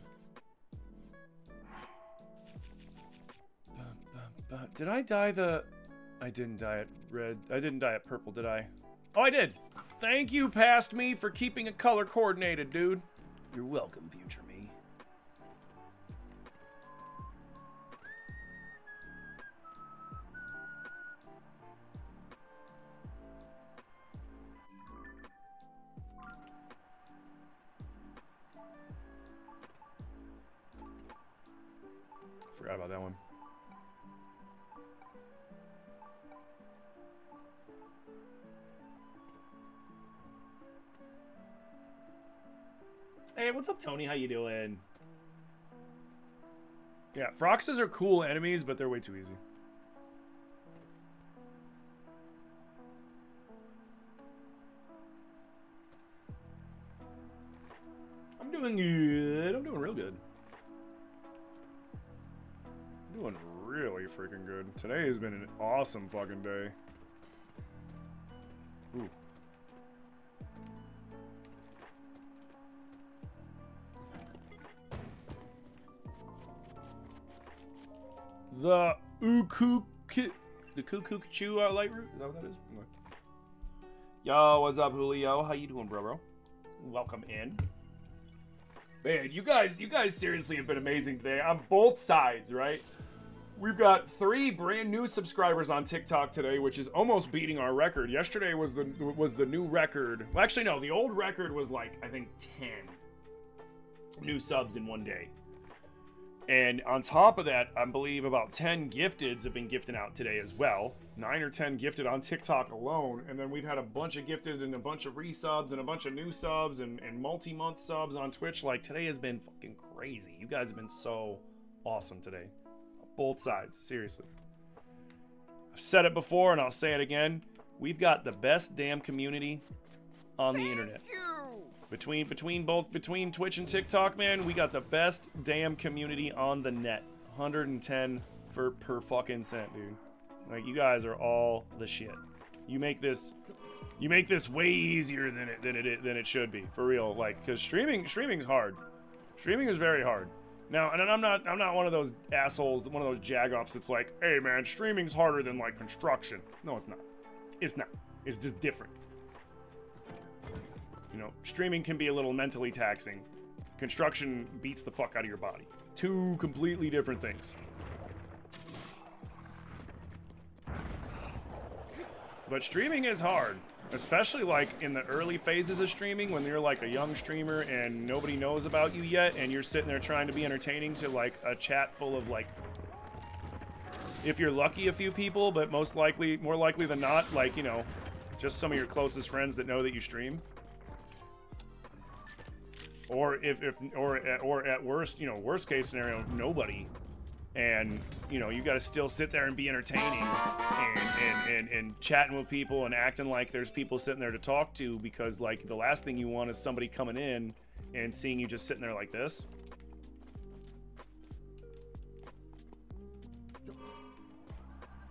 Did I dye the... I didn't dye it red. I didn't dye it purple, did I? Oh, I did. Thank you, past me, for keeping it color coordinated, dude. You're welcome, future me. Forgot about that one. Hey, what's up, Tony? How you doing? Yeah, Froxes are cool enemies, but they're way too easy. I'm doing good. I'm doing real good. I'm doing really freaking good. Today has been an awesome fucking day. Ooh. The Cuckoo light root? Is that what that is? Yo, what's up, Julio? How you doing, bro? Welcome in. Man, you guys seriously have been amazing today on both sides, right? We've got 3 brand new subscribers on TikTok today, which is almost beating our record. Yesterday was the new record. Well, actually, no, the old record was like, I think 10 new subs in one day. And on top of that, I believe about 10 gifteds have been gifted out today as well. 9 or 10 gifted on TikTok alone. And then we've had a bunch of gifted and a bunch of resubs and a bunch of new subs and multi-month subs on Twitch. Like, today has been fucking crazy. You guys have been so awesome today. Both sides, seriously. I've said it before and I'll say it again. We've got the best damn community on the internet. Between Twitch and TikTok, man, we got the best damn community on the net. 110 per fucking cent, dude. Like, you guys are all the shit. You make this way easier than it should be, for real. Like, because streaming's hard. Streaming is very hard. Now, and I'm not one of those assholes, one of those jagoffs that's like, hey man, streaming's harder than like construction. No, it's not. It's not. It's just different. You know, streaming can be a little mentally taxing. Construction beats the fuck out of your body. 2 completely different things. But streaming is hard. Especially like in the early phases of streaming when you're like a young streamer and nobody knows about you yet and you're sitting there trying to be entertaining to like a chat full of like, if you're lucky, a few people, but more likely than not, like, you know, Just some of your closest friends that know that you stream. Or or at worst, you know, worst case scenario, nobody. And, you know, you got to still sit there and be entertaining and chatting with people and acting like there's people sitting there to talk to, because, like, the last thing you want is somebody coming in and seeing you just sitting there like this.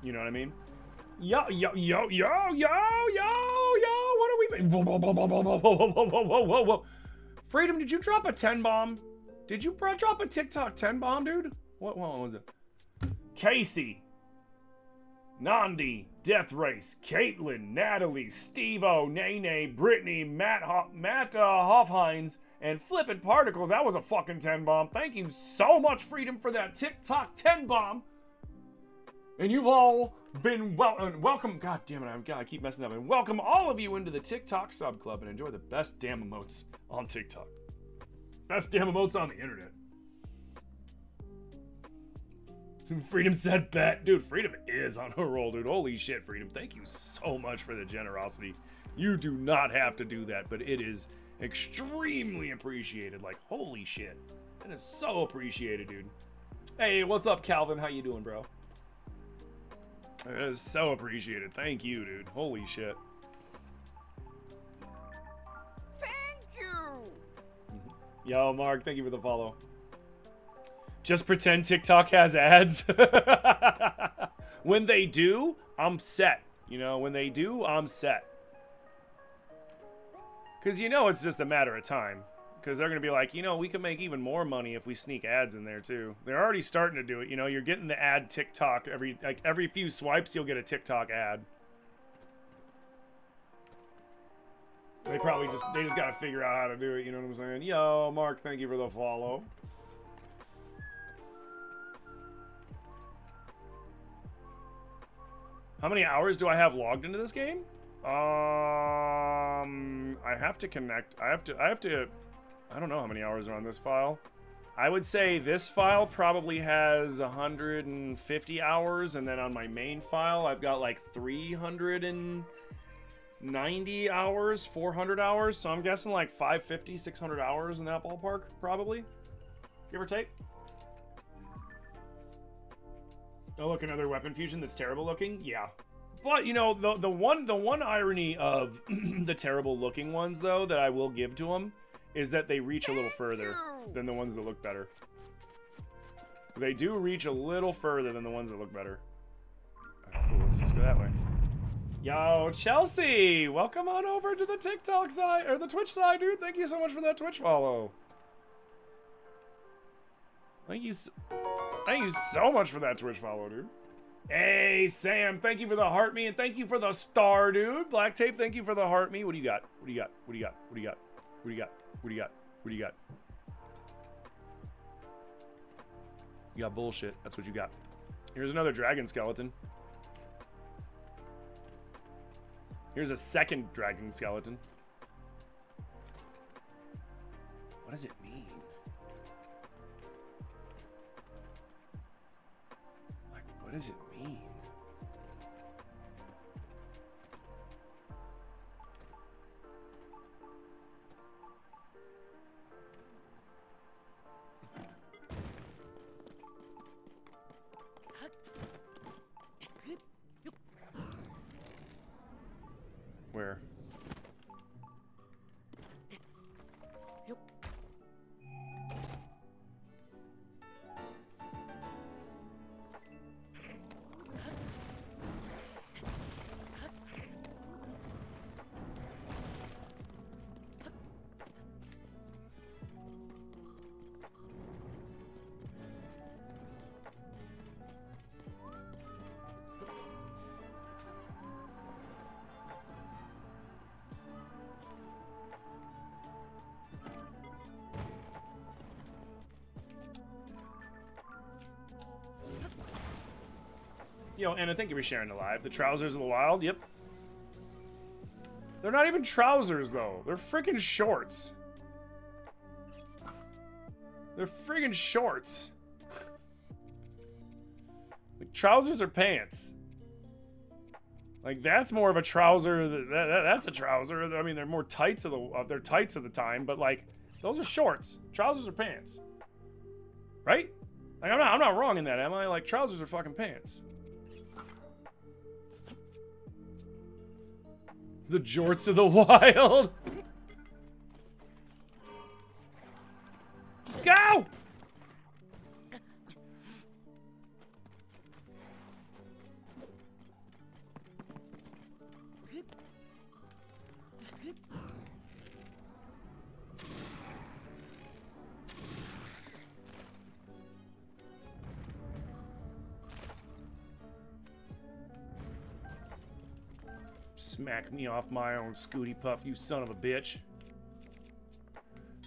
You know what I mean? Yo, yo, yo, yo, yo, yo, yo, what are we... Whoa, whoa, whoa, whoa, whoa, whoa, whoa, whoa, whoa, whoa, whoa. Freedom, did you drop a 10 bomb? Did you drop a TikTok 10 bomb, dude? What was it? Casey, Nandi, Death Race, Caitlin, Natalie, Steve-O, Nene, Brittany, Matt Hoffhines, and Flippin' Particles. That was a fucking 10 bomb. Thank you so much, Freedom, for that TikTok 10 bomb. And you've all been welcome. God damn it, I keep messing up. And welcome all of you into the TikTok sub club and enjoy the best damn emotes on TikTok. Best damn emotes on the internet. Freedom said bet. Dude, Freedom is on a roll, dude. Holy shit, Freedom. Thank you so much for the generosity. You do not have to do that, but it is extremely appreciated. Like, holy shit. That is so appreciated, dude. Hey, what's up, Calvin? How you doing, bro? That is so appreciated. Thank you, dude. Holy shit. Thank you. Yo, Mark, thank you for the follow. Just pretend TikTok has ads. When they do, I'm set. You know, when they do, I'm set. Because you know it's just a matter of time. Because they're going to be like, you know, we could make even more money if we sneak ads in there too. They're already starting to do it. You know, you're getting the ad TikTok. Every few swipes, you'll get a TikTok ad. They just got to figure out how to do it. You know what I'm saying? Yo, Mark, thank you for the follow. How many hours do I have logged into this game? I have to connect. I have to. I don't know how many hours are on this file. I would say this file probably has 150 hours, and then on my main file, I've got like 390 hours, 400 hours. So I'm guessing like 550, 600 hours in that ballpark, probably, give or take. Oh, look, another weapon fusion that's terrible looking. Yeah. But, you know, the one irony of the terrible looking ones, though, that I will give to them is that they reach a little further than the ones that look better. They do reach a little further than the ones that look better. Alright, cool. Let's just go that way. Yo, Chelsea! Welcome on over to the TikTok side, or the Twitch side, dude. Thank you so much for that Twitch follow. Thank you so much for that Twitch follow, dude. Hey, Sam, thank you for the heart me, and thank you for the star, dude. Black Tape, thank you for the heart me. What do you got? What do you got? What do you got? What do you got? What do you got? What do you got? What do you got? You got bullshit. That's what you got. Here's another dragon skeleton. Here's a second dragon skeleton. What does it mean? Like, what does it mean? Where? Yo, Anna, thank you for sharing the live. The trousers of the wild, yep. They're not even trousers, though. They're freaking shorts. They're friggin' shorts. Like, trousers or pants? Like that's more of a trouser. That's a trouser. I mean, they're more tights of the they're tights at the time, but like those are shorts. Trousers are pants, right? Like I'm not wrong in that, am I? Like trousers are fucking pants. The jorts of the wild. Go! Smack me off my own Scooty Puff, you son of a bitch.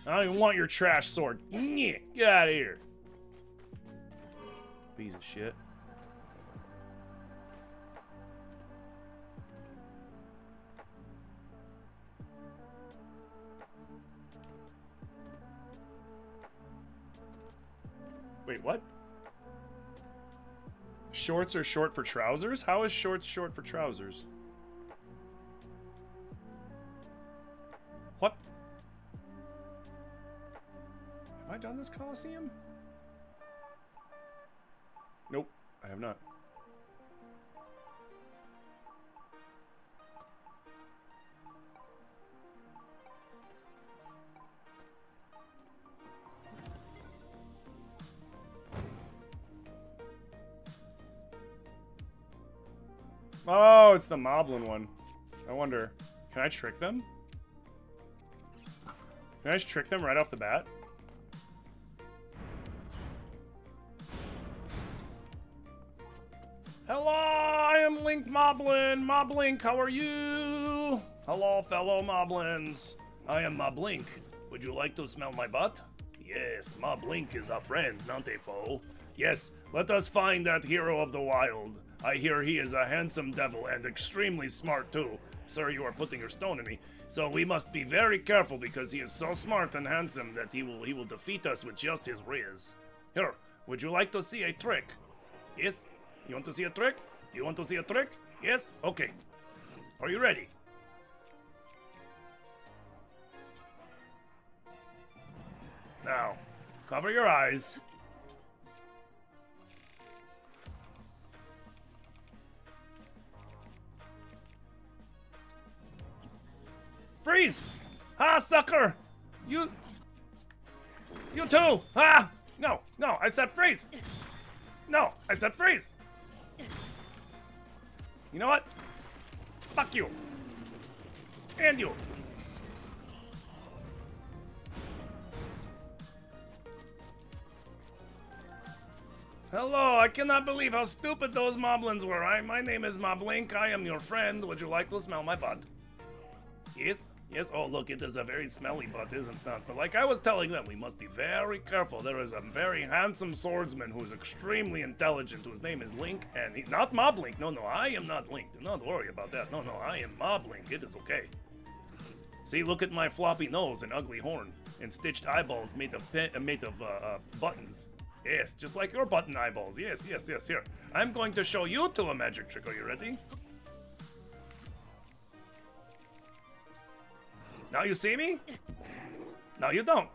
I don't even want your trash sword. Get out of here. Piece of shit. Wait, what? Shorts are short for trousers? How is shorts short for trousers? What? Have I done this Coliseum? Nope, I have not. Oh, it's the Moblin one. I wonder, can I trick them? Can I just trick them right off the bat? Hello, I am Link Moblin. Moblink, how are you? Hello, fellow Moblins. I am Moblink. Would you like to smell my butt? Yes, Moblink is a friend, not a foe. Yes, let us find that hero of the wild. I hear he is a handsome devil and extremely smart too. Sir, you are putting your stone in me. So we must be very careful because he is so smart and handsome that he will defeat us with just his riz. Here, would you like to see a trick? Yes? You want to see a trick? Do you want to see a trick? Yes? Okay. Are you ready? Now, cover your eyes. Freeze! Ah, sucker! You too! Ah! No, I said freeze! No, I said freeze! You know what? Fuck you! And you! Hello, I cannot believe how stupid those moblins were. My name is Moblink, I am your friend. Would you like to smell my butt? Yes? Yes? Oh, look, it is a very smelly butt, isn't it? But like I was telling them, we must be very careful. There is a very handsome swordsman who is extremely intelligent, whose name is Link, and he, not Moblink. No, I am not Link. Do not worry about that. No, I am Moblink. It is okay. See, look at my floppy nose and ugly horn, and stitched eyeballs made of buttons. Yes, just like your button eyeballs. Yes. Here, I'm going to show you two a magic trick. Are you ready? Now you see me? Now you don't.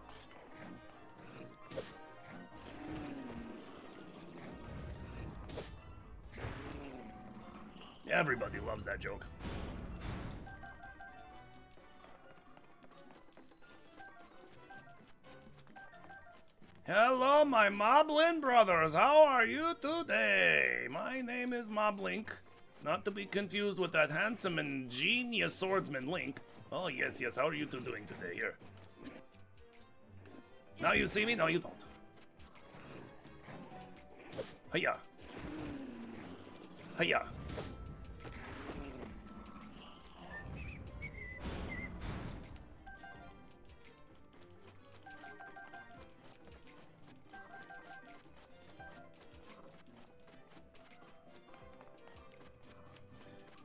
Everybody loves that joke. Hello, my Moblin brothers. How are you today? My name is Moblink. Not to be confused with that handsome and genius swordsman Link. Oh, yes. How are you two doing today? Here. Now you see me? No, you don't. Hiya. Hiya.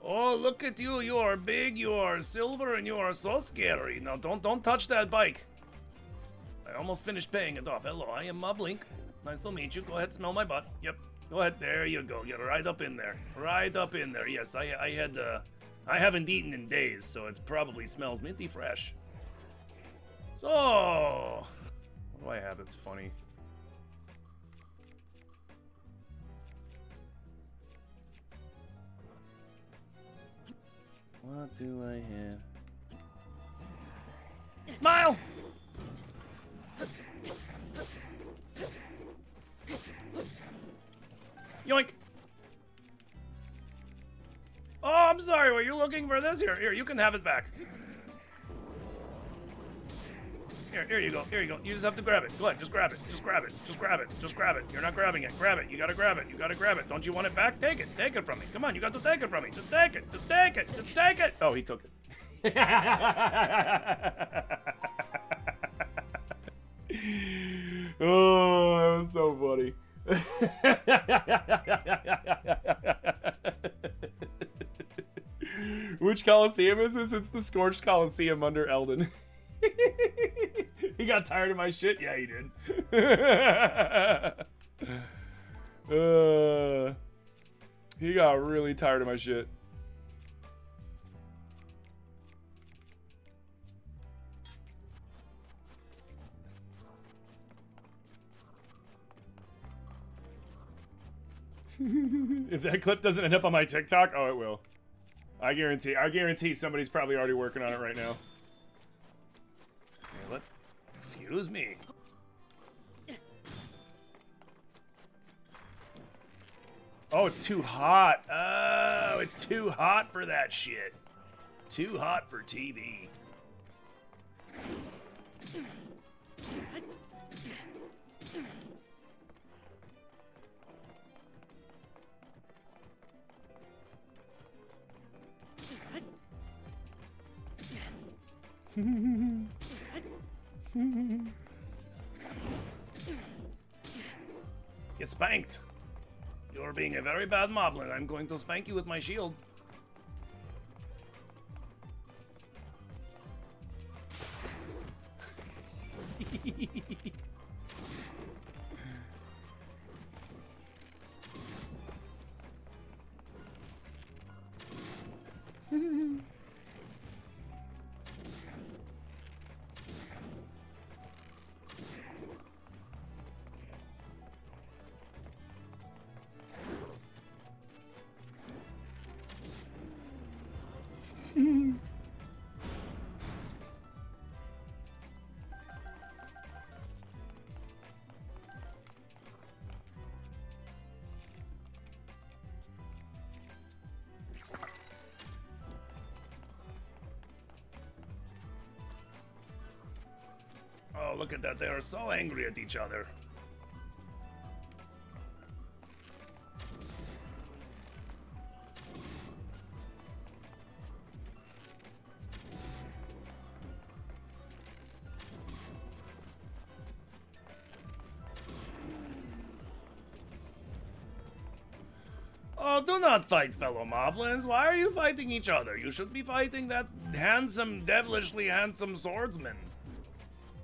Oh, look at you. You are big, you are silver, and you are so scary. Now, don't touch that bike. I almost finished paying it off. Hello, I am Moblink. Nice to meet you. Go ahead, smell my butt. Yep. Go ahead. There you go. Get right up in there. Right up in there. Yes, I haven't eaten in days, so it probably smells minty fresh. So, What do I have that's funny? what do I have? Smile! Yoink! Oh, I'm sorry. Were you looking for this? Here, you can have it back. Here you go. Here you go. You just have to grab it. Go ahead, just grab it. Just grab it. Just grab it. Just grab it. You're not grabbing it. Grab it. You gotta grab it. You gotta grab it. Don't you want it back? Take it. Take it from me. Come on, you got to take it from me. Just take it. Just take it. Just take it. Oh, he took it. Oh, that was so funny. Which Coliseum is this? It's the Scorched Coliseum under Eldon. He got tired of my shit? Yeah, he did. He got really tired of my shit. If that clip doesn't end up on my TikTok, oh, it will. I guarantee somebody's probably already working on it right now. Hey, excuse me. Oh, it's too hot. Oh, it's too hot for that shit. Too hot for TV. Get spanked. You're being a very bad moblin. I'm going to spank you with my shield. Oh, look at that. They are so angry at each other. Oh, do not fight, fellow moblins. Why are you fighting each other? You should be fighting that handsome, devilishly handsome swordsman.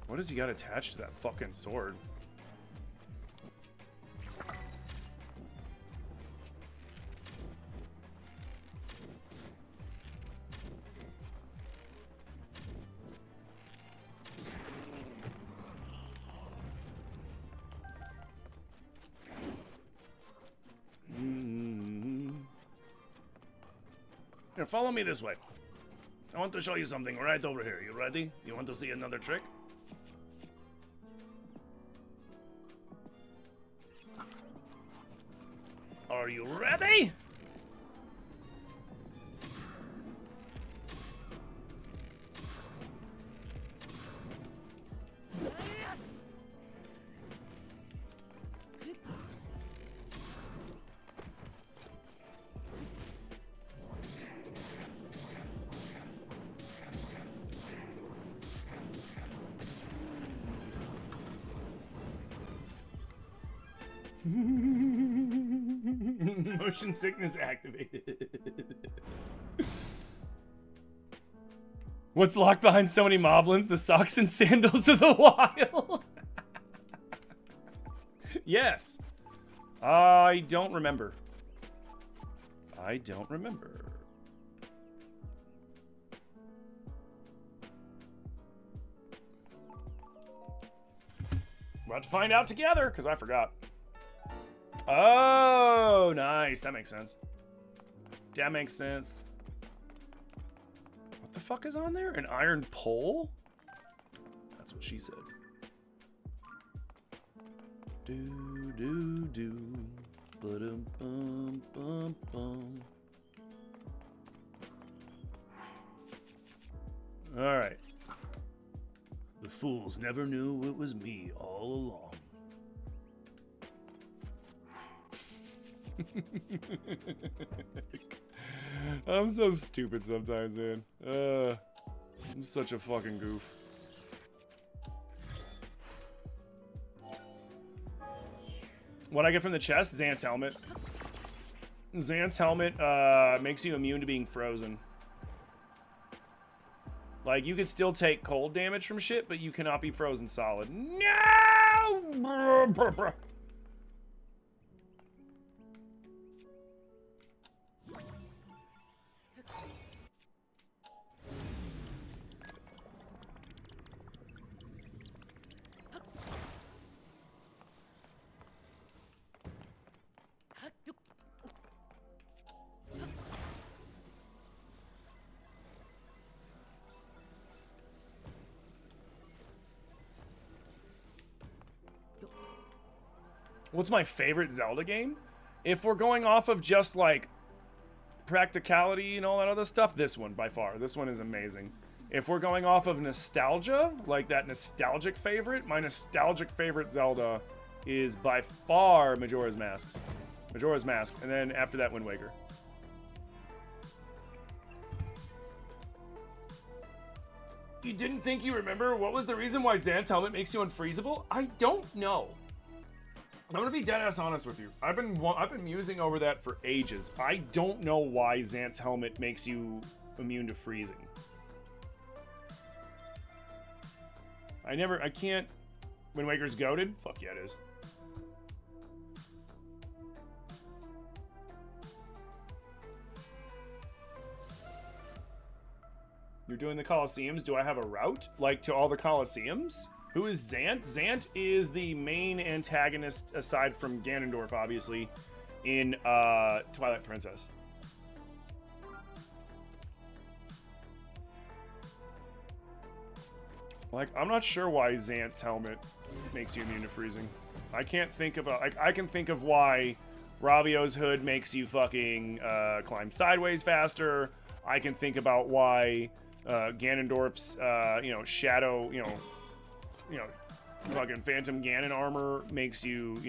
What does he got attached to that fucking sword? Here, follow me this way. I want to show you something right over here. You ready? You want to see another trick? Are you ready? Motion sickness activated. What's locked behind so many moblins? The socks and sandals of the wild. Yes. I don't remember. I don't remember. We're about to find out together, because I forgot. Oh, nice. That makes sense. That makes sense. What the fuck is on there? An iron pole? That's what she said. Do, do, do. Ba-dum, bum, bum, bum. All right. The fools never knew it was me all along. I'm so stupid sometimes, man. I'm such a fucking goof. What I get from the chest? Xant's helmet. Xant's helmet makes you immune to being frozen. Like, you could still take cold damage from shit, but you cannot be frozen solid. No! What's my favorite Zelda game? If we're going off of just, like, practicality and all that other stuff, this one, by far. This one is amazing. If we're going off of nostalgia, like that nostalgic favorite, my nostalgic favorite Zelda is by far Majora's Mask. Majora's Mask, and then after that, Wind Waker. You didn't think you remember? What was the reason why Xant's helmet makes you unfreezable? I don't know. I'm gonna be dead ass honest with you. I've been musing over that for ages. I don't know why Xant's helmet makes you immune to freezing. I can't. Wind Waker's goated? Fuck yeah, it is. You're doing the Colosseums. Do I have a route? Like, to all the Colosseums? Who is Xant? Xant is the main antagonist, aside from Ganondorf, obviously, in Twilight Princess. Like, I'm not sure why Xant's helmet makes you immune to freezing. I can't think of I can think of why Ravio's hood makes you fucking climb sideways faster. I can think about why Ganondorf's, shadow, fucking Phantom Ganon armor makes you,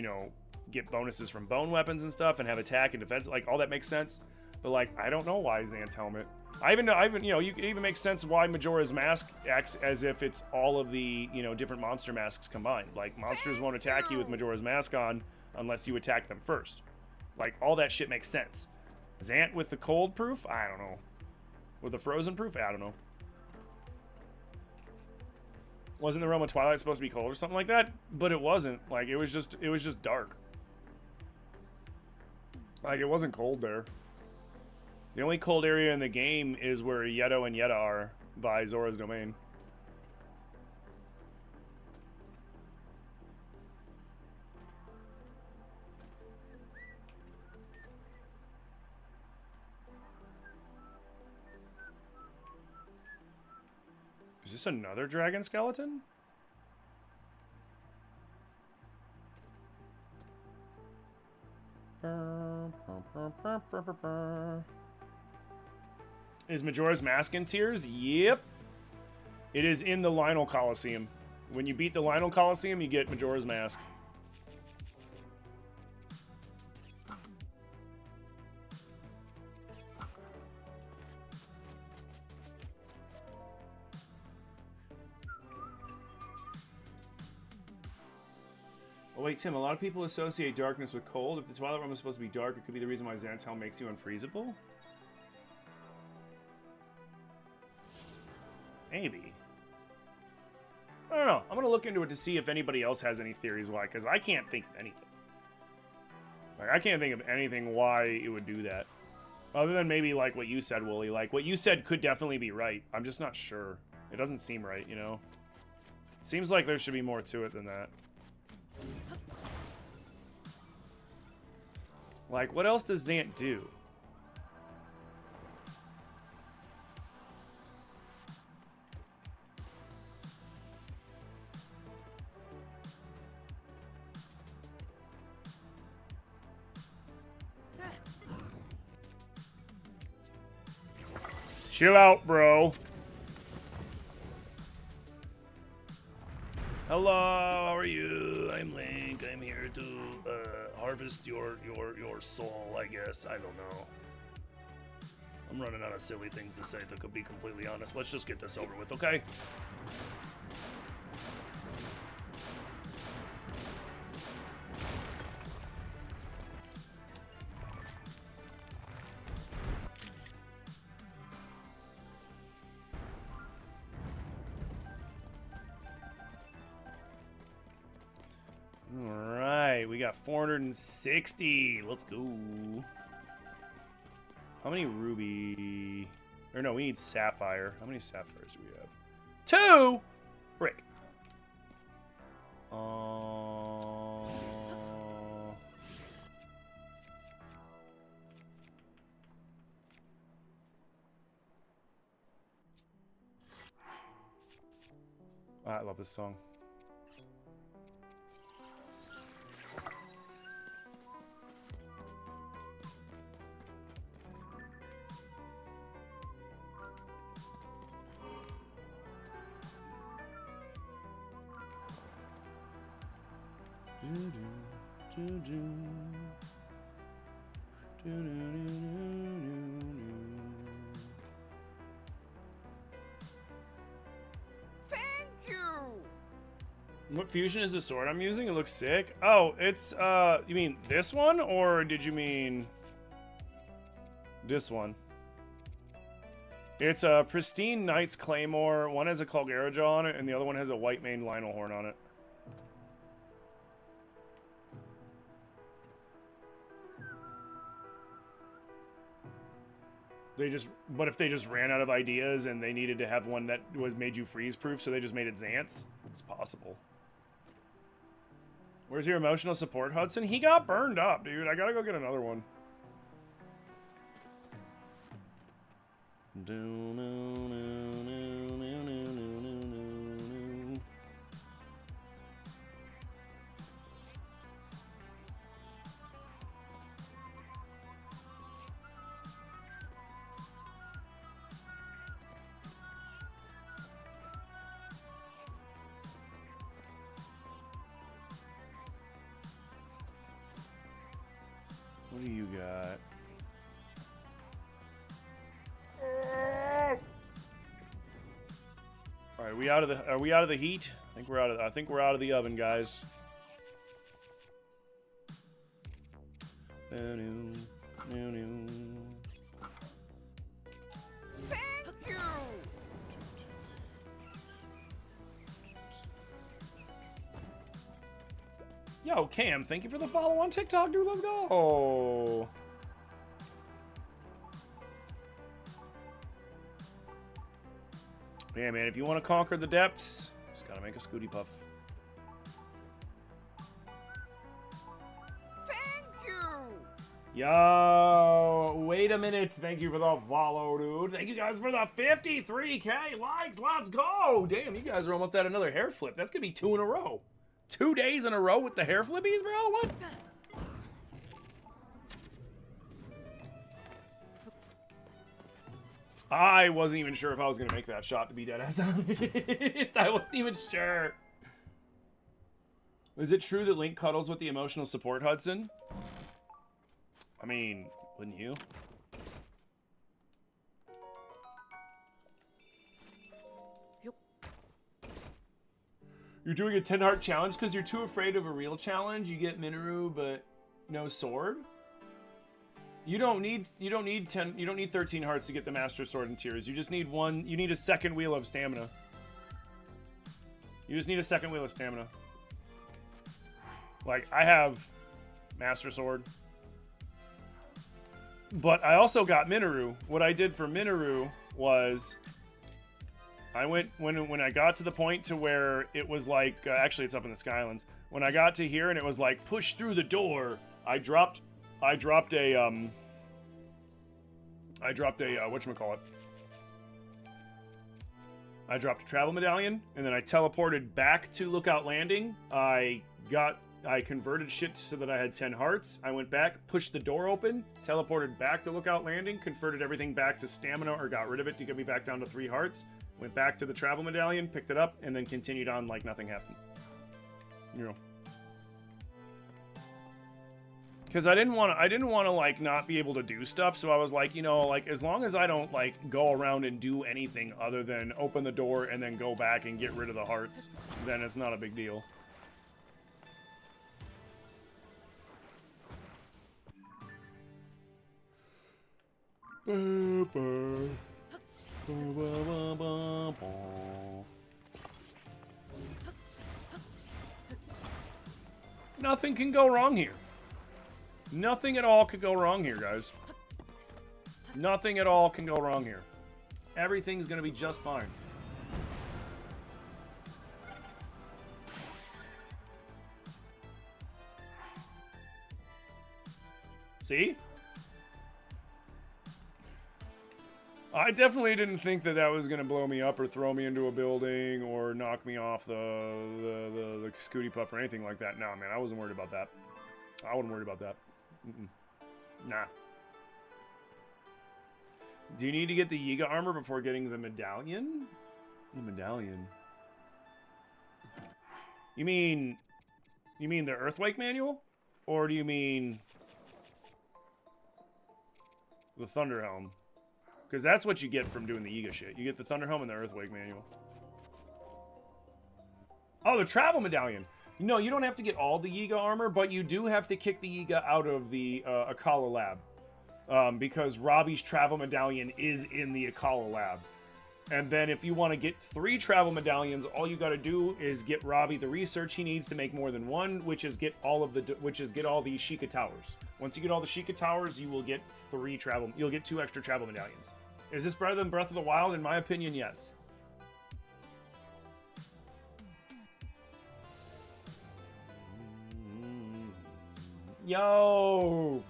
get bonuses from bone weapons and stuff and have attack and defense. Like, all that makes sense. But, like, I don't know why Xant's helmet. It even makes sense why Majora's Mask acts as if it's all of the, different monster masks combined. Like, monsters won't attack you with Majora's Mask on unless you attack them first. Like, all that shit makes sense. Xant with the cold proof? I don't know. With the frozen proof? I don't know. Wasn't the realm of Twilight supposed to be cold or something like that? But it wasn't. Like, it was just dark. Like, it wasn't cold there. The only cold area in the game is where Yeto and Yetta are by Zora's Domain. Is this another dragon skeleton? Is Majora's Mask in Tears? Yep. It is in the Lionel Coliseum. When you beat the Lionel Coliseum, you get Majora's Mask. Oh wait, Tim, a lot of people associate darkness with cold. If the Twilight Realm is supposed to be dark, it could be the reason why Xant's helm makes you unfreezable? Maybe. I don't know. I'm gonna look into it to see if anybody else has any theories why, because I can't think of anything. Like, I can't think of anything why it would do that. Other than maybe, like, what you said, Wooly. Like, what you said could definitely be right. I'm just not sure. It doesn't seem right, you know? Seems like there should be more to it than that. Like, what else does Zant do? Chill out, bro. Hello, how are you? I'm Link. I'm here to harvest your soul, I guess. I don't know. I'm running out of silly things to say, to be completely honest. Let's just get this over with, okay? Alright, we got 460. Let's go. How many ruby? Or no, we need sapphire. How many sapphires do we have? 2! Frick. I love this song. Thank you. What fusion is the sword I'm using? It looks sick. Oh, it's, you mean this one? Or did you mean this one? It's a pristine Knight's Claymore. One has a Calgara jaw on it, and the other one has a white maned Lionel horn on it. But if they just ran out of ideas and they needed to have one that was made you freeze proof, so they just made it Zance, it's possible. Where's your emotional support, Hudson? He got burned up, dude. I gotta go get another one. What do you got? All right, are we out of the heat? I think we're out of the oven, guys. Thank you. Yo, Cam, thank you for the follow on TikTok, dude. Let's go. Yeah, man, if you want to conquer the depths, just gotta make a Scooty Puff. Thank you. Yo, wait a minute. Thank you for the follow, dude. Thank you guys for the 53K likes. Let's go. Damn, you guys are almost at another hair flip. That's gonna be 2 in a row. 2 days in a row with the hair flippies, bro? What? I wasn't even sure if I was going to make that shot, to be dead ass honest. I wasn't even sure. Is it true that Link cuddles with the emotional support, Hudson? I mean, wouldn't you? You're doing a 10 heart challenge because you're too afraid of a real challenge. You get Minoru, but no sword. You don't need 13 hearts to get the Master Sword and Tears. You just need one. You need a second wheel of stamina. You just need a second wheel of stamina. Like, I have Master Sword. But I also got Minoru. What I did for Minoru was I went when I got to the point to where it was like actually it's up in the Skylands. When I got to here and it was like push through the door, I dropped a whatchamacallit. I dropped a travel medallion and then I teleported back to Lookout Landing. I converted shit so that I had 10 hearts. I went back, pushed the door open, teleported back to Lookout Landing, converted everything back to stamina or got rid of it to get me back down to 3 hearts. Went back to the travel medallion, picked it up, and then continued on like nothing happened. You know. Because I didn't want to like not be able to do stuff, so I was like, you know, like as long as I don't like go around and do anything other than open the door and then go back and get rid of the hearts, then it's not a big deal. Nothing can go wrong here. Nothing at all could go wrong here, guys. Nothing at all can go wrong here. Everything's gonna be just fine. See? I definitely didn't think that that was going to blow me up or throw me into a building or knock me off the Scooty Puff or anything like that. No, man, I wasn't worried about that. I wasn't worried about that. Nah. Do you need to get the Yiga armor before getting the medallion? The medallion. You mean the Earthquake manual? Or do you mean the Thunder Helm? Because that's what you get from doing the Yiga shit. You get the Thunder Helm and the Earthquake manual. Oh, the Travel Medallion. No, you don't have to get all the Yiga armor, but you do have to kick the Yiga out of the Akala lab. Because Robbie's Travel Medallion is in the Akala lab. And then if you want to get 3 Travel Medallions, all you got to do is get Robbie the research he needs to make more than one, which is get all the Sheikah Towers. Once you get all the Sheikah Towers, you will get 2 extra Travel Medallions. Is this better than Breath of the Wild? In my opinion, yes. Yo!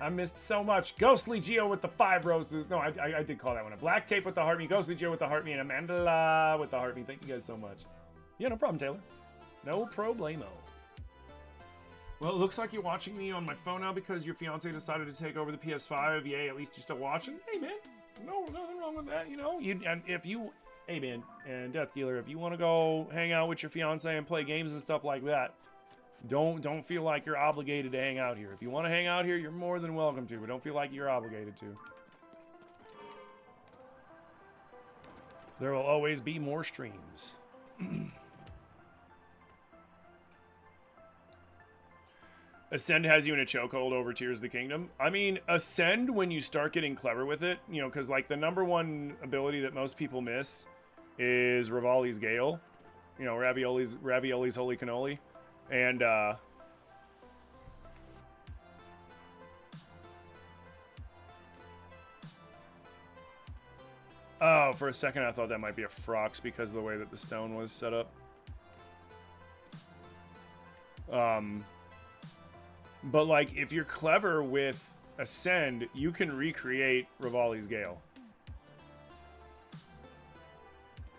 I missed so much. Ghostly Geo with the 5 roses. No, I did call that one. A Black Tape with the heart me. Ghostly Geo with the heart me. And Amandala with the heart me. Thank you guys so much. Yeah, no problem, Taylor. No problemo. Well, it looks like you're watching me on my phone now because your fiance decided to take over the PS5. Yay, at least you're still watching. Hey, man. No, nothing wrong with that, you know? Hey, man, and Death Dealer, if you want to go hang out with your fiance and play games and stuff like that, don't feel like you're obligated to hang out here. If you want to hang out here, you're more than welcome to, but don't feel like you're obligated to. There will always be more streams. Ascend has you in a chokehold over Tears of the Kingdom. I mean, Ascend, when you start getting clever with it, you know, because, like, the #1 ability that most people miss is Rivali's Gale. You know, Ravioli's Holy Cannoli. And, oh, for a second I thought that might be a Frox because of the way that the stone was set up. But, like, if you're clever with Ascend, you can recreate Rivali's Gale.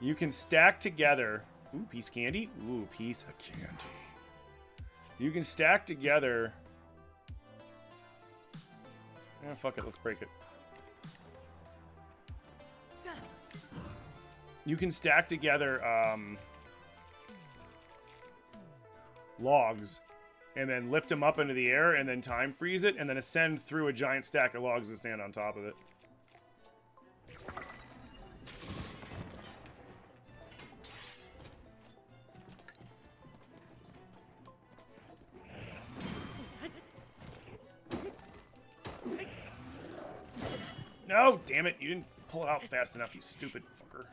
You can stack together... Ooh, piece of candy? Ooh, piece of candy. You can stack together... fuck it, let's break it. You can stack together, logs, and then lift them up into the air, and then time freeze it, and then ascend through a giant stack of logs and stand on top of it. No, damn it, you didn't pull it out fast enough, you stupid fucker.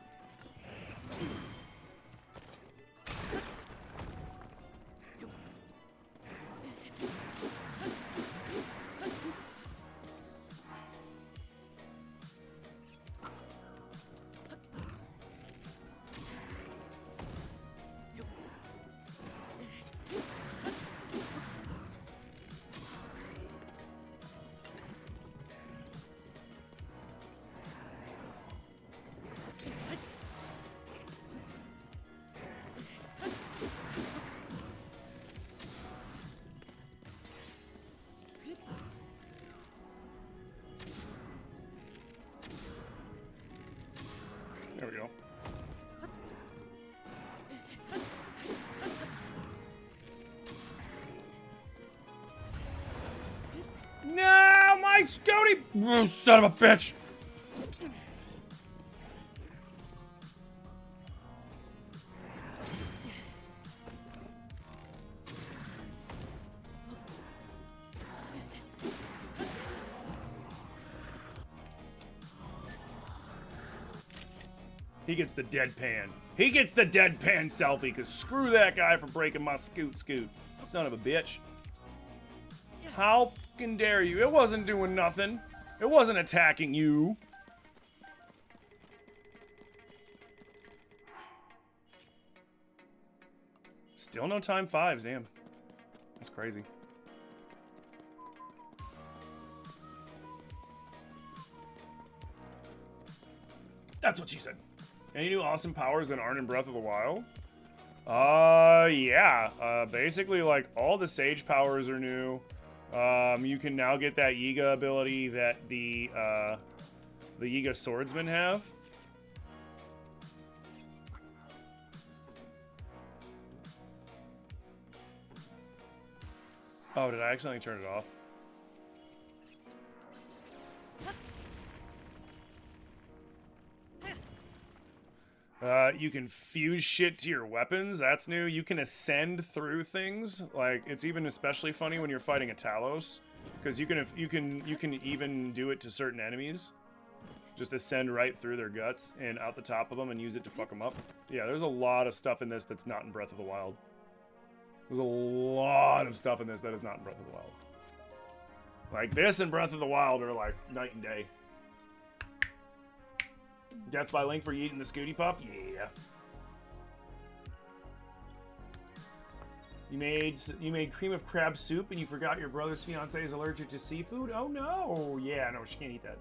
There we go. No, my Scotty! Oh, son of a bitch! He gets the deadpan. He gets the deadpan selfie, because screw that guy for breaking my scoot. Son of a bitch. How fucking dare you? It wasn't doing nothing. It wasn't attacking you. Still no time 5s, damn. That's crazy. That's what she said. Any new awesome powers that aren't in Breath of the Wild? Yeah. Basically, like, all the Sage powers are new. You can now get that Yiga ability that the Yiga swordsmen have. Oh, did I accidentally turn it off? You can fuse shit to your weapons. That's new. You can ascend through things. Like, it's even especially funny when you're fighting a Talos, because you can even do it to certain enemies. Just ascend right through their guts and out the top of them and use it to fuck them up. Yeah, there's a lot of stuff in this that's not in Breath of the Wild. There's a lot of stuff in this that is not in Breath of the Wild. Like, this and Breath of the Wild are like night and day. Death by Link for eating the Scooty Puff? Yeah. You made cream of crab soup and you forgot your brother's fiance is allergic to seafood? Oh no! Yeah, no, she can't eat that.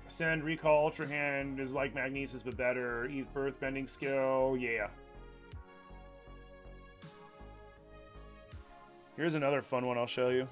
Ascend, Recall, Ultra Hand is like Magnesis but better. Eve Birth Bending Skill, yeah. Here's another fun one I'll show you.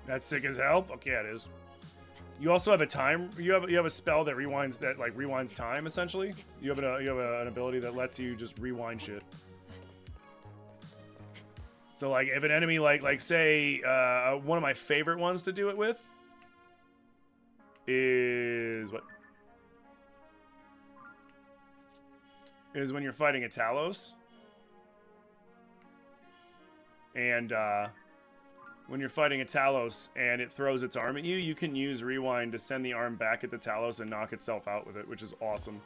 That's sick as hell. Fuck yeah, it is. You also have a time. You have a spell that rewinds time. Essentially, you have an ability that lets you just rewind shit. So like, if an enemy like say one of my favorite ones to do it with is what? Is when you're fighting a Talos and. When you're fighting a Talos and it throws its arm at you, you can use Rewind to send the arm back at the Talos and knock itself out with it, which is awesome.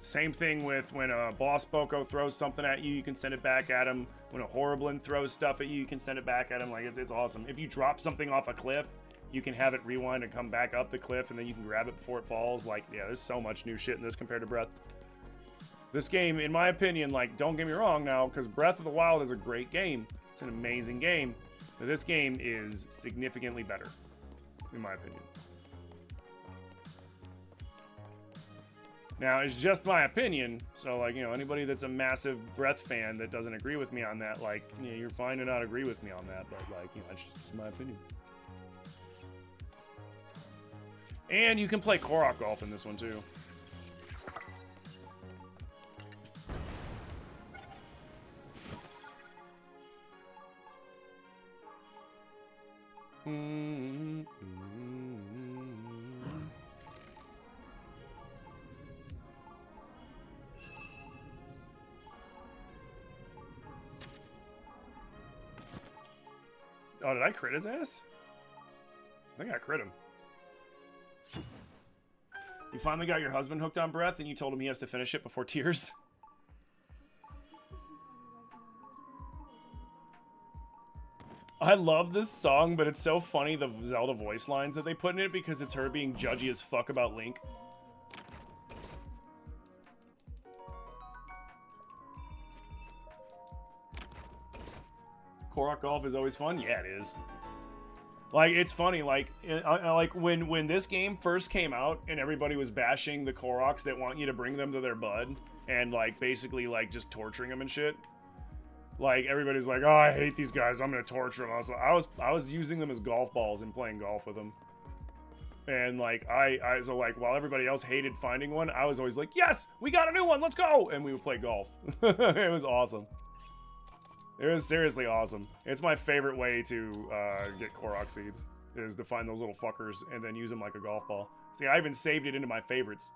Same thing with when a boss Boko throws something at you, you can send it back at him. When a Horriblin throws stuff at you, you can send it back at him. Like, it's awesome. If you drop something off a cliff, you can have it rewind and come back up the cliff, and then you can grab it before it falls. Like, yeah, there's so much new shit in this compared to Breath. This game, in my opinion, like, don't get me wrong now, because Breath of the Wild is a great game. It's an amazing game. But this game is significantly better, in my opinion. Now, it's just my opinion, so, like, you know, anybody that's a massive Breath fan that doesn't agree with me on that, like, you know, you're fine to not agree with me on that, but, like, you know, it's just my opinion. And you can play Korok Golf in this one, too. Oh, did I crit his ass? I think I crit him. You finally got your husband hooked on Breath and you told him he has to finish it before Tears? I love this song, but it's so funny the Zelda voice lines that they put in it because it's her being judgy as fuck about Link. Korok Golf is always fun. Yeah, it is. Like, it's funny, like when this game first came out and everybody was bashing the Koroks that want you to bring them to their bud and, like, basically, like, just torturing them and shit. Like, everybody's like, oh, I hate these guys, I'm gonna torture them. I was using them as golf balls and playing golf with them. And, like, so, like, while everybody else hated finding one, I was always like, yes, we got a new one, let's go! And we would play golf. It was awesome. It was seriously awesome. It's my favorite way to get Korok seeds, is to find those little fuckers and then use them like a golf ball. See, I even saved it into my favorites.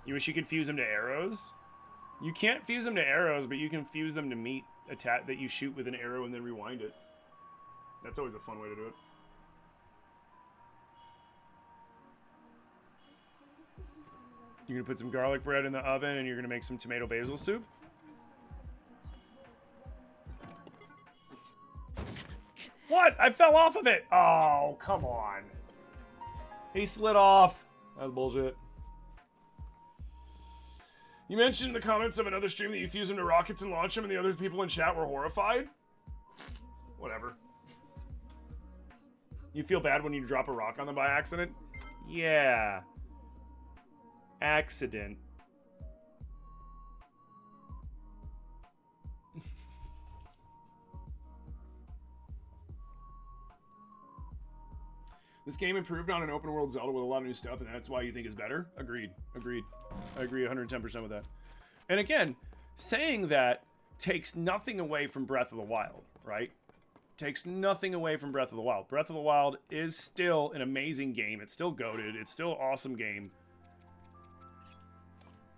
You wish you could fuse them to arrows? You can't fuse them to arrows, but you can fuse them to meat attack that you shoot with an arrow and then rewind it. That's always a fun way to do it. You're gonna put some garlic bread in the oven and you're gonna make some tomato basil soup? What? I fell off of it! Oh, come on. He slid off. That's bullshit. You mentioned in the comments of another stream that you fuse them to rockets and launch them and the other people in chat were horrified? Whatever. You feel bad when you drop a rock on them by accident? Yeah. Accident. This game improved on an open world Zelda with a lot of new stuff, and that's why you think it's better? Agreed. Agreed. I agree 110% with that. And again, saying that takes nothing away from Breath of the Wild, right? Takes nothing away from Breath of the Wild. Breath of the Wild is still an amazing game. It's still goated. It's still an awesome game.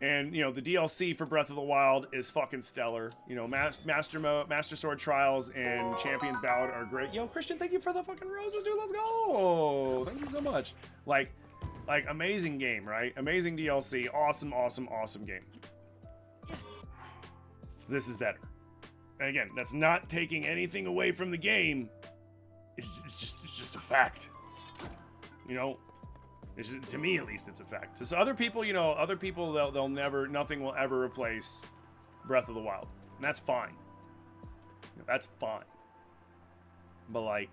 And, you know, the DLC for Breath of the Wild is fucking stellar. You know, Master Sword Trials and Champion's Ballad are great. Yo, Christian, thank you for the fucking roses, dude. Let's go. Thank you so much. Like amazing game, right? Amazing DLC. Awesome, awesome, awesome game. This is better. And again, that's not taking anything away from the game. It's just a fact. You know? To me, at least, it's a fact. So other people, you know, they'll never, nothing will ever replace Breath of the Wild. And that's fine. That's fine. But, like,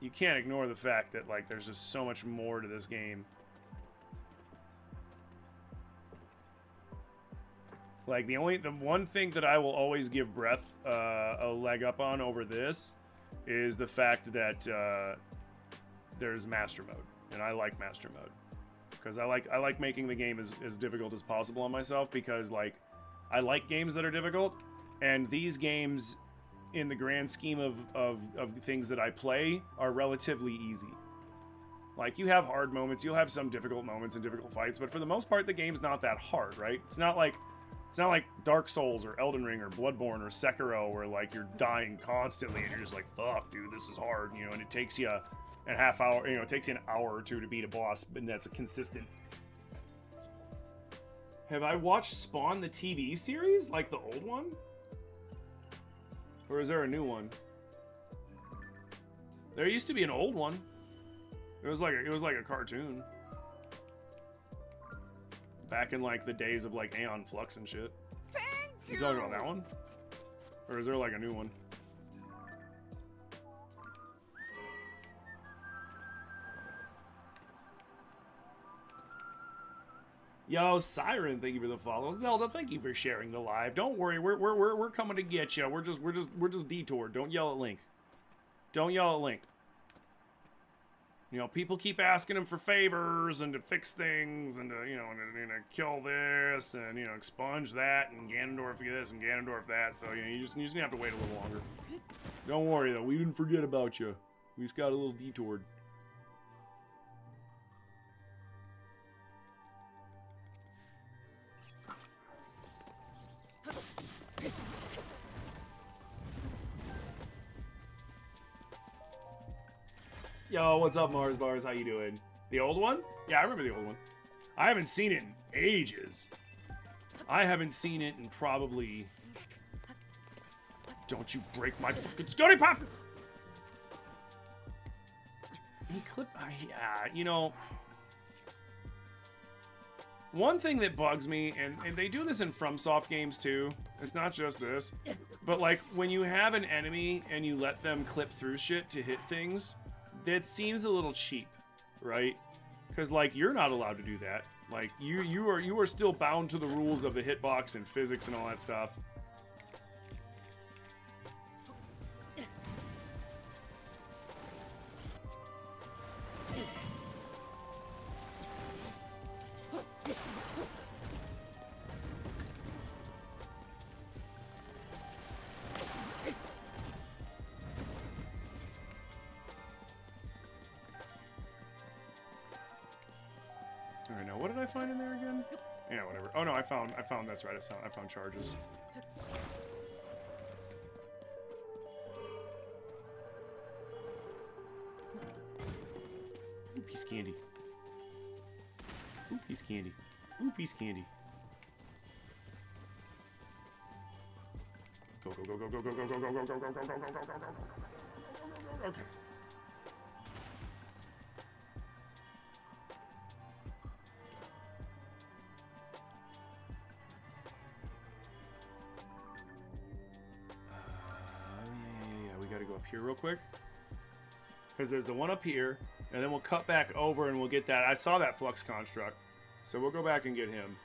you can't ignore the fact that, like, there's just so much more to this game. Like, the one thing that I will always give Breath a leg up on over this is the fact that there's Master Mode. And I like Master Mode because I like making the game as difficult as possible on myself, because, like, I like games that are difficult, and these games, in the grand scheme of things that I play, are relatively easy. Like, you have hard moments, you'll have some difficult moments and difficult fights, but for the most part, the game's not that hard, right? It's not like Dark Souls or Elden Ring or Bloodborne or Sekiro, where, like, you're dying constantly and you're just like, fuck, dude, this is hard, you know, and it takes you a half hour, you know, it takes you an hour or two to beat a boss, and that's a consistent. Have I watched Spawn the TV series, like the old one? Or is there a new one? There used to be an old one. It was like a cartoon. Back in, like, the days of, like, Aeon Flux and shit. You talking about that one? Or is there, like, a new one? Yo, Siren, thank you for the follow. Zelda, thank you for sharing the live. Don't worry, we're coming to get you. We're just detoured. Don't yell at Link. Don't yell at Link. You know, people keep asking him for favors and to fix things and to, you know, and to kill this and, you know, expunge that and Ganondorf this and Ganondorf that. So, you know, you just gonna have to wait a little longer. Don't worry though, we didn't forget about you. We just got a little detoured. Yo, what's up, Mars Bars? How you doing? The old one? Yeah, I remember the old one. I haven't seen it in ages. I haven't seen it in probably... Don't you break my fucking Scotty Puff! He clipped... yeah, you know... One thing that bugs me, and they do this in FromSoft games too, it's not just this, but like when you have an enemy and you let them clip through shit to hit things, that seems a little cheap, right? Because like you're not allowed to do that. Like you are still bound to the rules of the hitbox and physics and all that stuff. Alright, now what did I find in there again? Yeah, whatever. Oh no, I found that's right, I found charges. Ooh, piece of candy. Ooh, piece of candy. Ooh, piece of candy. Go, go, go, go, go, go, go, go, go, go, go, go, go, go, go, go, go, go, go, go. Okay. We gotta go up here real quick. Because there's the one up here, and then we'll cut back over and we'll get that. I saw that flux construct, so we'll go back and get him.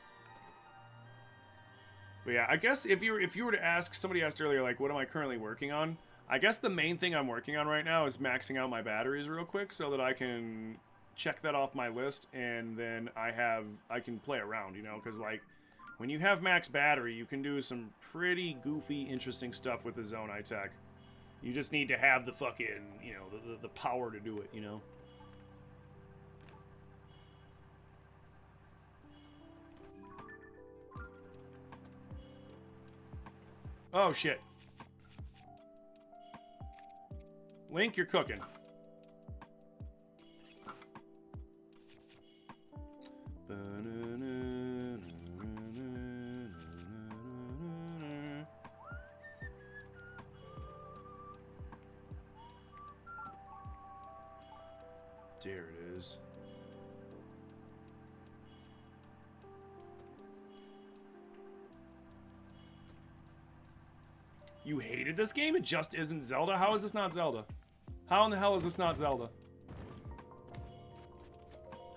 But yeah, I guess if you were to ask, somebody asked earlier, like, what am I currently working on? I guess the main thing I'm working on right now is maxing out my batteries real quick so that I can check that off my list, and then I can play around, you know, because like when you have max battery, you can do some pretty goofy, interesting stuff with the Zonai tech. You just need to have the fucking, you know, the power to do it, you know? Oh, shit. Link, you're cooking. There it is. You hated this game? It just isn't Zelda? How is this not Zelda? How in the hell is this not Zelda?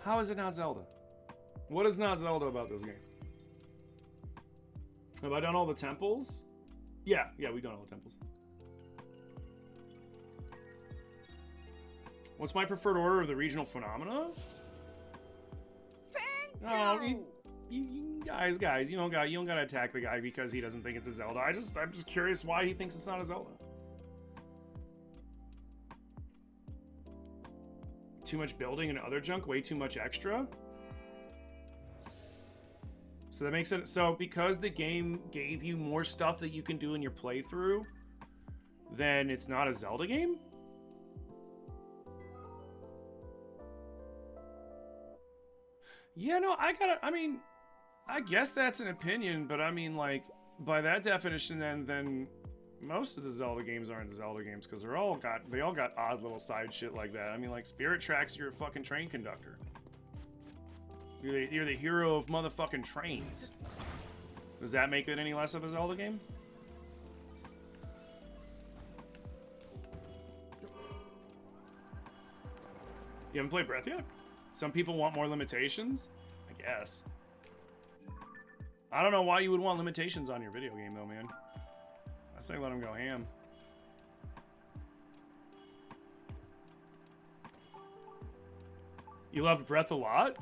How is it not Zelda? What is not Zelda about this game? Have I done all the temples? Yeah, we've done all the temples. What's my preferred order of the regional phenomena? Thank Oh, you. you guys, you don't gotta attack the guy because he doesn't think it's a Zelda. I'm just curious why he thinks it's not a Zelda. Too much building and other junk, way too much extra. So that makes it so because the game gave you more stuff that you can do in your playthrough, then it's not a Zelda game? Yeah, no, I mean, I guess that's an opinion, but I mean, like, by that definition, then most of the Zelda games aren't Zelda games because they all got odd little side shit like that. I mean, like, Spirit Tracks, you're a fucking train conductor. You're the hero of motherfucking trains. Does that make it any less of a Zelda game? You haven't played Breath yet? Some people want more limitations? I guess. I don't know why you would want limitations on your video game, though, man. I say let them go ham. You loved Breath a lot?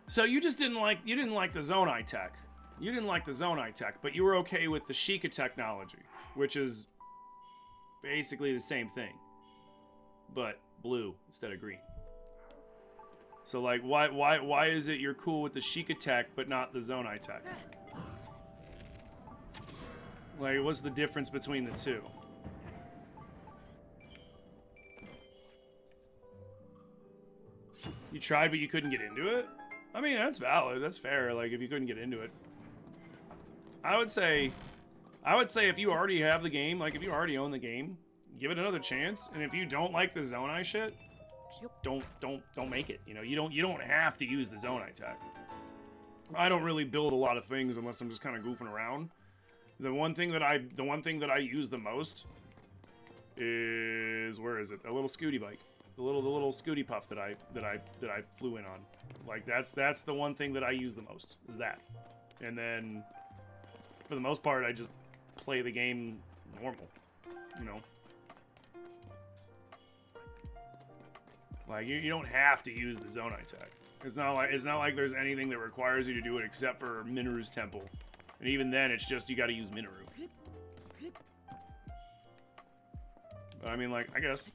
So you just didn't like the Zonai tech. You didn't like the Zonai tech, but you were okay with the Sheikah technology, which is basically the same thing, but blue instead of green. So like, why is it you're cool with the Sheikah tech but not the Zonai tech? Like, what's the difference between the two? You tried, but you couldn't get into it? I mean, that's valid. That's fair. Like, if you couldn't get into it. I would say if you already have the game, like, if you already own the game, give it another chance. And if you don't like the Zonai shit, don't make it. You know, you don't have to use the Zonai tech. I don't really build a lot of things unless I'm just kind of goofing around. The one thing that I use the most is, where is it? A little Scooty bike. The little Scooty puff that I flew in on. Like that's the one thing that I use the most, is that. And then for the most part I just play the game normal, you know. Like you don't have to use the Zonai tech. It's not like there's anything that requires you to do it except for Minoru's temple. And even then it's just you gotta use Minoru. I mean, like, I guess.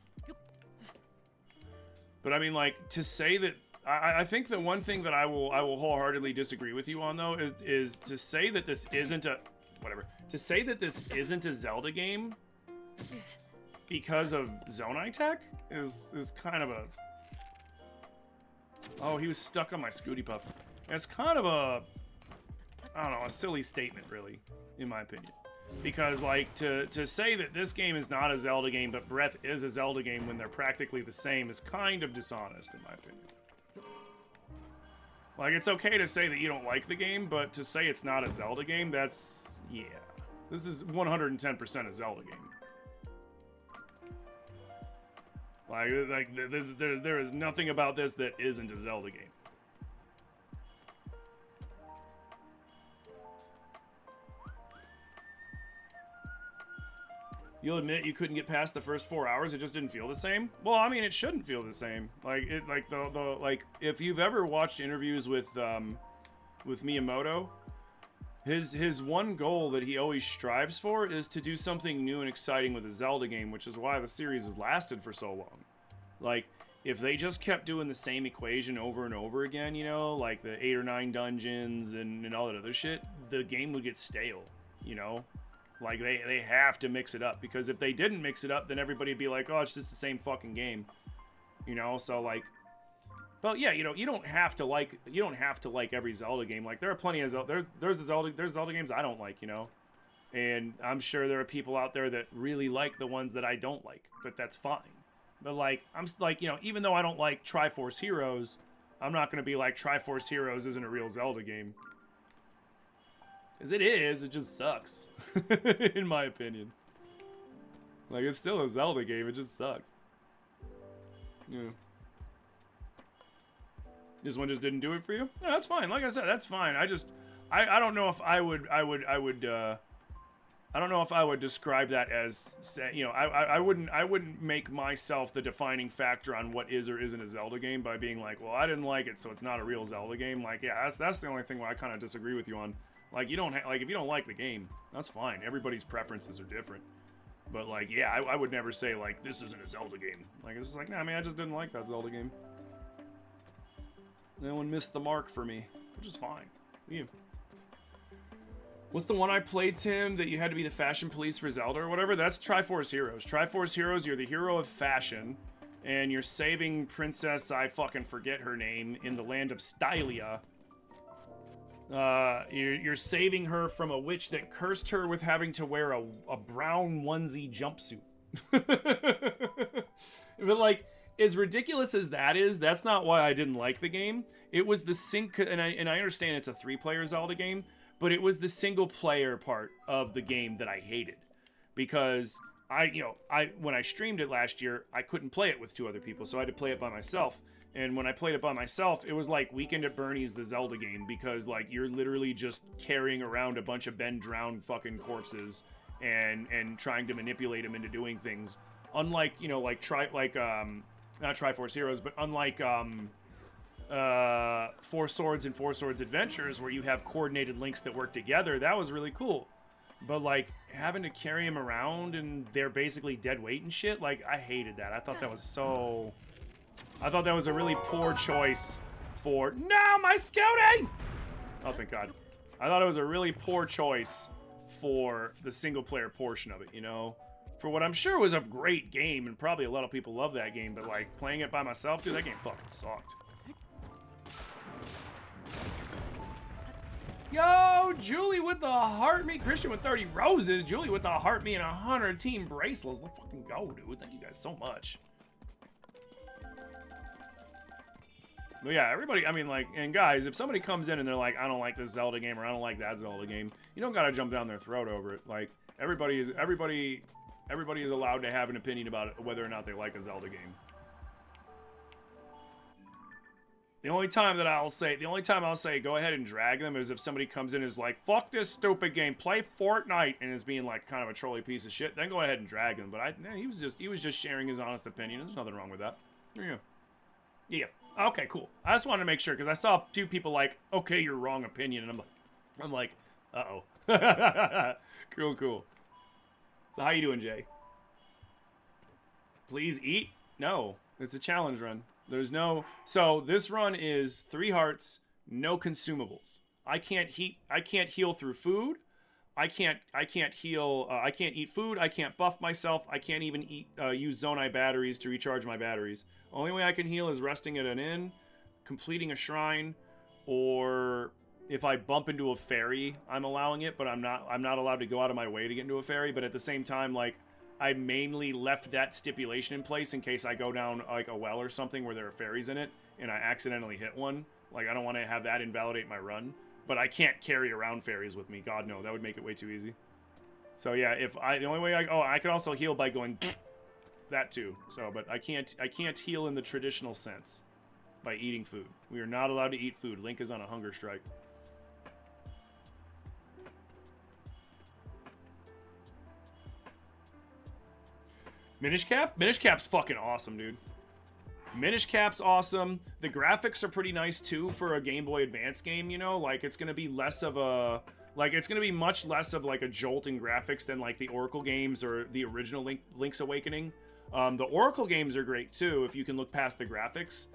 But I mean, like, to say that I think the one thing that I will wholeheartedly disagree with you on though is to say that this isn't a to say that this isn't a Zelda game because of Zonai tech is kind of a, oh, he was stuck on my Scooty Puff. It's kind of a, I don't know, a silly statement really, in my opinion. Because, like, to say that this game is not a Zelda game, but Breath is a Zelda game when they're practically the same is kind of dishonest, in my opinion. Like, it's okay to say that you don't like the game, but to say it's not a Zelda game, that's, yeah. This is 110% a Zelda game. Like there is nothing about this that isn't a Zelda game. You'll admit you couldn't get past the first 4 hours, it just didn't feel the same? Well, I mean, it shouldn't feel the same. Like, if you've ever watched interviews with Miyamoto, his one goal that he always strives for is to do something new and exciting with a Zelda game, which is why the series has lasted for so long. Like, if they just kept doing the same equation over and over again, you know, like the 8 or 9 dungeons and all that other shit, the game would get stale, you know? Like, they have to mix it up, because if they didn't mix it up, then everybody would be like, oh, it's just the same fucking game. You know, so, like, well, yeah, you know, you don't have to like every Zelda game. Like, there are plenty of there's Zelda games I don't like, you know? And I'm sure there are people out there that really like the ones that I don't like, but that's fine. But, like, I'm, like, you know, even though I don't like Triforce Heroes, I'm not going to be like, Triforce Heroes isn't a real Zelda game. Because it is, it just sucks. In my opinion. Like, it's still a Zelda game, it just sucks. Yeah. This one just didn't do it for you? No, that's fine. Like I said, that's fine. I don't know if I would I don't know if I would describe that as, you know, I wouldn't make myself the defining factor on what is or isn't a Zelda game by being like, well, I didn't like it, so it's not a real Zelda game. Like, yeah, that's the only thing where I kind of disagree with you on. Like, you don't like, if you don't like the game, that's fine. Everybody's preferences are different. But, like, yeah, I would never say, like, this isn't a Zelda game. Like, it's just like, nah, I mean, I just didn't like that Zelda game. That one missed the mark for me, which is fine. Yeah. What's the one I played, Tim, that you had to be the fashion police for Zelda or whatever? That's Triforce Heroes. Triforce Heroes, you're the hero of fashion, and you're saving Princess, I fucking forget her name, in the land of Stylia. You're saving her from a witch that cursed her with having to wear a brown onesie jumpsuit. But, like, as ridiculous as that is, that's not why I didn't like the game. It was the and I understand it's a 3-player Zelda game, but it was the single player part of the game that I hated. Because when I streamed it last year, I couldn't play it with 2 other people, so I had to play it by myself. And when I played it by myself, it was like Weekend at Bernie's the Zelda game, because, like, you're literally just carrying around a bunch of Ben drowned fucking corpses and trying to manipulate them into doing things. Unlike, you know, like not Triforce Heroes, but unlike Four Swords and Four Swords Adventures, where you have coordinated links that work together, that was really cool. But, like, having to carry them around and they're basically dead weight and shit, like, I hated that. I thought that was a really poor choice for... No, my Scouty! Oh, thank God. I thought it was a really poor choice for the single-player portion of it, you know? For what I'm sure was a great game, and probably a lot of people love that game, but, like, playing it by myself, dude, that game fucking sucked. go. Julie with the heart me. Christian with 30 roses. Julie with the heart me and 100 team bracelets. Let's fucking go, dude. Thank you guys so much. But yeah, everybody, I mean, like, and guys, if somebody comes in and they're like, I don't like this Zelda game or I don't like that Zelda game, you don't gotta jump down their throat over it. Like, everybody is allowed to have an opinion about whether or not they like a Zelda game. The only time I'll say go ahead and drag them is if somebody comes in and is like, fuck this stupid game, play Fortnite, and is being like kind of a trolly piece of shit, then go ahead and drag him. But he was just sharing his honest opinion. There's nothing wrong with that. Yeah. Yeah. Okay, cool. I just wanted to make sure because I saw two people like, okay, your wrong opinion, and I'm like, uh-oh. Cool. So how you doing, Jay? Please eat? No, it's a challenge run. There's no. So this run is 3 hearts, no consumables. I can't heal through food. I can't heal. I can't eat food. I can't buff myself. I can't even use Zonai batteries to recharge my batteries. Only way I can heal is resting at an inn, completing a shrine, or if I bump into a fairy, I'm allowing it. But I'm not allowed to go out of my way to get into a fairy. But at the same time, like, I mainly left that stipulation in place in case I go down like a well or something where there are fairies in it and I accidentally hit one. Like, I don't want to have that invalidate my run. But I can't carry around fairies with me. God, no. That would make it way too easy. So, yeah, the only way I can also heal by going that too. So, but I can't heal in the traditional sense by eating food. We are not allowed to eat food. Link is on a hunger strike. Minish Cap? Minish Cap's fucking awesome, dude. Minish Cap's awesome. The graphics are pretty nice, too, for a Game Boy Advance game, you know? Like, it's gonna be less of a... Like, it's gonna be much less of, like, a jolt in graphics than, like, the Oracle games or the original Link's Awakening. The Oracle games are great, too, if you can look past the graphics.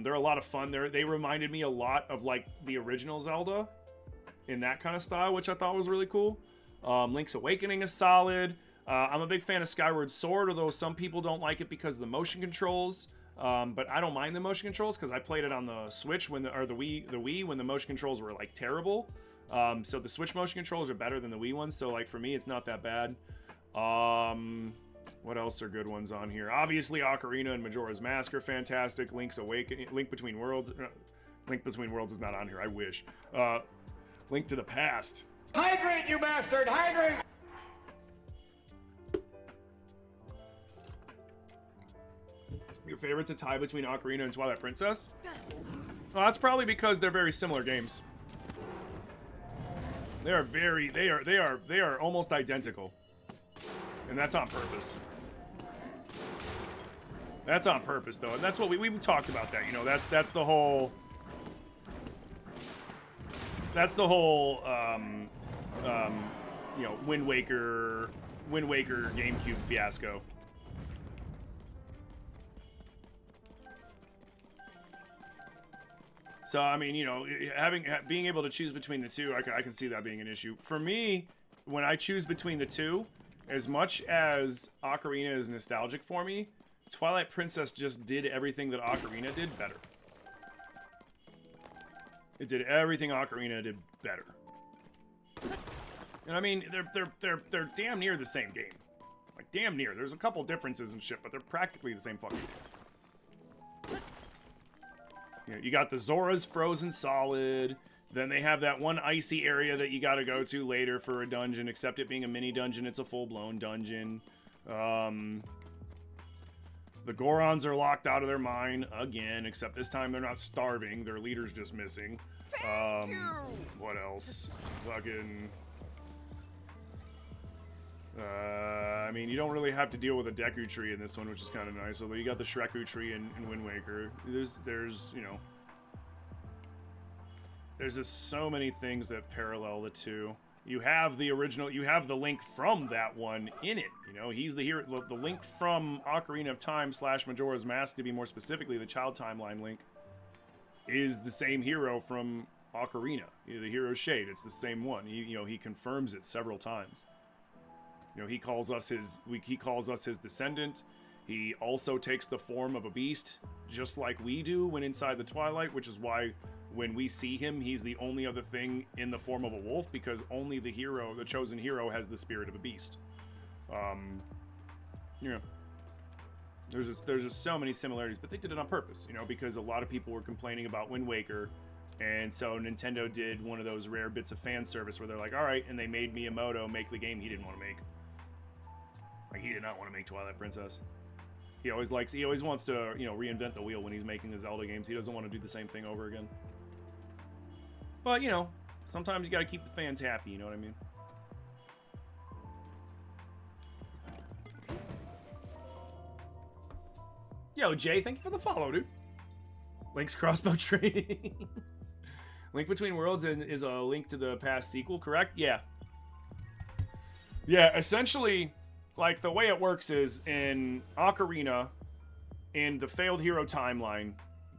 They're a lot of fun. They reminded me a lot of, like, the original Zelda in that kind of style, which I thought was really cool. Link's Awakening is solid. I'm a big fan of Skyward Sword, although some people don't like it because of the motion controls. But I don't mind the motion controls because I played it on the Switch the Wii when the motion controls were like terrible. So the Switch motion controls are better than the Wii ones. So like for me, it's not that bad. What else are good ones on here? Obviously, Ocarina and Majora's Mask are fantastic. Link Between Worlds is not on here. I wish. Link to the Past. Hydrate, you bastard! Hydrate! Your favorite's a tie between Ocarina and Twilight Princess? Well, that's probably because they're very similar games. They are almost identical. And that's on purpose. That's on purpose, though. And that's what we talked about that, you know, that's the whole you know, Wind Waker GameCube fiasco. So, I mean, you know, being able to choose between the two, I can see that being an issue. For me, when I choose between the two, as much as Ocarina is nostalgic for me, Twilight Princess just did everything that Ocarina did better. It did everything Ocarina did better. And I mean, they're damn near the same game. Like, damn near. There's a couple differences and shit, but they're practically the same fucking game. You know, you got the Zora's Frozen Solid. Then they have that one icy area that you gotta go to later for a dungeon. Except it being a mini dungeon, it's a full-blown dungeon. The Gorons are locked out of their mine again, except this time they're not starving. Their leader's just missing. What else? Fucking... I mean, you don't really have to deal with a Deku tree in this one, which is kind of nice. Although you got the Shreku tree in Wind Waker. There's, you know... There's just so many things that parallel the two. You have the original, you have the Link from that one in it. You know, he's the hero, the Link from Ocarina of Time / Majora's Mask, to be more specifically, the Child Timeline Link, is the same hero from Ocarina. The hero's Shade, it's the same one. He confirms it several times. You know, he calls us his descendant. He also takes the form of a beast, just like we do when inside the Twilight, which is why when we see him, he's the only other thing in the form of a wolf because only the hero, the chosen hero, has the spirit of a beast. Yeah. There's just so many similarities, but they did it on purpose, you know, because a lot of people were complaining about Wind Waker, and so Nintendo did one of those rare bits of fan service where they're like, all right, and they made Miyamoto make the game he didn't want to make. Like, he did not want to make Twilight Princess. He always wants to, you know, reinvent the wheel when he's making the Zelda games. He doesn't want to do the same thing over again. But, you know, sometimes you got to keep the fans happy, you know what I mean? Yo, Jay, thank you for the follow, dude. Link's crossbow training. Link Between Worlds is a Link to the Past sequel, correct? Yeah. Yeah, essentially, like, the way it works is in Ocarina, in the failed hero timeline,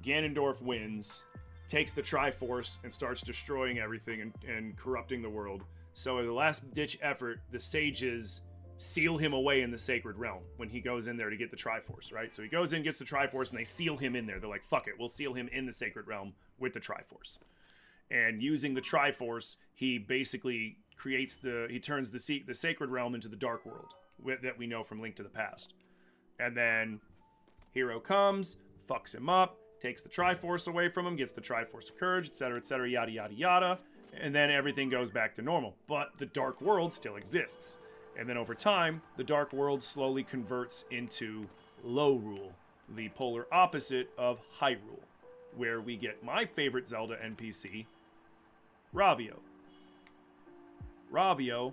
Ganondorf wins, takes the Triforce, and starts destroying everything and corrupting the world. So, in the last-ditch effort, the sages seal him away in the Sacred Realm when he goes in there to get the Triforce, right? So he goes in, gets the Triforce, and they seal him in there. They're like, fuck it, we'll seal him in the Sacred Realm with the Triforce. And using the Triforce, he basically he turns the Sacred Realm into the Dark World that we know from Link to the Past. And then hero comes, fucks him up, takes the Triforce away from him, gets the Triforce of Courage, etc., yada, yada, yada. And then everything goes back to normal. But the Dark World still exists. And then over time, the Dark World slowly converts into Low-Rule, the polar opposite of Hyrule, where we get my favorite Zelda NPC, Ravio. Ravio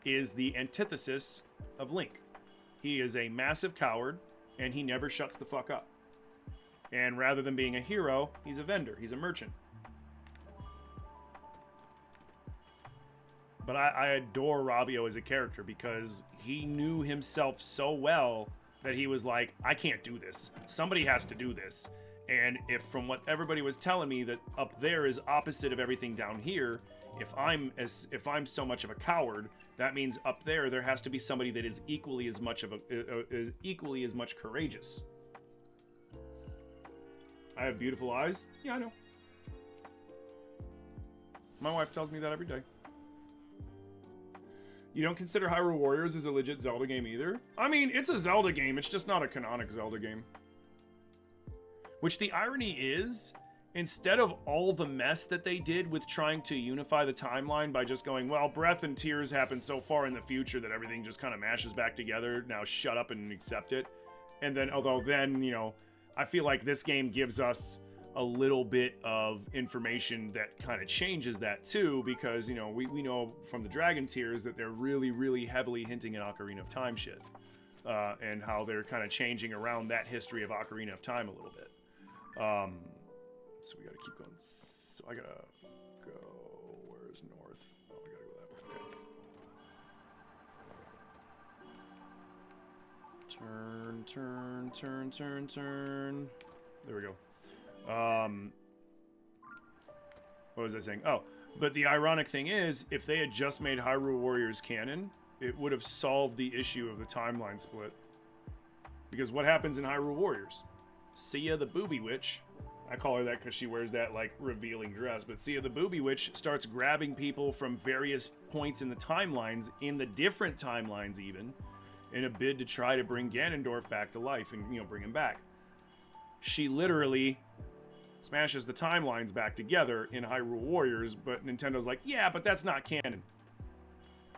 is the antithesis of Link. He is a massive coward, and he never shuts the fuck up. And rather than being a hero, he's a vendor, he's a merchant. But I adore Ravio as a character because he knew himself so well that he was like, I can't do this. Somebody has to do this. And if from what everybody was telling me that up there is opposite of everything down here, if I'm so much of a coward, that means up there has to be somebody that is equally as much courageous. I have beautiful eyes. Yeah, I know. My wife tells me that every day. You don't consider Hyrule Warriors as a legit Zelda game either? I mean, it's a Zelda game, it's just not a canonic Zelda game. Which the irony is, instead of all the mess that they did with trying to unify the timeline by just going, well, Breath and Tears happened so far in the future that everything just kind of mashes back together, now shut up and accept it. And then, although then, you know, I feel like this game gives us a little bit of information that kind of changes that too, because, you know, we know from the Dragon Tears that they're really, really heavily hinting at Ocarina of Time shit. And how they're kind of changing around that history of Ocarina of Time a little bit. So we gotta keep going. So I gotta go, where's north? Oh, we gotta go that way, okay. Turn. There we go. What was I saying? Oh, but the ironic thing is, if they had just made Hyrule Warriors canon, it would have solved the issue of the timeline split. Because what happens in Hyrule Warriors? Sia the Booby Witch, I call her that because she wears that, like, revealing dress, but Sia the Booby Witch starts grabbing people from various points in the timelines, in the different timelines even, in a bid to try to bring Ganondorf back to life and, you know, bring him back. She literally smashes the timelines back together in Hyrule Warriors, but Nintendo's like, yeah, but that's not canon.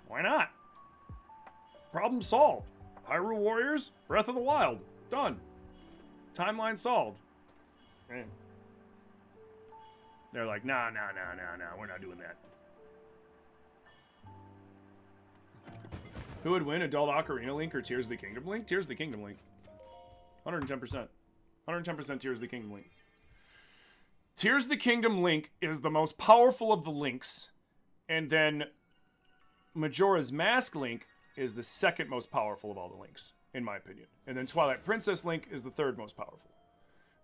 Why not? Problem solved. Hyrule Warriors, Breath of the Wild, done. Timeline solved. Man. They're like, nah, we're not doing that. Who would win, Adult Ocarina Link or Tears of the Kingdom Link? Tears of the Kingdom Link. 110%. 110% Tears of the Kingdom Link. Tears of the Kingdom Link is the most powerful of the links, and then Majora's Mask Link is the second most powerful of all the links, in my opinion. And then Twilight Princess Link is the third most powerful.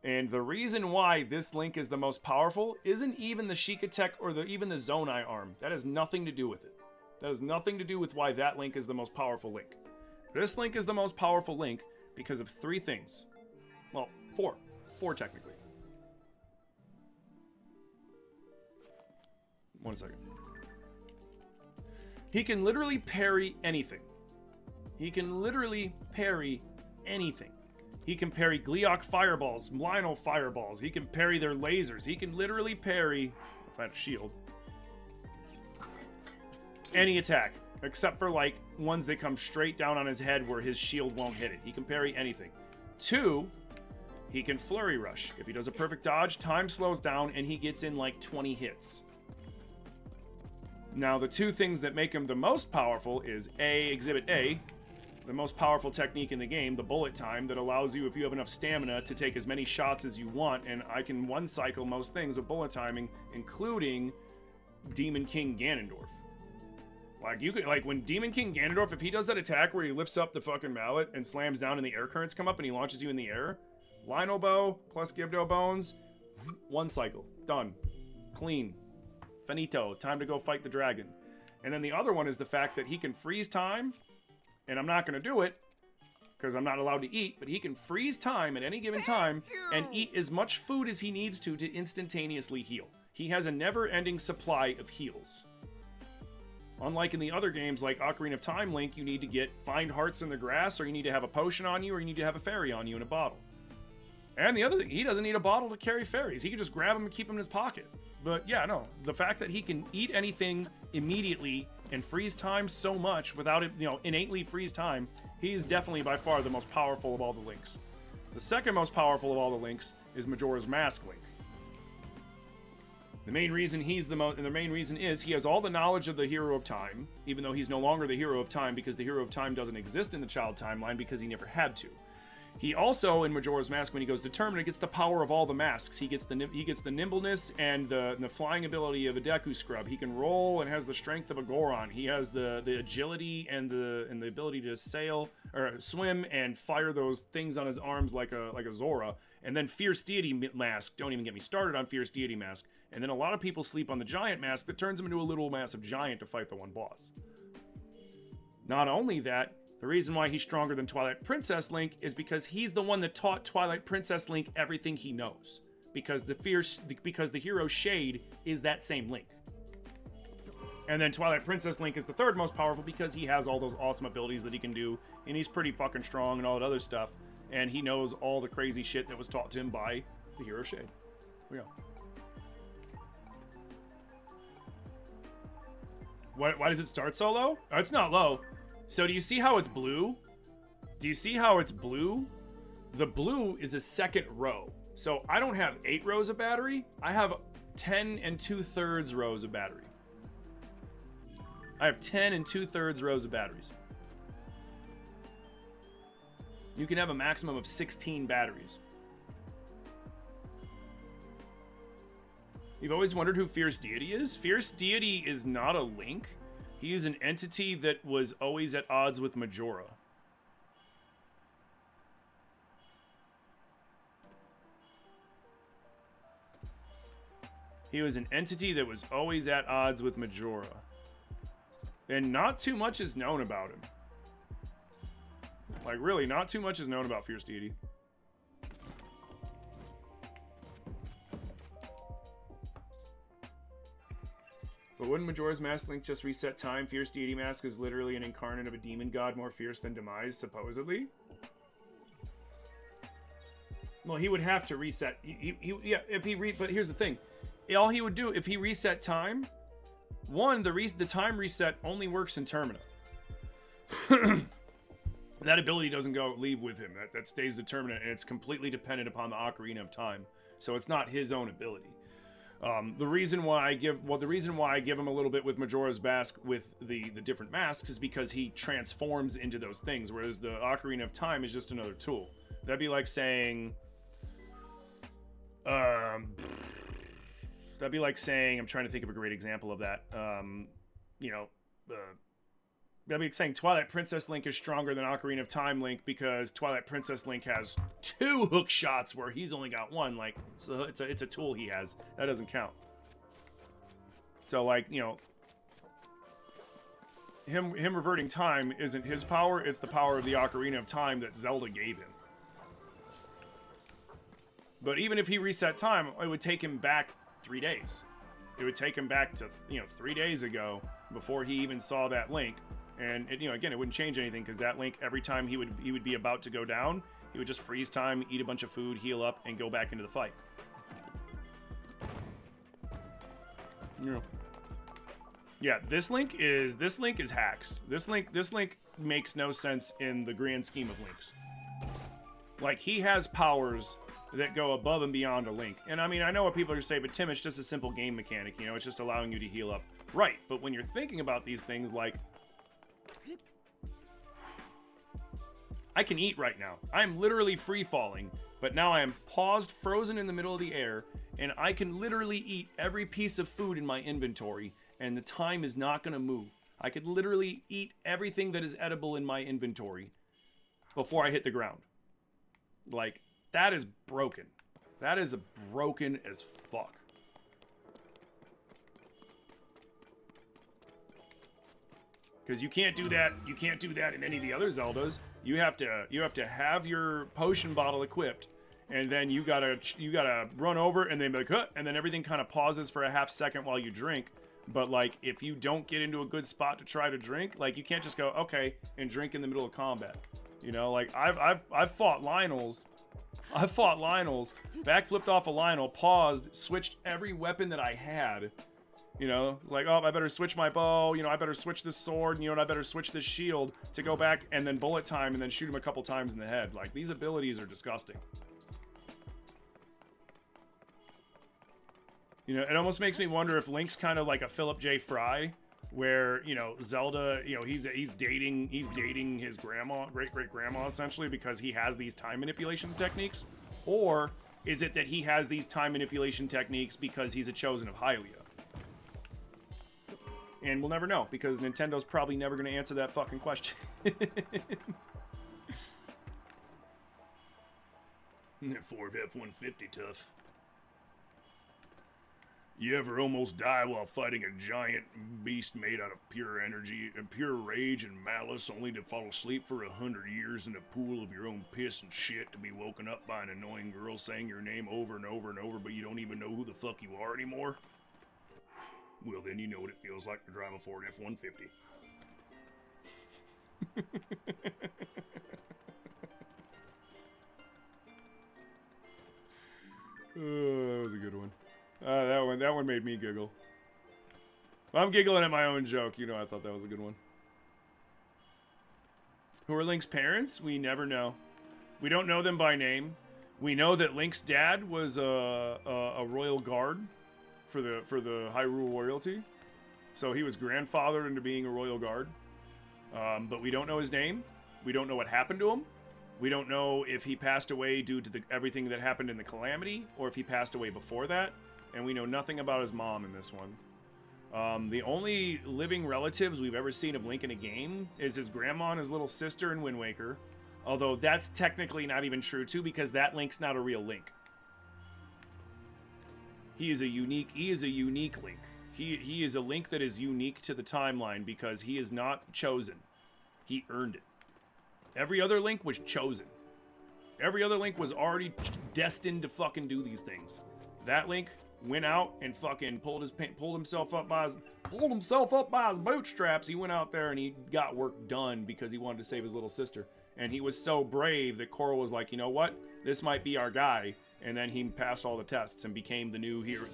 And the reason why this Link is the most powerful isn't even the Sheikah Tech or even the Zonai arm. That has nothing to do with it. That has nothing to do with why that Link is the most powerful Link. This Link is the most powerful Link because of three things. Well, four. Four, technically. 1 second. He can literally parry anything. He can literally parry anything. He can parry Gleeok fireballs, Lionel fireballs. He can parry their lasers. He can literally parry, if I had a shield, any attack, except for like ones that come straight down on his head where his shield won't hit it. He can parry anything. 2, he can flurry rush. If he does a perfect dodge, time slows down and he gets in like 20 hits. Now, the 2 things that make him the most powerful is Exhibit A, the most powerful technique in the game, the bullet time that allows you, if you have enough stamina, to take as many shots as you want, and I can one-cycle most things with bullet timing, including Demon King Ganondorf. Like, you could, like, when Demon King Ganondorf, if he does that attack where he lifts up the fucking mallet and slams down and the air currents come up and he launches you in the air, Lionel Bow plus Gibdo Bones, 1 cycle. Done. Clean. Finito. Time to go fight the dragon. And then the other one is the fact that he can freeze time, and I'm not going to do it because I'm not allowed to eat, but he can freeze time at any given time and eat as much food as he needs to instantaneously heal. He has a never-ending supply of heals. Unlike in the other games like Ocarina of Time Link, you need to find hearts in the grass, or you need to have a potion on you, or you need to have a fairy on you in a bottle. And the other thing, he doesn't need a bottle to carry fairies. He can just grab them and keep them in his pocket. But yeah, no, the fact that he can eat anything immediately and freeze time so much without it, innately freeze time, he's definitely by far the most powerful of all the links. The second most powerful of all the links is Majora's Mask Link. The main reason is he has all the knowledge of the Hero of Time, even though he's no longer the Hero of Time because the Hero of Time doesn't exist in the Child Timeline because he never had to. He also, in Majora's Mask, when he goes Determinate, gets the power of all the masks. He gets the nimbleness and the flying ability of a Deku Scrub. He can roll and has the strength of a Goron. He has the agility and the ability to sail or swim and fire those things on his arms like a Zora. And then Fierce Deity Mask. Don't even get me started on Fierce Deity Mask. And then a lot of people sleep on the Giant Mask that turns him into a little massive giant to fight the one boss. Not only that, the reason why he's stronger than Twilight Princess Link is because he's the one that taught Twilight Princess Link everything he knows. Because the hero Shade is that same Link. And then Twilight Princess Link is the third most powerful because he has all those awesome abilities that he can do, and he's pretty fucking strong and all that other stuff, and he knows all the crazy shit that was taught to him by the hero Shade. Here we go. Why does it start so low? Oh, it's not low. So do you see how it's blue? Do you see how it's blue? The blue is a second row. So I don't have 8 rows of battery. I have 10 2/3 rows of battery. I have 10 2/3 rows of batteries. You can have a maximum of 16 batteries. You've always wondered who Fierce Deity is? Fierce Deity is not a Link. He is an entity that was always at odds with Majora. He was an entity that was always at odds with Majora. And not too much is known about him. Like, really, not too much is known about Fierce Deity. But wouldn't Majora's Mask Link just reset time? Fierce Deity Mask is literally an incarnate of a demon god more fierce than Demise, supposedly. Well, he would have to reset. But here's the thing. All he would do, if he reset time, the time reset only works in Termina. That ability doesn't leave with him. That stays determinate, and it's completely dependent upon the Ocarina of Time. So it's not his own ability. The reason why I give him a little bit with Majora's Mask with the different masks is because he transforms into those things, whereas the Ocarina of Time is just another tool. That'd be like saying, I'm trying to think of a great example of that. That'd be like saying Twilight Princess Link is stronger than Ocarina of Time Link because Twilight Princess Link has 2 hook shots where he's only got 1. Like, so it's a tool he has. That doesn't count. So, like, him reverting time isn't his power, it's the power of the Ocarina of Time that Zelda gave him. But even if he reset time, it would take him back 3 days. it would take him back to 3 days ago before he even saw that link. And again, it wouldn't change anything because that link, every time he would be about to go down, he would just freeze time, eat a bunch of food, heal up, and go back into the fight. Yeah, this link is hacks. This link makes no sense in the grand scheme of links. Like, he has powers that go above and beyond a link. And I mean, I know what people are gonna say, but Tim, it's just a simple game mechanic, it's just allowing you to heal up. Right, but when you're thinking about these things, like, I can eat right now. I'm literally free falling, but now I am paused, frozen in the middle of the air, and I can literally eat every piece of food in my inventory, and the time is not gonna move. I could literally eat everything that is edible in my inventory before I hit the ground. Like, that is broken. That is broken as fuck. Because you can't do that. You can't do that in any of the other Zeldas. You have to have your potion bottle equipped, and then you gotta run over and then be like, huh, and then everything kind of pauses for a half second while you drink. But like, if you don't get into a good spot to try to drink, like, you can't just go okay and drink in the middle of combat. Like, I've fought Lionels. Backflipped off a Lionel, paused, switched every weapon that I had. Like, oh, I better switch my bow, I better switch this sword, and I better switch this shield to go back and then bullet time and then shoot him a couple times in the head. Like, these abilities are disgusting. It almost makes me wonder if Link's kind of like a Philip J. Fry, where, Zelda, he's dating his great-great-grandma, essentially, because he has these time manipulation techniques. Or is it that he has these time manipulation techniques because he's a chosen of Hylia? And we'll never know, because Nintendo's probably never going to answer that fucking question. That Ford F-150 tough. You ever almost die while fighting a giant beast made out of pure energy and pure rage and malice, only to fall asleep for 100 years in a pool of your own piss and shit, to be woken up by an annoying girl saying your name over and over and over, but you don't even know who the fuck you are anymore? Well, then you know what it feels like to drive a Ford F-150. That was a good one. That one made me giggle. If I'm giggling at my own joke, I thought that was a good one. Who are Link's parents? We never know. We don't know them by name. We know that Link's dad was a royal guard for the Hyrule royalty, so he was grandfathered into being a royal guard. But we don't know his name. We don't know what happened to him. We don't know if he passed away due to everything that happened in the Calamity, or if he passed away before that. And we know nothing about his mom in this one. The only living relatives we've ever seen of Link in a game is his grandma and his little sister in Wind Waker. Although that's technically not even true too, because that Link's not a real Link. He is a unique Link. He is a Link that is unique to the timeline because he is not chosen. He earned it. Every other Link was chosen. Every other Link was already destined to fucking do these things. That Link went out and fucking pulled himself up by his bootstraps. He went out there and he got work done because he wanted to save his little sister. And he was so brave that Korra was like, you know what? This might be our guy. And then he passed all the tests and became the new hero.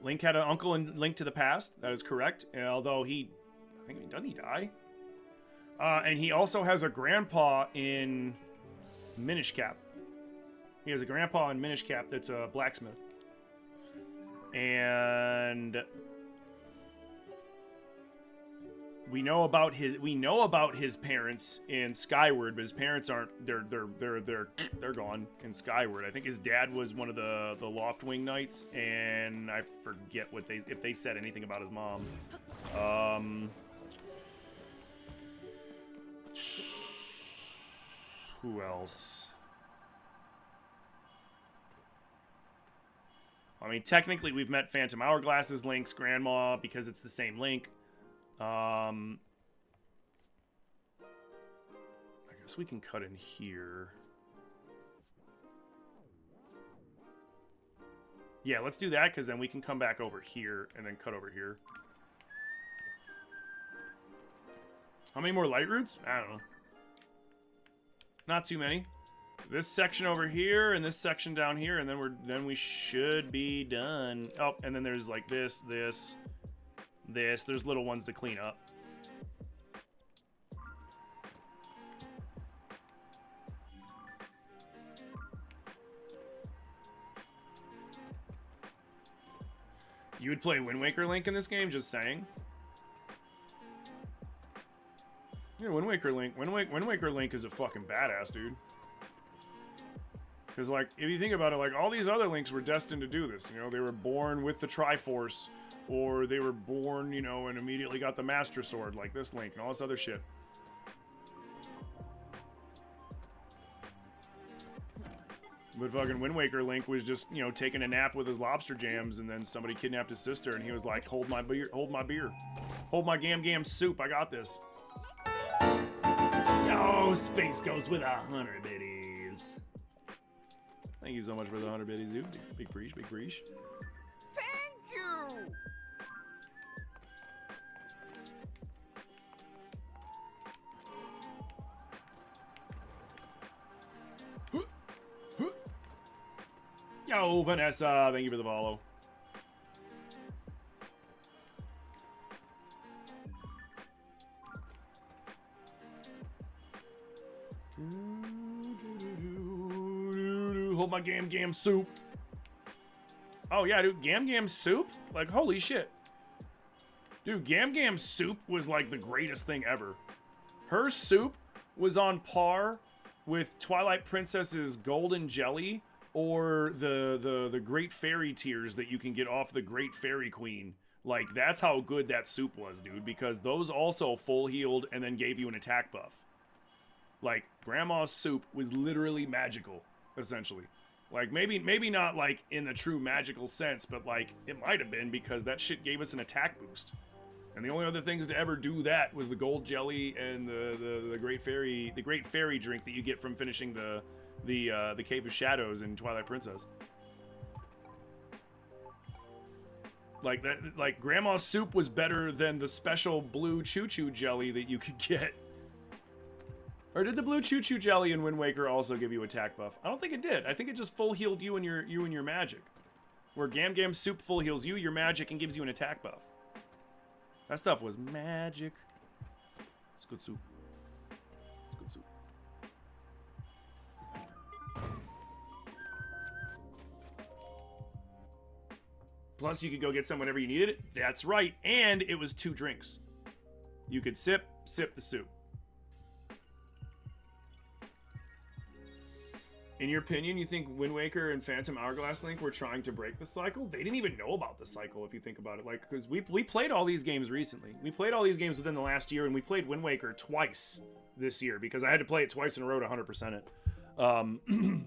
Link had an uncle in Link to the Past. That is correct. Although doesn't he die? And he also has a grandpa in Minish Cap. He has a grandpa in Minish Cap that's a blacksmith. And we know about his parents in Skyward, but his parents aren't. They're gone in Skyward. I think his dad was one of the Loftwing Knights, and I forget if they said anything about his mom. Who else? I mean, technically, we've met Phantom Hourglass's Link's grandma because it's the same Link. I guess guess we can cut in here. Yeah, let's do that, because then we can come back over here and then cut over here. How many more light routes? I don't know. Not too many. This section over here and this section down here, and then we should be done. Oh, and then there's like this. There's little ones to clean up. You would play Wind Waker Link in this game? Just saying. Yeah, Wind Waker Link. Wind Waker Link is a fucking badass, dude. Because, like, if you think about it, like, all these other Links were destined to do this. You know, they were born with the Triforce, or they were born, you know, and immediately got the Master Sword, like this Link, and all this other shit. But fucking Wind Waker Link was just, you know, taking a nap with his lobster jams, and then somebody kidnapped his sister, and he was like, hold my beer, hold my beer. Hold my gam gam soup, I got this. Yo, Space goes with 100 biddies. Thank you so much for the 100 biddies, dude. Big breach, big breach. Thank you. Yo, Vanessa, thank you for the follow. Hold my gam gam soup. Oh yeah, dude, gam gam soup? Like, holy shit. Dude, gam gam soup was like the greatest thing ever. Her soup was on par with Twilight Princess's golden jelly, or the Great Fairy Tears that you can get off the Great Fairy Queen. Like, that's how good that soup was, dude, because those also full healed and then gave you an attack buff. Like, Grandma's soup was literally magical, essentially. Like, maybe not, like, in the true magical sense, but, like, it might have been, because that shit gave us an attack boost. And the only other things to ever do that was the gold jelly and the Great Fairy drink that you get from finishing the Cave of Shadows in Twilight Princess. Like that, like Grandma's soup was better than the special blue choo choo jelly that you could get. Or did the blue choo choo jelly in Wind Waker also give you attack buff? I don't think it did. I think it just full healed you and your magic. Where Gam Gam soup full heals you, your magic, and gives you an attack buff. That stuff was magic. It's good soup. It's good soup. Plus, you could go get some whenever you needed it. That's right. And it was 2 drinks. You could sip the soup. In your opinion, you think Wind Waker and Phantom Hourglass Link were trying to break the cycle? They didn't even know about the cycle, if you think about it. Like, because we played all these games recently. We played all these games within the last year, and we played Wind Waker twice this year, because I had to play it twice in a row to 100% it.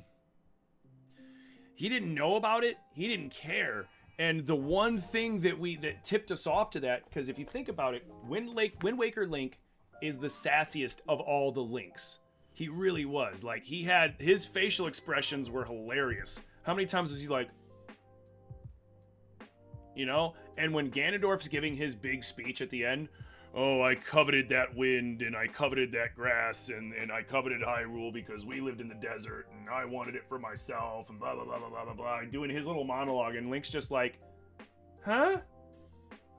He didn't know about it. He didn't care. And the one thing that tipped us off to that, because if you think about it, Wind Waker Link is the sassiest of all the Links. He really was. Like, his facial expressions were hilarious. How many times was he like, you know? And when Ganondorf's giving his big speech at the end, oh, I coveted that wind, and I coveted that grass, and I coveted Hyrule because we lived in the desert, and I wanted it for myself, and blah, blah, blah, blah, blah, blah, blah, doing his little monologue, and Link's just like, huh?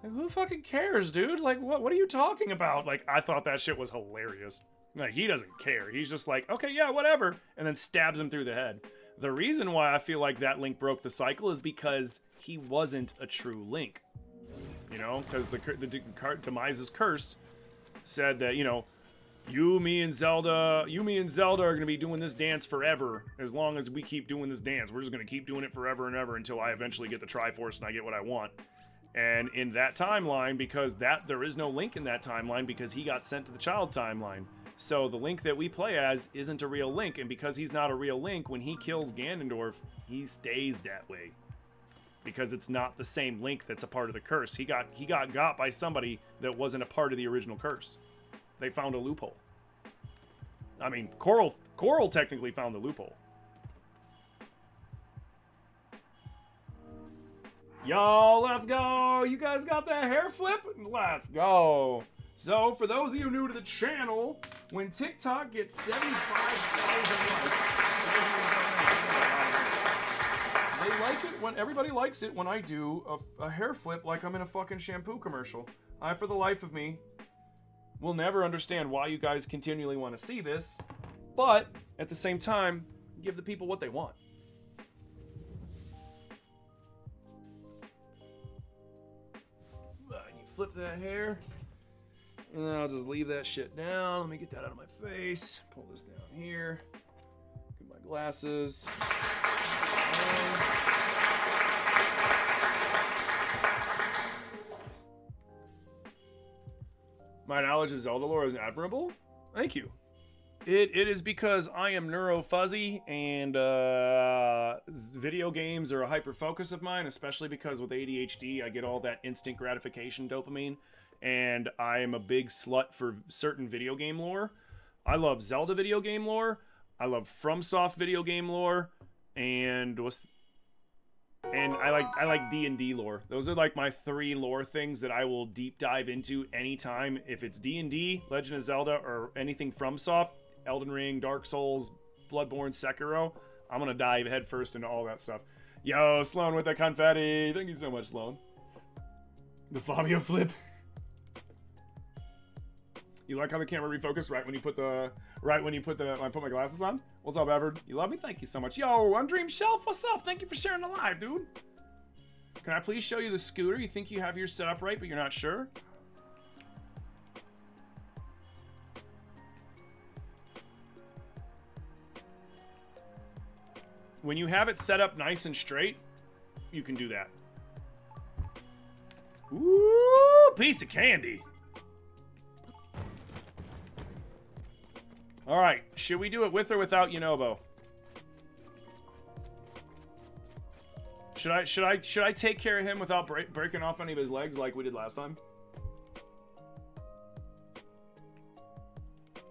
Like, who fucking cares, dude? Like, what are you talking about? Like, I thought that shit was hilarious. Like, he doesn't care. He's just like, okay, yeah, whatever, and then stabs him through the head. The reason why I feel like that Link broke the cycle is because he wasn't a true Link. You know, because the Tamiza's curse said that, you know, you, me, and Zelda are going to be doing this dance forever. As long as we keep doing this dance, we're just going to keep doing it forever and ever until I eventually get the Triforce and I get what I want. And in that timeline, because there is no Link in that timeline because he got sent to the child timeline. So the Link that we play as isn't a real Link, and because he's not a real Link, when he kills Ganondorf, he stays that way. Because it's not the same Link that's a part of the curse. He got by somebody that wasn't a part of the original curse. They found a loophole. I mean, Coral technically found the loophole. Yo, let's go. You guys got that hair flip? Let's go. So, for those of you new to the channel, when TikTok gets 75,000 likes, they like it when everybody likes it when I do a hair flip like I'm in a fucking shampoo commercial. I, for the life of me, will never understand why you guys continually want to see this, but at the same time, give the people what they want. Flip that hair, and then I'll just leave that shit down. Let me get that out of my face. Pull this down here. Get my glasses. My knowledge of Zelda lore is admirable. Thank you. It is because I am neuro-fuzzy, and video games are a hyper-focus of mine, especially because with ADHD, I get all that instant gratification dopamine, and I am a big slut for certain video game lore. I love Zelda video game lore, I love FromSoft video game lore, and I like D&D lore. Those are like my 3 lore things that I will deep dive into anytime. If it's D&D, Legend of Zelda, or anything FromSoft, Elden Ring, Dark Souls, Bloodborne, Sekiro, I'm gonna dive headfirst into all that stuff. Yo, Sloan with the confetti. Thank you so much, Sloan. The Fabio flip. You like how the camera refocused right when you put the when I put my glasses on? What's up, Everett? You love me? Thank you so much. Yo, Undream Shelf, what's up? Thank you for sharing the live, dude. Can I please show you the scooter? You think you have yours set up right, but you're not sure? When you have it set up nice and straight, you can do that. Ooh, piece of candy. All right, should we do it with or without Yunobo? Should I take care of him without breaking off any of his legs like we did last time?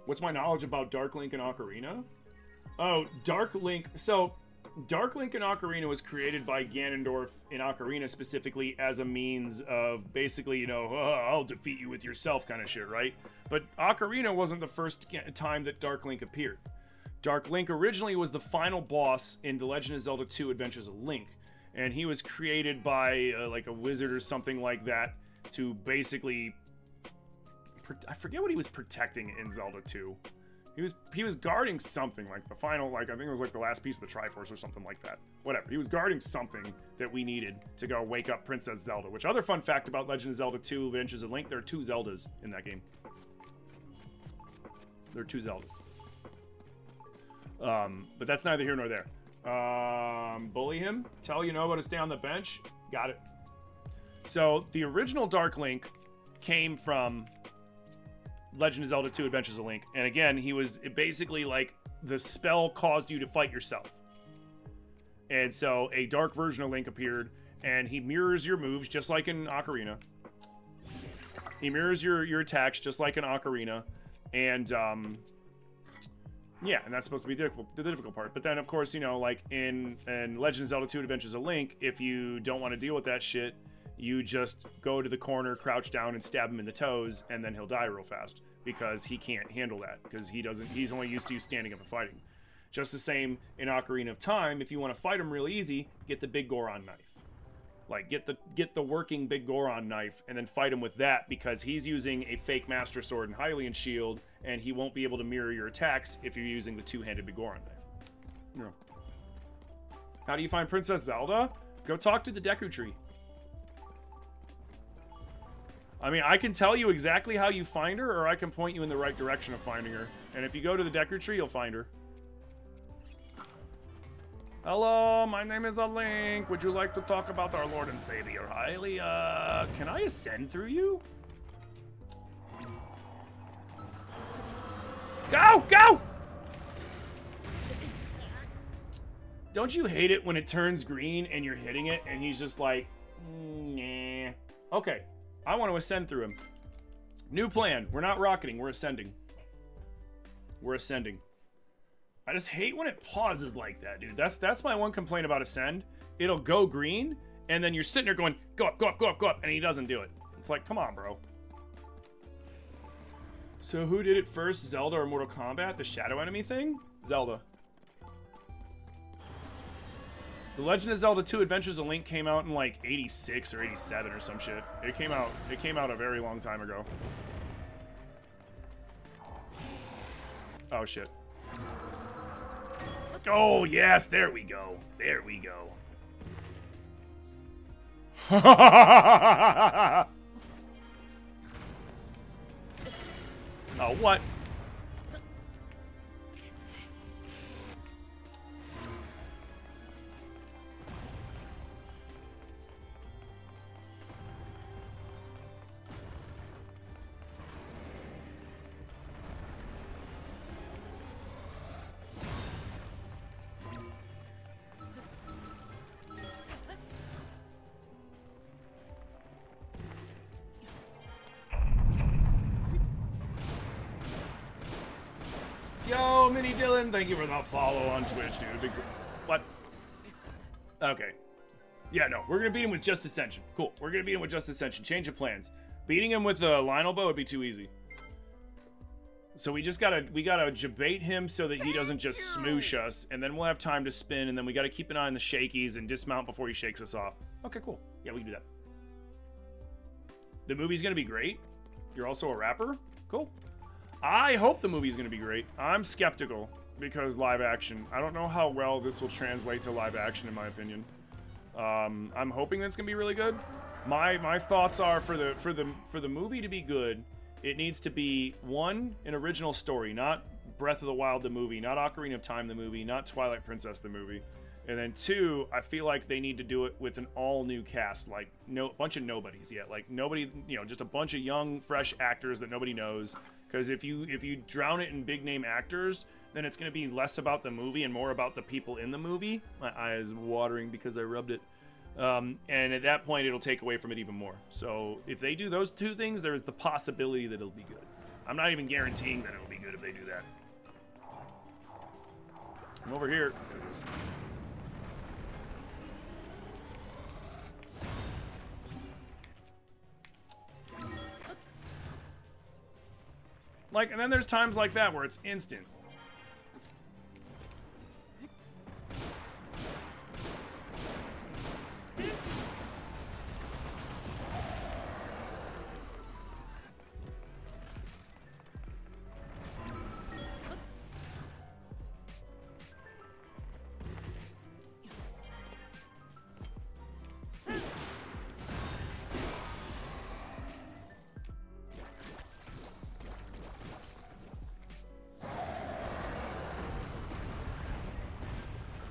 What's my knowledge about Dark Link and Ocarina? Oh, Dark Link. So, Dark Link in Ocarina was created by Ganondorf in Ocarina specifically as a means of basically, you know, I'll defeat you with yourself kind of shit, right? But Ocarina wasn't the first time that Dark Link appeared. Dark Link originally was the final boss in The Legend of Zelda 2 Adventures of Link, and he was created by like a wizard or something like that to basically... I forget what he was protecting in Zelda 2. He was guarding something, like the final, like I think it was like the last piece of the Triforce or something like that. Whatever. He was guarding something that we needed to go wake up Princess Zelda. Which, other fun fact about Legend of Zelda 2 Adventures of Link, there are 2 Zeldas in that game. There are 2 Zeldas. But that's neither here nor there. Bully him. Tell Yunobo to stay on the bench. Got it. So, the original Dark Link came from Legend of Zelda 2 Adventures of Link. And again, he was basically like the spell caused you to fight yourself. And so a dark version of Link appeared, and he mirrors your moves just like in Ocarina. He mirrors your attacks just like in Ocarina. And yeah, and that's supposed to be the difficult part. But then, of course, you know, like in Legend of Zelda 2 Adventures of Link, if you don't want to deal with that shit, you just go to the corner, crouch down, and stab him in the toes, and then he'll die real fast because he can't handle that because he's only used to you standing up and fighting. Just the same in Ocarina of Time, if you want to fight him real easy, get the big Goron knife. Like, get the working big Goron knife and then fight him with that because he's using a fake Master Sword and Hylian Shield, and he won't be able to mirror your attacks if you're using the two-handed big Goron knife. No. How do you find Princess Zelda? Go talk to the Deku Tree. I mean, I can tell you exactly how you find her, or I can point you in the right direction of finding her. And if you go to the Deku Tree, you'll find her. Hello, my name is Link. Would you like to talk about our Lord and Savior, Hylia? Can I ascend through you? Go! Go! Don't you hate it when it turns green and you're hitting it and he's just like, nah. Okay. I want to ascend through him. New plan. We're not rocketing. We're ascending. We're ascending. I just hate when it pauses like that, dude. That's my one complaint about Ascend. It'll go green, and then you're sitting there going, go up, go up, go up, go up, and he doesn't do it. It's like, come on, bro. So who did it first, Zelda or Mortal Kombat? The shadow enemy thing? Zelda. The Legend of Zelda 2 Adventures of Link came out in like 86 or 87 or some shit. It came out a very long time ago. Oh shit. Oh yes, there we go. There we go. Oh, what? Yo, Mini Dylan, thank you for the follow on Twitch, dude. What? Okay. Yeah, no, we're gonna beat him with just Ascension. Cool. We're gonna beat him with just Ascension. Change of plans. Beating him with a Lionel bow would be too easy. So we gotta debate him so that he doesn't just smoosh us, and then we'll have time to spin, and then we gotta keep an eye on the shakies and dismount before he shakes us off. Okay, cool. Yeah, we can do that. The movie's gonna be great. You're also a rapper? Cool. I hope the movie's gonna be great. I'm skeptical because live action. I don't know how well this will translate to live action, in my opinion. I'm hoping that's gonna be really good. My thoughts are for the movie to be good, it needs to be one, an original story, not Breath of the Wild the movie, not Ocarina of Time the movie, not Twilight Princess the movie. And then two, I feel like they need to do it with an all-new cast, like no bunch of nobodies yet, like nobody, you know, just a bunch of young, fresh actors that nobody knows. Because if you drown it in big-name actors, then it's going to be less about the movie and more about the people in the movie. My eye is watering because I rubbed it. And at that point, it'll take away from it even more. So if they do those two things, there's the possibility that it'll be good. I'm not even guaranteeing that it'll be good if they do that. I'm over here. There it is. Like, and then there's times like that where it's instant.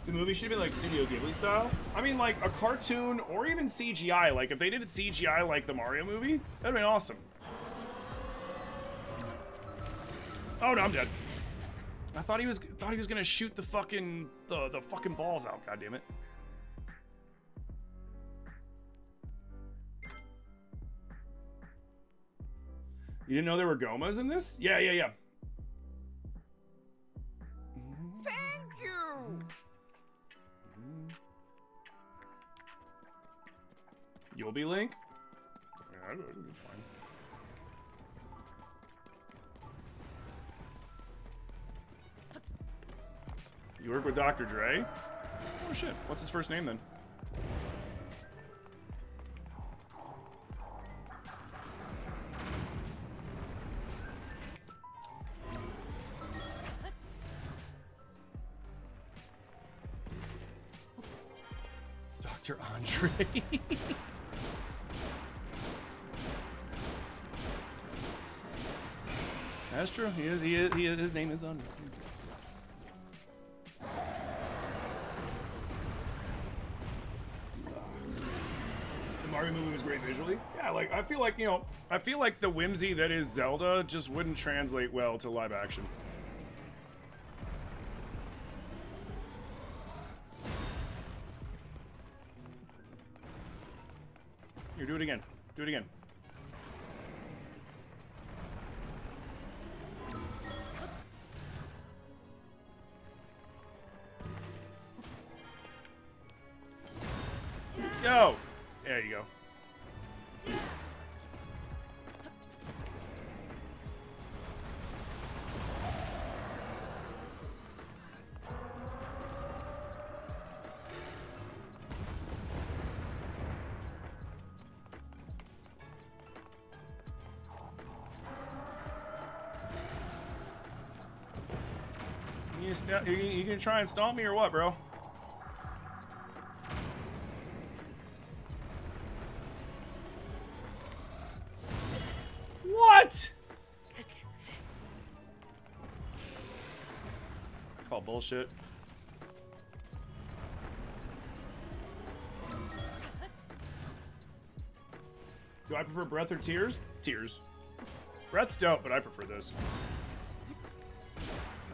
The movie should be like Studio Ghibli style. I mean, like a cartoon or even CGI. Like if they did it CGI like the Mario movie, that'd be awesome. Oh no, I'm dead. I thought he was gonna shoot the fucking the fucking balls out. God damn it. You didn't know there were Gomas in this? Yeah. Thank you. You'll be Link? Yeah, it'll be fine. You work with Dr. Dre? Oh shit, what's his first name then? Dr. Andre. That's true. He is. His name is Andre. The Mario movie was great visually. Yeah, like I feel like the whimsy that is Zelda just wouldn't translate well to live action. Here, do it again. Do it again. There you go. You gonna try and stomp me or what, bro? What? Call bullshit. Do I prefer breath or tears? Tears. Breath's dope, but I prefer this.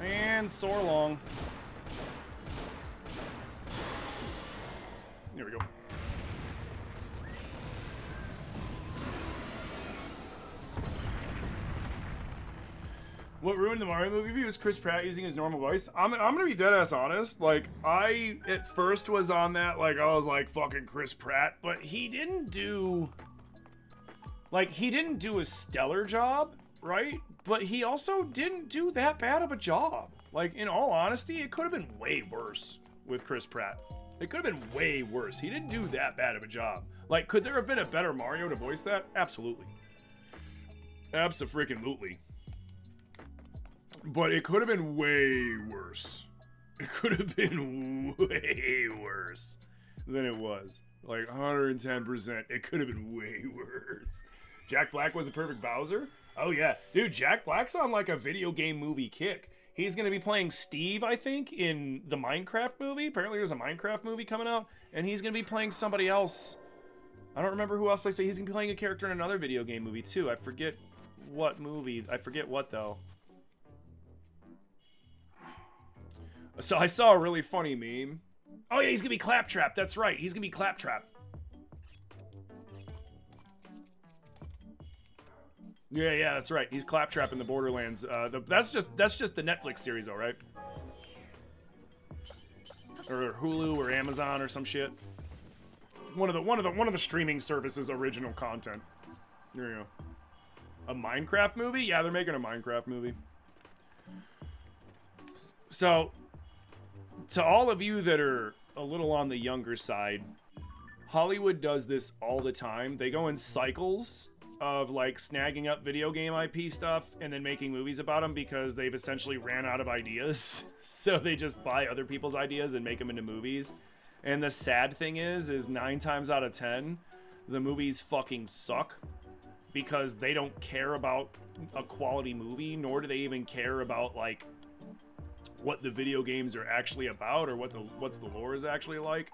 And soar long. There we go. What ruined the Mario movie view is Chris Pratt using his normal voice. I'm gonna be dead ass honest. Like, I at first was on that, like, I was like, fucking Chris Pratt, but he didn't do. Like, he didn't do a stellar job, right? But he also didn't do that bad of a job. Like, in all honesty, it could have been way worse with Chris Pratt. It could have been way worse. He didn't do that bad of a job. Like, could there have been a better Mario to voice that? Absolutely. Abso-freaking-lutely. But it could have been way worse. It could have been way worse than it was. Like, 110%. It could have been way worse. Jack Black was a perfect Bowser? Oh, yeah. Dude, Jack Black's on, like, a video game movie kick. He's going to be playing Steve, I think, in the Minecraft movie. Apparently there's a Minecraft movie coming out. And he's going to be playing somebody else. I don't remember who else they say. He's going to be playing a character in another video game movie, too. I forget what movie. I forget what, though. So I saw a really funny meme. Oh, yeah, he's going to be Claptrap. That's right. He's going to be Claptrap. Yeah, that's right. He's Claptrap in the Borderlands. That's just the Netflix series, though, right? Or Hulu or Amazon or some shit. One of the streaming services' original content. There you go. A Minecraft movie? Yeah, they're making a Minecraft movie. So, to all of you that are a little on the younger side, Hollywood does this all the time. They go in cycles of like snagging up video game IP stuff and then making movies about them because they've essentially ran out of ideas. So they just buy other people's ideas and make them into movies. And the sad thing is 9 times out of 10, the movies fucking suck because they don't care about a quality movie, nor do they even care about like what the video games are actually about or what's the lore is actually like.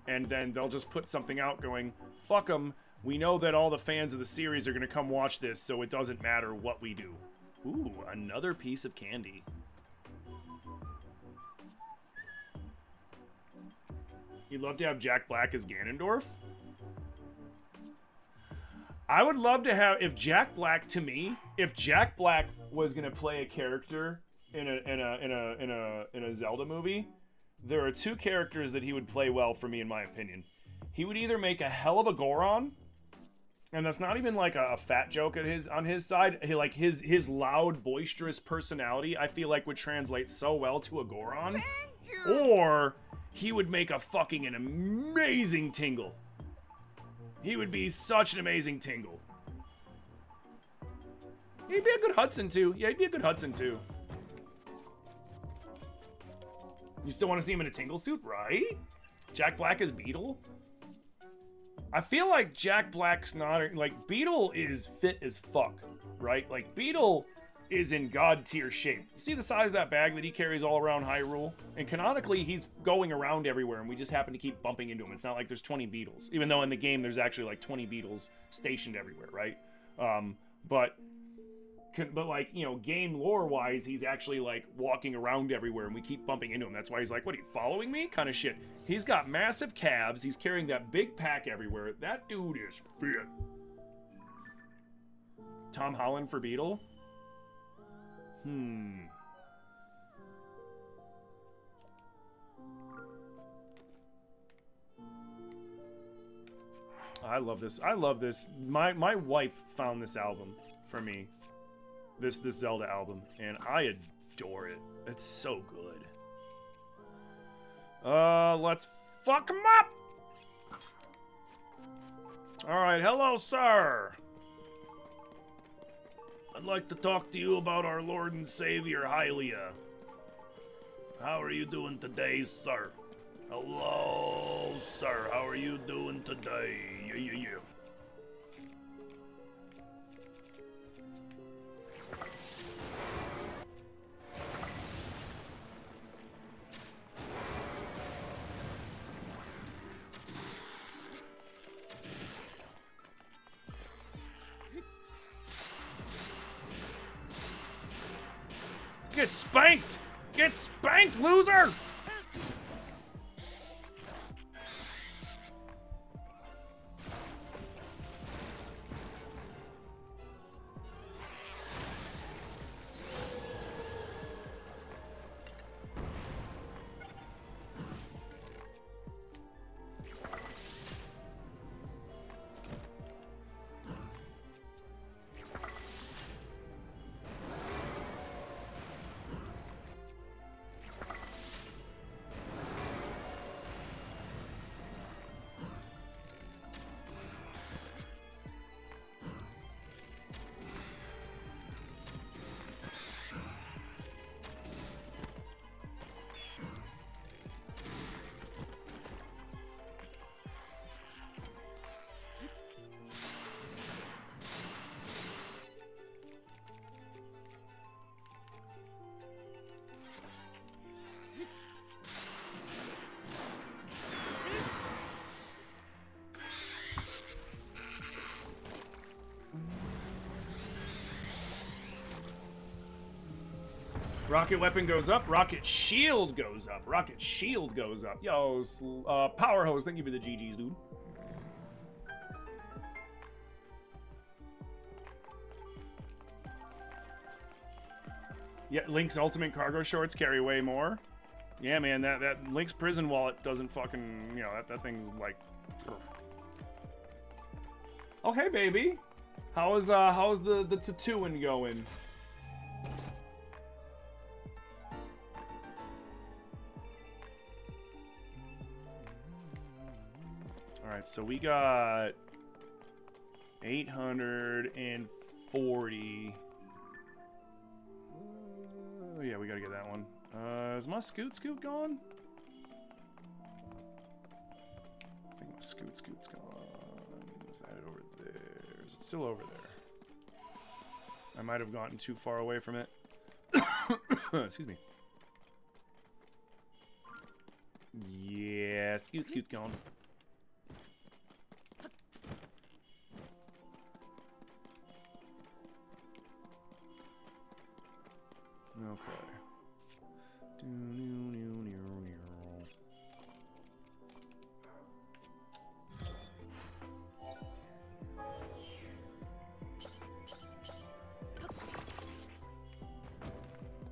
And then they'll just put something out going, fuck them. We know that all the fans of the series are going to come watch this, so it doesn't matter what we do. Ooh, another piece of candy. You'd love to have Jack Black as Ganondorf? I would love to have, if Jack Black was going to play a character in a Zelda movie, there are 2 characters that he would play well for me, in my opinion. He would either make a hell of a Goron, and that's not even like a fat joke on his side. His loud, boisterous personality, I feel like would translate so well to a Goron. Or he would make an amazing Tingle. He would be such an amazing Tingle. He'd be a good Hudson too. Yeah, he'd be a good Hudson too. You still want to see him in a Tingle suit, right? Jack Black as Beetle? I feel like Jack Black's not, like, Beetle is fit as fuck, right? Like, Beetle is in god tier shape. You see the size of that bag that he carries all around Hyrule? And canonically, he's going around everywhere, and we just happen to keep bumping into him. It's not like there's 20 Beetles, even though in the game there's actually like 20 Beetles stationed everywhere, right? But like, you know, game lore-wise, he's actually, like, walking around everywhere, and we keep bumping into him. That's why he's like, what, are you following me? Kind of shit. He's got massive calves. He's carrying that big pack everywhere. That dude is fit. Tom Holland for Beetle? I love this. I love this. My wife found this album for me. This Zelda album, and I adore it. It's so good. Let's fuck him up. All right, hello, sir. I'd like to talk to you about our Lord and Savior, Hylia. How are you doing today, sir? Hello, sir. How are you doing today? Yeah. Get spanked! Get spanked, loser! Rocket weapon goes up. Rocket shield goes up. Rocket shield goes up. Yo, Power Hose, thank you for the GGs, dude. Yeah, Link's ultimate cargo shorts carry way more. Yeah, man, that Link's prison wallet doesn't fucking, you know, that thing's like. Oh, hey, baby. How's the tattooing going? Alright, so we got 840. Oh, yeah, we gotta get that one. Is my scoot gone? I think my scoot's gone. Is that over there? Is it still over there? I might have gotten too far away from it. Excuse me. Yeah, scoot's gone. Okay.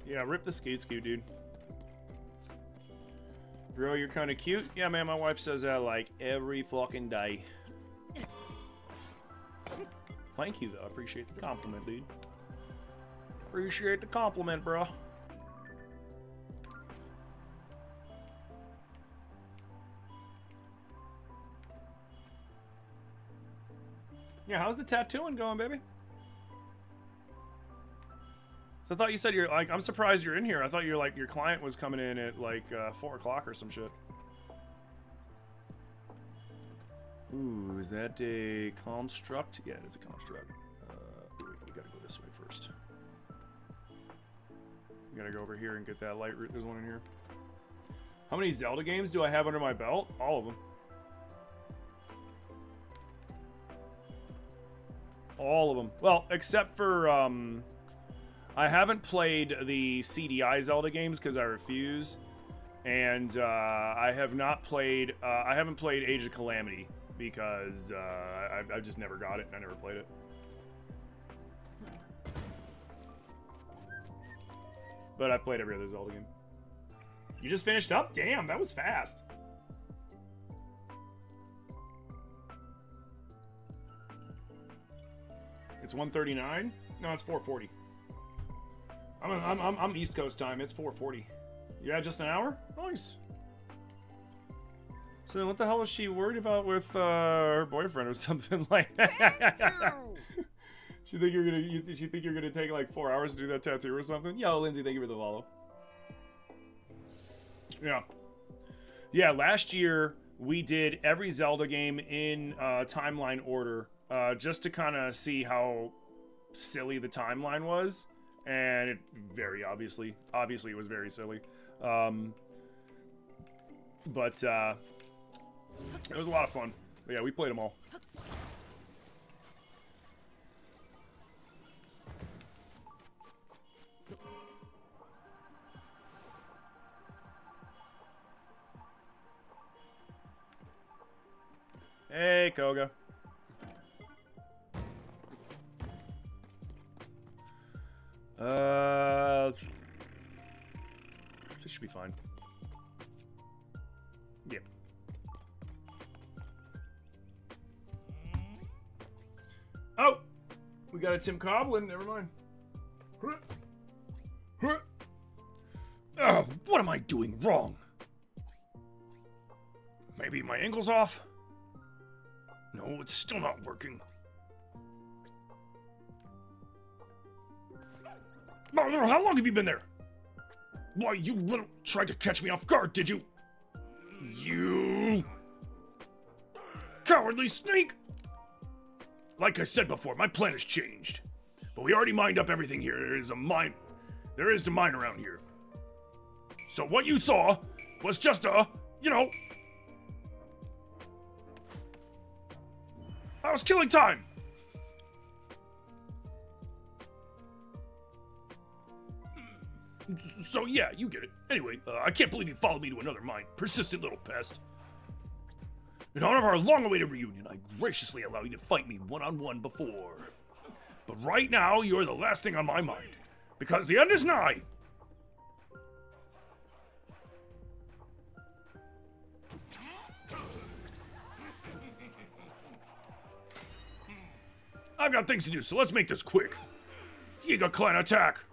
Yeah, rip the scoot, dude. Bro, you're kind of cute. Yeah, man, my wife says that like every fucking day. Thank you, though. I appreciate the compliment, dude. Appreciate the compliment, bro. Yeah, how's the tattooing going, baby? So I thought you said you're like, I'm surprised you're in here. I thought you're like, your client was coming in at like 4 o'clock or some shit. Ooh, is that a construct? Yeah, it is a construct. We gotta go this way first. We gotta go over here and get that light root. There's one in here. How many Zelda games do I have under my belt? All of them. All of them. Well, except for, I haven't played the CDI Zelda games because I refuse. And, I haven't played Age of Calamity because, I just never got it and I never played it. But I've played every other Zelda game. You just finished up? Damn, that was fast. It's 1:39. No, it's 4:40. I'm East Coast time. It's 4:40. Yeah, just an hour. Nice. So then, what the hell was she worried about with her boyfriend or something like that? Thank you. She think you're gonna take like 4 hours to do that tattoo or something? Yo, Lindsay, thank you for the follow. Yeah. Yeah, last year we did every Zelda game in timeline order, just to kind of see how silly the timeline was, and it very obviously it was very silly. But it was a lot of fun. But yeah, we played them all. Hey, Koga. This should be fine. Yep. Oh! We got a Tim Coblin, never mind. Oh, what am I doing wrong? Maybe my angle's off? No, it's still not working. Oh, how long have you been there? Why, you little tried to catch me off guard, did you? You cowardly sneak! Like I said before, my plan has changed. But we already mined up everything here. There is to mine around here. So what you saw was just I was killing time. So yeah, you get it. Anyway, I can't believe you followed me to another mine. Persistent little pest. In honor of our long-awaited reunion, I graciously allow you to fight me one-on-one before. But right now, you're the last thing on my mind. Because the end is nigh. I've got things to do, so let's make this quick. Yiga Clan attack!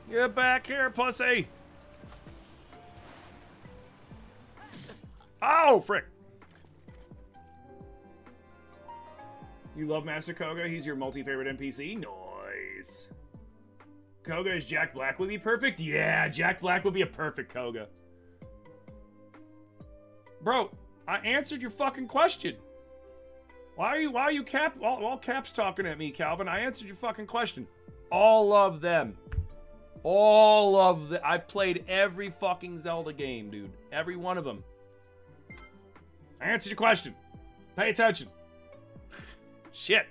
Get back here, pussy! Oh, frick! You love Master Koga? He's your multi-favorite NPC? Nice. Koga, is Jack Black would be perfect? Yeah, Jack Black would be a perfect Koga. Bro, I answered your fucking question. Why are you all caps talking at me, Calvin? I answered your fucking question. All of them. All of the... I've played every fucking Zelda game, dude. Every one of them. I answered your question. Pay attention. Shit.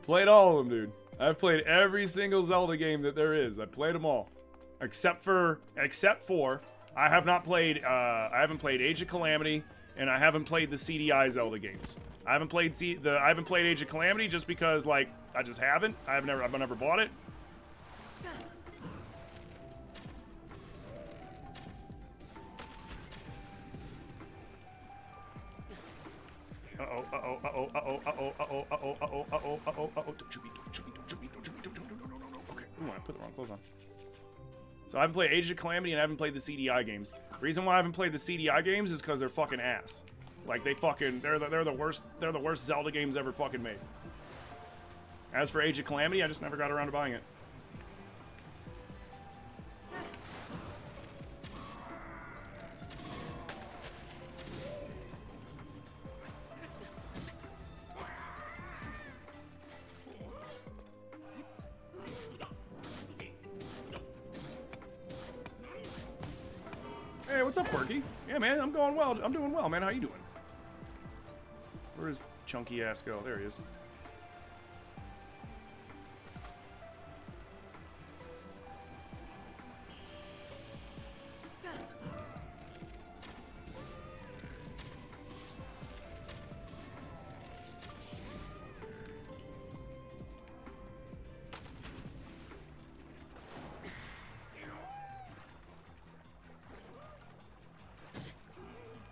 Played all of them, dude. I've played every single Zelda game that there is. I played them all. Except for... I have not played... I haven't played Age of Calamity, and I haven't played the CDI Zelda games. I haven't played Age of Calamity just because, like, I just haven't. I've never bought it. Don't shoot me. Okay. Ooh, I put the wrong clothes on. So I haven't played Age of Calamity and I haven't played the CDI games. The reason why I haven't played the CDI games is because they're fucking ass. Like they're the worst Zelda games ever fucking made. As for Age of Calamity, I just never got around to buying it. what's up, Quirky? Yeah, man, I'm going well. I'm doing well, man. How you doing? Where's chunky ass go? There he is.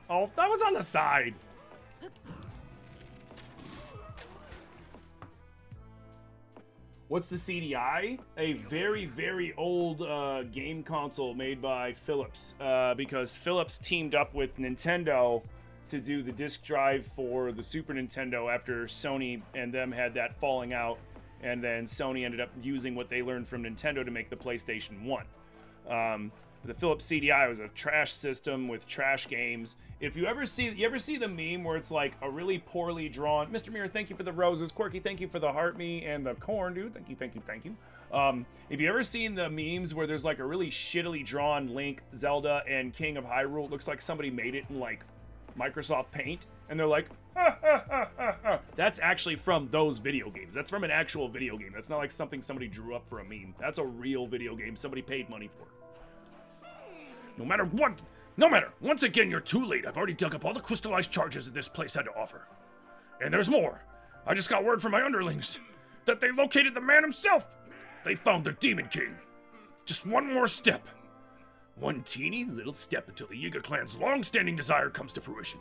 Oh, that was on the side. What's the CDI? A very, very old game console made by Philips, because Philips teamed up with Nintendo to do the disc drive for the Super Nintendo after Sony and them had that falling out, and then Sony ended up using what they learned from Nintendo to make the PlayStation 1. The Philips CDI was a trash system with trash games. If you ever see the meme where it's like a really poorly drawn, Mr. Mirror, thank you for the roses, Quirky, thank you for the heart me and the corn, dude, thank you. If you ever seen the memes where there's like a really shittily drawn Link, Zelda, and King of Hyrule, it looks like somebody made it in like Microsoft Paint, and they're like, ha, ha, ha, ha, ha. That's actually from those video games. That's from an actual video game. That's not like something somebody drew up for a meme. That's a real video game somebody paid money for. No matter, once again, you're too late. I've already dug up all the crystallized charges that this place had to offer. And there's more. I just got word from my underlings that they located the man himself. They found the Demon King. Just one more step. One teeny little step until the Yiga clan's long-standing desire comes to fruition.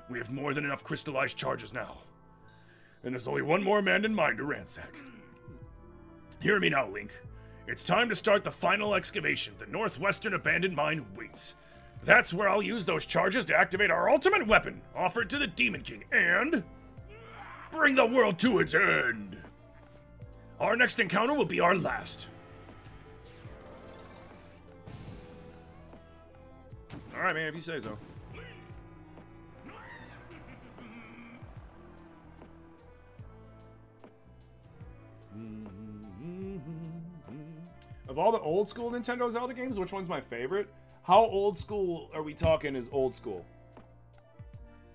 We have more than enough crystallized charges now. And there's only one more abandoned mine to ransack. Hear me now, Link. It's time to start the final excavation. The northwestern abandoned mine waits. That's where I'll use those charges to activate our ultimate weapon, offered to the Demon King, and bring the world to its end. Our next encounter will be our last. All right, man, if you say so. Of all the old school Nintendo Zelda games, which one's my favorite? How old school are we talking is old school?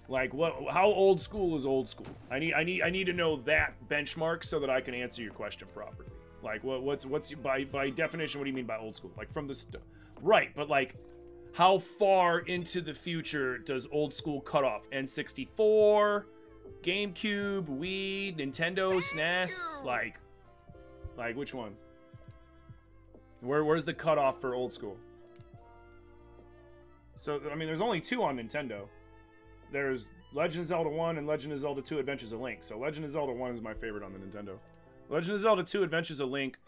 Like what? How old school is old school? I need to know that benchmark so that I can answer your question properly. Like what's by definition? What do you mean by old school? Like from the right? But like, how far into the future does old school cut off? N64, GameCube, Wii, Nintendo, SNES. Like which one? Where's the cutoff for old school? So, I mean, there's only two on Nintendo. There's Legend of Zelda 1 and Legend of Zelda 2 Adventures of Link. So Legend of Zelda 1 is my favorite on the Nintendo. Legend of Zelda 2 Adventures of Link,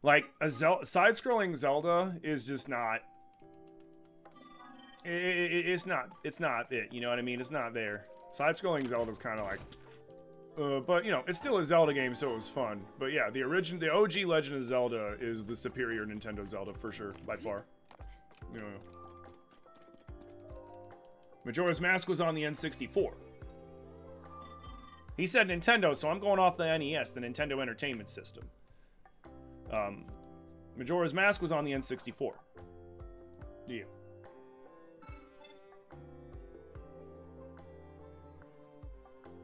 like, a side-scrolling Zelda is just not... It's not it, you know what I mean? It's not there. Side-scrolling Zelda's kind of like... but, you know, it's still a Zelda game, so it was fun. But yeah, the OG Legend of Zelda is the superior Nintendo Zelda, for sure, by far. You know. Majora's Mask was on the N64. He said Nintendo, so I'm going off the NES, the Nintendo Entertainment System. Majora's Mask was on the N64. Yeah.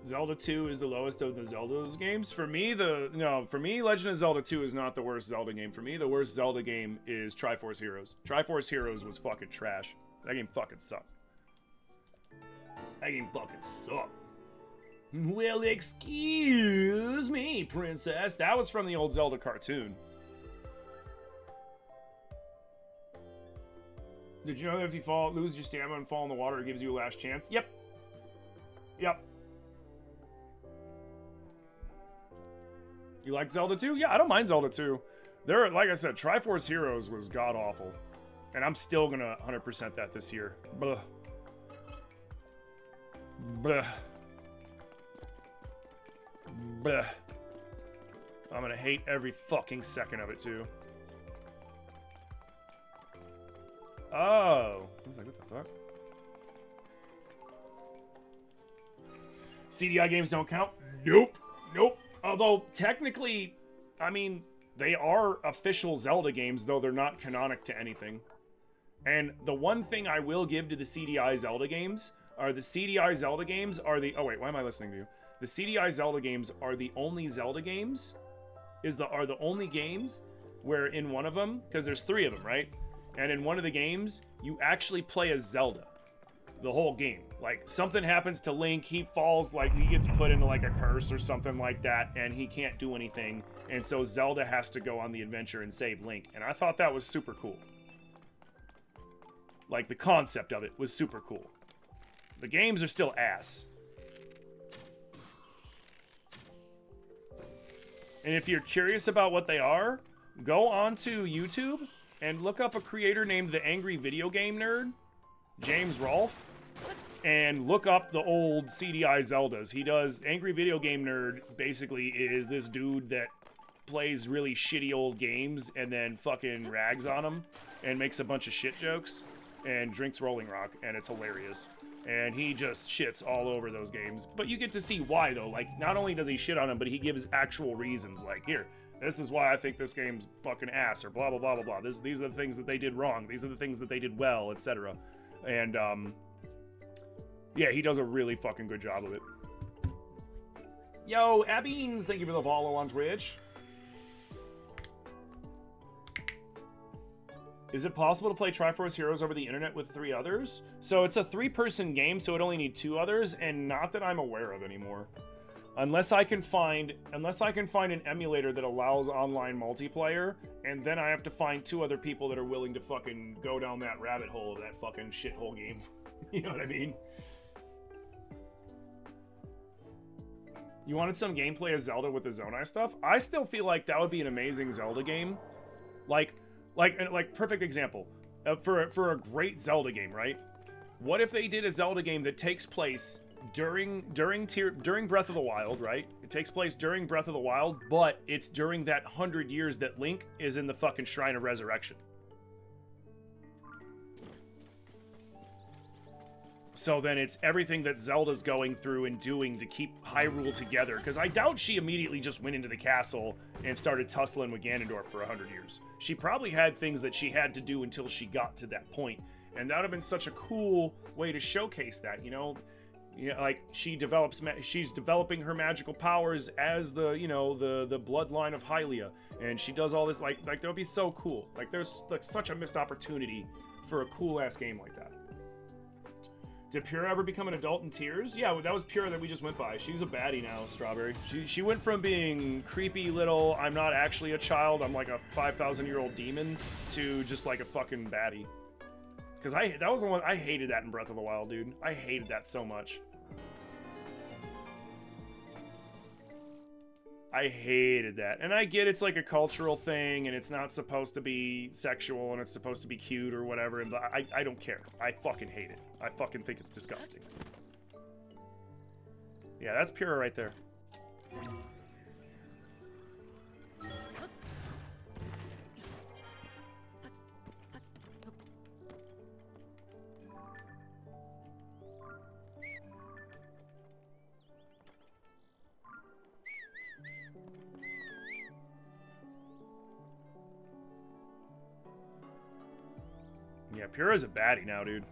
Zelda 2 is the lowest of the Zelda's games. For me, Legend of Zelda 2 is not the worst Zelda game. For me, the worst Zelda game is Triforce Heroes. Triforce Heroes was fucking trash. That game fucking sucked. That game fucking sucked. Well, excuse me, princess. That was from the old Zelda cartoon. Did you know that if you lose your stamina and fall in the water, it gives you a last chance? Yep. Yep. You like Zelda 2? Yeah, I don't mind Zelda 2. Like I said, Triforce Heroes was god-awful. And I'm still gonna 100% that this year. Blah. Blah. Blah. I'm gonna hate every fucking second of it, too. Oh. I was like, what the fuck? CDI games don't count? Nope. Nope. Although, technically, I mean, they are official Zelda games, though they're not canonic to anything. And the one thing I will give to the CDI Zelda games are the CDI Zelda games are the... Oh, wait, why am I listening to you? The CDI Zelda games are the only Zelda games, are the only games where in one of them, because there's 3 of them, right? And in one of the games, you actually play as Zelda. The whole game. Like, something happens to Link, he falls, like, he gets put into, like, a curse or something like that, and he can't do anything. And so Zelda has to go on the adventure and save Link. And I thought that was super cool. Like, the concept of it was super cool. The games are still ass. And if you're curious about what they are, go onto YouTube and look up a creator named The Angry Video Game Nerd, James Rolfe, and look up the old CDI Zeldas. He does... Angry Video Game Nerd basically is this dude that plays really shitty old games and then fucking rags on them and makes a bunch of shit jokes and drinks Rolling Rock, and it's hilarious. And he just shits all over those games. But you get to see why, though. Like, not only does he shit on them, but he gives actual reasons. Like, here, this is why I think this game's fucking ass, or blah, blah, blah, blah, blah. These are the things that they did wrong. These are the things that they did well, etc. And, yeah, he does a really fucking good job of it. Yo, Abbeens, thank you for the follow on Twitch. Is it possible to play Triforce Heroes over the internet with 3 others? So it's a 3-person game, so it only need 2 others, and not that I'm aware of anymore. Unless I can find an emulator that allows online multiplayer, and then I have to find 2 other people that are willing to fucking go down that rabbit hole of that fucking shithole game. You know what I mean? You wanted some gameplay of Zelda with the Zonai stuff? I still feel like that would be an amazing Zelda game. Like perfect example for a great Zelda game, right? What if they did a Zelda game that takes place during Breath of the Wild, right? It takes place during Breath of the Wild, but it's during that 100 years that Link is in the fucking Shrine of Resurrection. So then it's everything that Zelda's going through and doing to keep Hyrule together. Because I doubt she immediately just went into the castle and started tussling with Ganondorf for 100 years. She probably had things that she had to do until she got to that point. And that would have been such a cool way to showcase that, you know? Yeah, like, she's developing her magical powers as the bloodline of Hylia. And she does all this, like that would be so cool. Like, there's like such a missed opportunity for a cool-ass game like that. Did Pura ever become an adult in tears? Yeah, that was Pura that we just went by. She's a baddie now, Strawberry. She went from being creepy little, I'm not actually a child, I'm like a 5,000-year-old demon, to just like a fucking baddie. Because that was the one, I hated that in Breath of the Wild, dude. I hated that so much. I hated that. And I get it's like a cultural thing, and it's not supposed to be sexual, and it's supposed to be cute or whatever, but I don't care. I fucking hate it. I fucking think it's disgusting. Yeah, that's Pura right there. Yeah, Pura's a baddie now, dude.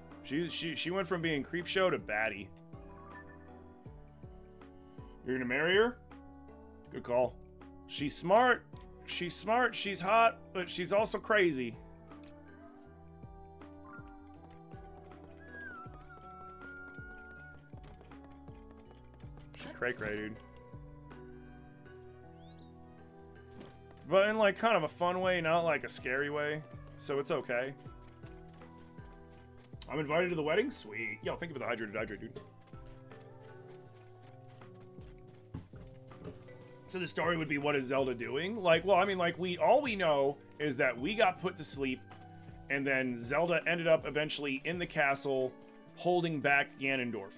She went from being creepshow to baddie. You're gonna marry her? Good call. She's smart. She's smart. She's hot, but she's also crazy. She's cray-cray, dude. But in like kind of a fun way, not like a scary way. So it's okay. I'm invited to the wedding? Sweet. Yo, thank you for the hydrate, dude. So the story would be, what is Zelda doing? Like, well, I mean, like, all we know is that we got put to sleep, and then Zelda ended up eventually in the castle holding back Ganondorf.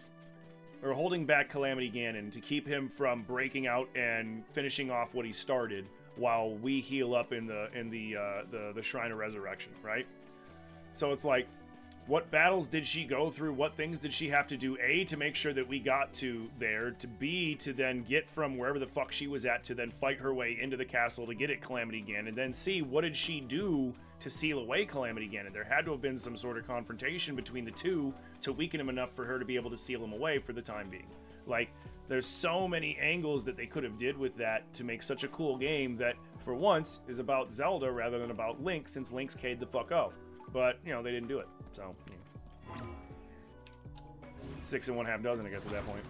Or holding back Calamity Ganon to keep him from breaking out and finishing off what he started while we heal up in the Shrine of Resurrection, right? So it's like, What battles did she go through? What things did she have to do? A, to make sure that we got to there. To B, to then get from wherever the fuck she was at to then fight her way into the castle to get at Calamity Ganon. And then C, what did she do to seal away Calamity Ganon? There had to have been some sort of confrontation between the two to weaken him enough for her to be able to seal him away for the time being. Like, there's so many angles that they could have did with that to make such a cool game that, for once, is about Zelda rather than about Link, since Link's K'd the fuck out. But, you know, they didn't do it. So, yeah. 6 and 1/2 dozen, I guess, at that point.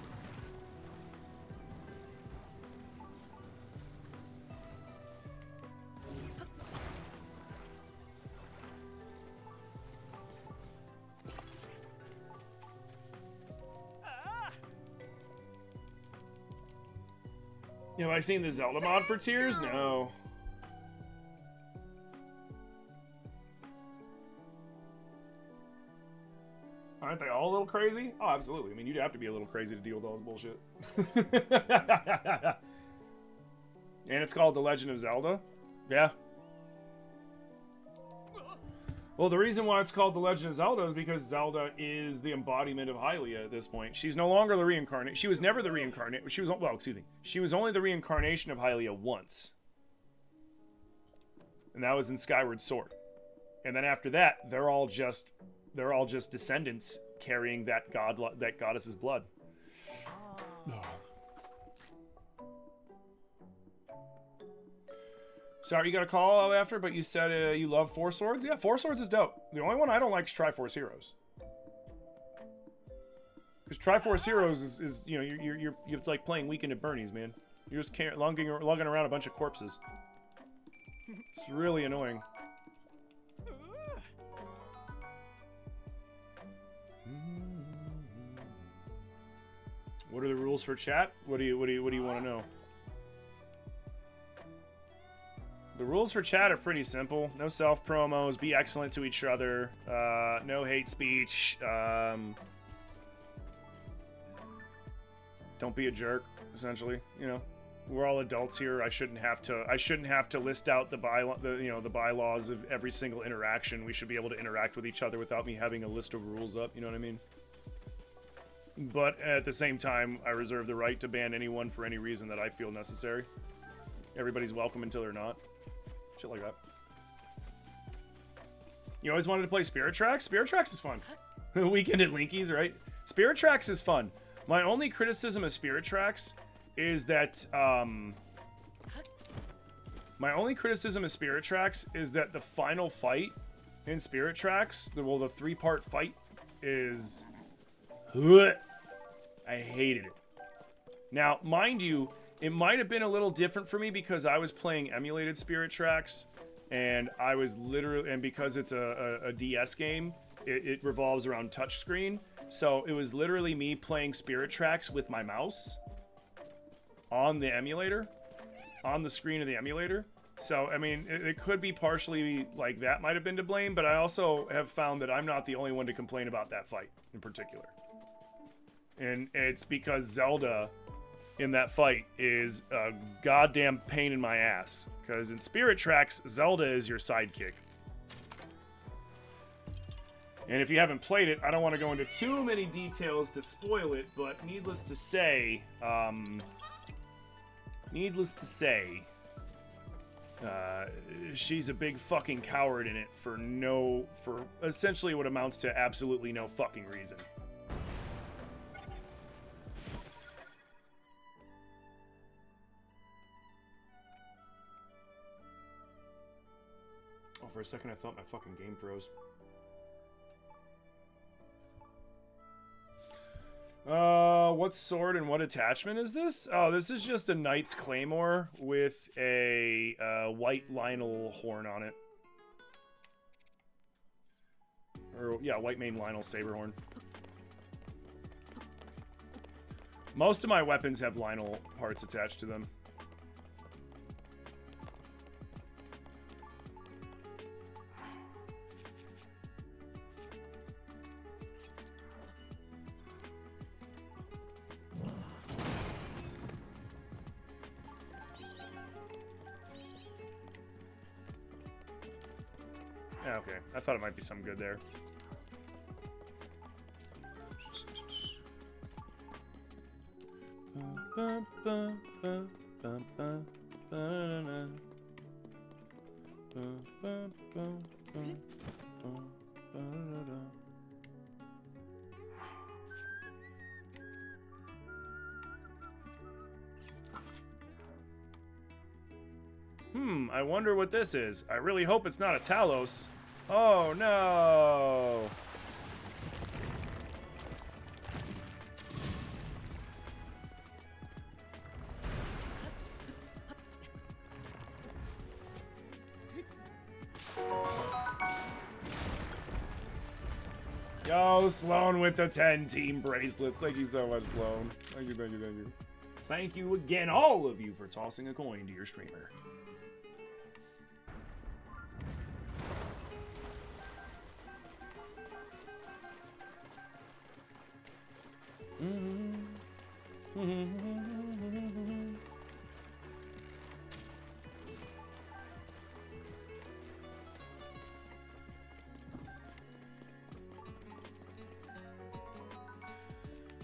Have I seen the Zelda mod for Tears? No. Aren't they all a little crazy? Oh, absolutely. I mean, you'd have to be a little crazy to deal with all this bullshit. And it's called The Legend of Zelda? Yeah. Well, the reason why it's called The Legend of Zelda is because Zelda is the embodiment of Hylia at this point. She's no longer the reincarnate. She was never the reincarnate. She was, well, excuse me. She was only the reincarnation of Hylia once. And that was in Skyward Sword. And then after that, they're all just descendants carrying that goddess's blood. Sorry, you got a call out after, but you said you love Four Swords? Yeah, Four Swords is dope. The only one I don't like is Triforce Heroes. Because Triforce Heroes is you know, you're it's like playing Weekend at Bernie's, man. You're just lugging around a bunch of corpses. It's really annoying. What are the rules for chat? What do you want to know? The rules for chat are pretty simple. No self-promos, be excellent to each other, no hate speech, don't be a jerk, essentially, you know. We're all adults here. I shouldn't have to list out the bylaws of every single interaction. We should be able to interact with each other without me having a list of rules up, you know what I mean? But at the same time, I reserve the right to ban anyone for any reason that I feel necessary. Everybody's welcome until they're not. Shit like that. You always wanted to play Spirit Tracks? Spirit Tracks is fun. Weekend at Linky's, right? Spirit Tracks is fun. My only criticism of Spirit Tracks is that, the final fight in Spirit Tracks, the three-part fight, is... I hated it. Now, mind you, it might have been a little different for me because I was playing emulated Spirit Tracks, and I was literally, and because it's a DS game, it revolves around touchscreen, so it was literally me playing Spirit Tracks with my mouse on the emulator, on the screen of the emulator. So, I mean, it could be partially like that might have been to blame, but I also have found that I'm not the only one to complain about that fight in particular. And it's because Zelda in that fight is a goddamn pain in my ass. Because in Spirit Tracks, Zelda is your sidekick. And if you haven't played it, I don't want to go into too many details to spoil it, but needless to say, she's a big fucking coward in it for essentially what amounts to absolutely no fucking reason. Oh, for a second I thought my fucking game froze. What sword and what attachment is this? Oh, this is just a Knight's Claymore with a white Lionel horn on it. Or, yeah, white main Lionel saber horn. Most of my weapons have Lionel parts attached to them. Okay, I thought it might be something good there. I wonder what this is. I really hope it's not a Talos. Oh no! Yo, Sloan with the 10 team bracelets. Thank you so much, Sloan. Thank you, thank you, thank you. Thank you again, all of you, for tossing a coin to your streamer.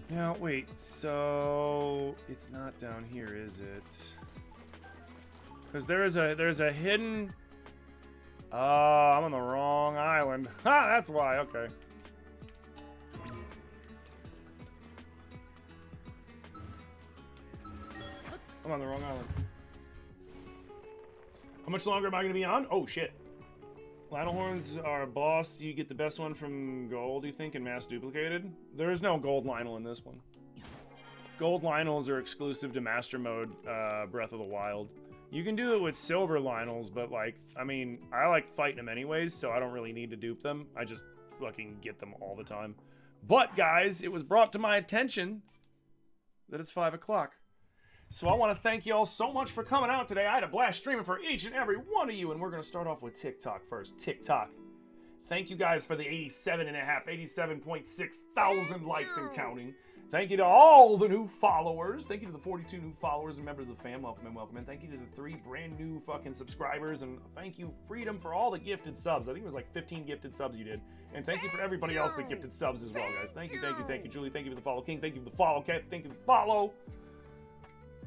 Now, wait, so it's not down here, is it? Because there's a hidden... Oh, I'm on the wrong island. Ha, that's why, okay. I'm on the wrong island. How much longer am I going to be on? Oh, shit. Lionel horns are a boss. You get the best one from gold, you think, and mass duplicated? There is no gold Lionel in this one. Gold Lionels are exclusive to Master Mode Breath of the Wild. You can do it with silver Lionels, but, like, I mean, I like fighting them anyways, so I don't really need to dupe them. I just fucking get them all the time. But, guys, it was brought to my attention that it's 5 o'clock. So I want to thank you all so much for coming out today. I had a blast streaming for each and every one of you, and we're going to start off with TikTok first. TikTok. Thank you guys for the 87.6 thousand likes and counting. Thank you to all the new followers. Thank you to the 42 new followers and members of the fam. Welcome and welcome. And thank you to the 3 brand new fucking subscribers. And thank you, Freedom, for all the gifted subs. I think it was like 15 gifted subs you did. And thank you for everybody else that gifted subs as well, guys. Thank you, thank you, thank you, Julie. Thank you for the follow, King. Thank you for the follow, Cat. Thank you for the follow.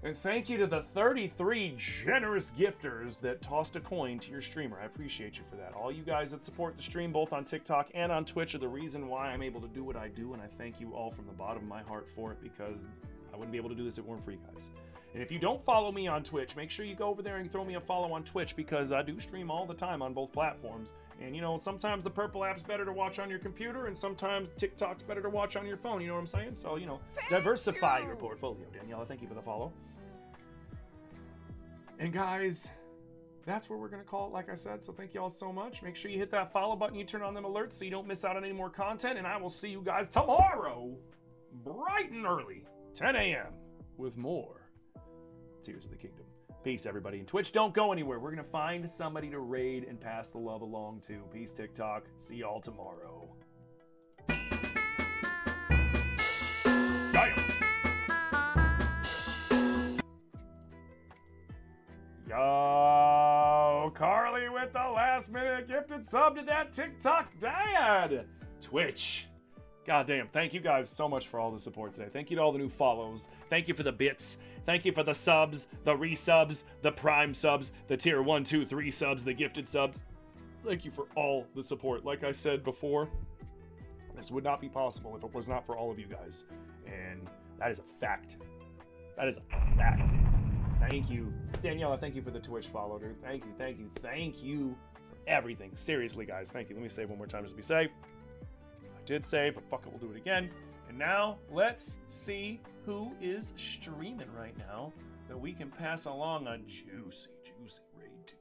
And thank you to the 33 generous gifters that tossed a coin to your streamer. I appreciate you for that. All you guys that support the stream, both on TikTok and on Twitch, are the reason why I'm able to do what I do, and I thank you all from the bottom of my heart for it, because I wouldn't be able to do this if it weren't for you guys. And if you don't follow me on Twitch, make sure you go over there and throw me a follow on Twitch, because I do stream all the time on both platforms. And, you know, sometimes the purple app's better to watch on your computer, and sometimes TikTok's better to watch on your phone, you know what I'm saying? So, you know, diversify your portfolio. Daniela, thank you for the follow. And guys, that's where we're going to call it, like I said. So thank you all so much. Make sure you hit that follow button. You turn on them alerts so you don't miss out on any more content. And I will see you guys tomorrow, bright and early, 10 a.m. with more Tears of the Kingdom. Peace, everybody. And Twitch, don't go anywhere. We're going to find somebody to raid and pass the love along to. Peace, TikTok. See y'all tomorrow. Yo, Carly with the last minute gifted sub to that TikTok dad. Twitch. Goddamn, thank you guys so much for all the support today. Thank you to all the new follows. Thank you for the bits. Thank you for the subs, the resubs, the prime subs, the tier 1, 2, 3 subs, the gifted subs. Thank you for all the support. Like I said before, this would not be possible if it was not for all of you guys. And that is a fact. That is a fact. Thank you. Daniela, thank you for the Twitch follow, dude. Thank you, thank you, thank you for everything. Seriously, guys, thank you. Let me save one more time just to be safe. I did save, but fuck it, we'll do it again. And now, let's see who is streaming right now that we can pass along a juicy, juicy raid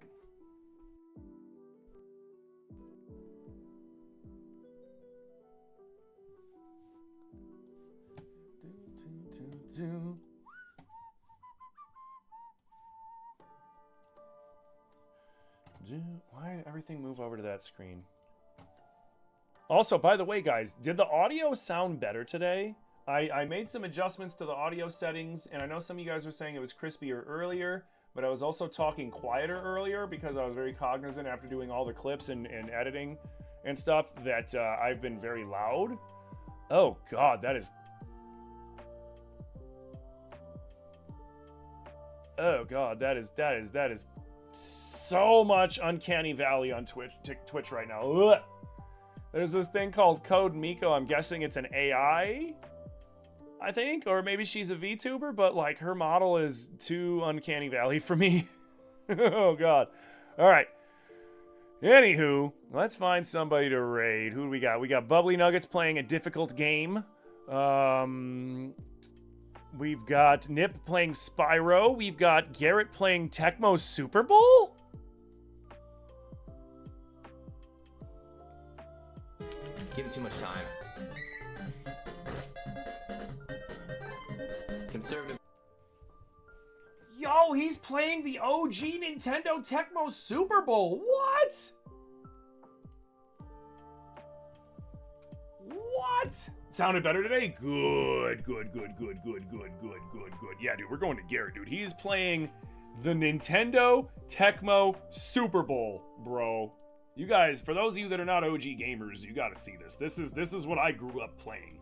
to. Why did everything move over to that screen? Also, by the way, guys, did the audio sound better today? I made some adjustments to the audio settings, and I know some of you guys were saying it was crispier earlier, but I was also talking quieter earlier because I was very cognizant after doing all the clips and editing and stuff that I've been very loud. Oh, God, that is... Oh god, that is so much uncanny valley on Twitch right now. Ugh. There's this thing called Code Miko. I'm guessing it's an AI, I think, or maybe she's a VTuber, but like her model is too uncanny valley for me. Oh god. All right. Anywho, let's find somebody to raid. Who do we got? We got Bubbly Nuggets playing a difficult game. We've got Nip playing Spyro. We've got Garrett playing Tecmo Super Bowl? Give him too much time. Conservative. Yo, he's playing the OG Nintendo Tecmo Super Bowl. What? What? Sounded better today? Good. Yeah, dude, we're going to Garrett, dude. He is playing the Nintendo Tecmo Super Bowl, bro. You guys, for those of you that are not OG gamers, you gotta see this. This is what I grew up playing.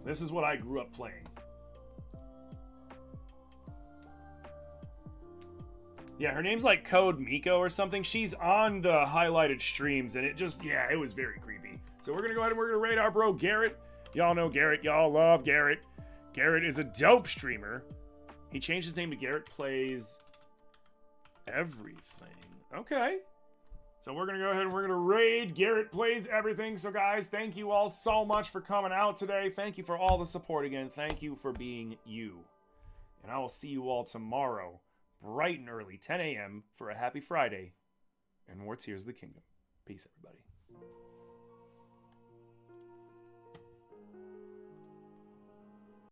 This is what I grew up playing. Yeah, her name's like Code Miko or something. She's on the highlighted streams, and it just, yeah, it was very creepy. So we're gonna go ahead and we're gonna raid our bro Garrett. Y'all know Garrett. Y'all love Garrett. Garrett is a dope streamer. He changed his name to Garrett Plays Everything. Okay. So we're gonna go ahead and we're gonna raid Garrett Plays Everything. So guys, thank you all so much for coming out today. Thank you for all the support again. Thank you for being you. And I will see you all tomorrow, bright and early, 10 a.m. for a happy Friday and more Tears of the Kingdom. Peace, everybody.